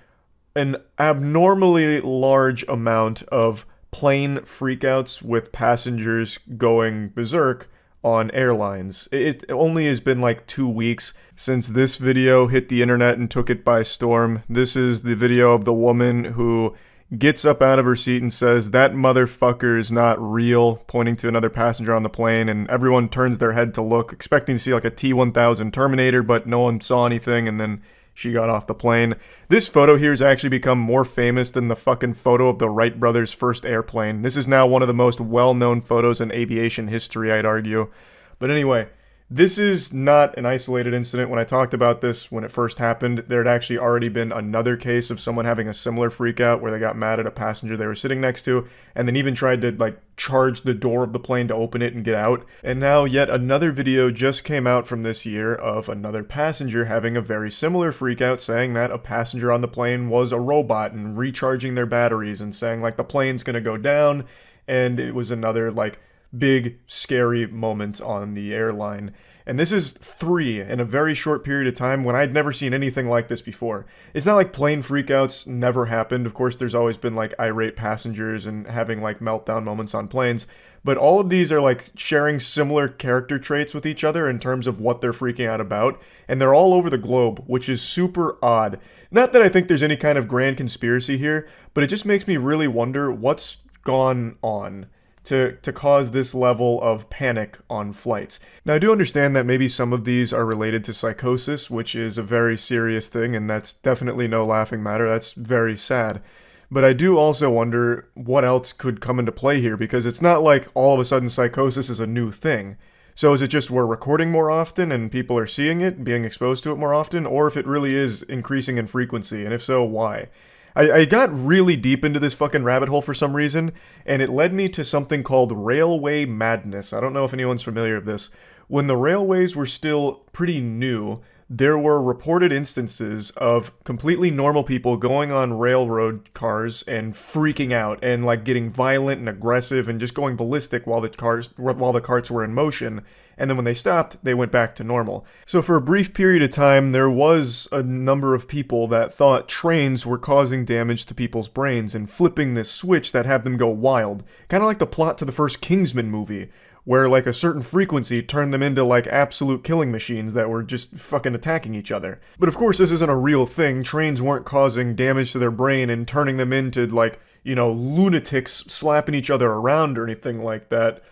Speaker 8: an abnormally large amount of plane freakouts with passengers going berserk on airlines. It only has been like 2 weeks since this video hit the internet and took it by storm. This is the video of the woman who gets up out of her seat and says, "That motherfucker is not real," pointing to another passenger on the plane, and everyone turns their head to look, expecting to see like a T-1000 Terminator, but no one saw anything, and then she got off the plane. This photo here has actually become more famous than the fucking photo of the Wright brothers' first airplane. This is now one of the most well-known photos in aviation history, I'd argue. But anyway, this is not an isolated incident. When I talked about this when it first happened, there had actually already been another case of someone having a similar freak out where they got mad at a passenger they were sitting next to and then even tried to like charge the door of the plane to open it and get out. And now yet another video just came out from this year of another passenger having a very similar freak out, saying that a passenger on the plane was a robot and recharging their batteries and saying like the plane's gonna go down, and it was another like big scary moment on the airline. And this is 3 in a very short period of time when I'd never seen anything like this before. It's not like plane freakouts never happened. Of course, there's always been like irate passengers and having like meltdown moments on planes. But all of these are like sharing similar character traits with each other in terms of what they're freaking out about. And they're all over the globe, which is super odd. Not that I think there's any kind of grand conspiracy here, but it just makes me really wonder what's gone on to cause this level of panic on flights. Now, I do understand that maybe some of these are related to psychosis, which is a very serious thing, and that's definitely no laughing matter. That's very sad. But I do also wonder what else could come into play here, because it's not like all of a sudden psychosis is a new thing. So is it just we're recording more often and people are seeing it, being exposed to it more often, or if it really is increasing in frequency, and if so, why? I got really deep into this fucking rabbit hole for some reason, and it led me to something called railway madness. I don't know if anyone's familiar with this. When the railways were still pretty new, there were reported instances of completely normal people going on railroad cars and freaking out and like getting violent and aggressive and just going ballistic while the carts were in motion. And then when they stopped, they went back to normal. So for a brief period of time, there was a number of people that thought trains were causing damage to people's brains and flipping this switch that had them go wild. Kind of like the plot to the first Kingsman movie, where like a certain frequency turned them into like absolute killing machines that were just fucking attacking each other. But of course this isn't a real thing. Trains weren't causing damage to their brain and turning them into like, you know, lunatics slapping each other around or anything like that.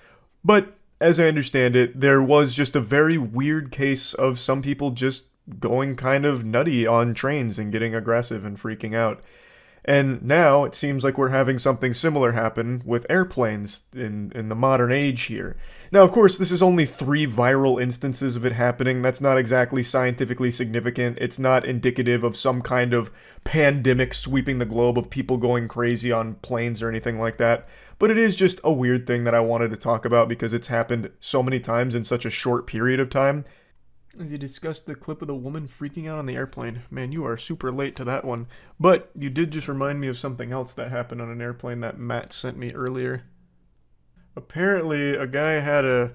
Speaker 8: But as I understand it, there was just a very weird case of some people just going kind of nutty on trains and getting aggressive and freaking out. And now it seems like we're having something similar happen with airplanes in the modern age here. Now, of course, this is only 3 viral instances of it happening. That's not exactly scientifically significant. It's not indicative of some kind of pandemic sweeping the globe of people going crazy on planes or anything like that. But it is just a weird thing that I wanted to talk about because it's happened so many times in such a short period of time. As you discussed the clip of the woman freaking out on the airplane. Man, you are super late to that one. But you did just remind me of something else that happened on an airplane that Matt sent me earlier. Apparently, a guy had a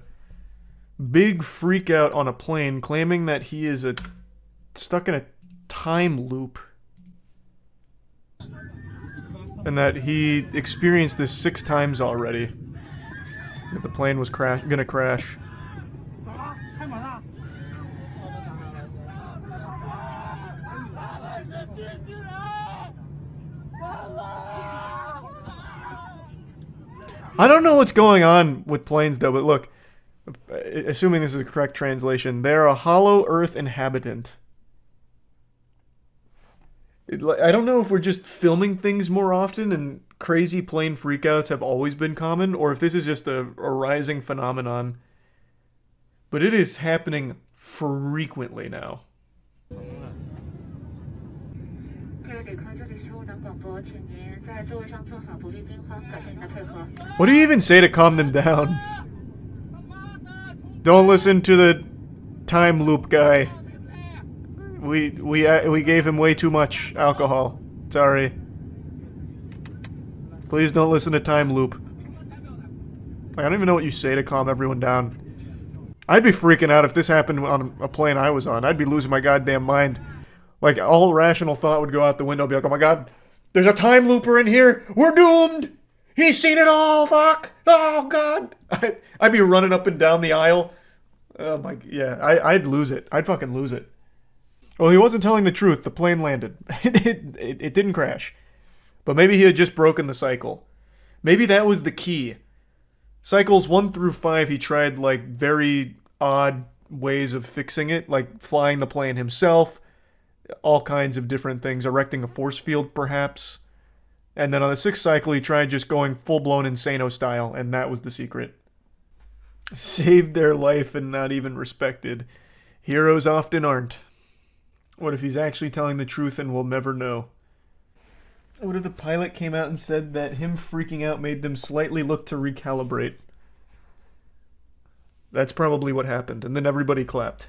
Speaker 8: big freak out on a plane claiming that he is stuck in a time loop. And that he experienced this 6 times already. That the plane was gonna crash. I don't know what's going on with planes though, but look, assuming this is a correct translation, they're a hollow earth inhabitant. I don't know if we're just filming things more often and crazy plane freakouts have always been common, or if this is just a rising phenomenon. But it is happening frequently now. What do you even say to calm them down? Don't listen to the time loop guy. We gave him way too much alcohol. Sorry. Please don't listen to time loop. Like, I don't even know what you say to calm everyone down. I'd be freaking out if this happened on a plane I was on. I'd be losing my goddamn mind. Like, all rational thought would go out the window and be like, oh my god, there's a time looper in here! We're doomed! He's seen it all, fuck! Oh, God! I'd be running up and down the aisle. Oh, my... Yeah, I'd lose it. I'd fucking lose it. Well, he wasn't telling the truth. The plane landed. It didn't crash. But maybe he had just broken the cycle. Maybe that was the key. Cycles 1 through 5, he tried, like, very odd ways of fixing it, like flying the plane himself, all kinds of different things, erecting a force field, perhaps. And then on the 6th cycle, he tried just going full-blown Insano style, and that was the secret. Saved their life and not even respected. Heroes often aren't. What if he's actually telling the truth and we'll never know? What if the pilot came out and said that him freaking out made them slightly look to recalibrate? That's probably what happened, and then everybody clapped.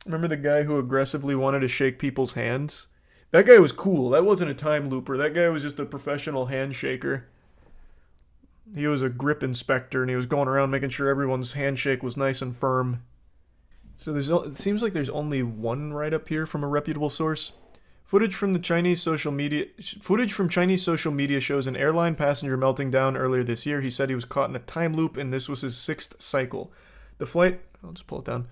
Speaker 8: Remember the guy who aggressively wanted to shake people's hands? That guy was cool. That wasn't a time looper. That guy was just a professional handshaker. He was a grip inspector, and he was going around making sure everyone's handshake was nice and firm. So it seems like there's only one write-up here from a reputable source. Footage from Chinese social media shows an airline passenger melting down earlier this year. He said he was caught in a time loop, and this was his 6th cycle. I'll just pull it down.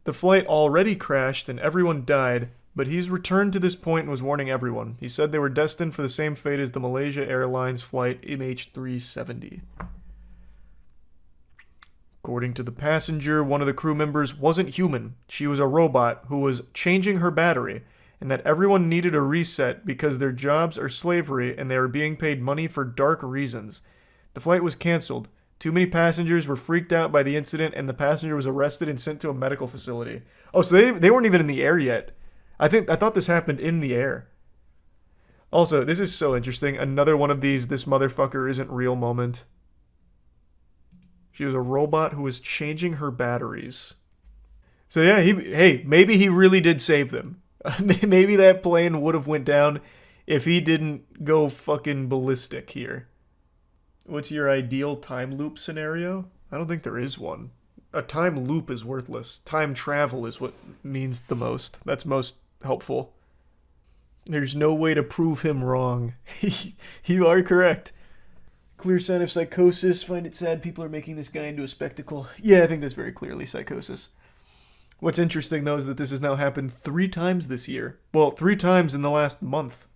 Speaker 8: The flight already crashed, and everyone died, but he's returned to this point and was warning everyone. He said they were destined for the same fate as the Malaysia Airlines flight MH370. According to the passenger, one of the crew members wasn't human. She was a robot who was changing her battery, and that everyone needed a reset because their jobs are slavery and they are being paid money for dark reasons. The flight was canceled. Too many passengers were freaked out by the incident, and the passenger was arrested and sent to a medical facility. Oh, so they weren't even in the air yet. I thought this happened in the air. Also, this is so interesting. Another one of these "this motherfucker isn't real" moment. She was a robot who was changing her batteries. So yeah, maybe he really did save them. Maybe that plane would have went down if he didn't go fucking ballistic here. What's your ideal time loop scenario? I don't think there is one. A time loop is worthless. Time travel is what means the most. That's most helpful. There's no way to prove him wrong. You are correct. Clear sign of psychosis. Find it sad people are making this guy into a spectacle. Yeah, I think that's very clearly psychosis. What's interesting, though, is that this has now happened 3 times this year. Well, 3 times in the last month.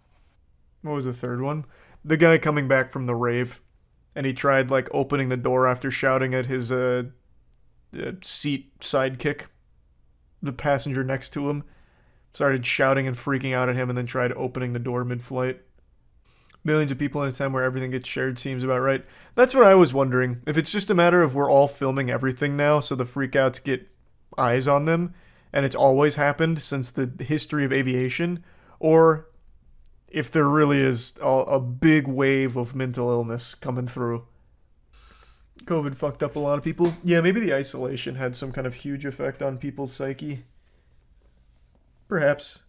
Speaker 8: What was the third one? The guy coming back from the rave, and he tried, like, opening the door after shouting at his seat sidekick, the passenger next to him. Started shouting and freaking out at him, and then tried opening the door mid-flight. Millions of people in a time where everything gets shared seems about right. That's what I was wondering. If it's just a matter of we're all filming everything now, so the freakouts get eyes on them, and it's always happened since the history of aviation, or if there really is a big wave of mental illness coming through. COVID fucked up a lot of people. Yeah, maybe the isolation had some kind of huge effect on people's psyche. Perhaps.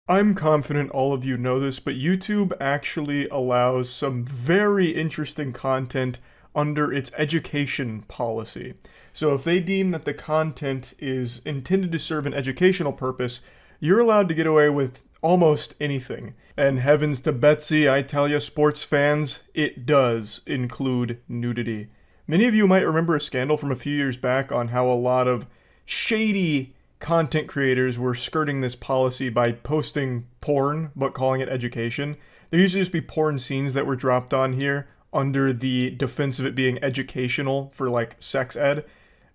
Speaker 8: I'm confident all of you know this, but YouTube actually allows some very interesting content under its education policy. So if they deem that the content is intended to serve an educational purpose, you're allowed to get away with almost anything. And heavens to Betsy, I tell you, sports fans, it does include nudity. Many of you might remember a scandal from a few years back on how a lot of shady content creators were skirting this policy by posting porn, but calling it education. There used to just be porn scenes that were dropped on here under the defense of it being educational for, like, sex ed.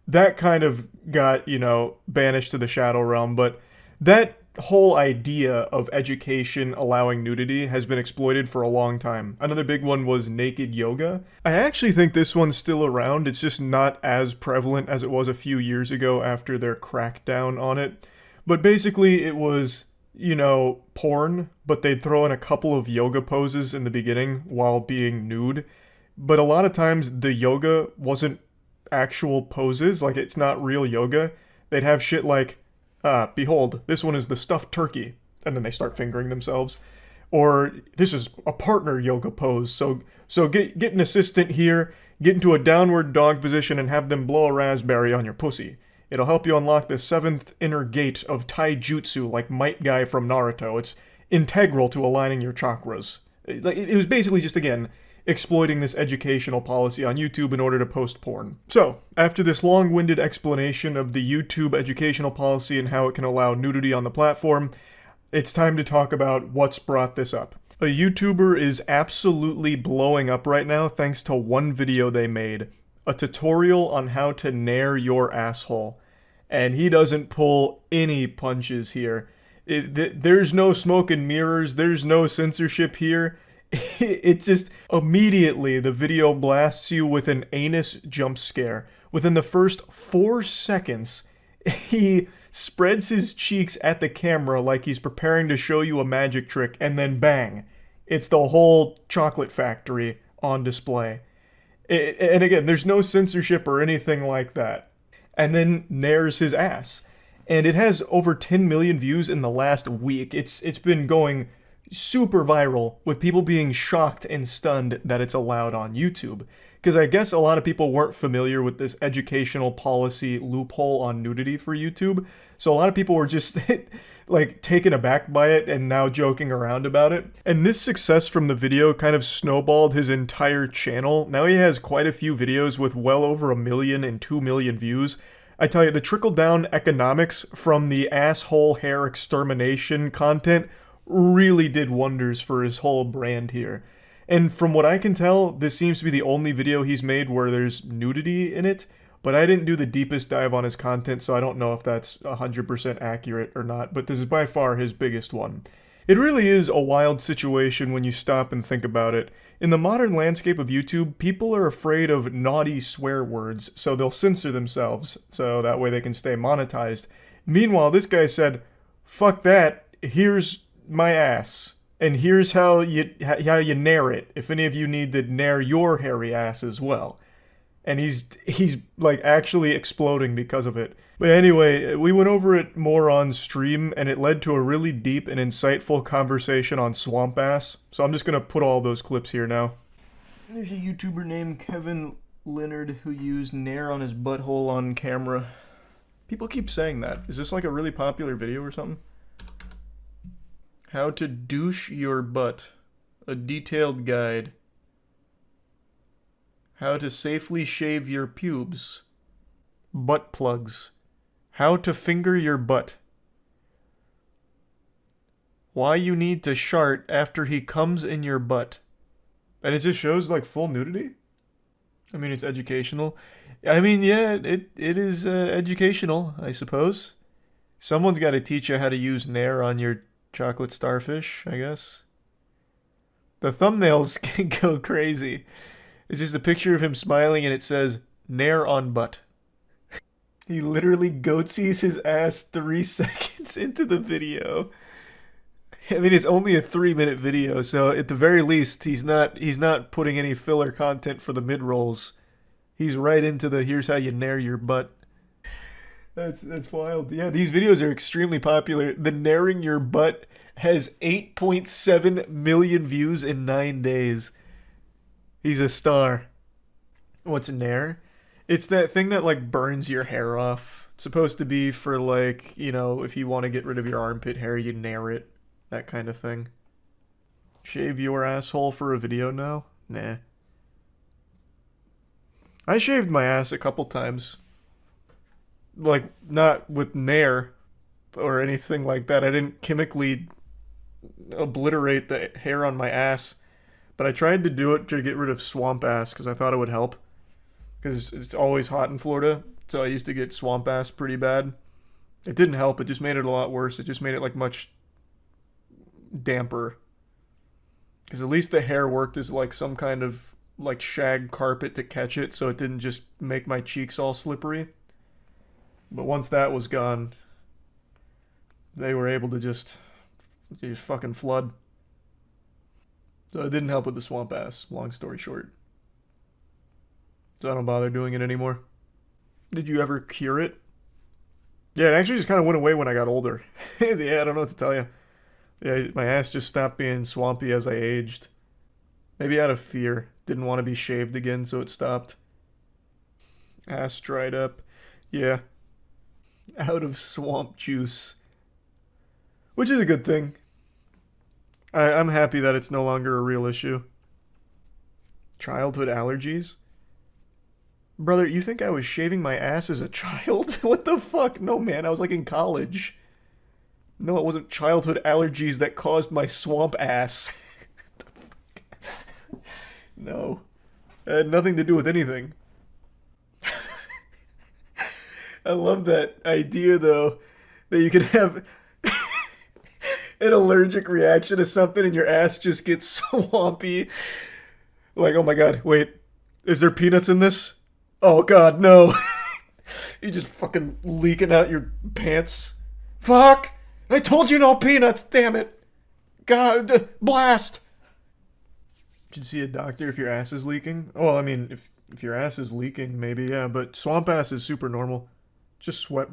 Speaker 8: That kind of got, banished to the shadow realm, but that whole idea of education allowing nudity has been exploited for a long time. Another big one was naked yoga. I actually think this one's still around. It's just not as prevalent as it was a few years ago after their crackdown on it. But basically it was, porn, but they'd throw in a couple of yoga poses in the beginning while being nude. But a lot of times the yoga wasn't actual poses, like it's not real yoga. They'd have shit like, behold, this one is the stuffed turkey. And then they start fingering themselves. Or, this is a partner yoga pose. So get an assistant here, get into a downward dog position and have them blow a raspberry on your pussy. It'll help you unlock the 7th inner gate of taijutsu like Might Guy from Naruto. It's integral to aligning your chakras. Like, it was basically just, again, exploiting this educational policy on YouTube in order to post porn. So, after this long-winded explanation of the YouTube educational policy and how it can allow nudity on the platform, it's time to talk about what's brought this up. A YouTuber is absolutely blowing up right now thanks to one video they made. A tutorial on how to nair your asshole. And he doesn't pull any punches here. There's no smoke and mirrors, there's no censorship here. It just, immediately the video blasts you with an anus jump scare. Within the first 4 seconds, he spreads his cheeks at the camera like he's preparing to show you a magic trick, and then bang, it's the whole chocolate factory on display. And again, there's no censorship or anything like that. And then nairs his ass. And it has over 10 million views in the last week. It's been going super viral, with people being shocked and stunned that it's allowed on YouTube. Because I guess a lot of people weren't familiar with this educational policy loophole on nudity for YouTube. So a lot of people were just like taken aback by it and now joking around about it. And this success from the video kind of snowballed his entire channel. Now he has quite a few videos with well over 1 million and 2 million views. I tell you, the trickle-down economics from the asshole hair extermination content really did wonders for his whole brand here. And from what I can tell, this seems to be the only video he's made where there's nudity in it, but I didn't do the deepest dive on his content, so I don't know if that's 100% accurate or not, but this is by far his biggest one. It really is a wild situation when you stop and think about it. In the modern landscape of YouTube, people are afraid of naughty swear words, so they'll censor themselves, so that way they can stay monetized. Meanwhile, this guy said, "Fuck that, here's my ass. And here's how you nair it, if any of you need to nair your hairy ass as well." And he's like actually exploding because of it. But anyway, we went over it more on stream, and it led to a really deep and insightful conversation on swamp ass. So I'm just gonna put all those clips here now. There's a YouTuber named Kevin Leonard who used nair on his butthole on camera. People keep saying that. Is this like a really popular video or something? How to douche your butt. A detailed guide. How to safely shave your pubes. Butt plugs. How to finger your butt. Why you need to shart after he comes in your butt. And it just shows like full nudity? I mean, it's educational. I mean, yeah, it is educational, I suppose. Someone's got to teach you how to use nair on your chocolate starfish, I guess. The thumbnails can go crazy. It's just a picture of him smiling and it says, "Nair on butt." He literally goatsies his ass 3 seconds into the video. I mean, it's only a 3-minute video, so at the very least, he's not putting any filler content for the mid-rolls. He's right into the "here's how you nair your butt." That's wild. Yeah, these videos are extremely popular. The nairing your butt has 8.7 million views in 9 days. He's a star. What's nair? It's that thing that like burns your hair off. It's supposed to be for like, you know, if you want to get rid of your armpit hair, you nair it. That kind of thing. Shave your asshole for a video now? Nah. I shaved my ass a couple times. Like, not with nair or anything like that. I didn't chemically obliterate the hair on my ass. But I tried to do it to get rid of swamp ass because I thought it would help. Because it's always hot in Florida. So I used to get swamp ass pretty bad. It didn't help. It just made it a lot worse. It just made it like much damper. Because at least the hair worked as like some kind of like shag carpet to catch it. So it didn't just make my cheeks all slippery. But once that was gone, they were able to just fucking flood. So it didn't help with the swamp ass, long story short. So I don't bother doing it anymore. Did you ever cure it? Yeah, it actually just kind of went away when I got older. Yeah, I don't know what to tell you. Yeah, my ass just stopped being swampy as I aged. Maybe out of fear. Didn't want to be shaved again, so it stopped. Ass dried up. Yeah. Out of swamp juice. Which is a good thing. I'm happy that it's no longer a real issue. Childhood allergies? Brother, you think I was shaving my ass as a child? What the fuck? No, man, I was like in college. No, it wasn't childhood allergies that caused my swamp ass. No. It had nothing to do with anything. I love that idea, though, that you can have an allergic reaction to something and your ass just gets swampy. Like, oh my god, wait, is there peanuts in this? Oh god, no. You just fucking leaking out your pants. Fuck! I told you no peanuts, damn it! God, blast! You should see a doctor if your ass is leaking. Well, I mean, if your ass is leaking, maybe, yeah, but swamp ass is super normal. Just sweat.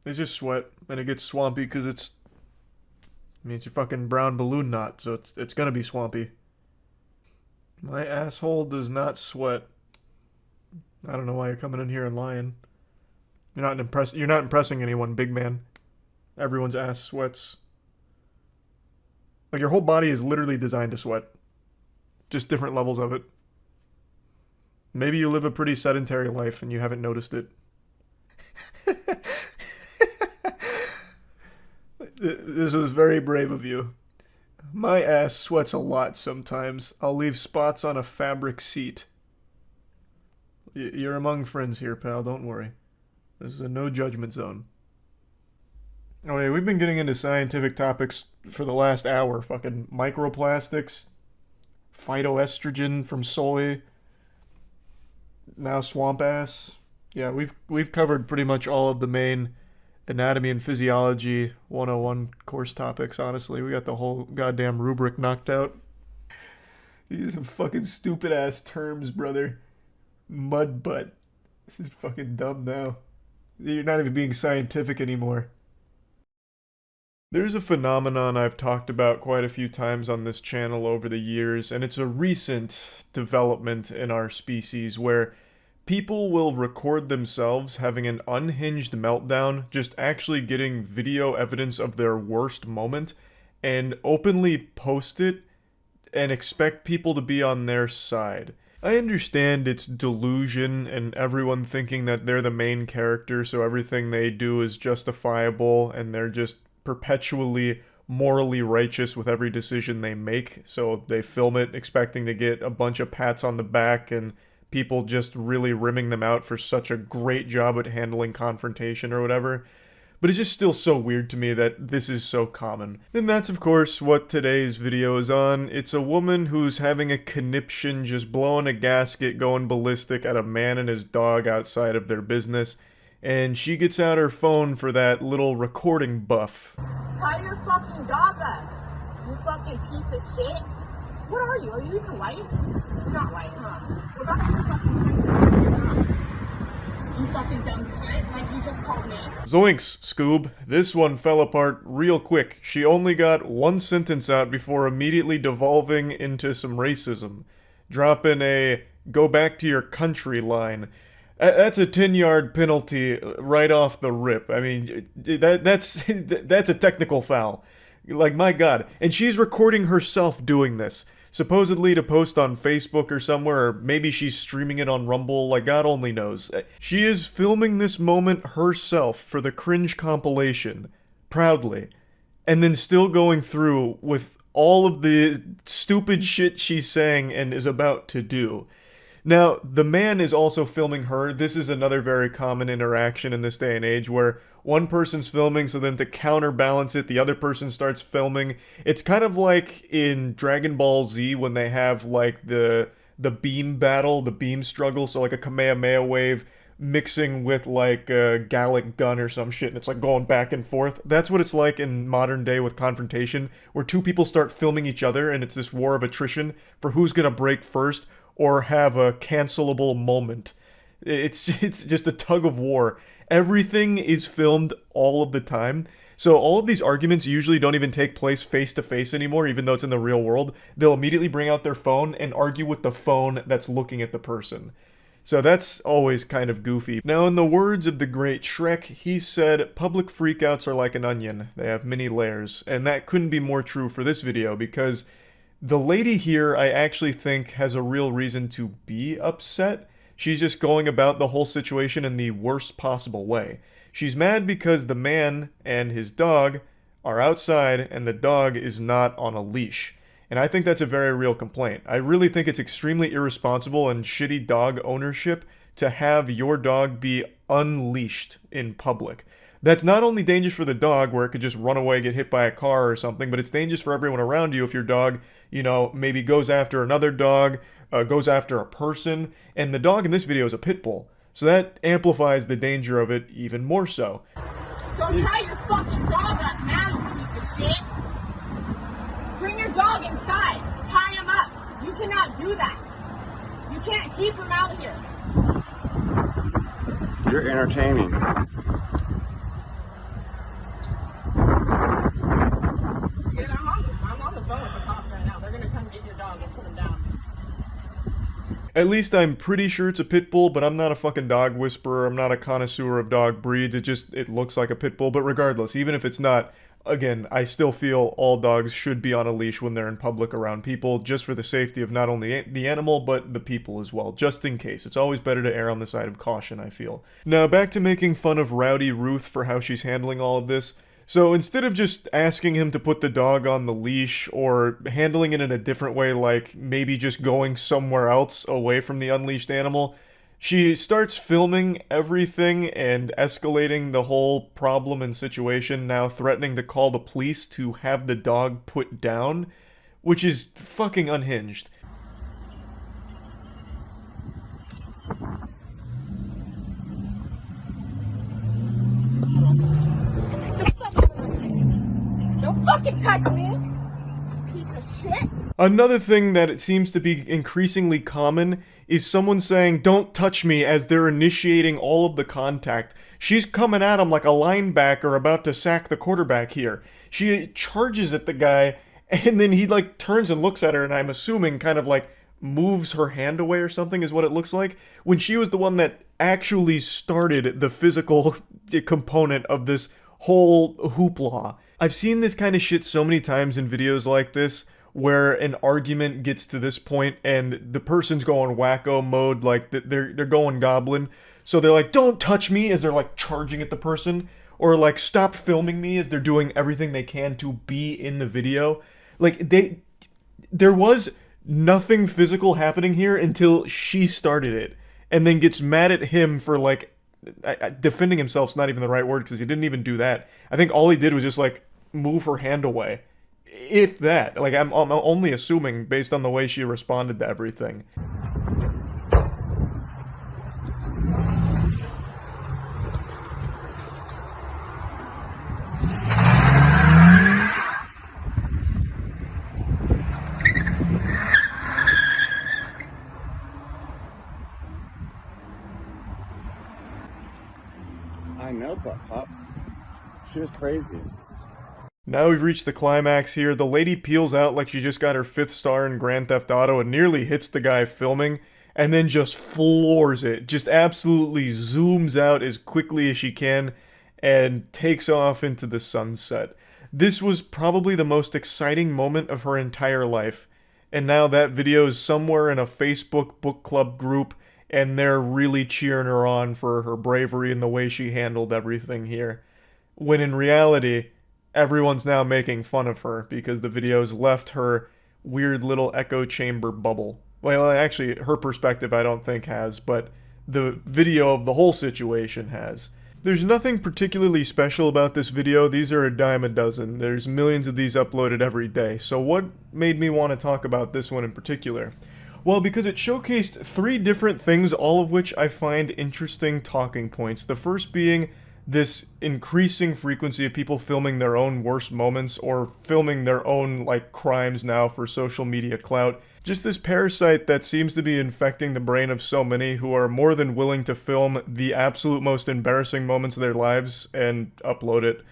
Speaker 8: It's just sweat, and it gets swampy because it's your fucking brown balloon knot, so it's gonna be swampy. My asshole does not sweat. I don't know why you're coming in here and lying. You're not impressing anyone, big man. Everyone's ass sweats. Like, your whole body is literally designed to sweat. Just different levels of it. Maybe you live a pretty sedentary life and you haven't noticed it. This was very brave of you. My ass sweats a lot sometimes. I'll leave spots on a fabric seat. You're among friends here, pal. Don't worry. This is a no judgment zone. Okay, we've been getting into scientific topics for the last hour. Fucking microplastics, phytoestrogen from soy, now swamp ass. Yeah, we've covered pretty much all of the main anatomy and physiology 101 course topics, honestly. We got the whole goddamn rubric knocked out. These are some fucking stupid ass terms, brother. Mud butt. This is fucking dumb now. You're not even being scientific anymore. There's a phenomenon I've talked about quite a few times on this channel over the years, and it's a recent development in our species where people will record themselves having an unhinged meltdown, just actually getting video evidence of their worst moment, and openly post it and expect people to be on their side. I understand it's delusion and everyone thinking that they're the main character, so everything they do is justifiable and they're just perpetually morally righteous with every decision they make, so they film it expecting to get a bunch of pats on the back and people just really rimming them out for such a great job at handling confrontation or whatever. But it's just still so weird to me that this is so common. And that's of course what today's video is on. It's a woman who's having a conniption, just blowing a gasket, going ballistic at a man and his dog outside of their business. And she gets out her phone for that little recording buff.
Speaker 17: Tie your fucking dog up, you fucking piece of shit. What are you? Are you even white? You're not white, huh? We're back to your fucking country. You fucking dumb cunt, like you just called me.
Speaker 8: Zoinks, Scoob. This one fell apart real quick. She only got one sentence out before immediately devolving into some racism. Dropping a "go back to your country" line. That's a 10-yard penalty right off the rip. I mean, that's a technical foul. Like, my god. And she's recording herself doing this. Supposedly to post on Facebook or somewhere, or maybe she's streaming it on Rumble, like God only knows. She is filming this moment herself for the cringe compilation, proudly, and then still going through with all of the stupid shit she's saying and is about to do. Now, the man is also filming her. This is another very common interaction in this day and age where one person's filming, so then to counterbalance it, the other person starts filming. It's kind of like in Dragon Ball Z when they have like the beam battle, the beam struggle, so like a Kamehameha wave mixing with like a Gallic gun or some shit, and it's like going back and forth. That's what it's like in modern day with confrontation, where two people start filming each other and it's this war of attrition for who's gonna break first or have a cancelable moment. It's just a tug of war. Everything is filmed all of the time. So all of these arguments usually don't even take place face to face anymore, even though it's in the real world. They'll immediately bring out their phone and argue with the phone that's looking at the person. So that's always kind of goofy. Now, in the words of the great Shrek, he said, public freakouts are like an onion. They have many layers. And that couldn't be more true for this video, because the lady here, I actually think, has a real reason to be upset. She's just going about the whole situation in the worst possible way. She's mad because the man and his dog are outside and the dog is not on a leash. And I think that's a very real complaint. I really think it's extremely irresponsible and shitty dog ownership to have your dog be unleashed in public. That's not only dangerous for the dog, where it could just run away, get hit by a car or something, but it's dangerous for everyone around you if your dog, you know, maybe goes after another dog, goes after a person, and the dog in this video is a pit bull. So that amplifies the danger of it even more so.
Speaker 17: Go tie your fucking dog up now, you piece of shit! Bring your dog inside! Tie him up! You cannot do that! You can't keep him out here!
Speaker 12: You're entertaining.
Speaker 17: Dude, I'm on the phone with the cops right now. They're gonna come get your dog and put him down.
Speaker 8: At least I'm pretty sure it's a pit bull, but I'm not a fucking dog whisperer. I'm not a connoisseur of dog breeds. It looks like a pit bull, but regardless, even if it's not, again, I still feel all dogs should be on a leash when they're in public around people, just for the safety of not only the animal, but the people as well, just in case. It's always better to err on the side of caution, I feel. Now, back to making fun of Rowdy Ruth for how she's handling all of this. So instead of just asking him to put the dog on the leash or handling it in a different way, like maybe just going somewhere else away from the unleashed animal, she starts filming everything and escalating the whole problem and situation, now threatening to call the police to have the dog put down, which is fucking unhinged.
Speaker 17: Don't fucking touch me! Piece of shit!
Speaker 8: Another thing that it seems to be increasingly common is someone saying, "Don't touch me," as they're initiating all of the contact. She's coming at him like a linebacker about to sack the quarterback here. She charges at the guy, and then he like turns and looks at her, and I'm assuming kind of like moves her hand away or something is what it looks like, when she was the one that actually started the physical component of this whole hoopla. I've seen this kind of shit so many times in videos like this, where an argument gets to this point and the person's going wacko mode, like they're going goblin. So they're like, "Don't touch me," as they're like charging at the person, or like, "Stop filming me," as they're doing everything they can to be in the video. Like there was nothing physical happening here until she started it, and then gets mad at him for like defending himself's not even the right word, because he didn't even do that. I think all he did was just like move her hand away, if that. Like I'm only assuming based on the way she responded to everything.
Speaker 12: I know, Pop. She was crazy.
Speaker 8: Now we've reached the climax here. The lady peels out like she just got her 5th star in Grand Theft Auto and nearly hits the guy filming, and then just floors it. Just absolutely zooms out as quickly as she can and takes off into the sunset. This was probably the most exciting moment of her entire life. And now that video is somewhere in a Facebook book club group, and they're really cheering her on for her bravery and the way she handled everything here. When in reality, everyone's now making fun of her because the video's left her weird little echo chamber bubble. Well, actually, her perspective I don't think has, but the video of the whole situation has. There's nothing particularly special about this video. These are a dime a dozen. There's millions of these uploaded every day. So what made me want to talk about this one in particular? Well, because it showcased 3 different things, all of which I find interesting talking points. The first being this increasing frequency of people filming their own worst moments or filming their own, like, crimes now for social media clout. Just this parasite that seems to be infecting the brain of so many who are more than willing to film the absolute most embarrassing moments of their lives and upload it.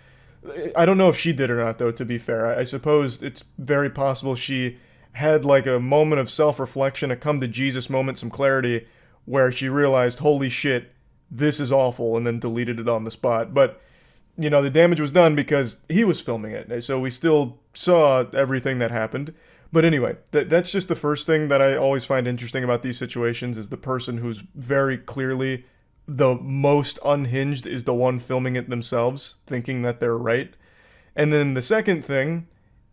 Speaker 8: I don't know if she did or not, though, to be fair. I suppose it's very possible she had like a moment of self-reflection, a come to Jesus moment, some clarity, where she realized, holy shit, this is awful, and then deleted it on the spot. But, you know, the damage was done because he was filming it, so we still saw everything that happened. But anyway, that's just the first thing that I always find interesting about these situations, is the person who's very clearly the most unhinged is the one filming it themselves, thinking that they're right. And then the second thing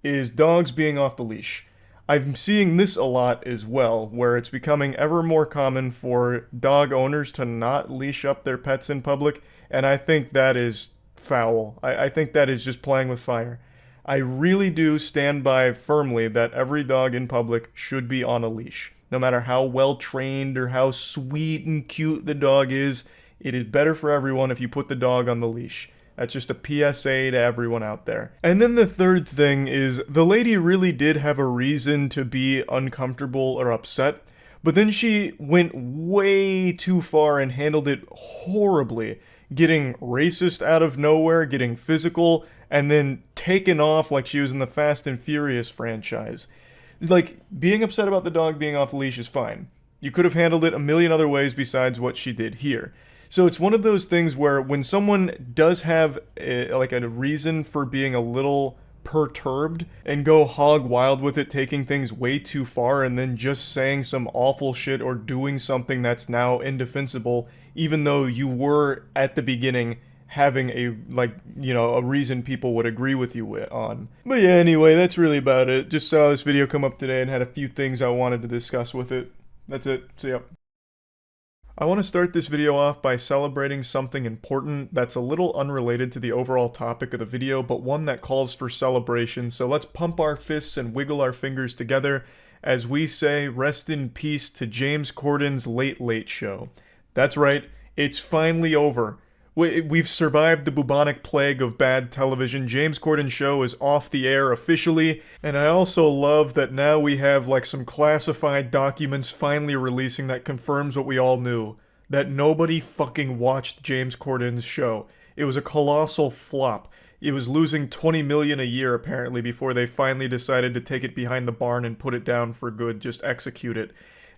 Speaker 8: is dogs being off the leash. I'm seeing this a lot as well, where it's becoming ever more common for dog owners to not leash up their pets in public, and I think that is foul. I think that is just playing with fire. I really do stand by firmly that every dog in public should be on a leash. No matter how well trained or how sweet and cute the dog is, it is better for everyone if you put the dog on the leash. That's just a PSA to everyone out there. And then the third thing is, the lady really did have a reason to be uncomfortable or upset, but then she went way too far and handled it horribly, getting racist out of nowhere, getting physical, and then taken off like she was in the Fast and Furious franchise. Like, being upset about the dog being off the leash is fine. You could have handled it a million other ways besides what she did here. So it's one of those things where when someone does have a reason for being a little perturbed and go hog wild with it, taking things way too far, and then just saying some awful shit or doing something that's now indefensible, even though you were at the beginning having a reason people would agree with you on. But yeah, anyway, that's really about it. Just saw this video come up today and had a few things I wanted to discuss with it. That's it. See ya. I want to start this video off by celebrating something important that's a little unrelated to the overall topic of the video, but one that calls for celebration. So let's pump our fists and wiggle our fingers together as we say rest in peace to James Corden's Late Late Show. That's right, it's finally over. We've survived the bubonic plague of bad television. James Corden's show is off the air officially, and I also love that now we have like some classified documents finally releasing that confirms what we all knew, that nobody fucking watched James Corden's show. It was a colossal flop. It was losing $20 million a year apparently before they finally decided to take it behind the barn and put it down for good, just execute it.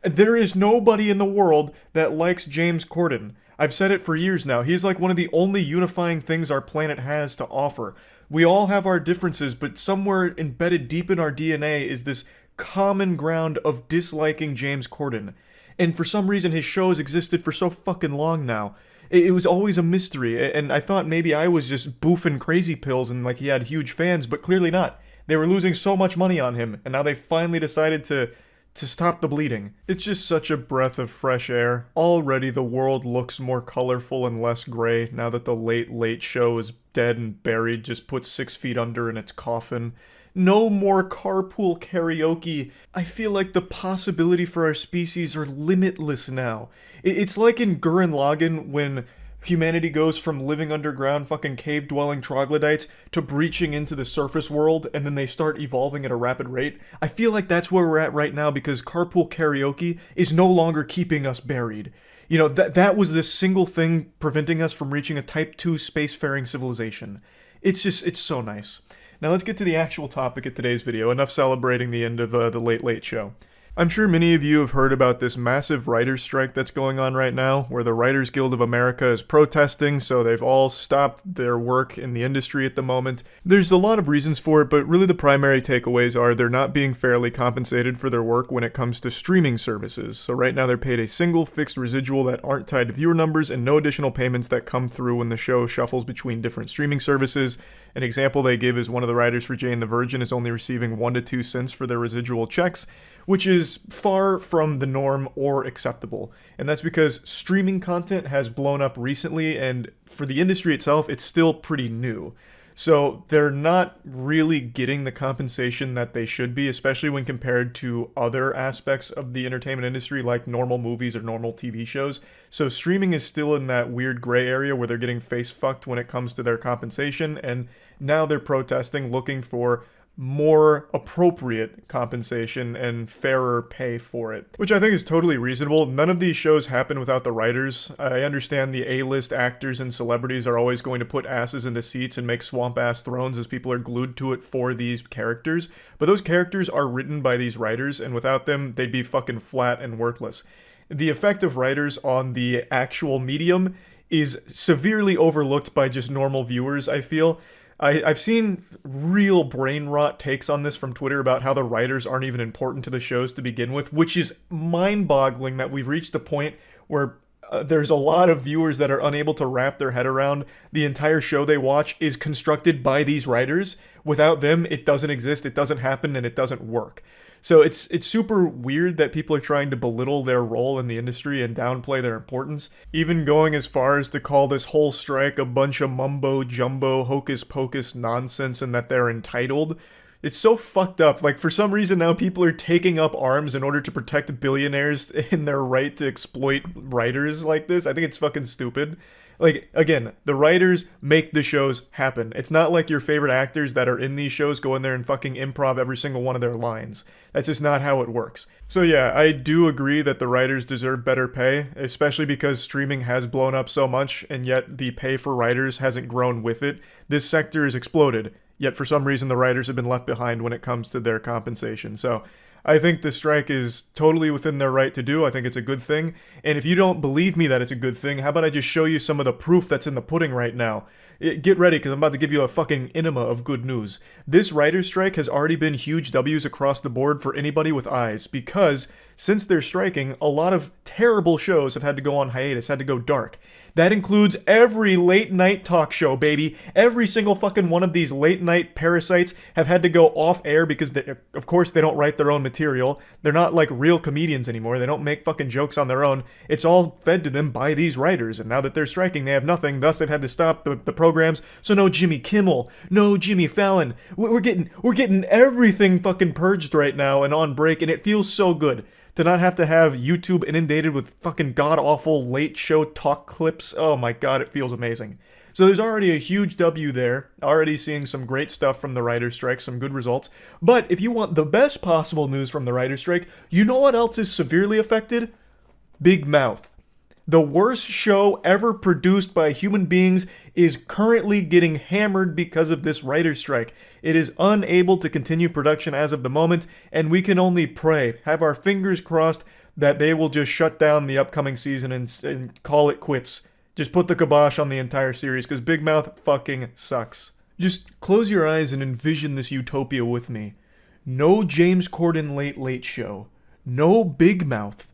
Speaker 8: There is nobody in the world that likes James Corden. I've said it for years now. He's like one of the only unifying things our planet has to offer. We all have our differences, but somewhere embedded deep in our DNA is this common ground of disliking James Corden. And for some reason his shows existed for so fucking long now. It was always a mystery, and I thought maybe I was just boofing crazy pills and like he had huge fans, but clearly not. They were losing so much money on him, and now they finally decided to stop the bleeding. It's just such a breath of fresh air. Already the world looks more colorful and less gray now that the Late Late Show is dead and buried, just put 6 feet under in its coffin. No more carpool karaoke. I feel like the possibility for our species are limitless now. It's like in Gurren Lagann when humanity goes from living underground fucking cave-dwelling troglodytes to breaching into the surface world, and then they start evolving at a rapid rate. I feel like that's where we're at right now because carpool karaoke is no longer keeping us buried. You know, that was the single thing preventing us from reaching a Type 2 spacefaring civilization. It's so nice. Now let's get to the actual topic of today's video. Enough celebrating the end of the Late Late Show. I'm sure many of you have heard about this massive writers' strike that's going on right now, where the Writers Guild of America is protesting, so they've all stopped their work in the industry at the moment. There's a lot of reasons for it, but really the primary takeaways are they're not being fairly compensated for their work when it comes to streaming services. So right now they're paid a single fixed residual that aren't tied to viewer numbers and no additional payments that come through when the show shuffles between different streaming services. An example they give is one of the writers for Jane the Virgin is only receiving 1 to 2 cents for their residual checks, which is far from the norm or acceptable. And that's because streaming content has blown up recently, and for the industry itself, it's still pretty new. So they're not really getting the compensation that they should be, especially when compared to other aspects of the entertainment industry like normal movies or normal TV shows. So streaming is still in that weird gray area where they're getting face fucked when it comes to their compensation, and now they're protesting, looking for more appropriate compensation and fairer pay for it, which I think is totally reasonable. None of these shows happen without the writers. I understand the A-list actors and celebrities are always going to put asses into seats and make swamp-ass thrones as people are glued to it for these characters, but those characters are written by these writers, and without them, they'd be fucking flat and worthless. the effect of writers on the actual medium is severely overlooked by just normal viewers, I feel. I've seen real brain rot takes on this from Twitter about how the writers aren't even important to the shows to begin with, which is mind-boggling that we've reached a point where there's a lot of viewers that are unable to wrap their head around the entire show they watch is constructed by these writers. Without them, it doesn't exist, it doesn't happen, and it doesn't work. So it's super weird that people are trying to belittle their role in the industry and downplay their importance, even going as far as to call this whole strike a bunch of mumbo-jumbo, hocus-pocus nonsense and that they're entitled. It's so fucked up. Like, for some reason now people are taking up arms in order to protect billionaires in their right to exploit writers like this. I think it's fucking stupid. Like, again, the writers make the shows happen. It's not like your favorite actors that are in these shows go in there and fucking improv every single one of their lines. That's just not how it works. So yeah, I do agree that the writers deserve better pay, especially because streaming has blown up so much, and yet the pay for writers hasn't grown with it. This sector has exploded, yet for some reason the writers have been left behind when it comes to their compensation. So I think the strike is totally within their right to do. I think it's a good thing. And if you don't believe me that it's a good thing, how about I just show you some of the proof that's in the pudding right now? Get ready, because I'm about to give you a fucking enema of good news. This writer's strike has already been huge W's across the board for anybody with eyes, because since they're striking, a lot of terrible shows have had to go on hiatus, had to go dark. That includes every late night talk show, baby. Every single fucking one of these late night parasites have had to go off air because, of course, they don't write their own material. They're not like real comedians anymore. They don't make fucking jokes on their own. It's all fed to them by these writers. And now that they're striking, they have nothing. Thus, they've had to stop the programs. So no Jimmy Kimmel, no Jimmy Fallon. We're getting everything fucking purged right now and on break, and it feels so good to not have to have YouTube inundated with fucking god-awful late show talk clips. Oh my god, it feels amazing. So there's already a huge W there, already seeing some great stuff from the writer's strike, some good results. But if you want the best possible news from the writer's strike, you know what else is severely affected? Big Mouth. The worst show ever produced by human beings is currently getting hammered because of this writer's strike. It is unable to continue production as of the moment, and we can only pray, have our fingers crossed, that they will just shut down the upcoming season and call it quits. Just put the kibosh on the entire series, because Big Mouth fucking sucks. Just close your eyes and envision this utopia with me. No James Corden Late Show. No Big Mouth.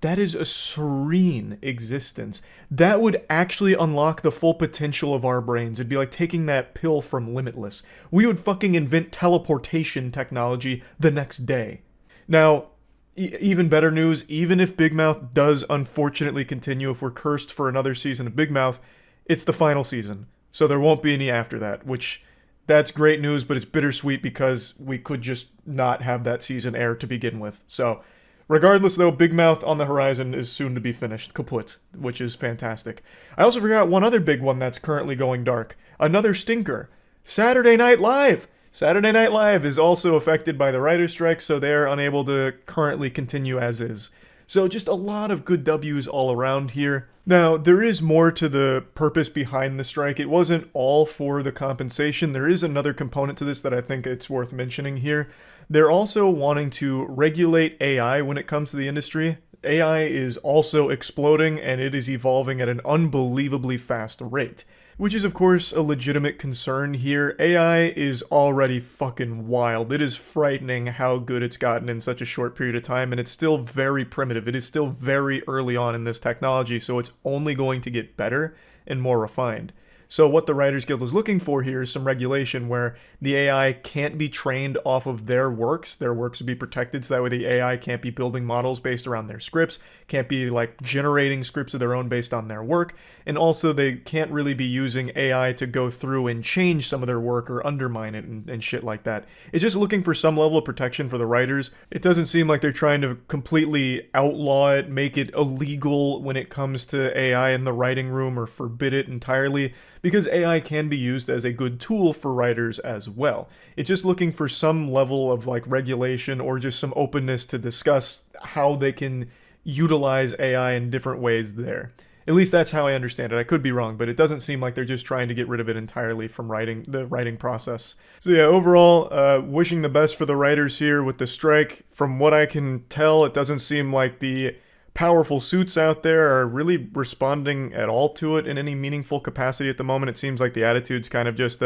Speaker 8: That is a serene existence. That would actually unlock the full potential of our brains. It'd be like taking that pill from Limitless. We would fucking invent teleportation technology the next day. Now, even better news, even if Big Mouth does unfortunately continue, if we're cursed for another season of Big Mouth, it's the final season. So there won't be any after that, which, that's great news, but it's bittersweet because we could just not have that season air to begin with. So regardless, though, Big Mouth on the horizon is soon to be finished, kaput, which is fantastic. I also forgot one other big one that's currently going dark. Another stinker. Saturday Night Live! Saturday Night Live is also affected by the writer's strike, so they're unable to currently continue as is. So just a lot of good W's all around here. Now, there is more to the purpose behind the strike. It wasn't all for the compensation. There is another component to this that I think it's worth mentioning here. They're also wanting to regulate AI when it comes to the industry. AI is also exploding, and it is evolving at an unbelievably fast rate, which is of course a legitimate concern here. AI is already fucking wild. It is frightening how good it's gotten in such a short period of time, and it's still very primitive. It is still very early on in this technology, so it's only going to get better and more refined. So what the Writers Guild is looking for here is some regulation where the AI can't be trained off of their works. Their works would be protected, so that way the AI can't be building models based around their scripts, can't be like generating scripts of their own based on their work, and also they can't really be using AI to go through and change some of their work or undermine it and shit like that. It's just looking for some level of protection for the writers. It doesn't seem like they're trying to completely outlaw it, make it illegal when it comes to AI in the writing room, or forbid it entirely, because AI can be used as a good tool for writers as well. It's just looking for some level of like regulation or just some openness to discuss how they can utilize AI in different ways there. At least that's how I understand it. I could be wrong, but it doesn't seem like they're just trying to get rid of it entirely from the writing process. So yeah, overall, wishing the best for the writers here with the strike. From what I can tell, it doesn't seem like the powerful suits out there are really responding at all to it in any meaningful capacity at the moment. It seems like the attitude's kind of just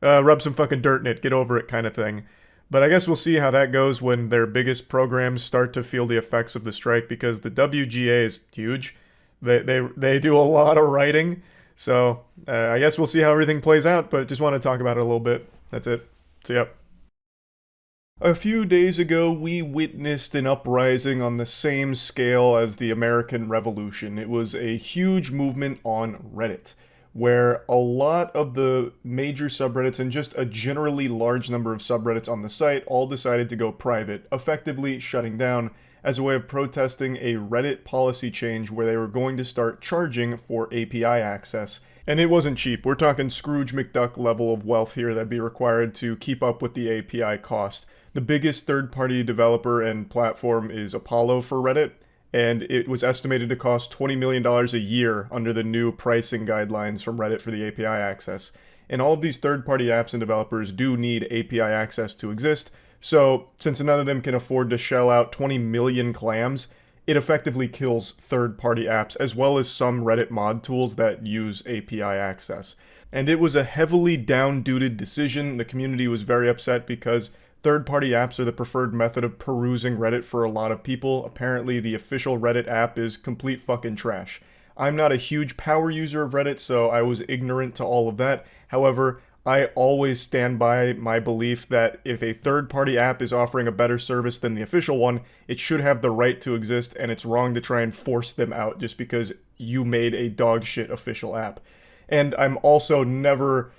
Speaker 8: rub some fucking dirt in it, get over it kind of thing. But I guess we'll see how that goes when their biggest programs start to feel the effects of the strike, because the WGA is huge. They do a lot of writing. So I guess we'll see how everything plays out, but just want to talk about it a little bit. That's it. See ya. A few days ago, we witnessed an uprising on the same scale as the American Revolution. It was a huge movement on Reddit, where a lot of the major subreddits and just a generally large number of subreddits on the site all decided to go private, effectively shutting down as a way of protesting a Reddit policy change where they were going to start charging for API access. And it wasn't cheap. We're talking Scrooge McDuck level of wealth here that'd be required to keep up with the API cost. The biggest third-party developer and platform is Apollo for Reddit, and it was estimated to cost $20 million a year under the new pricing guidelines from Reddit for the API access. And all of these third-party apps and developers do need API access to exist, so since none of them can afford to shell out 20 million clams, it effectively kills third-party apps as well as some Reddit mod tools that use API access. And it was a heavily down-duted decision. The community was very upset because third-party apps are the preferred method of perusing Reddit for a lot of people. Apparently, the official Reddit app is complete fucking trash. I'm not a huge power user of Reddit, so I was ignorant to all of that. However, I always stand by my belief that if a third-party app is offering a better service than the official one, it should have the right to exist, and it's wrong to try and force them out just because you made a dog shit official app. And I'm also never,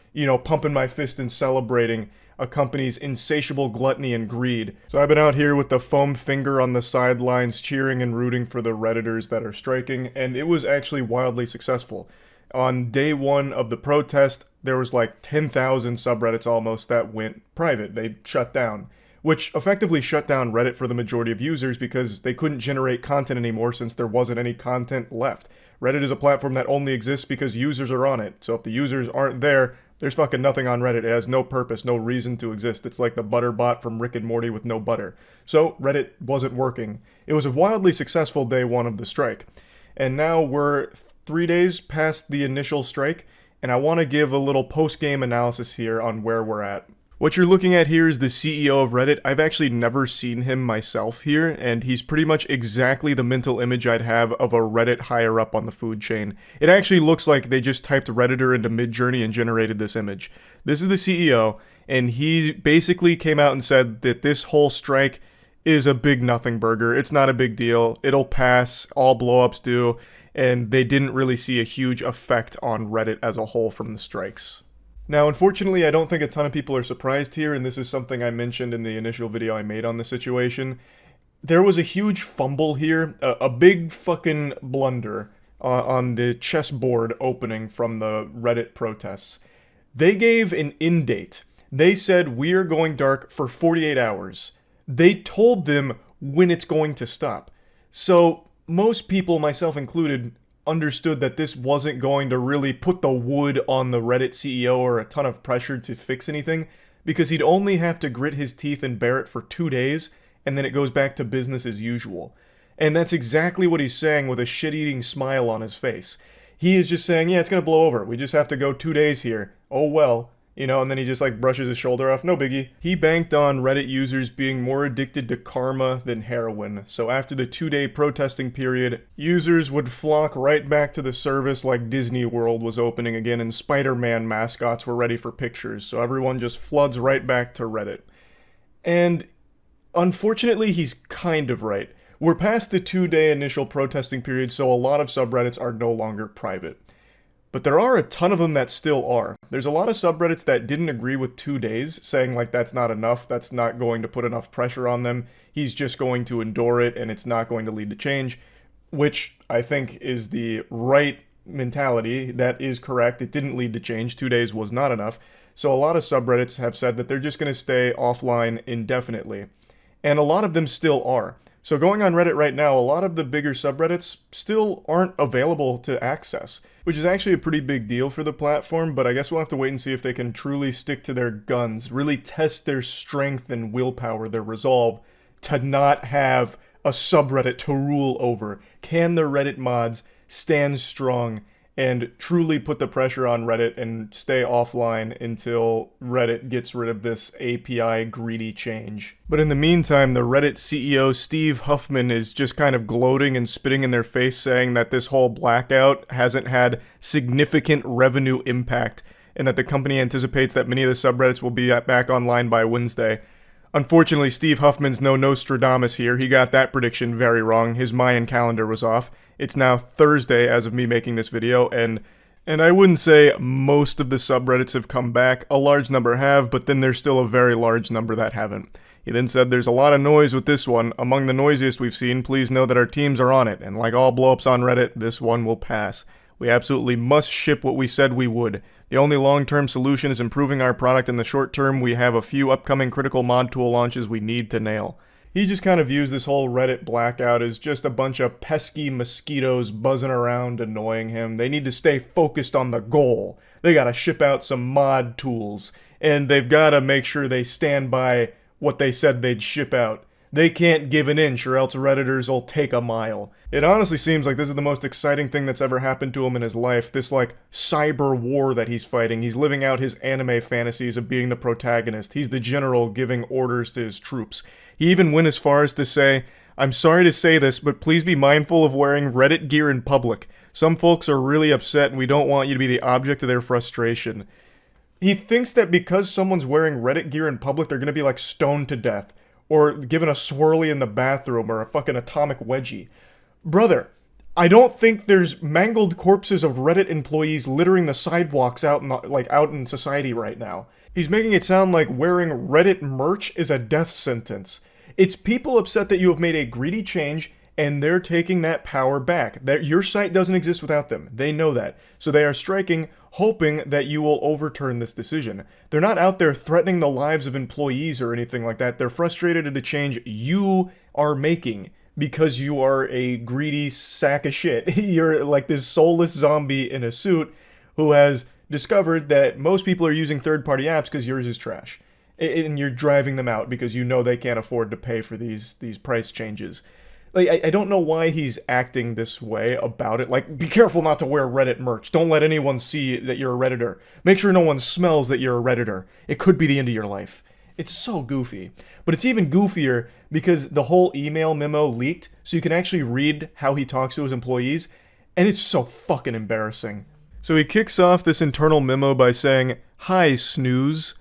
Speaker 8: pumping my fist and celebrating a company's insatiable gluttony and greed. So I've been out here with the foam finger on the sidelines cheering and rooting for the Redditors that are striking, and it was actually wildly successful. On day one of the protest, there was like 10,000 subreddits almost that went private. They shut down, which effectively shut down Reddit for the majority of users because they couldn't generate content anymore since there wasn't any content left. Reddit is a platform that only exists because users are on it, so if the users aren't there, there's fucking nothing on Reddit. It has no purpose, no reason to exist. It's like the butter bot from Rick and Morty with no butter. So Reddit wasn't working. It was a wildly successful day one of the strike. And now we're 3 days past the initial strike, and I want to give a little post-game analysis here on where we're at. What you're looking at here is the CEO of Reddit. I've actually never seen him myself here, and he's pretty much exactly the mental image I'd have of a Reddit higher up on the food chain. It actually looks like they just typed Redditor into Midjourney and generated this image. This is the CEO, and he basically came out and said that this whole strike is a big nothing burger. It's not a big deal. It'll pass. All blowups do. And they didn't really see a huge effect on Reddit as a whole from the strikes. Now, unfortunately, I don't think a ton of people are surprised here, and this is something I mentioned in the initial video I made on the situation. There was a huge fumble here, a big fucking blunder on the chessboard opening from the Reddit protests. They gave an end date. They said, we are going dark for 48 hours. They told them when it's going to stop. So most people, myself included, understood that this wasn't going to really put the wood on the Reddit CEO or a ton of pressure to fix anything, because he'd only have to grit his teeth and bear it for 2 days, and then it goes back to business as usual. And that's exactly what he's saying with a shit-eating smile on his face. He is just saying, yeah, it's gonna blow over. We just have to go 2 days here. Oh well. And then he just brushes his shoulder off. No biggie. He banked on Reddit users being more addicted to karma than heroin. So after the 2-day protesting period, users would flock right back to the service like Disney World was opening again and Spider-Man mascots were ready for pictures. So everyone just floods right back to Reddit. And unfortunately, he's kind of right. We're past the 2-day initial protesting period, so a lot of subreddits are no longer private. But there are a ton of them that still are. There's a lot of subreddits that didn't agree with 2 days, saying that's not enough, that's not going to put enough pressure on them, he's just going to endure it and it's not going to lead to change, which I think is the right mentality. That is correct. It didn't lead to change. 2 days was not enough. So a lot of subreddits have said that they're just going to stay offline indefinitely. And a lot of them still are. So going on Reddit right now, a lot of the bigger subreddits still aren't available to access, which is actually a pretty big deal for the platform, but I guess we'll have to wait and see if they can truly stick to their guns, really test their strength and willpower, their resolve, to not have a subreddit to rule over? Can the Reddit mods stand strong and truly put the pressure on Reddit and stay offline until Reddit gets rid of this API greedy change? But in the meantime, the Reddit CEO Steve Huffman is just kind of gloating and spitting in their face, saying that this whole blackout hasn't had significant revenue impact and that the company anticipates that many of the subreddits will be back online by Wednesday. Unfortunately, Steve Huffman's no Nostradamus here. He got that prediction very wrong. His Mayan calendar was off. It's now Thursday as of me making this video, and I wouldn't say most of the subreddits have come back. A large number have, but then there's still a very large number that haven't. He then said, "There's a lot of noise with this one. Among the noisiest we've seen, please know that our teams are on it, and like all blowups on Reddit, this one will pass. We absolutely must ship what we said we would. The only long-term solution is improving our product. In the short term, we have a few upcoming critical mod tool launches we need to nail." He just kind of views this whole Reddit blackout as just a bunch of pesky mosquitoes buzzing around annoying him. They need to stay focused on the goal. They gotta ship out some mod tools, and they've gotta make sure they stand by what they said they'd ship out. They can't give an inch or else Redditors will take a mile. It honestly seems like this is the most exciting thing that's ever happened to him in his life. This, like, cyber war that he's fighting. He's living out his anime fantasies of being the protagonist. He's the general giving orders to his troops. He even went as far as to say, "I'm sorry to say this, but please be mindful of wearing Reddit gear in public. Some folks are really upset and we don't want you to be the object of their frustration." He thinks that because someone's wearing Reddit gear in public, they're gonna be, like, stoned to death. Or given a swirly in the bathroom, or a fucking atomic wedgie. Brother, I don't think there's mangled corpses of Reddit employees littering the sidewalks out in society right now. He's making it sound like wearing Reddit merch is a death sentence. It's people upset that you have made a greedy change, and they're taking that power back. Your site doesn't exist without them. They know that. So they are striking, hoping that you will overturn this decision. They're not out there threatening the lives of employees or anything like that. They're frustrated at a change you are making because you are a greedy sack of shit. You're like this soulless zombie in a suit who has discovered that most people are using third-party apps because yours is trash. And you're driving them out because you know they can't afford to pay for these price changes. Like, I don't know why he's acting this way about it. Like, be careful not to wear Reddit merch. Don't let anyone see that you're a Redditor. Make sure no one smells that you're a Redditor. It could be the end of your life. It's so goofy. But it's even goofier because the whole email memo leaked, so you can actually read how he talks to his employees, and it's so fucking embarrassing. So he kicks off this internal memo by saying, "Hi, snooze."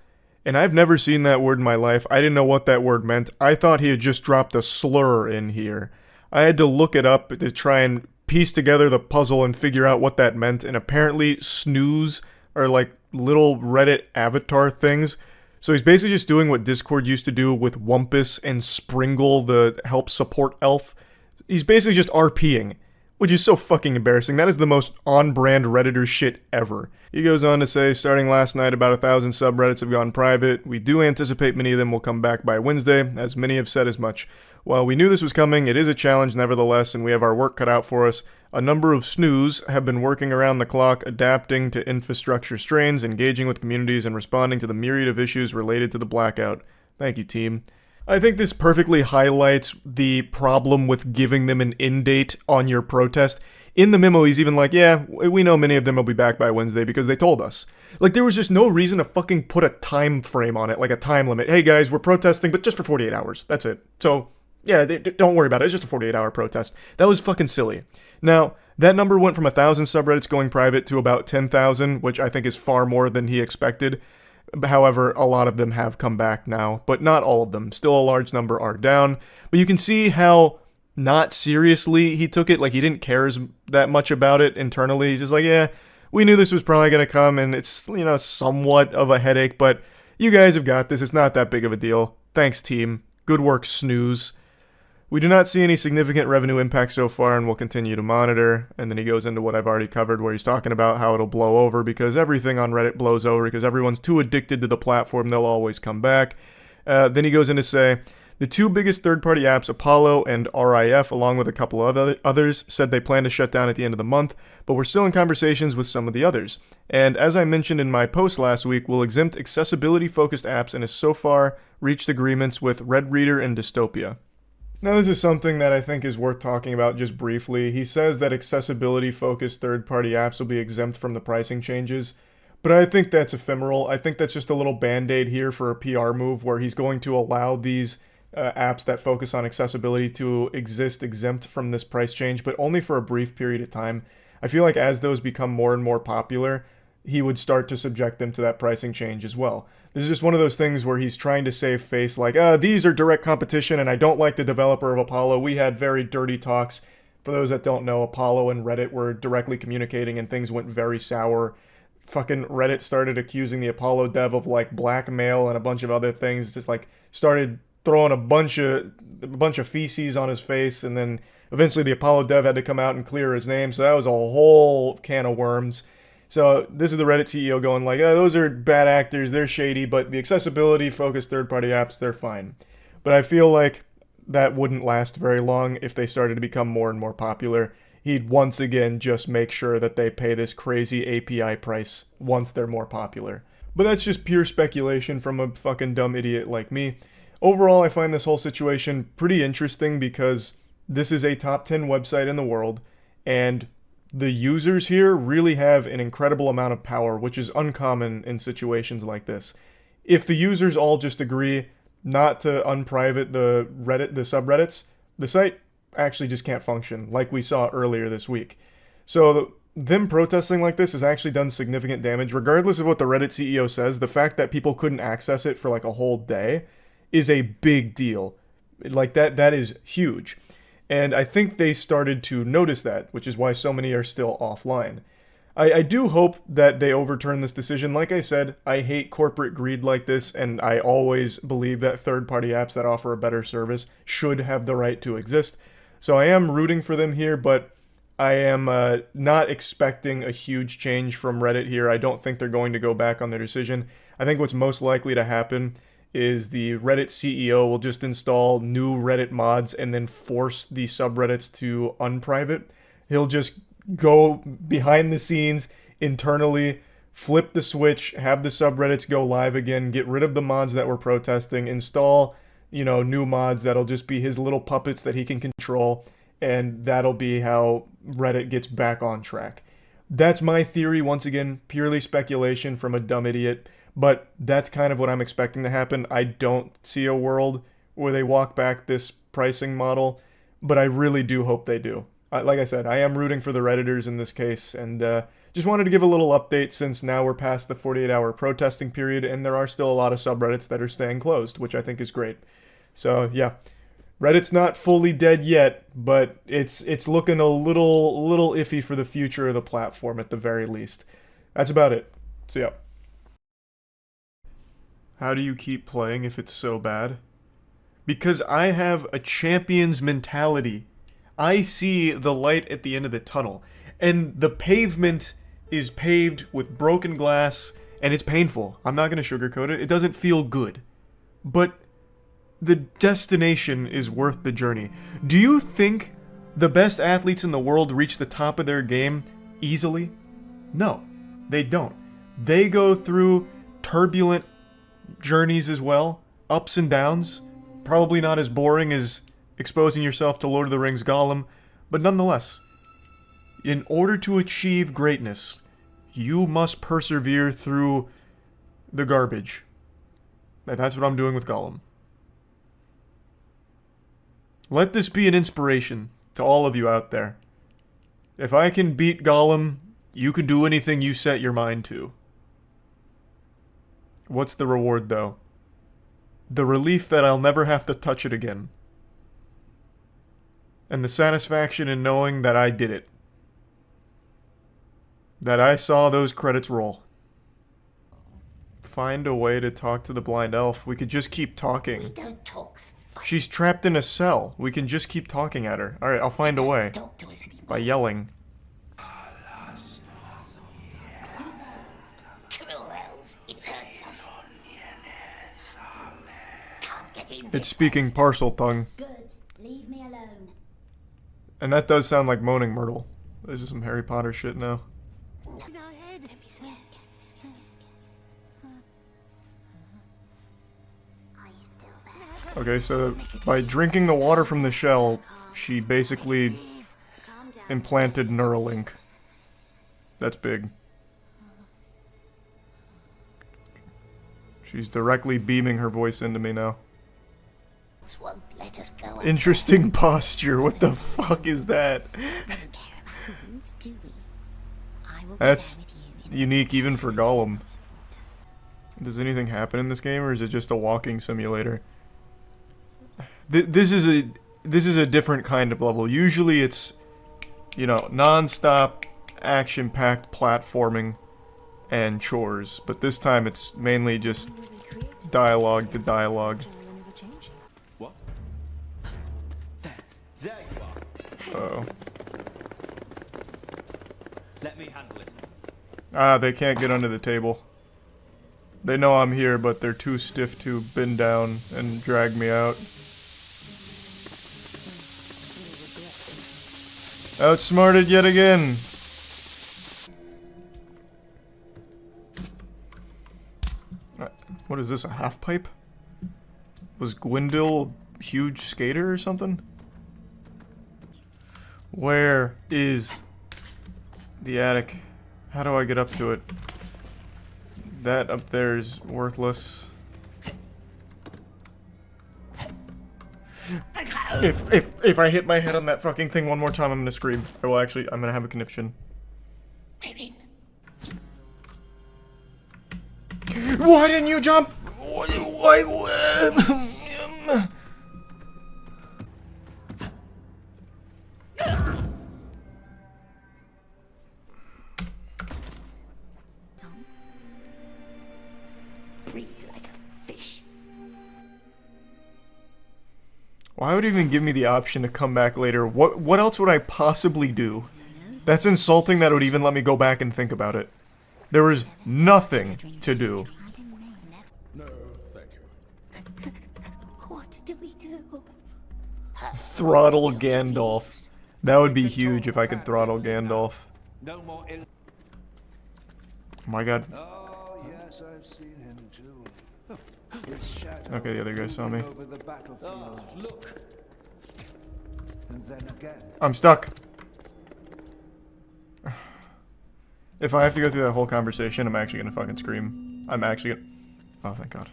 Speaker 8: And I've never seen that word in my life. I didn't know what that word meant. I thought he had just dropped a slur in here. I had to look it up to try and piece together the puzzle and figure out what that meant, and apparently snooze are like little Reddit avatar things. So he's basically just doing what Discord used to do with Wumpus and Springle, the help support elf. He's basically just RPing, which is so fucking embarrassing. That is the most on-brand Redditor shit ever. He goes on to say, starting last night, about 1,000 subreddits have gone private. We do anticipate many of them will come back by Wednesday, as many have said as much. While we knew this was coming, it is a challenge nevertheless, and we have our work cut out for us. A number of snooze have been working around the clock, adapting to infrastructure strains, engaging with communities, and responding to the myriad of issues related to the blackout. Thank you, team. I think this perfectly highlights the problem with giving them an end date on your protest. In the memo, he's even like, yeah, we know many of them will be back by Wednesday because they told us. Like, there was just no reason to fucking put a time frame on it, like a time limit. Hey guys, we're protesting, but just for 48 hours. That's it. So, yeah, don't worry about it. It's just a 48-hour protest. That was fucking silly. Now, that number went from 1,000 subreddits going private to about 10,000, which I think is far more than he expected. However, a lot of them have come back now, but not all of them. Still a large number are down. But you can see how not seriously he took it. Like, he didn't care that much about it internally. He's just like, yeah, we knew this was probably going to come, and it's, you know, somewhat of a headache, but you guys have got this. It's not that big of a deal. Thanks, team. Good work, snooze. We do not see any significant revenue impact so far, and we'll continue to monitor. And then he goes into what I've already covered, where he's talking about how it'll blow over, because everything on Reddit blows over, because everyone's too addicted to the platform, they'll always come back. Then he goes in to say, the two biggest third-party apps, Apollo and RIF, along with a couple of others, said they plan to shut down at the end of the month, but we're still in conversations with some of the others. And as I mentioned in my post last week, we'll exempt accessibility-focused apps and has so far reached agreements with Red Reader and Dystopia. Now, this is something that I think is worth talking about just briefly. He says that accessibility-focused third-party apps will be exempt from the pricing changes, but I think that's ephemeral. I think that's just a little band-aid here for a PR move where he's going to allow these apps that focus on accessibility to exist exempt from this price change, but only for a brief period of time. I feel like as those become more and more popular, he would start to subject them to that pricing change as well. This is just one of those things where he's trying to save face, like, these are direct competition and I don't like the developer of Apollo. We had very dirty talks. For those that don't know, Apollo and Reddit were directly communicating and things went very sour. Fucking Reddit started accusing the Apollo dev of, like, blackmail and a bunch of other things. Just, like, started throwing a bunch of feces on his face, and then eventually the Apollo dev had to come out and clear his name, so that was a whole can of worms. So this is the Reddit CEO going like, those are bad actors, they're shady, but the accessibility-focused third-party apps, they're fine. But I feel like that wouldn't last very long if they started to become more and more popular. He'd once again just make sure that they pay this crazy API price once they're more popular. But that's just pure speculation from a fucking dumb idiot like me. Overall, I find this whole situation pretty interesting because this is a top 10 website in the world, and the users here really have an incredible amount of power, which is uncommon in situations like this. If the users all just agree not to unprivate the subreddits, the site actually just can't function, like we saw earlier this week. So them protesting like this has actually done significant damage. Regardless of what the Reddit CEO says, the fact that people couldn't access it for like a whole day is a big deal. Like that is huge. And I think they started to notice that, which is why so many are still offline. I do hope that they overturn this decision. Like I said, I hate corporate greed like this, and I always believe that third-party apps that offer a better service should have the right to exist. So I am rooting for them here, but I am not expecting a huge change from Reddit here. I don't think they're going to go back on their decision. I think what's most likely to happen is the Reddit CEO will just install new Reddit mods and then force the subreddits to unprivate. He'll just go behind the scenes internally, flip the switch, have the subreddits go live again, get rid of the mods that were protesting, install, new mods that'll just be his little puppets that he can control, and that'll be how Reddit gets back on track. That's my theory, once again, purely speculation from a dumb idiot. But that's kind of what I'm expecting to happen. I don't see a world where they walk back this pricing model, but I really do hope they do. Like I said, I am rooting for the Redditors in this case, and just wanted to give a little update since now we're past the 48-hour protesting period, and there are still a lot of subreddits that are staying closed, which I think is great. So, yeah. Reddit's not fully dead yet, but it's looking a little iffy for the future of the platform at the very least. That's about it. So, yeah. How do you keep playing if it's so bad? Because I have a champion's mentality. I see the light at the end of the tunnel. And the pavement is paved with broken glass, and it's painful. I'm not going to sugarcoat it. It doesn't feel good. But the destination is worth the journey. Do you think the best athletes in the world reach the top of their game easily? No, they don't. They go through turbulent journeys as well, ups and downs, probably not as boring as exposing yourself to Lord of the Rings Gollum, but nonetheless, in order to achieve greatness, you must persevere through the garbage. And that's what I'm doing with Gollum. Let this be an inspiration to all of you out there. If I can beat Gollum, you can do anything you set your mind to. What's the reward, though? The relief that I'll never have to touch it again. And the satisfaction in knowing that I did it. That I saw those credits roll. Find a way to talk to the blind elf. We could just keep talking.
Speaker 11: We don't talk.
Speaker 8: She's trapped in a cell. We can just keep talking at her. Alright, I'll find a way. By yelling. It's speaking parcel tongue.
Speaker 3: Good. Leave me alone.
Speaker 8: And that does sound like Moaning Myrtle. This is some Harry Potter shit now.
Speaker 7: Are you still there?
Speaker 8: Okay, so by drinking the water from the shell, she basically implanted Neuralink. That's big. She's directly beaming her voice into me now.
Speaker 11: Won't let us go.
Speaker 8: Interesting posture. What the fuck is that? That's unique even for Gollum. Does anything happen in this game, or is it just a walking simulator? This is a different kind of level. Usually it's, you know, non-stop action-packed platforming and chores, but this time it's mainly just dialogue to dialogue.
Speaker 18: What? There you are.
Speaker 8: Uh-oh.
Speaker 18: Let me handle it.
Speaker 8: Ah, they can't get under the table. They know I'm here, but they're too stiff to bend down and drag me out. Outsmarted yet again. What is this, a half pipe? Was Gwendil a huge skater or something? Where is the attic? How do I get up to it? That up there is worthless. If I hit my head on that fucking thing one more time, I'm gonna scream. Well, actually, I'm gonna have a conniption. Why didn't you jump? Why? Why would it even give me the option to come back later? What else would I possibly do? That's insulting that it would even let me go back and think about it. There was nothing to do.
Speaker 6: No, thank you.
Speaker 11: What do we do?
Speaker 8: Throttle Gandalf. That would be huge if I could throttle Gandalf.
Speaker 18: No more ill.
Speaker 8: Oh my god.
Speaker 9: Oh, yes, I've seen him too. His shadow
Speaker 8: Okay, the other guy saw me.
Speaker 9: over the battlefield.
Speaker 18: Look.
Speaker 9: And then again.
Speaker 8: I'm stuck. If I have to go through that whole conversation, I'm actually gonna fucking scream. I'm actually gonna... Oh, thank God.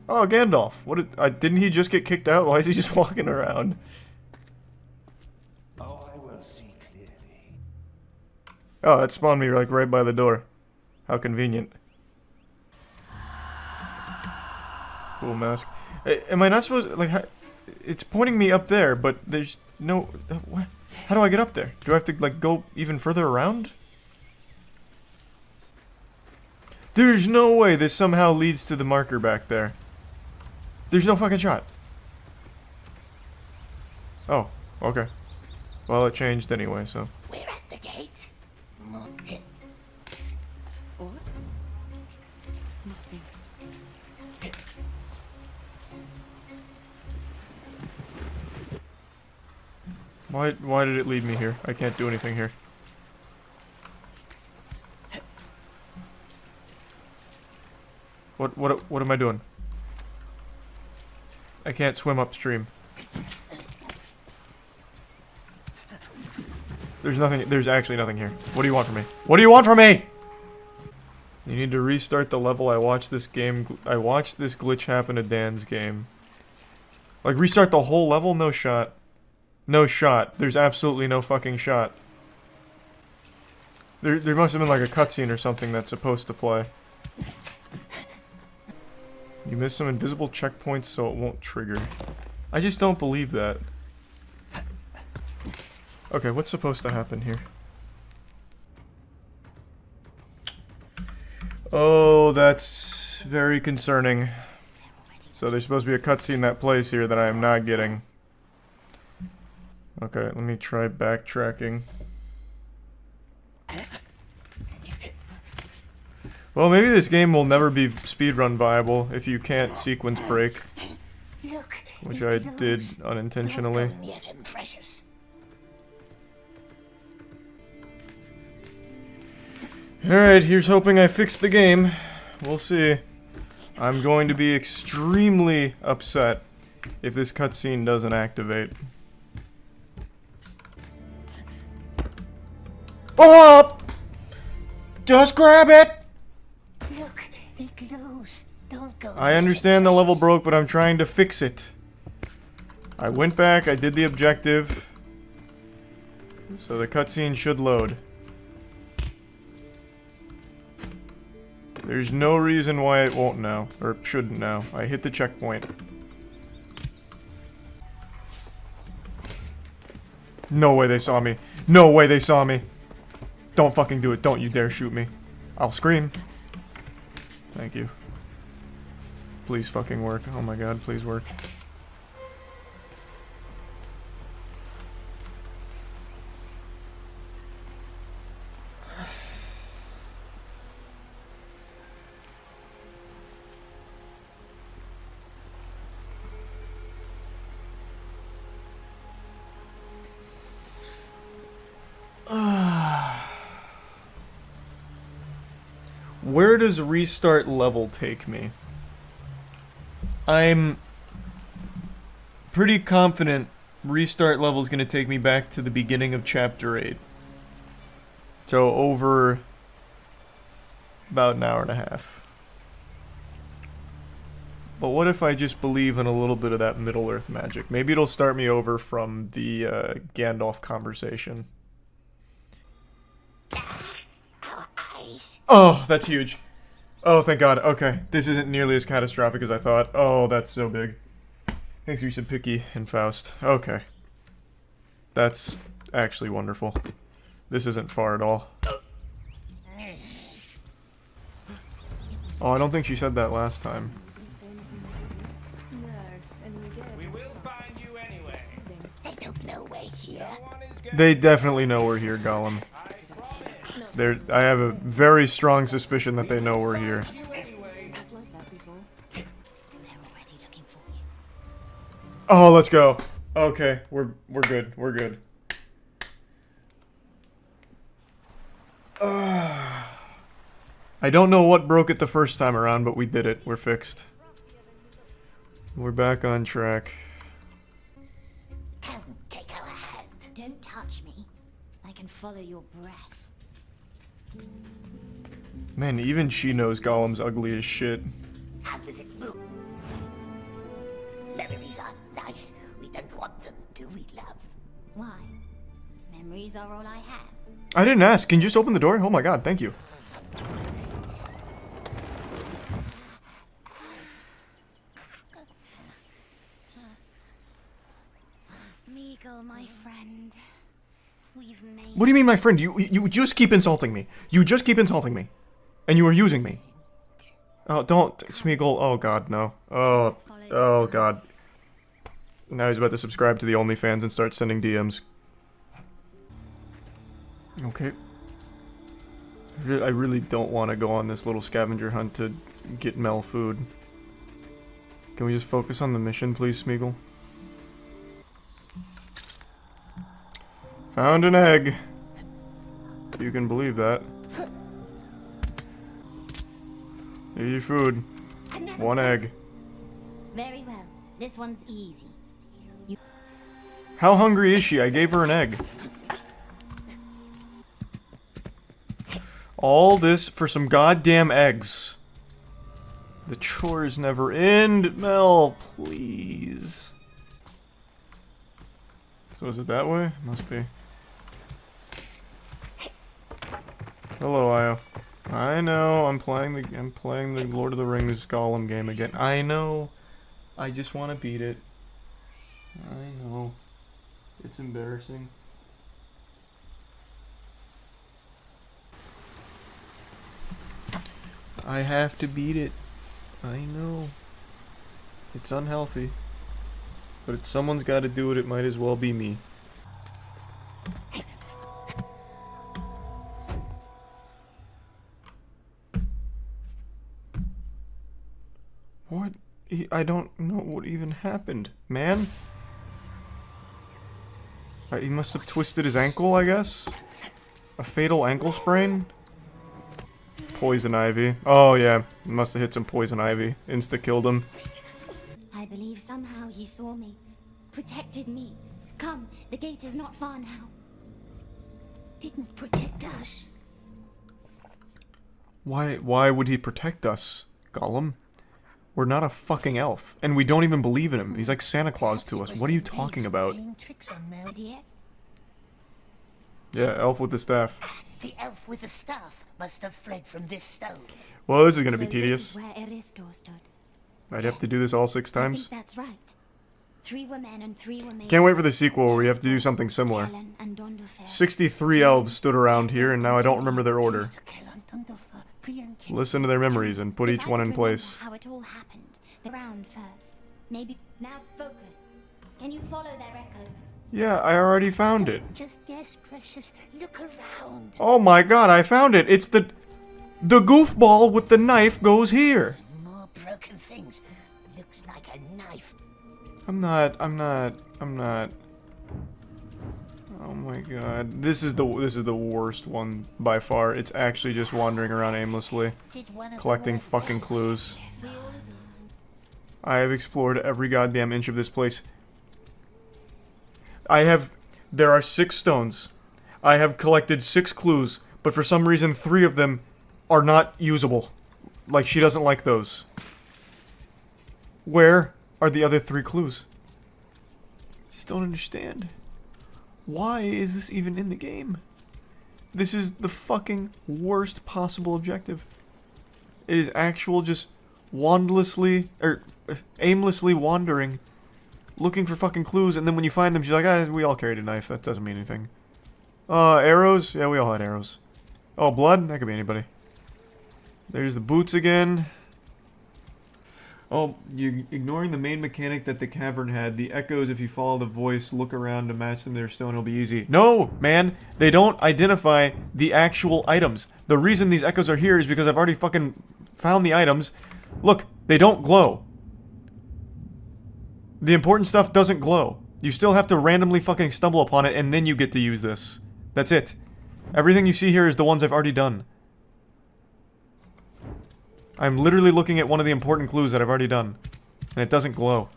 Speaker 8: Oh, Gandalf. What did... didn't he just get kicked out? Why is he just walking around?
Speaker 9: Oh, I will see clearly.
Speaker 8: Oh, that spawned me, like, right by the door. How convenient. Cool mask. Am I not supposed... like, it's pointing me up there, but there's no... what? How do I get up there? Do I have to, like, go even further around? There's no way this somehow leads to the marker back there. There's no fucking shot. Oh, okay. Well, it changed anyway, so...
Speaker 11: We're at the gate.
Speaker 14: What? Nothing.
Speaker 8: Why did it lead me here? I can't do anything here. What am I doing? I can't swim upstream. There's actually nothing here. What do you want from me? What do you want from me? You need to restart the level. I watched this glitch happen to Dan's game. Like, restart the whole level? No shot. No shot. There's absolutely no fucking shot. There must have been like a cutscene or something that's supposed to play. You missed some invisible checkpoints, so it won't trigger. I just don't believe that. Okay, what's supposed to happen here? Oh, that's very concerning. So there's supposed to be a cutscene that plays here that I am not getting. Okay, let me try backtracking. Well, maybe this game will never be speedrun viable if you can't sequence break. Which I did unintentionally. Alright, here's hoping I fixed the game. We'll see. I'm going to be extremely upset if this cutscene doesn't activate. Oh! Just grab it!
Speaker 11: Look, it glows. Don't go.
Speaker 8: I understand the level broke, but I'm trying to fix it. I went back, I did the objective. So the cutscene should load. There's no reason why it won't now, or shouldn't now. I hit the checkpoint. No way they saw me. No way they saw me. Don't fucking do it. Don't you dare shoot me. I'll scream. Thank you. Please fucking work. Oh my god, please work. Where does restart level take me? I'm pretty confident restart level is going to take me back to the beginning of chapter 8. So over about an hour and a half. But what if I just believe in a little bit of that Middle-earth magic? Maybe it'll start me over from the Gandalf conversation. Oh, that's huge. Oh, thank God. Okay, this isn't nearly as catastrophic as I thought. Oh, that's so big. Thanks, you said Picky and Faust. Okay. That's actually wonderful. This isn't far at all. Oh, I don't think she said that last time.
Speaker 18: We will find you anyway.
Speaker 11: They don't know we're here.
Speaker 8: They definitely know we're here, Gollum. I have a very strong suspicion that they know we're here. Oh, let's go. Okay, we're good. We're good. I don't know what broke it the first time around, but we did it. We're fixed. We're back on track.
Speaker 11: Come, take our hand.
Speaker 7: Don't touch me. I can follow your breath.
Speaker 8: Man, even she knows Gollum's ugly as shit.
Speaker 11: How does it move? Memories are nice. We don't want them, do we, love?
Speaker 7: Why? Memories are all I have.
Speaker 8: I didn't ask. Can you just open the door? Oh my god, thank you.
Speaker 7: Smeagol, my friend. We've made...
Speaker 8: What do you mean, my friend? You just keep insulting me. You just keep insulting me. And you are using me. Oh, don't. Smeagol. Oh, God, no. Oh, God. Now he's about to subscribe to the OnlyFans and start sending DMs. Okay. I really don't want to go on this little scavenger hunt to get Mel food. Can we just focus on the mission, please, Smeagol? Found an egg. You can believe that. Here's your food. One egg.
Speaker 7: Very well. This one's easy.
Speaker 8: How hungry is she? I gave her an egg. All this for some goddamn eggs. The chores never end. Mel, please. So is it that way? Must be. Hello, Io. I know, I'm playing the Lord of the Rings Gollum game again. I know. I just want to beat it. I know. It's embarrassing. I have to beat it. I know. It's unhealthy. But if someone's got to do it, it might as well be me. What? I don't know what even happened, man. He must have twisted his ankle, I guess? A fatal ankle sprain? poison ivy. Oh yeah, must have hit some poison ivy. Insta-killed him.
Speaker 7: I believe somehow he saw me, protected me. Come, the gate is not far now.
Speaker 11: Didn't protect us.
Speaker 8: Why would he protect us, Gollum? We're not a fucking elf, and we don't even believe in him. He's like Santa Claus to us. What are you talking about? Yeah, elf with the staff.
Speaker 11: The elf with the staff must have fled from this stone.
Speaker 8: Well, this is gonna be tedious.
Speaker 7: Where Aristor stood.
Speaker 8: I'd have to do this all 6
Speaker 7: I
Speaker 8: times.
Speaker 7: think that's right. 3 were men and 3 were maids.
Speaker 8: Can't wait for the sequel where we have to do something similar. 63 elves stood around here, and now I don't remember their order. Listen to their memories and put each one in place.
Speaker 7: How it all happened. The round first. Maybe now focus. Can you follow their echoes?
Speaker 8: Yeah, I already found it.
Speaker 11: Just guess, precious. Look around.
Speaker 8: Oh my god, I found it. It's the goofball with the knife goes here.
Speaker 11: More broken things. Looks like a knife.
Speaker 8: I'm not. Oh my god. This is the worst one by far. It's actually just wandering around aimlessly, collecting fucking clues. I have explored every goddamn inch of this place. There are 6 stones. I have collected 6 clues, but for some reason 3 of them are not usable. Like, she doesn't like those. Where are the other 3 clues? Just don't understand. Why is this even in the game? This is the fucking worst possible objective. It is actual just aimlessly wandering, looking for fucking clues, and then when you find them, she's like, ah, we all carried a knife, that doesn't mean anything. Arrows? Yeah, we all had arrows. Oh, blood? That could be anybody. There's the boots again. Oh, you're ignoring the main mechanic that the cavern had. The echoes, if you follow the voice, look around to match them to their stone, it'll be easy. No, man! They don't identify the actual items. The reason these echoes are here is because I've already fucking found the items. Look, they don't glow. The important stuff doesn't glow. You still have to randomly fucking stumble upon it, and then you get to use this. That's it. Everything you see here is the ones I've already done. I'm literally looking at one of the important clues that I've already done. And it doesn't glow.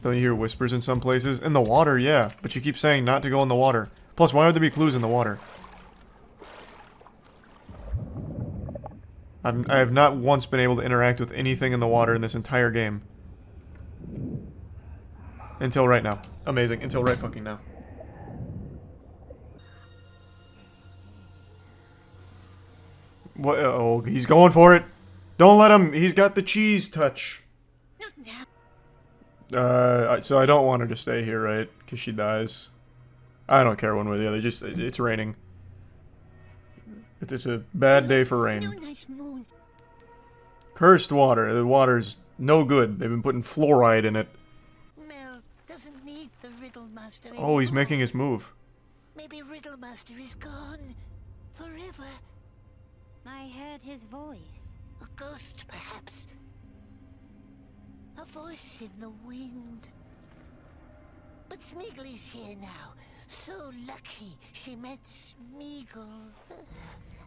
Speaker 8: Don't you hear whispers in some places? In the water, yeah. But you keep saying not to go in the water. Plus, why would there be clues in the water? I have not once been able to interact with anything in the water in this entire game. Until right now. Amazing. Until right fucking now. What? Oh, he's going for it. Don't let him. He's got the cheese touch. So I don't want her to stay here, right? Because she dies. I don't care one way or the other. Just, it's raining. It's a bad day for rain. Cursed water. The water's no good. They've been putting fluoride in it.
Speaker 11: Doesn't need the Riddlemaster anymore.
Speaker 8: Oh, he's making his move.
Speaker 11: Maybe Riddlemaster is gone. Forever.
Speaker 7: I heard his voice.
Speaker 11: A ghost, perhaps. A voice in the wind. But Smeagol is here now. So lucky she met Smeagol.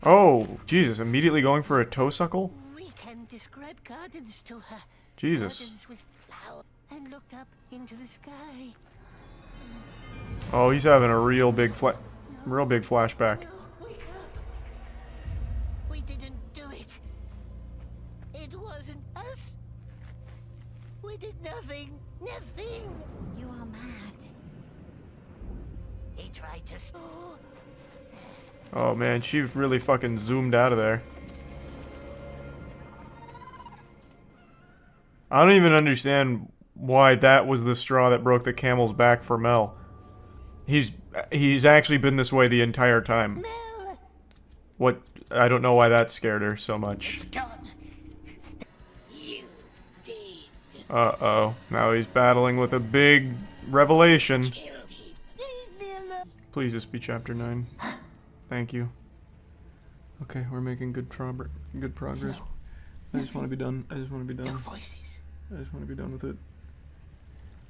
Speaker 8: Oh, Jesus. Immediately going for a toe suckle?
Speaker 11: We can describe gardens to her.
Speaker 8: Jesus.
Speaker 11: Gardens with flowers. And looked up into the sky.
Speaker 8: Oh, he's having a real big flashback.
Speaker 11: We didn't do it. It wasn't us. We did nothing. Nothing.
Speaker 7: You are mad.
Speaker 11: He tried to...
Speaker 8: Oh man, she really fucking zoomed out of there. I don't even understand why that was the straw that broke the camel's back for Mel. He's actually been this way the entire time.
Speaker 11: Mel.
Speaker 8: What? I don't know why that scared her so much. Uh-oh. Now he's battling with a big revelation. Please just be chapter 9. Thank you. Okay, we're making good progress. I just want to be done. I just want to be done. I just want to be done with it.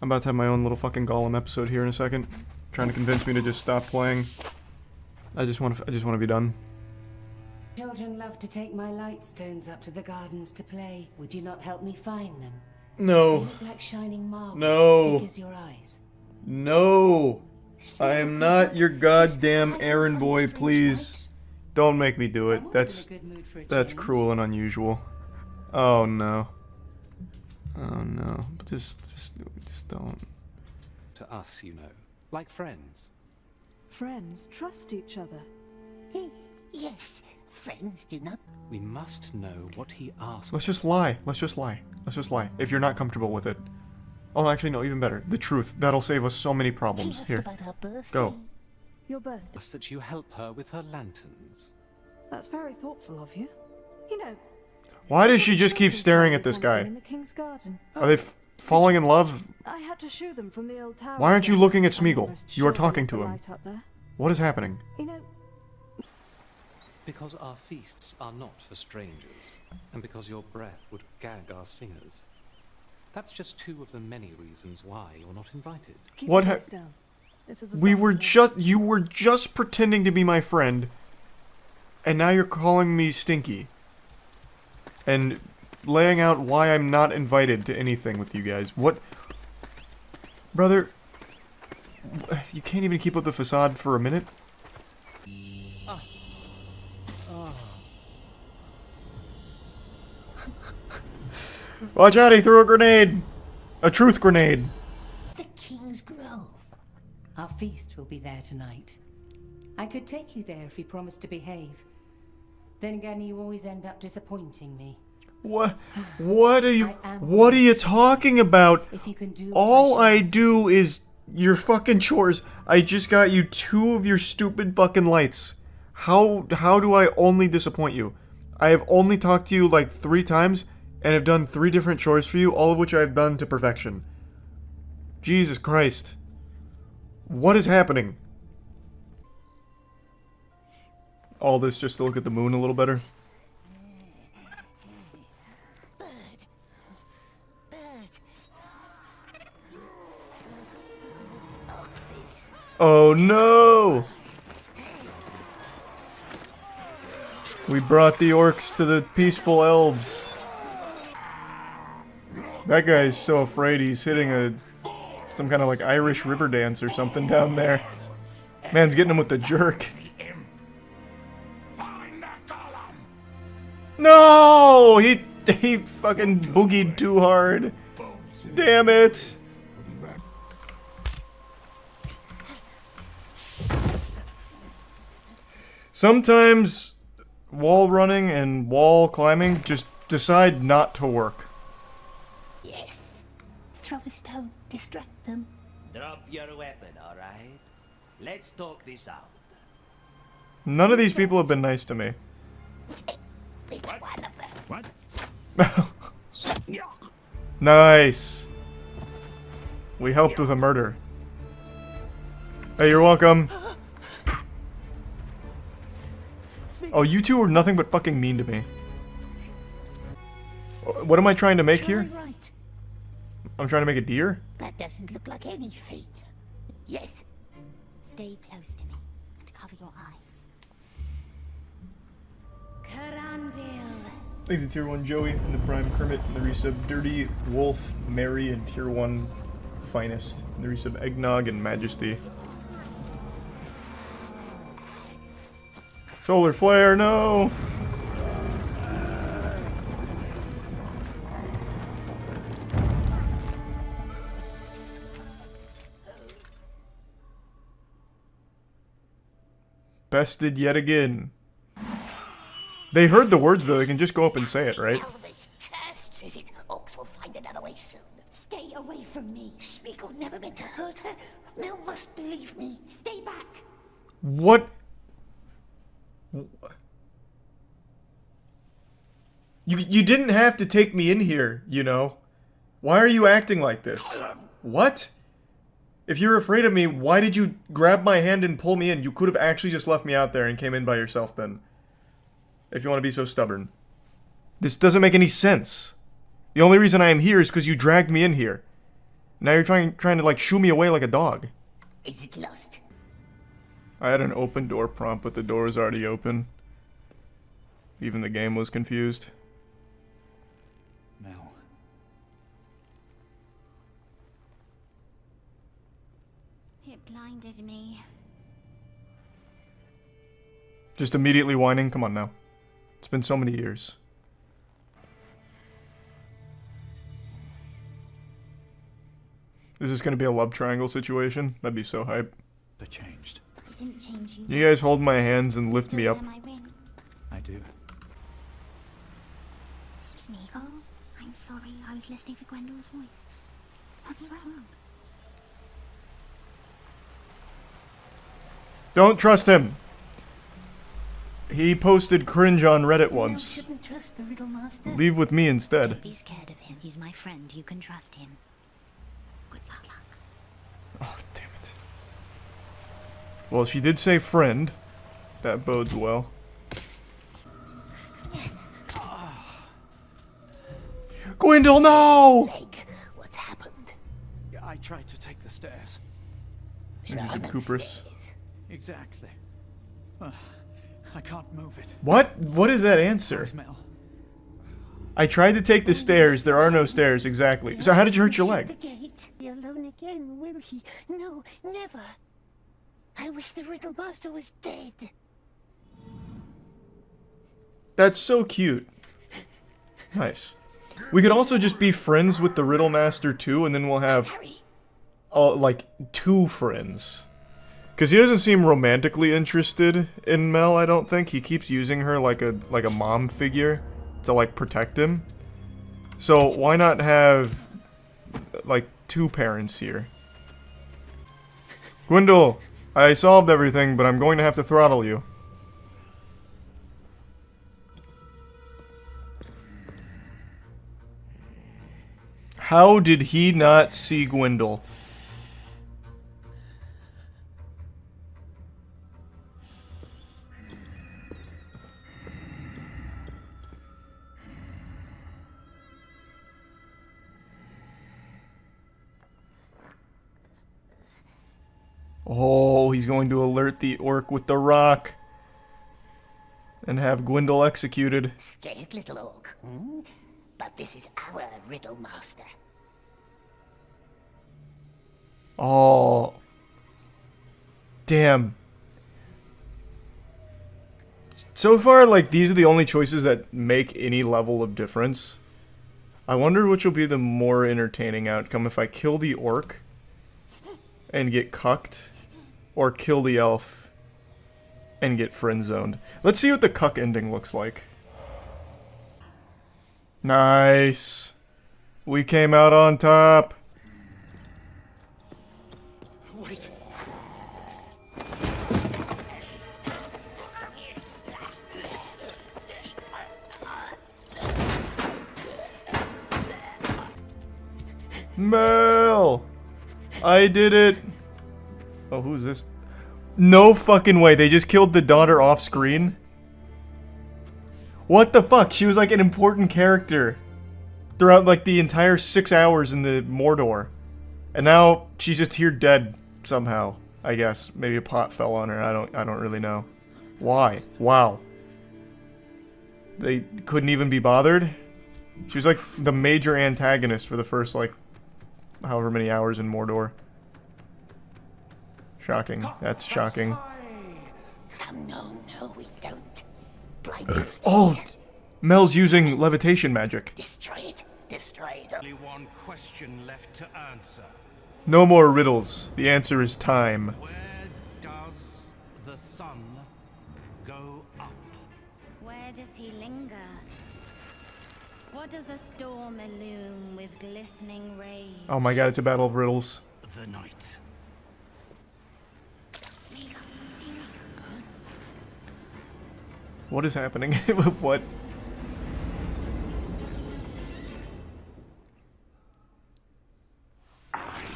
Speaker 8: I'm about to have my own little fucking Gollum episode here in a second. Trying to convince me to just stop playing. I just want to be done.
Speaker 19: Children love to take my light stones up to the gardens to play. Would you not help me find them?
Speaker 8: No.
Speaker 19: They look like shining marbles,
Speaker 8: No.
Speaker 19: as big as your eyes.
Speaker 8: No. I am not your goddamn errand boy, please. Don't make me do it. That's cruel and unusual. Oh no. Oh no. Just don't.
Speaker 16: To us, you know. Like friends.
Speaker 14: Friends trust each other.
Speaker 11: Yes, friends do not.
Speaker 16: We must know what he asked.
Speaker 8: Let's just lie. Let's just lie. Let's just lie. If you're not comfortable with it. Oh, actually, no, even better. The truth. That'll save us so many problems. Here. Go.
Speaker 14: Your birthday.
Speaker 16: That you help her with her lanterns.
Speaker 14: That's very thoughtful of you. You know.
Speaker 8: Why does she just keep staring at this guy?
Speaker 14: In the King's Garden.
Speaker 8: Are they falling in love?
Speaker 14: I had to shoo them from the old tower.
Speaker 8: Why aren't you looking at Smeagol?
Speaker 14: almost
Speaker 8: You are
Speaker 14: sure
Speaker 8: talking
Speaker 14: they
Speaker 8: to
Speaker 14: put
Speaker 8: him.
Speaker 14: light up there.
Speaker 8: What is happening?
Speaker 14: You know,
Speaker 16: Because our feasts are not for strangers, and because your breath would gag our singers. That's just two of the many reasons why you're not invited.
Speaker 14: keep
Speaker 8: What
Speaker 14: your
Speaker 8: ha-
Speaker 14: voice down. This is a
Speaker 8: We
Speaker 14: solemn
Speaker 8: were
Speaker 14: night.
Speaker 8: you were just pretending to be my friend, and now you're calling me stinky. And laying out why I'm not invited to anything with you guys. What? Brother, you can't even keep up the facade for a minute? Watch out, he threw a grenade! A truth grenade!
Speaker 19: The King's Grove. Our feast will be there tonight. I could take you there if you promised to behave. Then again, you always end up disappointing me.
Speaker 8: What are you talking about?
Speaker 19: If you can do
Speaker 8: All I do is your fucking chores. I just got you 2 of your stupid fucking lights. How do I only disappoint you? I have only talked to you like 3 times and have done 3 different chores for you, all of which I have done to perfection. Jesus Christ. What is happening? All this just to look at the moon a little better. Oh no! We brought the orcs to the peaceful elves. That guy's so afraid he's hitting some kind of like Irish river dance or something down there. Man's getting him with the jerk. No! He fucking boogied too hard. Damn it! Sometimes wall running and wall climbing just decide not to work.
Speaker 11: Yes. Throw a stone, distract them.
Speaker 22: Drop your weapon, alright? Let's talk this out.
Speaker 8: None of these people have been nice to me.
Speaker 11: Which one of them?
Speaker 22: What?
Speaker 8: Nice. We helped with a murder. Hey, you're welcome. Oh, you two are nothing but fucking mean to me. What am I trying to make here?
Speaker 11: Right.
Speaker 8: I'm trying to make a deer?
Speaker 11: That doesn't look like anything. Yes.
Speaker 7: Stay close to me and cover your eyes. Karandil.
Speaker 8: Thanks to Tier 1 Joey, and the Prime Kermit, and the resub Dirty, Wolf, Mary, and Tier 1 Finest, and the resub Eggnog and Majesty. Solar Flare, no! Bested yet again. They heard the words though, they can just go up and say it, right?
Speaker 11: Cursed, is it? Orcs will find another way soon.
Speaker 7: Stay away from me.
Speaker 11: Smeagol never meant to hurt her. Mel must believe me.
Speaker 7: Stay back.
Speaker 8: What? You didn't have to take me in here, you know. Why are you acting like this? What? If you're afraid of me, why did you grab my hand and pull me in? You could have actually just left me out there and came in by yourself then. If you want to be so stubborn. This doesn't make any sense. The only reason I am here is because you dragged me in here. Now you're trying to like shoo me away like a dog.
Speaker 11: Is it lost?
Speaker 8: I had an open door prompt, but the door was already open. Even the game was confused.
Speaker 2: Mel.
Speaker 7: It blinded me.
Speaker 8: Just immediately whining? Come on now. It's been so many years. Is this gonna be a love triangle situation? That'd be so hype.
Speaker 2: But changed.
Speaker 7: It didn't change you.
Speaker 8: You guys hold my hands and lift me up.
Speaker 2: I do.
Speaker 7: Smeagol, I'm sorry. I was listening for Gwendole's voice. What's wrong?
Speaker 8: Don't trust him. He posted cringe on Reddit once.
Speaker 11: Shouldn't trust the Riddle Master.
Speaker 8: Leave with me instead.
Speaker 7: Don't be scared of him. He's my friend. You can trust him. Good luck.
Speaker 8: Oh, damn it. Well, she did say friend. That bodes well. Gwendol, no!
Speaker 11: Snake, what's happened?
Speaker 2: I tried to take the stairs.
Speaker 8: Use a Cooper's.
Speaker 2: Exactly. I can't move it.
Speaker 8: What? What is that answer? I tried to take the stairs. There are no stairs. Exactly. So how did you hurt your leg?
Speaker 11: The gate. Be alone again, will he? No, never. I wish the Riddle Master was dead.
Speaker 8: That's so cute. Nice. We could also just be friends with the Riddle Master too, and then we'll have like 2 friends. Because he doesn't seem romantically interested in Mel, I don't think. He keeps using her like a mom figure to like protect him. So why not have like 2 parents here? Gwendol, I solved everything, but I'm going to have to throttle you. How did he not see Gwendol? Oh, he's going to alert the orc with the rock. And have Gwendol executed.
Speaker 11: Scared little orc, hmm? But this is our Riddle Master.
Speaker 8: Oh. Damn. So far, like, these are the only choices that make any level of difference. I wonder which will be the more entertaining outcome if I kill the orc and get cucked, or kill the elf and get friend-zoned. Let's see what the cuck ending looks like. Nice. We came out on top.
Speaker 2: Wait.
Speaker 8: Mel! I did it! Oh, who's this? No fucking way, they just killed the daughter off screen? What the fuck? She was like an important character throughout like the entire 6 hours in the Mordor. And now she's just here dead somehow, I guess. Maybe a pot fell on her, I don't really know. Why? Wow. They couldn't even be bothered? She was like the major antagonist for the first like however many hours in Mordor. Shocking. That's shocking.
Speaker 11: No, we don't. Blind
Speaker 8: Oh! Mel's using levitation magic.
Speaker 11: Destroy it. Destroy it.
Speaker 6: Only one question left to answer.
Speaker 8: No more riddles. The answer is time.
Speaker 6: Where does the sun go up?
Speaker 7: Where does he linger? What does a storm illume with glistening rays?
Speaker 8: Oh my god, it's a battle of riddles.
Speaker 6: The night.
Speaker 8: What is happening? What?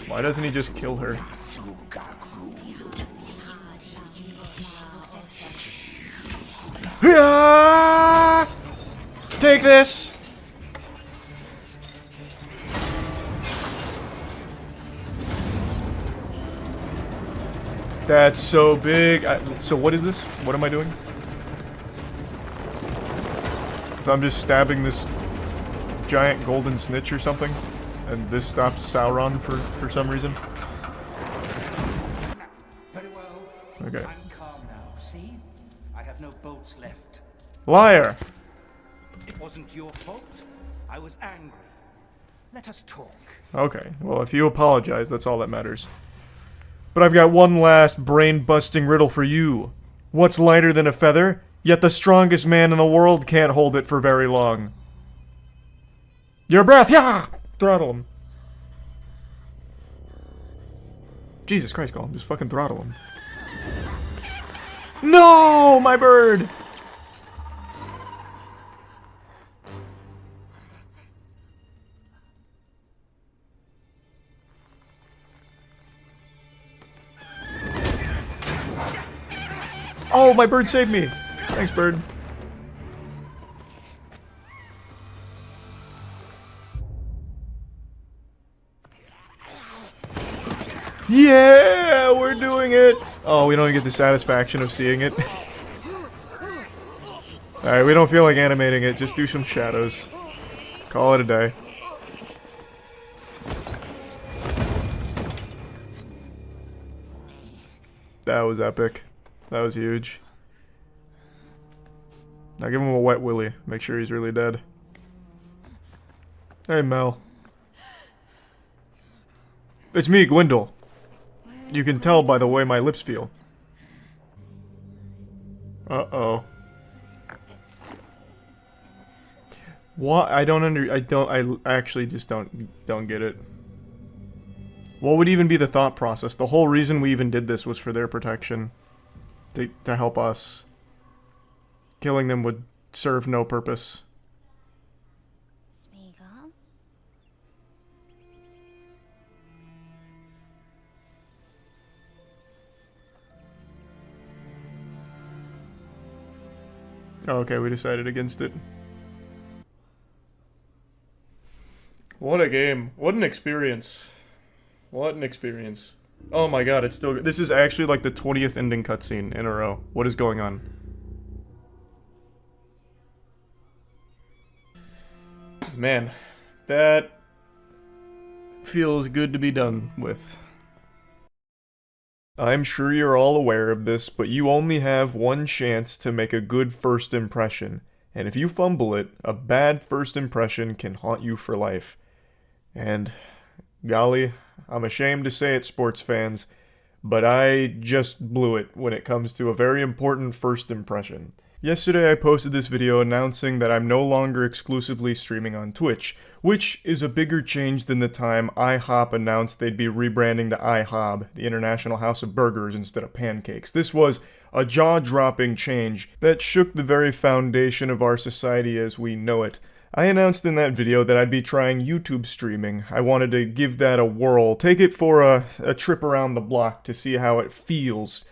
Speaker 8: Why doesn't he just kill her? Take this! That's so big. So what is this? What am I doing? So I'm just stabbing this giant golden snitch or something, and this stops Sauron for some reason.
Speaker 22: Very well.
Speaker 8: Okay.
Speaker 22: I'm calm now. See? I have no bolts left.
Speaker 8: Liar!
Speaker 22: It wasn't your fault. I was angry. Let us talk.
Speaker 8: Okay, well, if you apologize, that's all that matters. But I've got one last brain-busting riddle for you. What's lighter than a feather, yet the strongest man in the world can't hold it for very long? Your breath! Yeah! Throttle him. Jesus Christ, Gollum, just fucking throttle him. No! My bird! Oh, my bird saved me! Thanks, bird. Yeah! We're doing it! Oh, we don't get the satisfaction of seeing it. Alright, we don't feel like animating it. Just do some shadows. Call it a day. That was epic. That was huge. Now give him a wet willy. Make sure he's really dead. Hey, Mel. It's me, Gwendol. You can tell by the way my lips feel. Uh-oh. What? I actually just don't get it. What would even be the thought process? The whole reason we even did this was for their protection. To help us. Killing them would serve no purpose.
Speaker 7: Smeagol?
Speaker 8: Oh, okay, we decided against it. What a game. What an experience. What an experience. Oh my god, it's still... This is actually like the 20th ending cutscene in a row. What is going on? Man, that feels good to be done with. I'm sure you're all aware of this, but you only have one chance to make a good first impression. And if you fumble it, a bad first impression can haunt you for life. And, golly, I'm ashamed to say it, sports fans, but I just blew it when it comes to a very important first impression. Yesterday I posted this video announcing that I'm no longer exclusively streaming on Twitch, which is a bigger change than the time IHOP announced they'd be rebranding to IHOB, the International House of Burgers, instead of pancakes. This was a jaw-dropping change that shook the very foundation of our society as we know it. I announced in that video that I'd be trying YouTube streaming. I wanted to give that a whirl, take it for a trip around the block to see how it feels.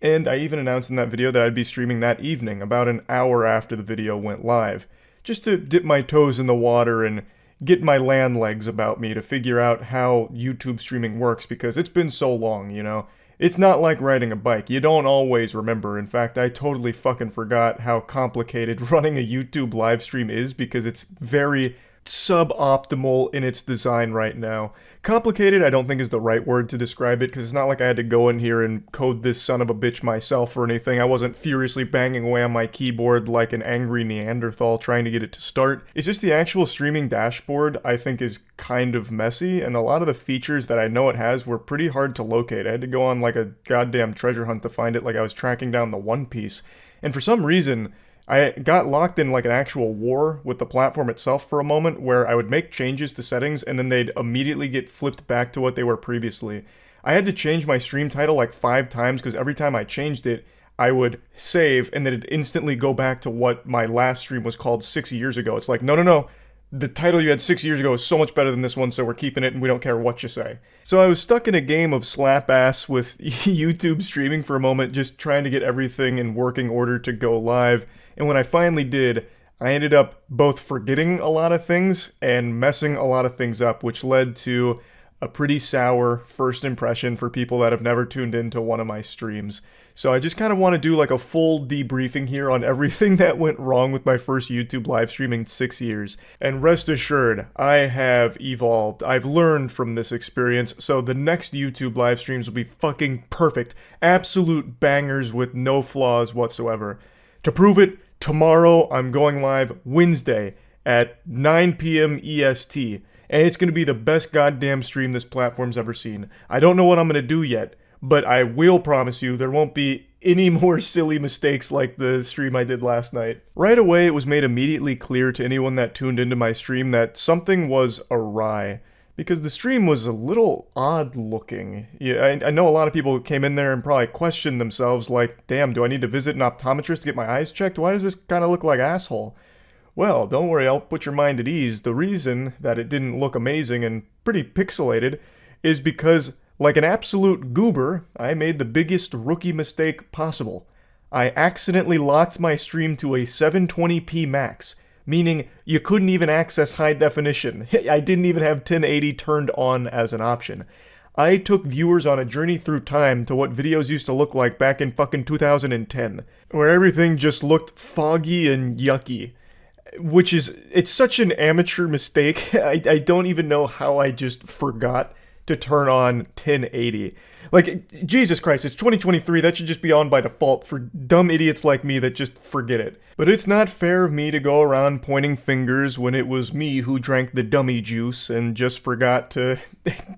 Speaker 8: And I even announced in that video that I'd be streaming that evening, about an hour after the video went live. Just to dip my toes in the water and get my land legs about me to figure out how YouTube streaming works, because it's been so long, you know? It's not like riding a bike. You don't always remember. In fact, I totally fucking forgot how complicated running a YouTube livestream is, because it's very suboptimal in its design right now. Complicated, I don't think is the right word to describe it, because it's not like I had to go in here and code this son of a bitch myself or anything. I wasn't furiously banging away on my keyboard like an angry Neanderthal trying to get it to start. It's just the actual streaming dashboard I think is kind of messy, and a lot of the features that I know it has were pretty hard to locate. I had to go on like a goddamn treasure hunt to find it, like I was tracking down the One Piece. And for some reason, I got locked in like an actual war with the platform itself for a moment, where I would make changes to settings and then they'd immediately get flipped back to what they were previously. I had to change my stream title like 5 times, because every time I changed it, I would save and then it'd instantly go back to what my last stream was called 6 years ago. It's like, no, the title you had 6 years ago is so much better than this one, so we're keeping it and we don't care what you say. So I was stuck in a game of slap ass with YouTube streaming for a moment, just trying to get everything in working order to go live. And when I finally did, I ended up both forgetting a lot of things and messing a lot of things up, which led to a pretty sour first impression for people that have never tuned into one of my streams. So I just kind of want to do like a full debriefing here on everything that went wrong with my first YouTube live stream in 6 years. And rest assured, I have evolved. I've learned from this experience, so the next YouTube live streams will be fucking perfect. Absolute bangers with no flaws whatsoever. To prove it, tomorrow I'm going live Wednesday at 9 p.m. EST. And it's going to be the best goddamn stream this platform's ever seen. I don't know what I'm going to do yet, but I will promise you there won't be any more silly mistakes like the stream I did last night. Right away, it was made immediately clear to anyone that tuned into my stream that something was awry, because the stream was a little odd looking. Yeah, I know a lot of people came in there and probably questioned themselves like, damn, do I need to visit an optometrist to get my eyes checked? Why does this kind of look like asshole? Well, don't worry, I'll put your mind at ease. The reason that it didn't look amazing and pretty pixelated is because, like an absolute goober, I made the biggest rookie mistake possible. I accidentally locked my stream to a 720p max, meaning you couldn't even access high definition. I didn't even have 1080 turned on as an option. I took viewers on a journey through time to what videos used to look like back in fucking 2010, where everything just looked foggy and yucky. Which is, it's such an amateur mistake. I don't even know how I just forgot to turn on 1080. Like, Jesus Christ, it's 2023, that should just be on by default for dumb idiots like me that just forget it. But it's not fair of me to go around pointing fingers when it was me who drank the dummy juice and just forgot to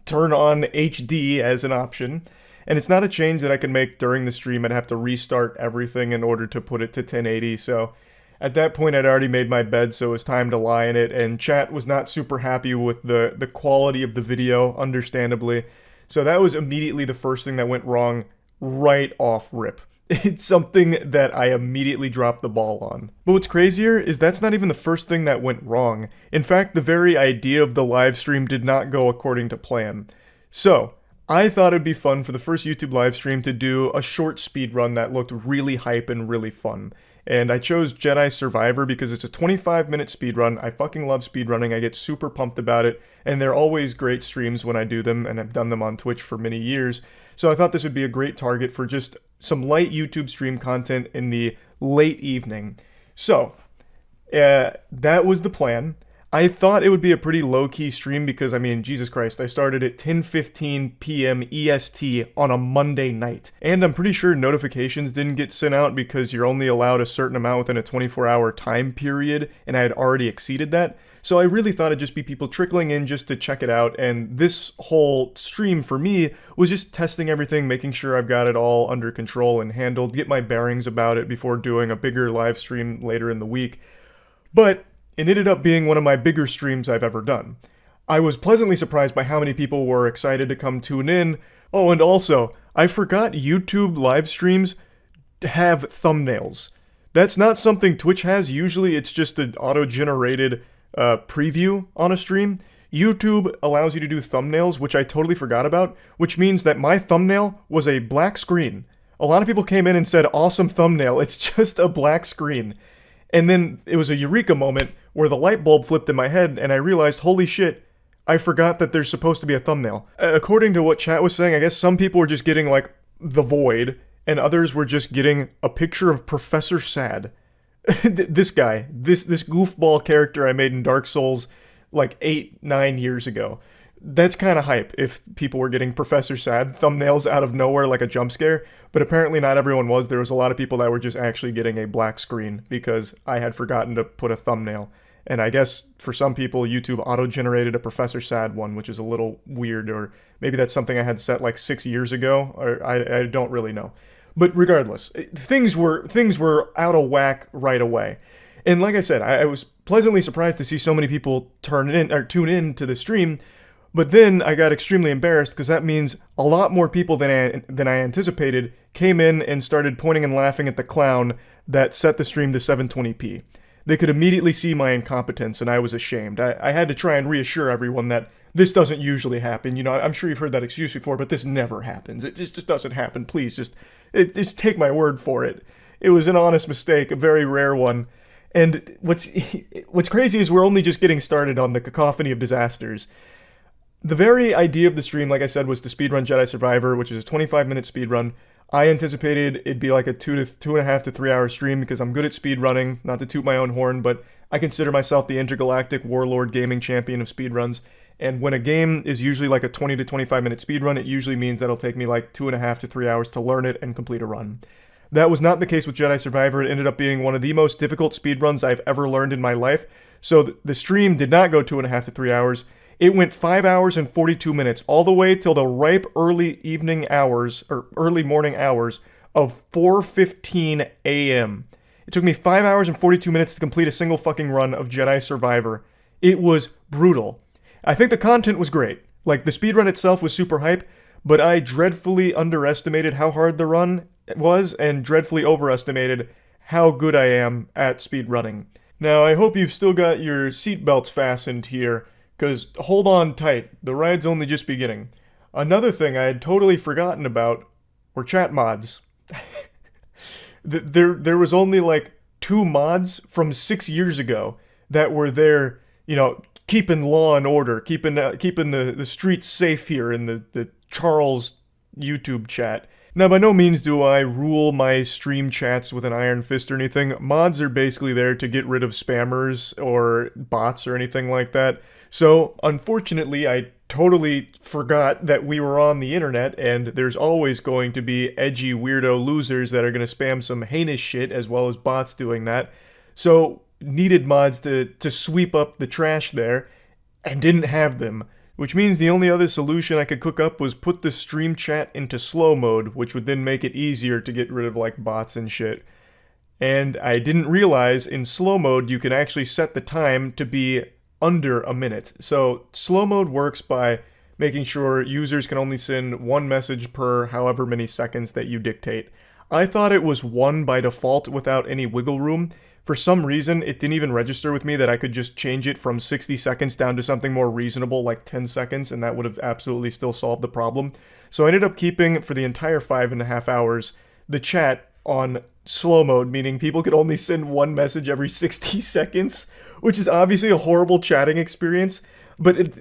Speaker 8: turn on HD as an option. And it's not a change that I can make during the stream. I'd have to restart everything in order to put it to 1080, so at that point, I'd already made my bed, so it was time to lie in it, and chat was not super happy with the quality of the video, understandably. So that was immediately the first thing that went wrong right off rip. It's something that I immediately dropped the ball on. But what's crazier is that's not even the first thing that went wrong. In fact, the very idea of the live stream did not go according to plan. So, I thought it'd be fun for the first YouTube live stream to do a short speedrun that looked really hype and really fun. And I chose Jedi Survivor because it's a 25-minute speedrun. I fucking love speedrunning. I get super pumped about it. And they're always great streams when I do them, and I've done them on Twitch for many years. So I thought this would be a great target for just some light YouTube stream content in the late evening. So, that was the plan. I thought it would be a pretty low-key stream because, I mean, Jesus Christ, I started at 10:15 p.m. EST on a Monday night. And I'm pretty sure notifications didn't get sent out because you're only allowed a certain amount within a 24-hour time period, and I had already exceeded that. So I really thought it'd just be people trickling in just to check it out, and this whole stream for me was just testing everything, making sure I've got it all under control and handled, get my bearings about it before doing a bigger live stream later in the week. But it ended up being one of my bigger streams I've ever done. I was pleasantly surprised by how many people were excited to come tune in. Oh, and also, I forgot YouTube live streams have thumbnails. That's not something Twitch has. Usually it's just an auto-generated preview on a stream. YouTube allows you to do thumbnails, which I totally forgot about, which means that my thumbnail was a black screen. A lot of people came in and said, awesome thumbnail. It's just a black screen. And then it was a eureka moment where the light bulb flipped in my head and I realized, holy shit, I forgot that there's supposed to be a thumbnail. According to what chat was saying, I guess some people were just getting like the void and others were just getting a picture of Professor Sad. This guy, this goofball character I made in Dark Souls like 8-9 years ago. That's kind of hype if people were getting Professor Sad thumbnails out of nowhere like a jump scare, but apparently not everyone was. There was a lot of people that were just actually getting a black screen because I had forgotten to put a thumbnail. And I guess for some people, YouTube auto-generated a Professor Sad one, which is a little weird, or maybe that's something I had set like 6 years ago, or I don't really know. But regardless, things were out of whack right away. And like I said, I was pleasantly surprised to see so many people tune in to the stream. But then I got extremely embarrassed because that means a lot more people than I anticipated came in and started pointing and laughing at the clown that set the stream to 720p. They could immediately see my incompetence and I was ashamed. I had to try and reassure everyone that this doesn't usually happen. You know, I'm sure you've heard that excuse before, but this never happens. It just doesn't happen. Please just take my word for it. It was an honest mistake, a very rare one. And what's crazy is we're only just getting started on the cacophony of disasters. The very idea of the stream, like I said, was to speedrun Jedi Survivor, which is a 25-minute speedrun. I anticipated it'd be like a 2.5 to 3 hour stream because I'm good at speedrunning, not to toot my own horn, but I consider myself the intergalactic warlord gaming champion of speedruns. And when a game is usually like a 20 to 25 minute speedrun, it usually means that it'll take me like 2.5 to 3 hours to learn it and complete a run. That was not the case with Jedi Survivor. It ended up being one of the most difficult speedruns I've ever learned in my life. So the stream did not go 2.5 to 3 hours. It went 5 hours and 42 minutes, all the way till the ripe early evening hours, or early morning hours of 4:15 a.m. It took me 5 hours and 42 minutes to complete a single fucking run of Jedi Survivor. It was brutal. I think the content was great. Like, the speedrun itself was super hype, but I dreadfully underestimated how hard the run was and dreadfully overestimated how good I am at speedrunning. Now, I hope you've still got your seatbelts fastened here, because hold on tight, the ride's only just beginning. Another thing I had totally forgotten about were chat mods. There was only like 2 mods from 6 years ago that were there, you know, keeping law and order, keeping the streets safe here in the Charles YouTube chat. Now, by no means do I rule my stream chats with an iron fist or anything. Mods are basically there to get rid of spammers or bots or anything like that. So, unfortunately, I totally forgot that we were on the internet, and there's always going to be edgy weirdo losers that are going to spam some heinous shit, as well as bots doing that. So, needed mods to sweep up the trash there, and didn't have them. Which means the only other solution I could cook up was put the stream chat into slow mode, which would then make it easier to get rid of like bots and shit. And I didn't realize in slow mode you can actually set the time to be under a minute. So slow mode works by making sure users can only send 1 message per however many seconds that you dictate. I thought it was 1 by default without any wiggle room. For some reason, it didn't even register with me that I could just change it from 60 seconds down to something more reasonable like 10 seconds, and that would have absolutely still solved the problem. So I ended up keeping, for the entire 5.5 hours, the chat on slow mode, meaning people could only send 1 message every 60 seconds, which is obviously a horrible chatting experience. But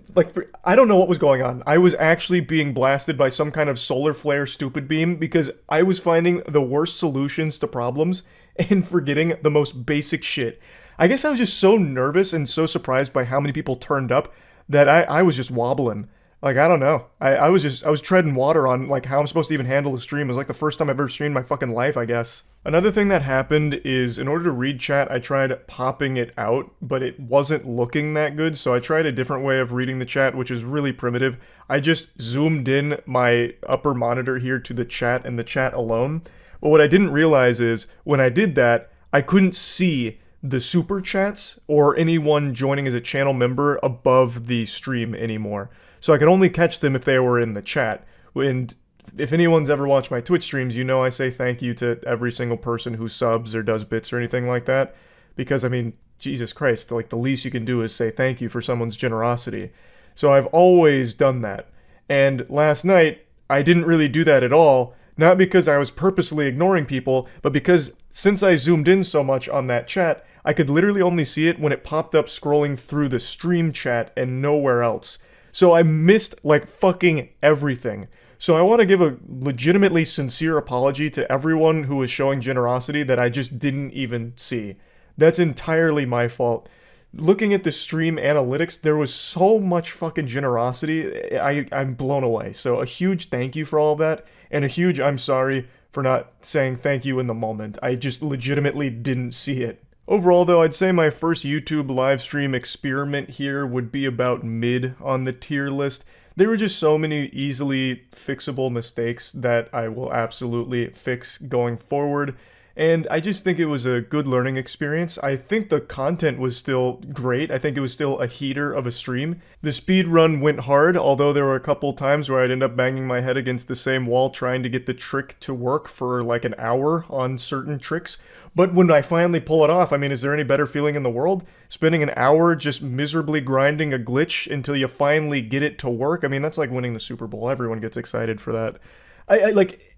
Speaker 8: I don't know what was going on. I was actually being blasted by some kind of solar flare stupid beam because I was finding the worst solutions to problems and forgetting the most basic shit. I guess I was just so nervous and so surprised by how many people turned up that I was just wobbling. Like, I don't know. I was treading water on like how I'm supposed to even handle a stream. It was like the first time I've ever streamed in my fucking life, I guess. Another thing that happened is in order to read chat, I tried popping it out, but it wasn't looking that good. So I tried a different way of reading the chat, which is really primitive. I just zoomed in my upper monitor here to the chat and the chat alone. But what I didn't realize is when I did that, I couldn't see the super chats or anyone joining as a channel member above the stream anymore. So I could only catch them if they were in the chat. And if anyone's ever watched my Twitch streams, you know I say thank you to every single person who subs or does bits or anything like that. Because, I mean, Jesus Christ, like the least you can do is say thank you for someone's generosity. So I've always done that. And last night, I didn't really do that at all. Not because I was purposely ignoring people, but because since I zoomed in so much on that chat, I could literally only see it when it popped up scrolling through the stream chat and nowhere else. So I missed like fucking everything. So I want to give a legitimately sincere apology to everyone who was showing generosity that I just didn't even see. That's entirely my fault. Looking at the stream analytics, there was so much fucking generosity. I'm blown away. So a huge thank you for all of that, and a huge I'm sorry for not saying thank you in the moment. I just legitimately didn't see it. Overall, though, I'd say my first YouTube live stream experiment here would be about mid on the tier list. There were just so many easily fixable mistakes that I will absolutely fix going forward. And I just think it was a good learning experience. I think the content was still great. I think it was still a heater of a stream. The speed run went hard, although there were a couple times where I'd end up banging my head against the same wall trying to get the trick to work for like an hour on certain tricks. But when I finally pull it off, I mean, is there any better feeling in the world? Spending an hour just miserably grinding a glitch until you finally get it to work? I mean, that's like winning the Super Bowl. Everyone gets excited for that.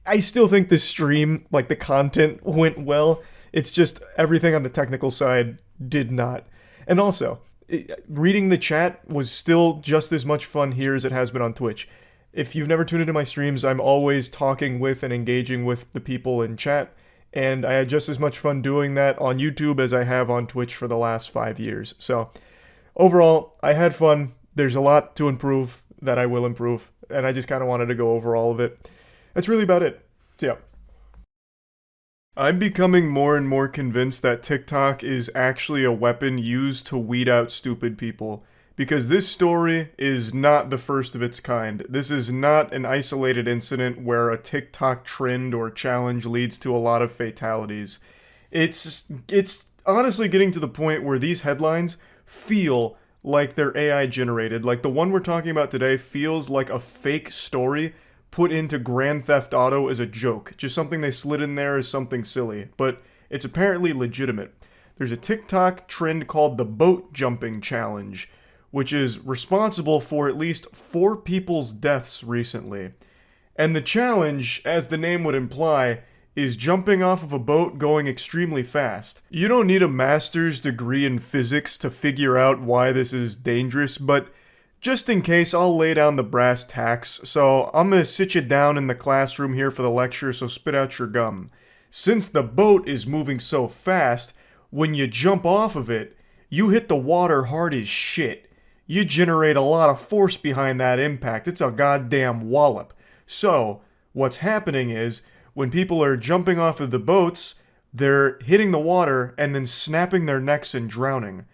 Speaker 8: I still think the stream, like the content went well. It's just everything on the technical side did not. And also, reading the chat was still just as much fun here as it has been on Twitch. If you've never tuned into my streams, I'm always talking with and engaging with the people in chat, and I had just as much fun doing that on YouTube as I have on Twitch for the last 5 years. So, overall, I had fun. There's a lot to improve that I will improve, and I just kind of wanted to go over all of it. That's really about it. So, yeah. I'm becoming more and more convinced that TikTok is actually a weapon used to weed out stupid people. Because this story is not the first of its kind. This is not an isolated incident where a TikTok trend or challenge leads to a lot of fatalities. It's honestly getting to the point where these headlines feel like they're AI generated. Like the one we're talking about today feels like a fake story put into Grand Theft Auto as a joke. Just something they slid in there as something silly. But it's apparently legitimate. There's a TikTok trend called the boat jumping challenge, which is responsible for at least 4 people's deaths recently. And the challenge, as the name would imply, is jumping off of a boat going extremely fast. You don't need a master's degree in physics to figure out why this is dangerous, but just in case, I'll lay down the brass tacks, so I'm gonna sit you down in the classroom here for the lecture, so spit out your gum. Since the boat is moving so fast, when you jump off of it, you hit the water hard as shit. You generate a lot of force behind that impact. It's a goddamn wallop. So, what's happening is, when people are jumping off of the boats, they're hitting the water and then snapping their necks and drowning.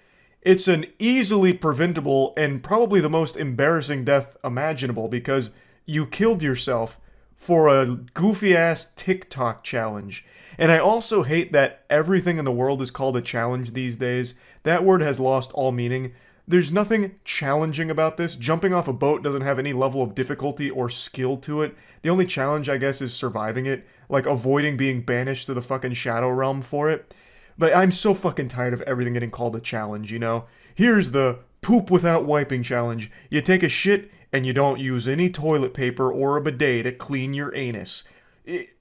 Speaker 8: It's an easily preventable and probably the most embarrassing death imaginable because you killed yourself for a goofy-ass TikTok challenge. And I also hate that everything in the world is called a challenge these days. That word has lost all meaning. There's nothing challenging about this. Jumping off a boat doesn't have any level of difficulty or skill to it. The only challenge, I guess, is surviving it. Like, avoiding being banished to the fucking Shadow Realm for it. But I'm so fucking tired of everything getting called a challenge, you know? Here's the poop without wiping challenge. You take a shit and you don't use any toilet paper or a bidet to clean your anus.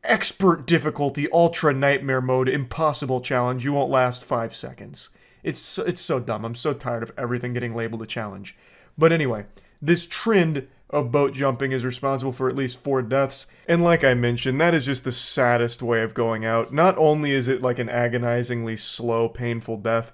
Speaker 8: Expert difficulty, ultra nightmare mode, impossible challenge. You won't last 5 seconds. It's so dumb. I'm so tired of everything getting labeled a challenge. But anyway, this trend of boat jumping is responsible for at least 4 deaths. And like I mentioned, that is just the saddest way of going out. Not only is it like an agonizingly slow, painful death,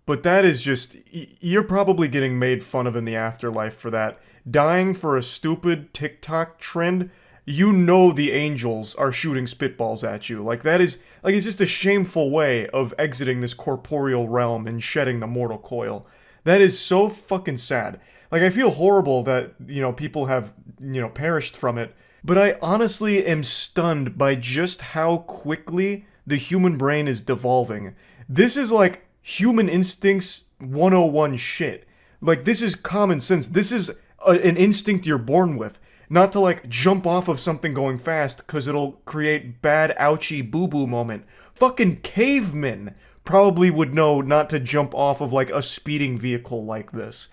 Speaker 8: but that is just, you're probably getting made fun of in the afterlife for that. Dying for a stupid TikTok trend, you know the angels are shooting spitballs at you. Like that is, like it's just a shameful way of exiting this corporeal realm and shedding the mortal coil. That is so fucking sad. Like I feel horrible that, you know, people have, you know, perished from it. But I honestly am stunned by just how quickly the human brain is devolving. This is like human instincts 101 shit. Like this is common sense. This is an instinct you're born with. Not to like jump off of something going fast because it'll create bad ouchie boo-boo moment. Fucking cavemen probably would know not to jump off of like a speeding vehicle like this.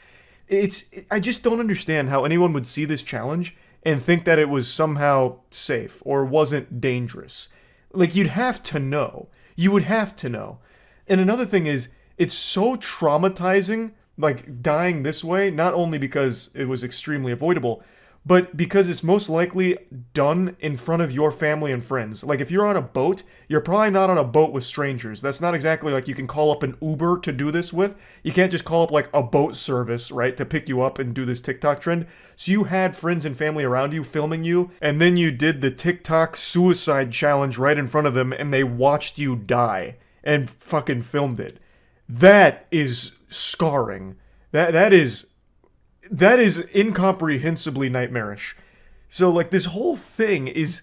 Speaker 8: I just don't understand how anyone would see this challenge and think that it was somehow safe or wasn't dangerous. Like you'd have to know. You would have to know. And another thing is, it's so traumatizing, like dying this way, not only because it was extremely avoidable, but because it's most likely done in front of your family and friends. Like, if you're on a boat, you're probably not on a boat with strangers. That's not exactly like you can call up an Uber to do this with. You can't just call up, like, a boat service, right, to pick you up and do this TikTok trend. So you had friends and family around you filming you, and then you did the TikTok suicide challenge right in front of them, and they watched you die and fucking filmed it. That is scarring. That is incomprehensibly nightmarish. So, like, this whole thing is,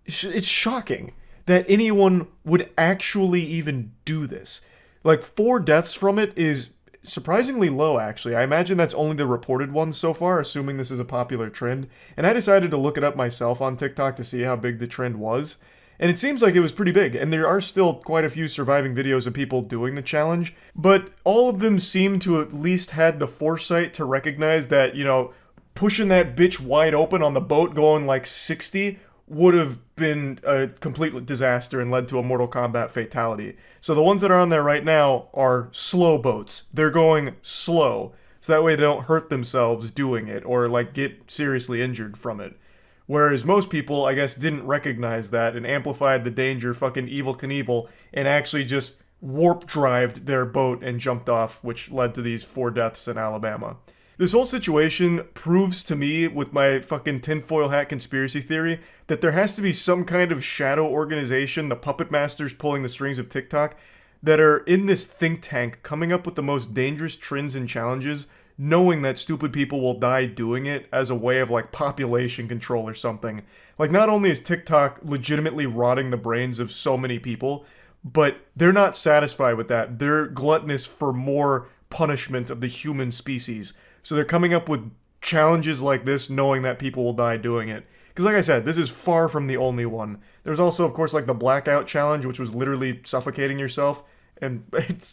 Speaker 8: it's shocking that anyone would actually even do this. Like, 4 deaths from it is surprisingly low, actually. I imagine that's only the reported ones so far, assuming this is a popular trend. And I decided to look it up myself on TikTok to see how big the trend was. And it seems like it was pretty big, and there are still quite a few surviving videos of people doing the challenge, but all of them seem to at least had the foresight to recognize that, you know, pushing that bitch wide open on the boat going like 60 would have been a complete disaster and led to a Mortal Kombat fatality. So the ones that are on there right now are slow boats. They're going slow, so that way they don't hurt themselves doing it or like get seriously injured from it. Whereas most people, I guess, didn't recognize that and amplified the danger, fucking Evil Knievel, and actually just warp-drived their boat and jumped off, which led to these 4 deaths in Alabama. This whole situation proves to me, with my fucking tinfoil hat conspiracy theory, that there has to be some kind of shadow organization, the puppet masters pulling the strings of TikTok, that are in this think tank coming up with the most dangerous trends and challenges, knowing that stupid people will die doing it as a way of like population control or something. Like, not only is TikTok legitimately rotting the brains of so many people, but they're not satisfied with that. They're gluttonous for more punishment of the human species. So they're coming up with challenges like this knowing that people will die doing it. Because like I said, this is far from the only one. There's also, of course, like the blackout challenge, which was literally suffocating yourself. And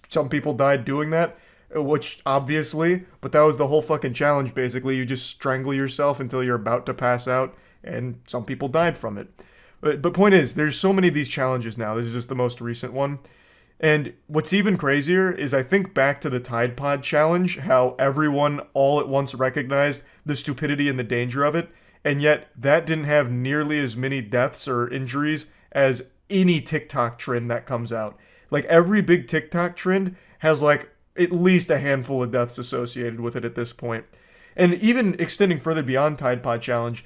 Speaker 8: some people died doing that. Which, obviously, but that was the whole fucking challenge, basically. You just strangle yourself until you're about to pass out, and some people died from it. But point is, there's so many of these challenges now. This is just the most recent one. And what's even crazier is I think back to the Tide Pod challenge, how everyone all at once recognized the stupidity and the danger of it, and yet that didn't have nearly as many deaths or injuries as any TikTok trend that comes out. Like, every big TikTok trend has, like, at least a handful of deaths associated with it at this point. And even extending further beyond Tide Pod Challenge,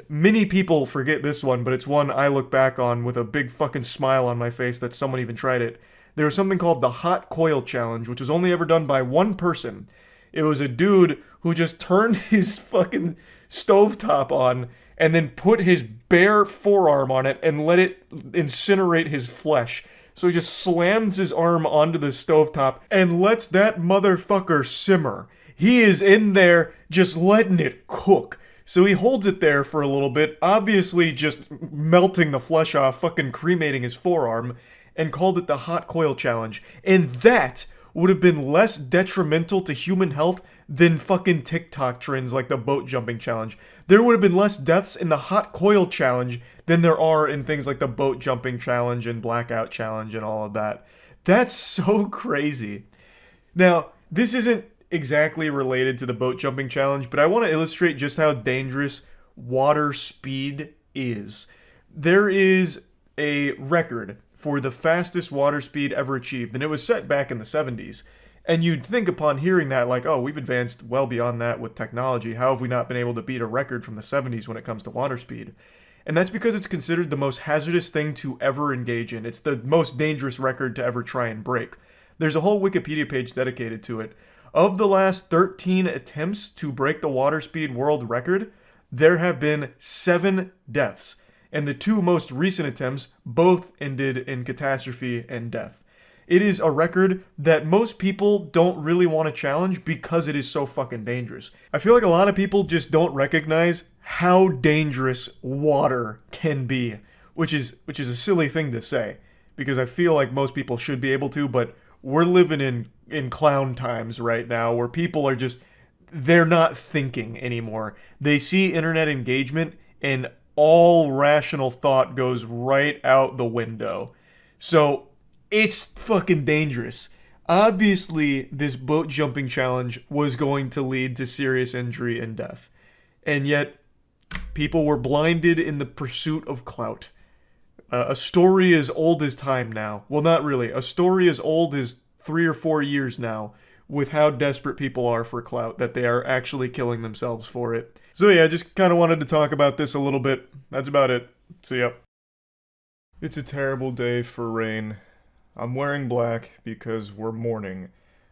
Speaker 8: many people forget this one, but it's one I look back on with a big fucking smile on my face that someone even tried it. There was something called the Hot Coil Challenge, which was only ever done by one person. It was a dude who just turned his fucking stovetop on and then put his bare forearm on it and let it incinerate his flesh. So he just slams his arm onto the stovetop and lets that motherfucker simmer. He is in there just letting it cook. So he holds it there for a little bit, obviously just melting the flesh off, fucking cremating his forearm, and called it the Hot Coil Challenge. And that would have been less detrimental to human health than fucking TikTok trends like the boat jumping challenge. There would have been less deaths in the Hot Coil Challenge than there are in things like the boat jumping challenge and blackout challenge and all of that. That's so crazy. Now, this isn't exactly related to the boat jumping challenge, but I want to illustrate just how dangerous water speed is. There is a record for the fastest water speed ever achieved, and it was set back in the 70s. And you'd think upon hearing that, like, oh, we've advanced well beyond that with technology. How have we not been able to beat a record from the 70s when it comes to water speed? And that's because it's considered the most hazardous thing to ever engage in. It's the most dangerous record to ever try and break. There's a whole Wikipedia page dedicated to it. Of the last 13 attempts to break the water speed world record, there have been 7 deaths. And the 2 most recent attempts both ended in catastrophe and death. It is a record that most people don't really want to challenge because it is so fucking dangerous. I feel like a lot of people just don't recognize how dangerous water can be, which is a silly thing to say, because I feel like most people should be able to, but we're living in clown times right now where people are just, they're not thinking anymore. They see internet engagement and all rational thought goes right out the window. So it's fucking dangerous. Obviously, this boat jumping challenge was going to lead to serious injury and death. And yet, people were blinded in the pursuit of clout. A story as old as time now. Well, not really. A story as old as 3 or 4 years now, with how desperate people are for clout, that they are actually killing themselves for it. So yeah, just kind of wanted to talk about this a little bit. That's about it. See ya. It's a terrible day for rain. I'm wearing black because we're mourning.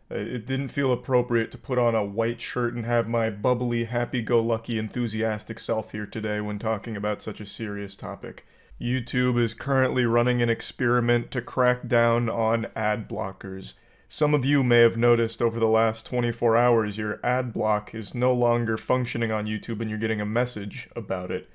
Speaker 8: It didn't feel appropriate to put on a white shirt and have my bubbly, happy-go-lucky, enthusiastic self here today when talking about such a serious topic. YouTube is currently running an experiment to crack down on ad blockers. Some of you may have noticed over the last 24 hours your ad block is no longer functioning on YouTube and you're getting a message about it.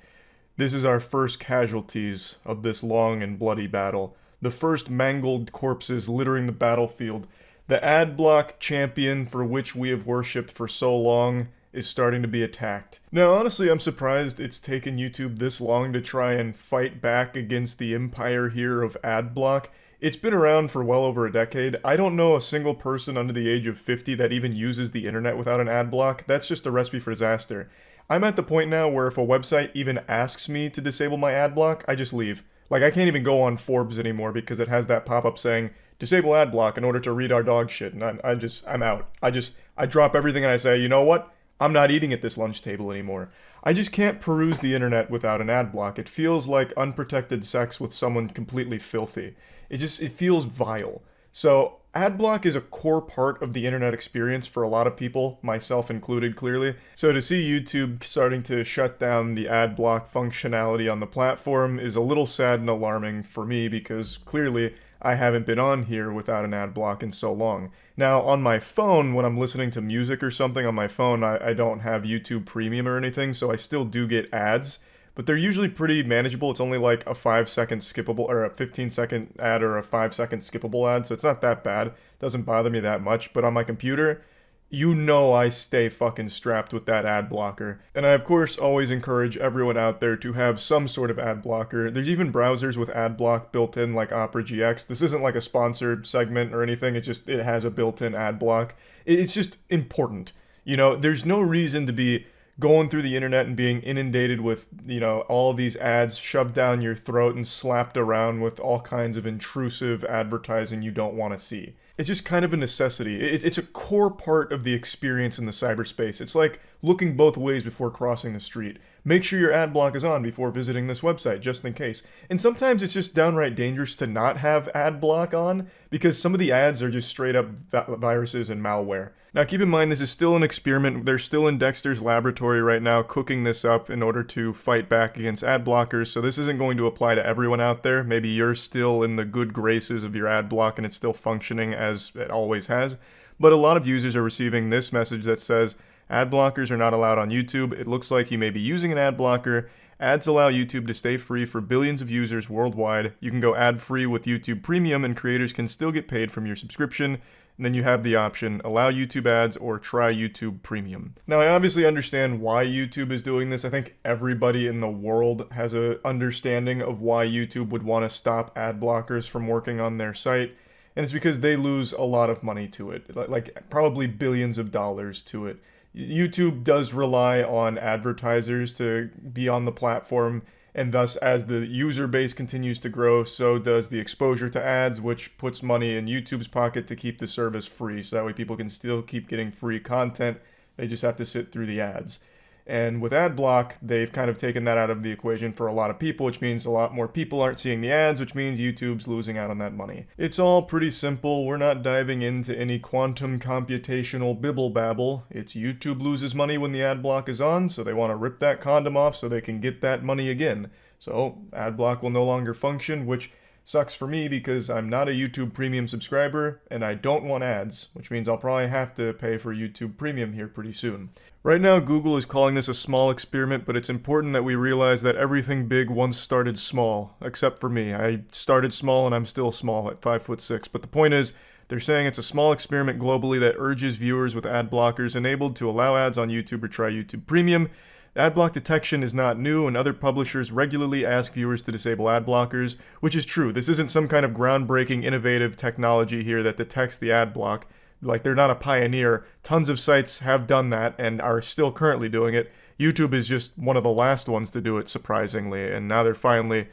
Speaker 8: This is our first casualties of this long and bloody battle. The first mangled corpses littering the battlefield. The ad block champion for which we have worshipped for so long is starting to be attacked. Now, honestly, I'm surprised it's taken YouTube this long to try and fight back against the empire here of ad block. It's been around for well over a decade. I don't know a single person under the age of 50 that even uses the internet without an ad block. That's just a recipe for disaster. I'm at the point now where if a website even asks me to disable my ad block, I just leave. Like, I can't even go on Forbes anymore because it has that pop-up saying, disable ad block in order to read our dog shit, and I'm out. I drop everything and I say, you know what? I'm not eating at this lunch table anymore. I just can't peruse the internet without an ad block. It feels like unprotected sex with someone completely filthy. It feels vile. So, ad block is a core part of the internet experience for a lot of people, myself included, clearly. So to see YouTube starting to shut down the ad block functionality on the platform is a little sad and alarming for me because clearly I haven't been on here without an ad block in so long. Now, on my phone, when I'm listening to music or something on my phone, I don't have YouTube Premium or anything, so I still do get ads. But they're usually pretty manageable. It's only like a 5-second skippable, or a 15-second ad or a 5-second skippable ad, so it's not that bad. It doesn't bother me that much. But on my computer, you know I stay fucking strapped with that ad blocker. And I, of course, always encourage everyone out there to have some sort of ad blocker. There's even browsers with ad block built in, like Opera GX. This isn't like a sponsored segment or anything. It has a built-in ad block. It's just important. You know, there's no reason to be going through the internet and being inundated with, you know, all of these ads shoved down your throat and slapped around with all kinds of intrusive advertising you don't want to see. It's just kind of a necessity. It's a core part of the experience in the cyberspace. It's like looking both ways before crossing the street. Make sure your ad block is on before visiting this website, just in case. And sometimes it's just downright dangerous to not have ad block on, because some of the ads are just straight up viruses and malware. Now keep in mind, this is still an experiment. They're still in Dexter's laboratory right now cooking this up in order to fight back against ad blockers, so this isn't going to apply to everyone out there. Maybe you're still in the good graces of your ad block and it's still functioning as it always has. But a lot of users are receiving this message that says, ad blockers are not allowed on YouTube. It looks like you may be using an ad blocker. Ads allow YouTube to stay free for billions of users worldwide. You can go ad-free with YouTube Premium and creators can still get paid from your subscription. And then you have the option, allow YouTube ads or try YouTube Premium. Now, I obviously understand why YouTube is doing this. I think everybody in the world has an understanding of why YouTube would want to stop ad blockers from working on their site. And it's because they lose a lot of money to it, like probably billions of dollars to it. YouTube does rely on advertisers to be on the platform, and thus as the user base continues to grow, so does the exposure to ads, which puts money in YouTube's pocket to keep the service free, so that way people can still keep getting free content. They just have to sit through the ads. And with ad block, they've kind of taken that out of the equation for a lot of people, which means a lot more people aren't seeing the ads, which means YouTube's losing out on that money. It's all pretty simple. We're not diving into any quantum computational bibble babble. It's YouTube loses money when the ad block is on, so they want to rip that condom off so they can get that money again. So ad block will no longer function, which sucks for me because I'm not a YouTube Premium subscriber and I don't want ads, which means I'll probably have to pay for YouTube Premium here pretty soon. Right now, Google is calling this a small experiment, but it's important that we realize that everything big once started small, except for me. I started small and I'm still small at 5'6", but the point is, they're saying it's a small experiment globally that urges viewers with ad blockers enabled to allow ads on YouTube or try YouTube Premium. Ad block detection is not new, and other publishers regularly ask viewers to disable ad blockers, which is true. This isn't some kind of groundbreaking, innovative technology here that detects the ad block. Like, they're not a pioneer. Tons of sites have done that and are still currently doing it. YouTube is just one of the last ones to do it, surprisingly, and now they're finally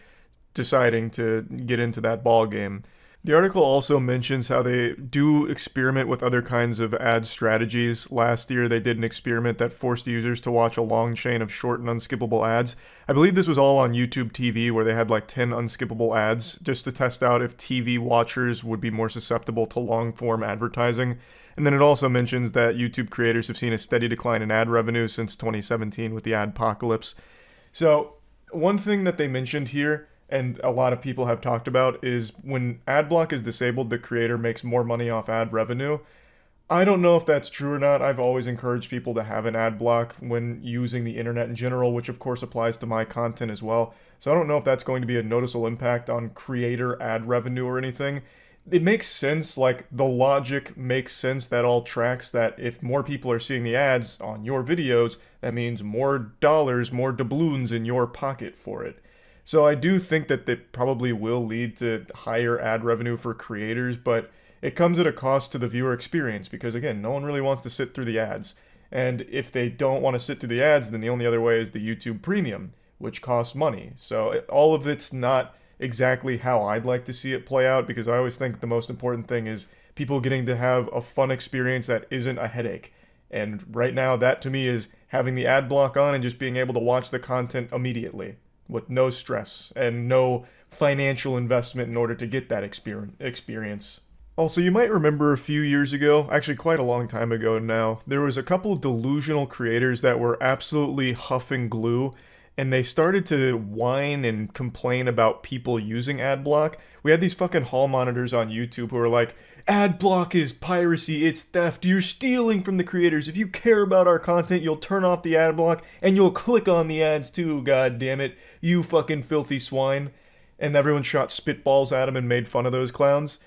Speaker 8: deciding to get into that ball game. The article also mentions how they do experiment with other kinds of ad strategies. Last year, they did an experiment that forced users to watch a long chain of short and unskippable ads. I believe this was all on YouTube TV, where they had like 10 unskippable ads, just to test out if TV watchers would be more susceptible to long-form advertising. And then it also mentions that YouTube creators have seen a steady decline in ad revenue since 2017 with the adpocalypse. So, one thing that they mentioned here, and a lot of people have talked about, is when ad block is disabled, the creator makes more money off ad revenue. I don't know if that's true or not. I've always encouraged people to have an ad block when using the internet in general, which of course applies to my content as well. So I don't know if that's going to be a noticeable impact on creator ad revenue or anything. it makes sense, like, the logic makes sense, that all tracks, that if more people are seeing the ads on your videos, that means more dollars, more doubloons in your pocket for it. So I do think that it probably will lead to higher ad revenue for creators, but it comes at a cost to the viewer experience, because again, no one really wants to sit through the ads. And if they don't want to sit through the ads, then the only other way is the YouTube Premium, which costs money. So all of it's not exactly how I'd like to see it play out, because I always think the most important thing is people getting to have a fun experience that isn't a headache. And right now, that to me is having the ad block on and just being able to watch the content immediately with no stress and no financial investment in order to get that experience. Also, you might remember a few years ago, actually quite a long time ago now, there was a couple of delusional creators that were absolutely huffing glue, and they started to whine and complain about people using adblock. We had these fucking hall monitors on YouTube who were like, adblock is piracy, it's theft, you're stealing from the creators. If you care about our content, you'll turn off the adblock and you'll click on the ads too, god damn it, you fucking filthy swine. And everyone shot spitballs at them and made fun of those clowns.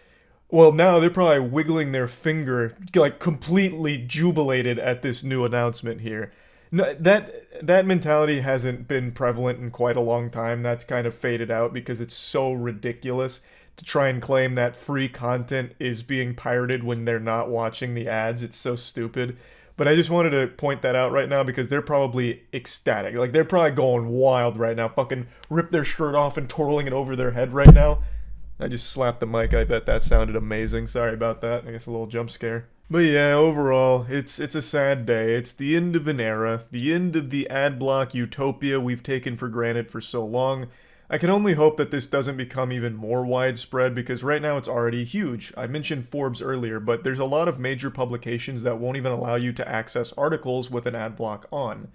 Speaker 8: Well, now they're probably wiggling their finger, like completely jubilated at this new announcement here. No, that mentality hasn't been prevalent in quite a long time. That's kind of faded out because it's so ridiculous to try and claim that free content is being pirated when they're not watching the ads. It's so stupid. But I just wanted to point that out right now because they're probably ecstatic. Like, they're probably going wild right now. Fucking rip their shirt off and twirling it over their head right now. I just slapped the mic. I bet that sounded amazing. Sorry about that. I guess a little jump scare. But yeah, overall, it's a sad day. It's the end of an era. The end of the adblock utopia we've taken for granted for so long. I can only hope that this doesn't become even more widespread, because right now it's already huge. I mentioned Forbes earlier, but there's a lot of major publications that won't even allow you to access articles with an adblock on.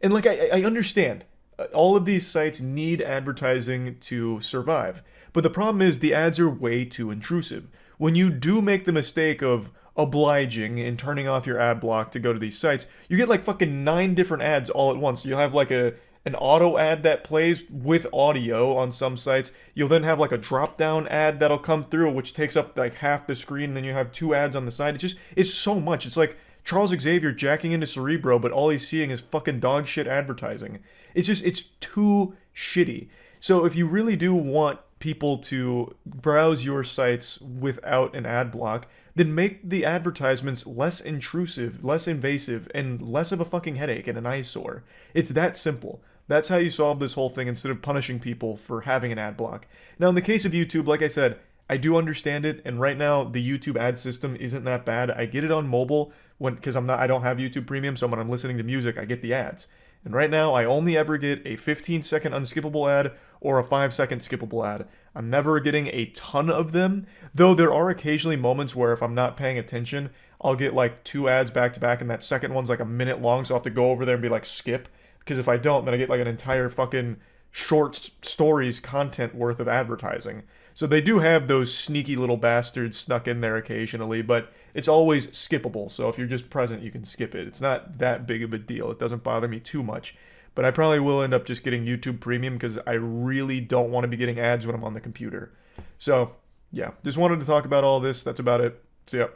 Speaker 8: And like, I understand. All of these sites need advertising to survive. But the problem is the ads are way too intrusive. When you do make the mistake of obliging and turning off your ad block to go to these sites, you get like fucking 9 different ads all at once. You'll have like an auto ad that plays with audio on some sites. You'll then have like a drop down ad that'll come through, which takes up like half the screen, and then you have 2 ads on the side. It's so much. It's like Charles Xavier jacking into Cerebro, but all he's seeing is fucking dog shit advertising. It's too shitty. So if you really do want people to browse your sites without an ad block, then make the advertisements less intrusive, less invasive, and less of a fucking headache and an eyesore. It's that simple. That's how you solve this whole thing instead of punishing people for having an ad block. Now, in the case of YouTube, like I said, I do understand it, and right now the YouTube ad system isn't that bad. I get it on mobile because I don't have YouTube Premium, so when I'm listening to music, I get the ads. And right now, I only ever get a 15-second unskippable ad or a 5-second skippable ad. I'm never getting a ton of them, though there are occasionally moments where if I'm not paying attention, I'll get like 2 ads back to back, and that second one's like a minute long, so I'll have to go over there and be like, skip. Because if I don't, then I get like an entire fucking short stories content worth of advertising. So they do have those sneaky little bastards snuck in there occasionally, but it's always skippable. So if you're just present, you can skip it. It's not that big of a deal. It doesn't bother me too much. But I probably will end up just getting YouTube Premium because I really don't want to be getting ads when I'm on the computer. So, yeah. Just wanted to talk about all this. That's about it. See ya.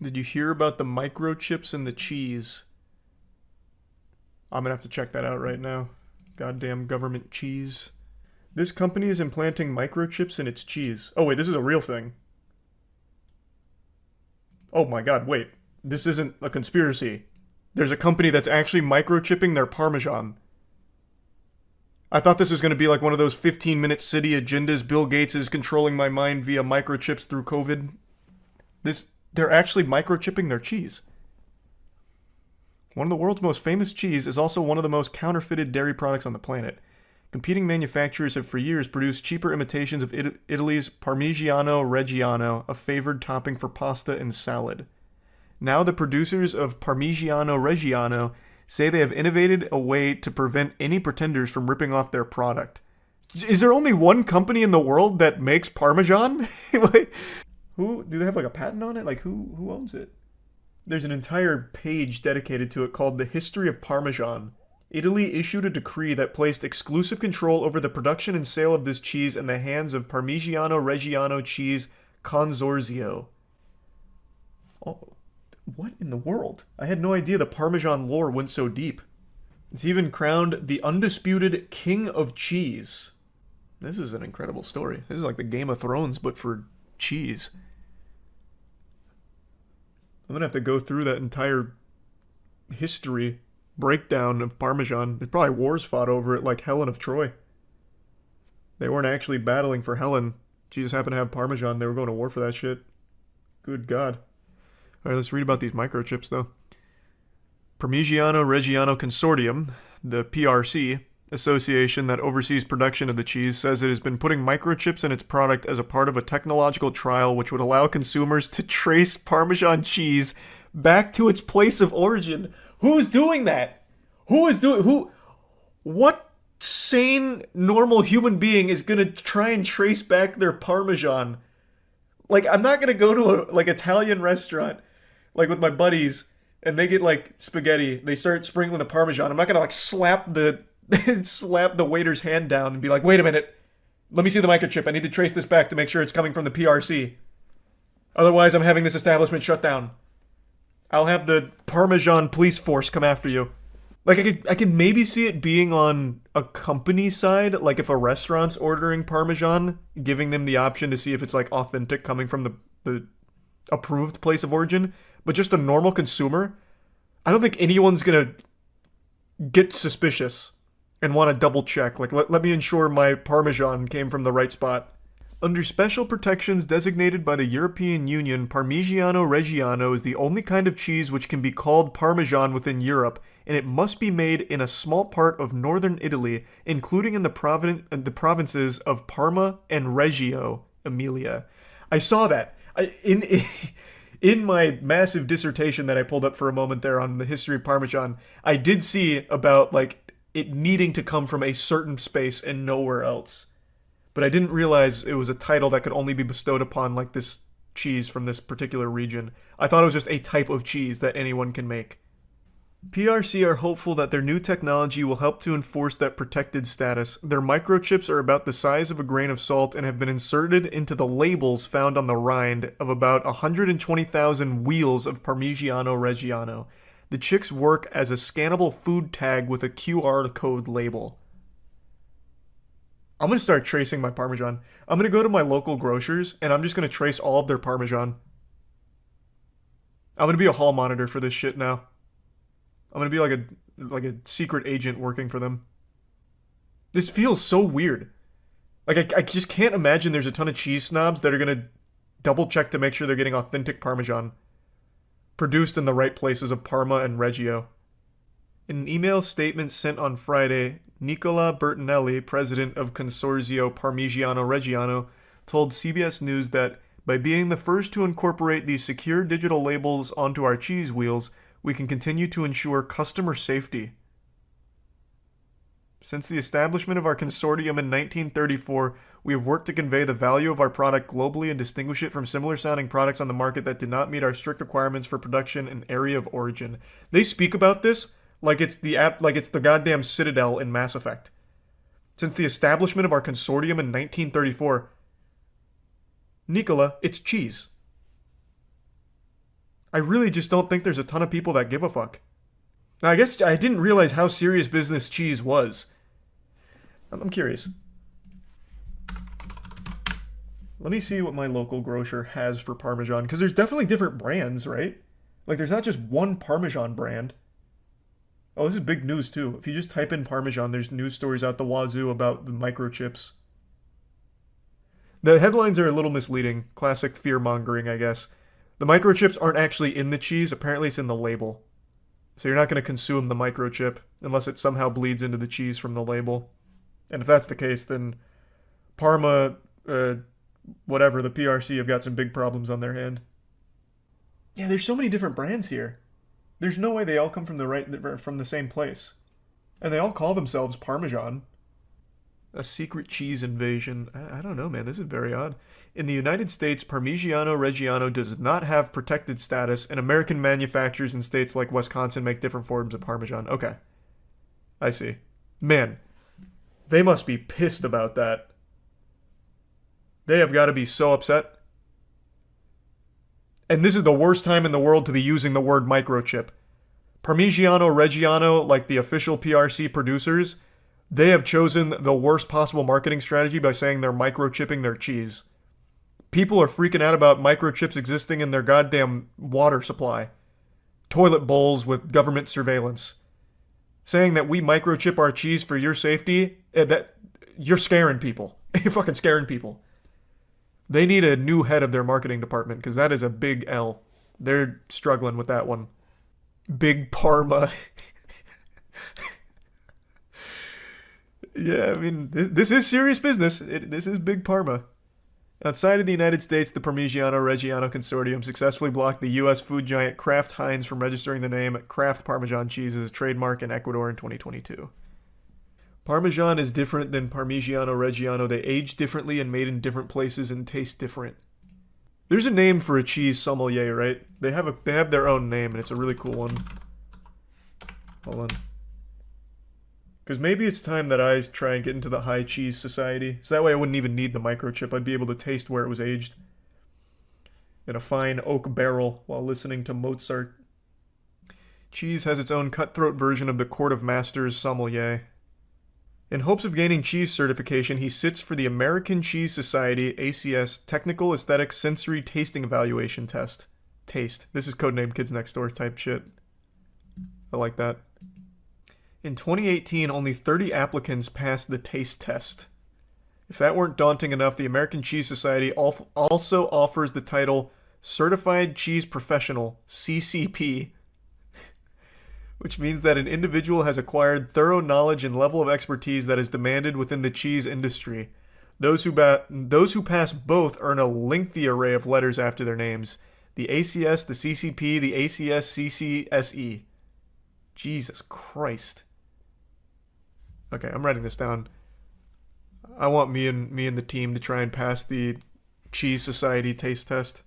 Speaker 8: Did you hear about the microchips in the cheese? I'm going to have to check that out right now. Goddamn government cheese. This company is implanting microchips in its cheese. Oh, wait, this is a real thing. Oh my god, wait. This isn't a conspiracy. There's a company that's actually microchipping their Parmesan. I thought this was going to be like one of those 15-minute city agendas. Bill Gates is controlling my mind via microchips through COVID. They're actually microchipping their cheese. One of the world's most famous cheese is also one of the most counterfeited dairy products on the planet. Competing manufacturers have for years produced cheaper imitations of Italy's Parmigiano Reggiano, a favored topping for pasta and salad. Now the producers of Parmigiano Reggiano say they have innovated a way to prevent any pretenders from ripping off their product. Is there only one company in the world that makes Parmesan? Who do they have like a patent on it? Like who owns it? There's an entire page dedicated to it called The History of Parmesan. Italy issued a decree that placed exclusive control over the production and sale of this cheese in the hands of Parmigiano Reggiano Cheese Consorzio. Oh, what in the world? I had no idea the Parmesan lore went so deep. It's even crowned the undisputed King of Cheese. This is an incredible story. This is like the Game of Thrones, but for cheese. I'm gonna have to go through that entire history breakdown of Parmesan. There's probably wars fought over it, like Helen of Troy. They weren't actually battling for Helen. She just happened to have Parmesan. They were going to war for that shit. Good God. Alright, let's read about these microchips, though. Parmigiano Reggiano Consortium, the PRC, association that oversees production of the cheese, says it has been putting microchips in its product as a part of a technological trial which would allow consumers to trace Parmesan cheese back to its place of origin. Who's doing that? What sane, normal human being is gonna try and trace back their Parmesan? Like, I'm not gonna go to a, Italian restaurant, with my buddies, and they get, spaghetti. They start sprinkling the Parmesan. I'm not gonna, slap the waiter's hand down and be like, wait a minute, let me see the microchip. I need to trace this back to make sure it's coming from the PRC. Otherwise, I'm having this establishment shut down. I'll have the Parmesan police force come after you. I can maybe see it being on a company side, if a restaurant's ordering Parmesan, giving them the option to see if it's, authentic coming from the approved place of origin. But just a normal consumer, I don't think anyone's gonna get suspicious and want to double check. Let me ensure my Parmesan came from the right spot. Under special protections designated by the European Union, Parmigiano Reggiano is the only kind of cheese which can be called Parmesan within Europe, and it must be made in a small part of northern Italy, including in the provinces of Parma and Reggio Emilia. I saw that. In my massive dissertation that I pulled up for a moment there on the history of Parmesan, I did see about, it needing to come from a certain space and nowhere else. But I didn't realize it was a title that could only be bestowed upon, this cheese from this particular region. I thought it was just a type of cheese that anyone can make. PRC are hopeful that their new technology will help to enforce that protected status. Their microchips are about the size of a grain of salt and have been inserted into the labels found on the rind of about 120,000 wheels of Parmigiano Reggiano. The chips work as a scannable food tag with a QR code label. I'm going to start tracing my Parmesan. I'm going to go to my local grocers, and I'm just going to trace all of their Parmesan. I'm going to be a hall monitor for this shit now. I'm going to be like a secret agent working for them. This feels so weird. I just can't imagine there's a ton of cheese snobs that are going to double check to make sure they're getting authentic Parmesan. Produced in the right places of Parma and Reggio. In an email statement sent on Friday, Nicola Bertinelli, president of Consorzio Parmigiano Reggiano, told CBS News that by being the first to incorporate these secure digital labels onto our cheese wheels, we can continue to ensure customer safety. Since the establishment of our consortium in 1934, we have worked to convey the value of our product globally and distinguish it from similar-sounding products on the market that did not meet our strict requirements for production and area of origin. They speak about this like it's the goddamn Citadel in Mass Effect. Since the establishment of our consortium in 1934, Nicola, it's cheese. I really just don't think there's a ton of people that give a fuck. Now, I guess I didn't realize how serious business cheese was. I'm curious. Let me see what my local grocer has for Parmesan, because there's definitely different brands, right? There's not just one Parmesan brand. Oh, this is big news, too. If you just type in Parmesan, there's news stories out the wazoo about the microchips. The headlines are a little misleading. Classic fear-mongering, I guess. The microchips aren't actually in the cheese. Apparently it's in the label. So you're not going to consume the microchip unless it somehow bleeds into the cheese from the label. And if that's the case, then Parma, whatever, the PRC have got some big problems on their hand. Yeah, there's so many different brands here. There's no way they all come from the same place. And they all call themselves Parmesan. A secret cheese invasion. I don't know, man. This is very odd. In the United States, Parmigiano Reggiano does not have protected status, and American manufacturers in states like Wisconsin make different forms of Parmesan. Okay. I see. Man, they must be pissed about that. They have got to be so upset. And this is the worst time in the world to be using the word microchip. Parmigiano Reggiano, like the official PRC producers, they have chosen the worst possible marketing strategy by saying they're microchipping their cheese. People are freaking out about microchips existing in their goddamn water supply. Toilet bowls with government surveillance. Saying that we microchip our cheese for your safety, that you're scaring people. You're fucking scaring people. They need a new head of their marketing department, because that is a big L. They're struggling with that one. Big Parma. Yeah, I mean, this is serious business. This is Big Parma. Outside of the United States, the Parmigiano-Reggiano Consortium successfully blocked the U.S. food giant Kraft Heinz from registering the name Kraft Parmesan cheese as a trademark in Ecuador in 2022. Parmesan is different than Parmigiano-Reggiano. They age differently and made in different places and taste different. There's a name for a cheese sommelier, right? They have their own name, and it's a really cool one. Hold on. Because maybe it's time that I try and get into the high cheese society. So that way I wouldn't even need the microchip. I'd be able to taste where it was aged. In a fine oak barrel while listening to Mozart. Cheese has its own cutthroat version of the Court of Masters sommelier. In hopes of gaining cheese certification, he sits for the American Cheese Society, ACS, Technical Aesthetic Sensory Tasting Evaluation Test. Taste. This is codename Kids Next Door type shit. I like that. In 2018, only 30 applicants passed the taste test. If that weren't daunting enough, the American Cheese Society also offers the title Certified Cheese Professional, CCP, which means that an individual has acquired thorough knowledge and level of expertise that is demanded within the cheese industry. Those who pass both earn a lengthy array of letters after their names. The ACS, the CCP, the ACS, CCSE. Jesus Christ. Okay, I'm writing this down. I want me and the team to try and pass the Cheese Society taste test.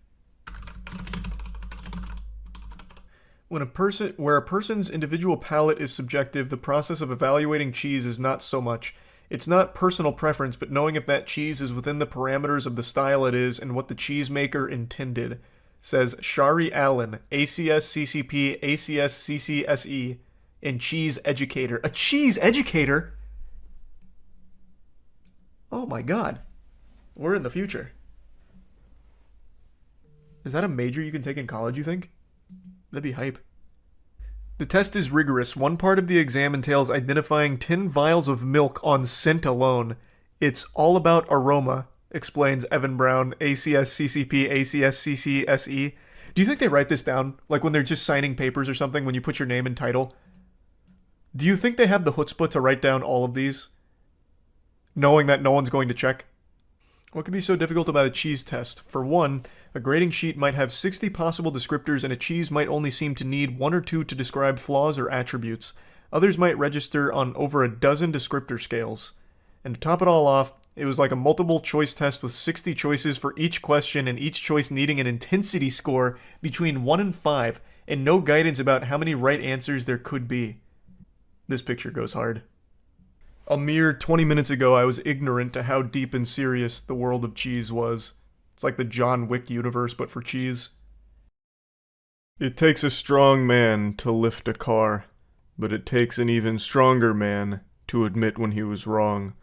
Speaker 8: Where a person's individual palate is subjective, the process of evaluating cheese is not so much. It's not personal preference, but knowing if that cheese is within the parameters of the style it is and what the cheesemaker intended, says Shari Allen, ACS CCP, ACS CCSE, and cheese educator. A cheese educator? Oh my god. We're in the future. Is that a major you can take in college, you think? That'd be hype. The test is rigorous. One part of the exam entails identifying 10 vials of milk on scent alone. It's all about aroma, explains Evan Brown, ACS CCP, ACS CCSE. Do you think they write this down? Like when they're just signing papers or something, when you put your name and title? Do you think they have the chutzpah to write down all of these? Knowing that no one's going to check? What could be so difficult about a cheese test? For one, a grading sheet might have 60 possible descriptors and a cheese might only seem to need 1 or 2 to describe flaws or attributes. Others might register on over a dozen descriptor scales. And to top it all off, it was like a multiple choice test with 60 choices for each question and each choice needing an intensity score between 1 and 5 and no guidance about how many right answers there could be. This picture goes hard. A mere 20 minutes ago, I was ignorant to how deep and serious the world of cheese was. It's like the John Wick universe, but for cheese. It takes a strong man to lift a car, but it takes an even stronger man to admit when he was wrong.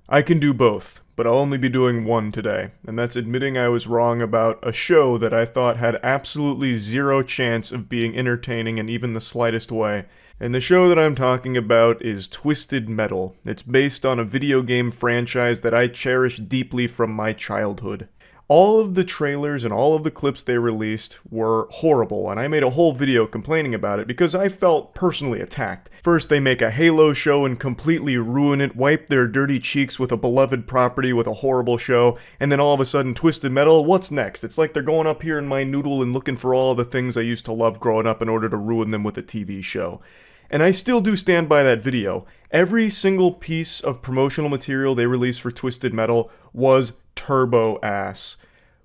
Speaker 8: I can do both, but I'll only be doing one today, and that's admitting I was wrong about a show that I thought had absolutely zero chance of being entertaining in even the slightest way. And the show that I'm talking about is Twisted Metal. It's based on a video game franchise that I cherish deeply from my childhood. All of the trailers and all of the clips they released were horrible, and I made a whole video complaining about it because I felt personally attacked. First, they make a Halo show and completely ruin it, wipe their dirty cheeks with a beloved property with a horrible show, and then all of a sudden, Twisted Metal, what's next? It's like they're going up here in my noodle and looking for all the things I used to love growing up in order to ruin them with a TV show. And I still do stand by that video. Every single piece of promotional material they released for Twisted Metal was turbo ass.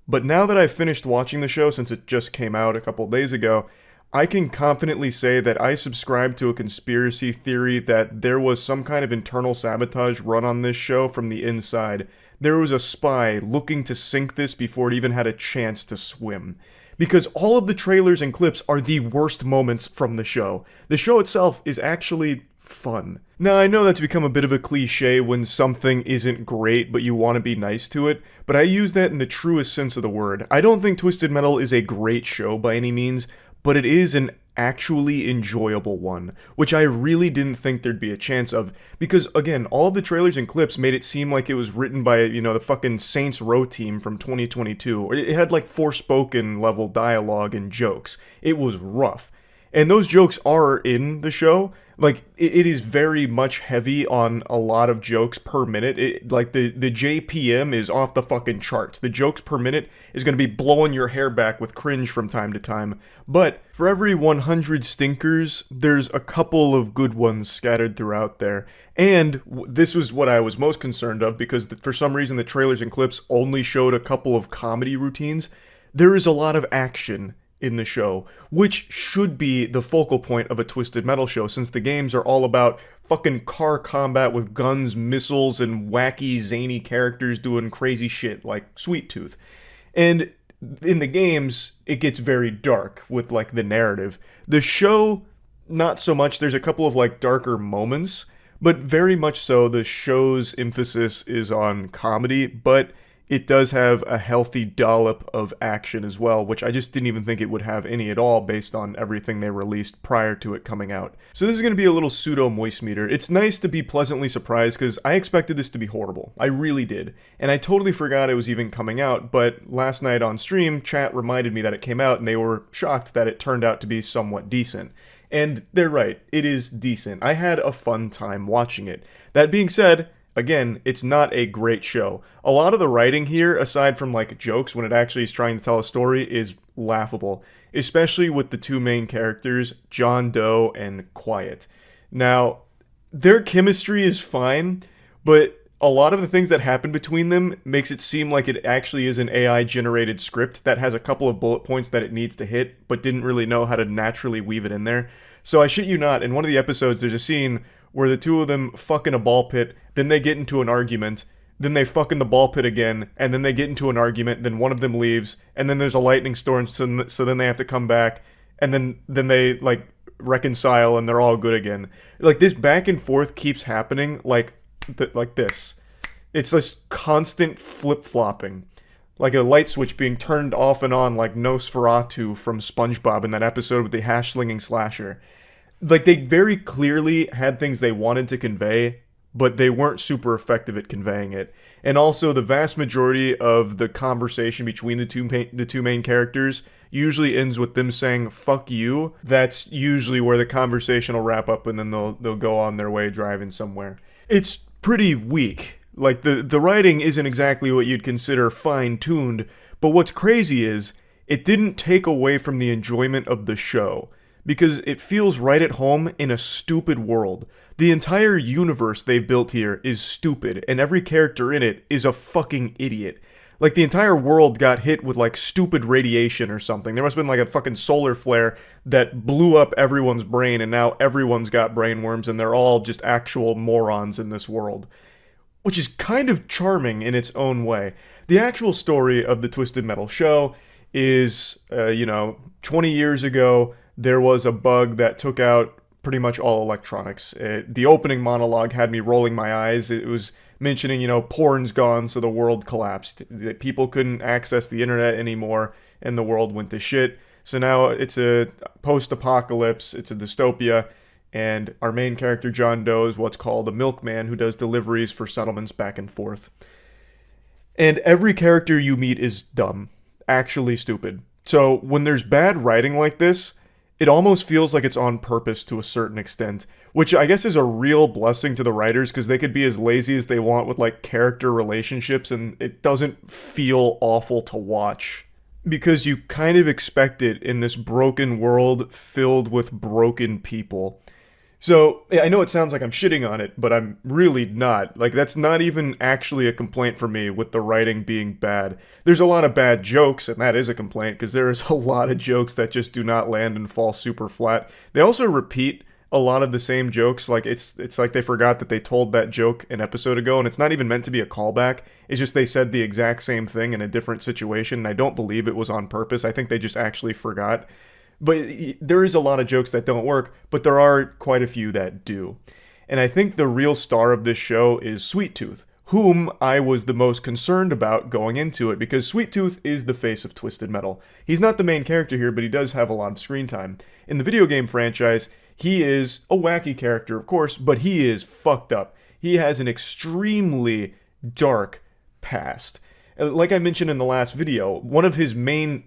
Speaker 8: But now that I've finished watching the show, since it just came out a couple days ago, I can confidently say that I subscribe to a conspiracy theory that there was some kind of internal sabotage run on this show from the inside. There was a spy looking to sink this before it even had a chance to swim. Because all of the trailers and clips are the worst moments from the show. The show itself is actually fun. Now, I know that's become a bit of a cliche when something isn't great, but you want to be nice to it, but I use that in the truest sense of the word. I don't think Twisted Metal is a great show by any means, but it is an actually enjoyable one, which I really didn't think there'd be a chance of, because, again, all of the trailers and clips made it seem like it was written by, you know, the fucking Saints Row team from 2022. It had, like, Forspoken level dialogue and jokes. It was rough. And those jokes are in the show. Like, it is very much heavy on a lot of jokes per minute. Like, the JPM is off the fucking charts. The jokes per minute is going to be blowing your hair back with cringe from time to time. But for every 100 stinkers, there's a couple of good ones scattered throughout there. And this was what I was most concerned of, because for some reason the trailers and clips only showed a couple of comedy routines. There is a lot of action in the show, which should be the focal point of a Twisted Metal show, since the games are all about fucking car combat with guns, missiles, and wacky, zany characters doing crazy shit like Sweet Tooth. And in the games, it gets very dark with, like, the narrative. The show, not so much. There's a couple of, like, darker moments, but very much so the show's emphasis is on comedy, but it does have a healthy dollop of action as well, which I just didn't even think it would have any at all based on everything they released prior to it coming out. So this is going to be a little pseudo moist meter. It's nice to be pleasantly surprised because I expected this to be horrible. I really did. And I totally forgot it was even coming out, but last night on stream, chat reminded me that it came out and they were shocked that it turned out to be somewhat decent. And they're right, it is decent. I had a fun time watching it. That being said, again, it's not a great show. A lot of the writing here, aside from, like, jokes when it actually is trying to tell a story, is laughable. Especially with the two main characters, John Doe and Quiet. Now, their chemistry is fine, but a lot of the things that happen between them makes it seem like it actually is an AI-generated script that has a couple of bullet points that it needs to hit, but didn't really know how to naturally weave it in there. So I shit you not, in one of the episodes, there's a scene where the two of them fuck in a ball pit, then they get into an argument, then they fuck in the ball pit again, and then they get into an argument, then one of them leaves, and then there's a lightning storm, so then they have to come back, and then they, like, reconcile, and they're all good again. Like, this back and forth keeps happening, like this. It's this constant flip-flopping. Like a light switch being turned off and on like Nosferatu from SpongeBob in that episode with the hash-slinging slasher. Like, they very clearly had things they wanted to convey, but they weren't super effective at conveying it. And also, the vast majority of the conversation between the two main characters usually ends with them saying, fuck you. That's usually where the conversation will wrap up, and then they'll go on their way driving somewhere. It's pretty weak. Like, the writing isn't exactly what you'd consider fine-tuned, but what's crazy is, it didn't take away from the enjoyment of the show, because it feels right at home in a stupid world. The entire universe they've built here is stupid, and every character in it is a fucking idiot. Like, the entire world got hit with, like, stupid radiation or something. There must have been, like, a fucking solar flare that blew up everyone's brain, and now everyone's got brainworms, and they're all just actual morons in this world. Which is kind of charming in its own way. The actual story of the Twisted Metal show is, 20 years ago, there was a bug that took out pretty much all electronics. The opening monologue had me rolling my eyes. It was mentioning, porn's gone, so the world collapsed. That people couldn't access the internet anymore, and the world went to shit. So now it's a post-apocalypse, it's a dystopia, and our main character, John Doe, is what's called a milkman who does deliveries for settlements back and forth. And every character you meet is dumb. Actually stupid. So when there's bad writing like this, it almost feels like it's on purpose to a certain extent, which I guess is a real blessing to the writers, because they could be as lazy as they want with, like, character relationships, and it doesn't feel awful to watch. Because you kind of expect it in this broken world filled with broken people. So, I know it sounds like I'm shitting on it, but I'm really not. Like, that's not even actually a complaint for me with the writing being bad. There's a lot of bad jokes, and that is a complaint, because there is a lot of jokes that just do not land and fall super flat. They also repeat a lot of the same jokes. Like, it's like they forgot that they told that joke an episode ago, and it's not even meant to be a callback. It's just they said the exact same thing in a different situation, and I don't believe it was on purpose. I think they just actually forgot. But there is a lot of jokes that don't work, but there are quite a few that do. And I think the real star of this show is Sweet Tooth, whom I was the most concerned about going into it, because Sweet Tooth is the face of Twisted Metal. He's not the main character here, but he does have a lot of screen time. In the video game franchise, he is a wacky character, of course, but he is fucked up. He has an extremely dark past. Like I mentioned in the last video, one of his main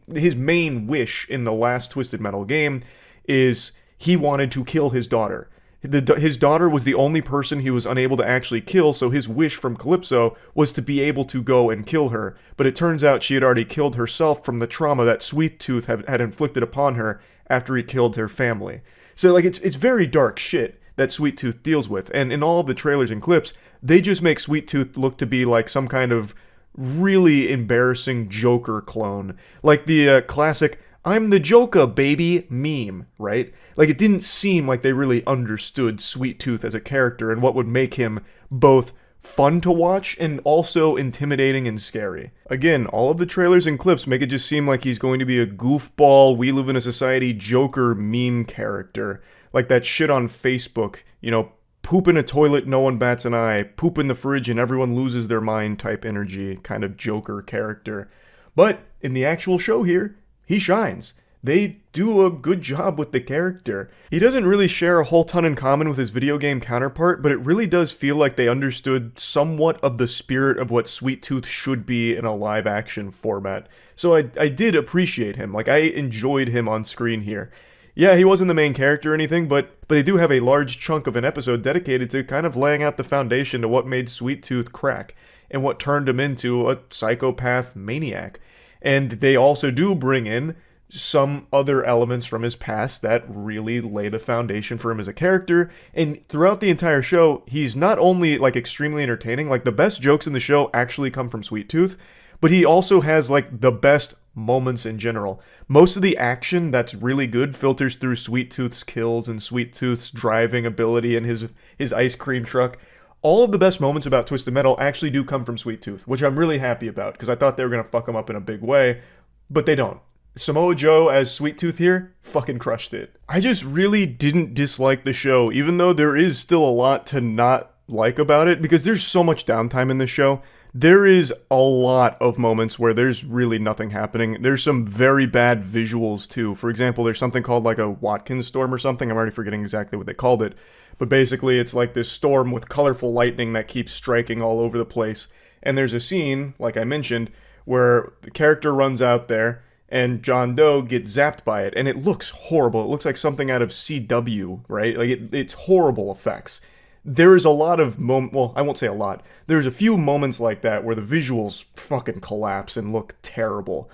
Speaker 8: wish in the last Twisted Metal game is he wanted to kill his daughter. His daughter was the only person he was unable to actually kill, so his wish from Calypso was to be able to go and kill her. But it turns out she had already killed herself from the trauma that Sweet Tooth had inflicted upon her after he killed her family. So, like, it's very dark shit that Sweet Tooth deals with. And in all of the trailers and clips, they just make Sweet Tooth look to be like some kind of really embarrassing Joker clone. Like the classic, "I'm the Joker, baby" meme, right? Like, it didn't seem like they really understood Sweet Tooth as a character and what would make him both fun to watch and also intimidating and scary. Again, all of the trailers and clips make it just seem like he's going to be a goofball, we live in a society Joker meme character. Like that shit on Facebook, you know, poop in a toilet, no one bats an eye, poop in the fridge and everyone loses their mind type energy, kind of Joker character. But in the actual show here, he shines. They do a good job with the character. He doesn't really share a whole ton in common with his video game counterpart, but it really does feel like they understood somewhat of the spirit of what Sweet Tooth should be in a live action format. So I did appreciate him. Like, I enjoyed him on screen here. Yeah, he wasn't the main character or anything, but they do have a large chunk of an episode dedicated to kind of laying out the foundation to what made Sweet Tooth crack, and what turned him into a psychopath maniac. And they also do bring in some other elements from his past that really lay the foundation for him as a character, and throughout the entire show, he's not only, like, extremely entertaining, like, the best jokes in the show actually come from Sweet Tooth, but he also has, like, the best moments in general. Most of the action that's really good filters through Sweet Tooth's kills and Sweet Tooth's driving ability and his ice cream truck. All of the best moments about Twisted Metal actually do come from Sweet Tooth, which I'm really happy about, because I thought they were going to fuck him up in a big way, but they don't. Samoa Joe as Sweet Tooth here fucking crushed it. I just really didn't dislike the show, even though there is still a lot to not like about it, because there's so much downtime in this show. There is a lot of moments where there's really nothing happening. There's some very bad visuals too. For example, there's something called like a Watkins storm or something. I'm already forgetting exactly what they called it. But basically it's like this storm with colorful lightning that keeps striking all over the place. And there's a scene, like I mentioned, where the character runs out there and John Doe gets zapped by it. And it looks horrible. It looks like something out of CW, right? Like it's horrible effects. There is a lot of well, I won't say a lot. There's a few moments like that where the visuals fucking collapse and look terrible.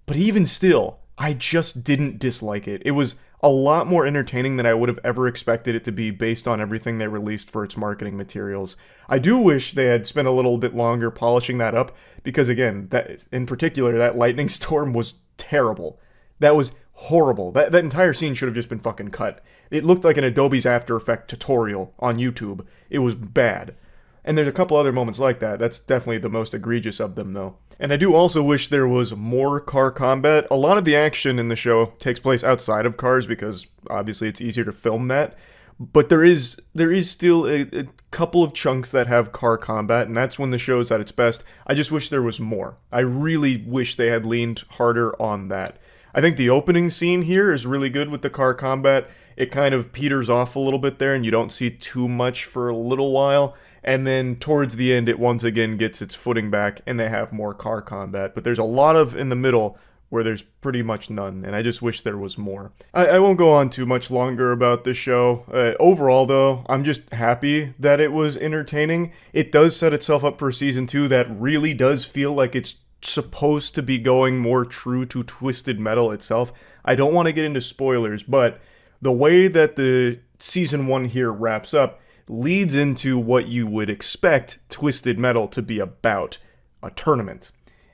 Speaker 8: But even still, I just didn't dislike it. It was a lot more entertaining than I would have ever expected it to be based on everything they released for its marketing materials. I do wish they had spent a little bit longer polishing that up, because again, that in particular, that lightning storm was terrible. That was horrible. That entire scene should have just been fucking cut. It looked like an Adobe's After Effects tutorial on YouTube. It was bad. And there's a couple other moments like that. That's definitely the most egregious of them, though. And I do also wish there was more car combat. A lot of the action in the show takes place outside of cars, because obviously it's easier to film that. But there is still a couple of chunks that have car combat, and that's when the show's at its best. I just wish there was more. I really wish they had leaned harder on that. I think the opening scene here is really good with the car combat. It kind of peters off a little bit there, and you don't see too much for a little while. And then towards the end, it once again gets its footing back, and they have more car combat. But there's a lot of in the middle where there's pretty much none, and I just wish there was more. I won't go on too much longer about this show. Overall, though, I'm just happy that it was entertaining. It does set itself up for Season 2 that really does feel like it's supposed to be going more true to Twisted Metal itself. I don't want to get into spoilers, but the way that the Season 1 here wraps up leads into what you would expect Twisted Metal to be about, a tournament.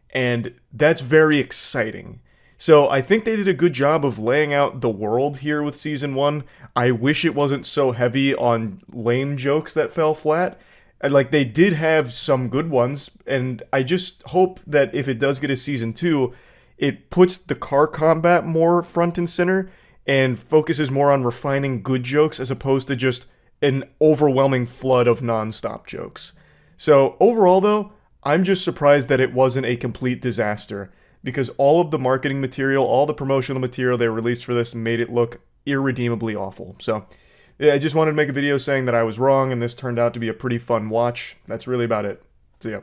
Speaker 8: And that's very exciting. So I think they did a good job of laying out the world here with Season 1. I wish it wasn't so heavy on lame jokes that fell flat. And like, they did have some good ones, and I just hope that if it does get a Season 2, it puts the car combat more front and center and focuses more on refining good jokes as opposed to just an overwhelming flood of non-stop jokes. So overall though, I'm just surprised that it wasn't a complete disaster, because all of the marketing material, all the promotional material they released for this made it look irredeemably awful. So yeah, I just wanted to make a video saying that I was wrong and this turned out to be a pretty fun watch. That's really about it. See ya.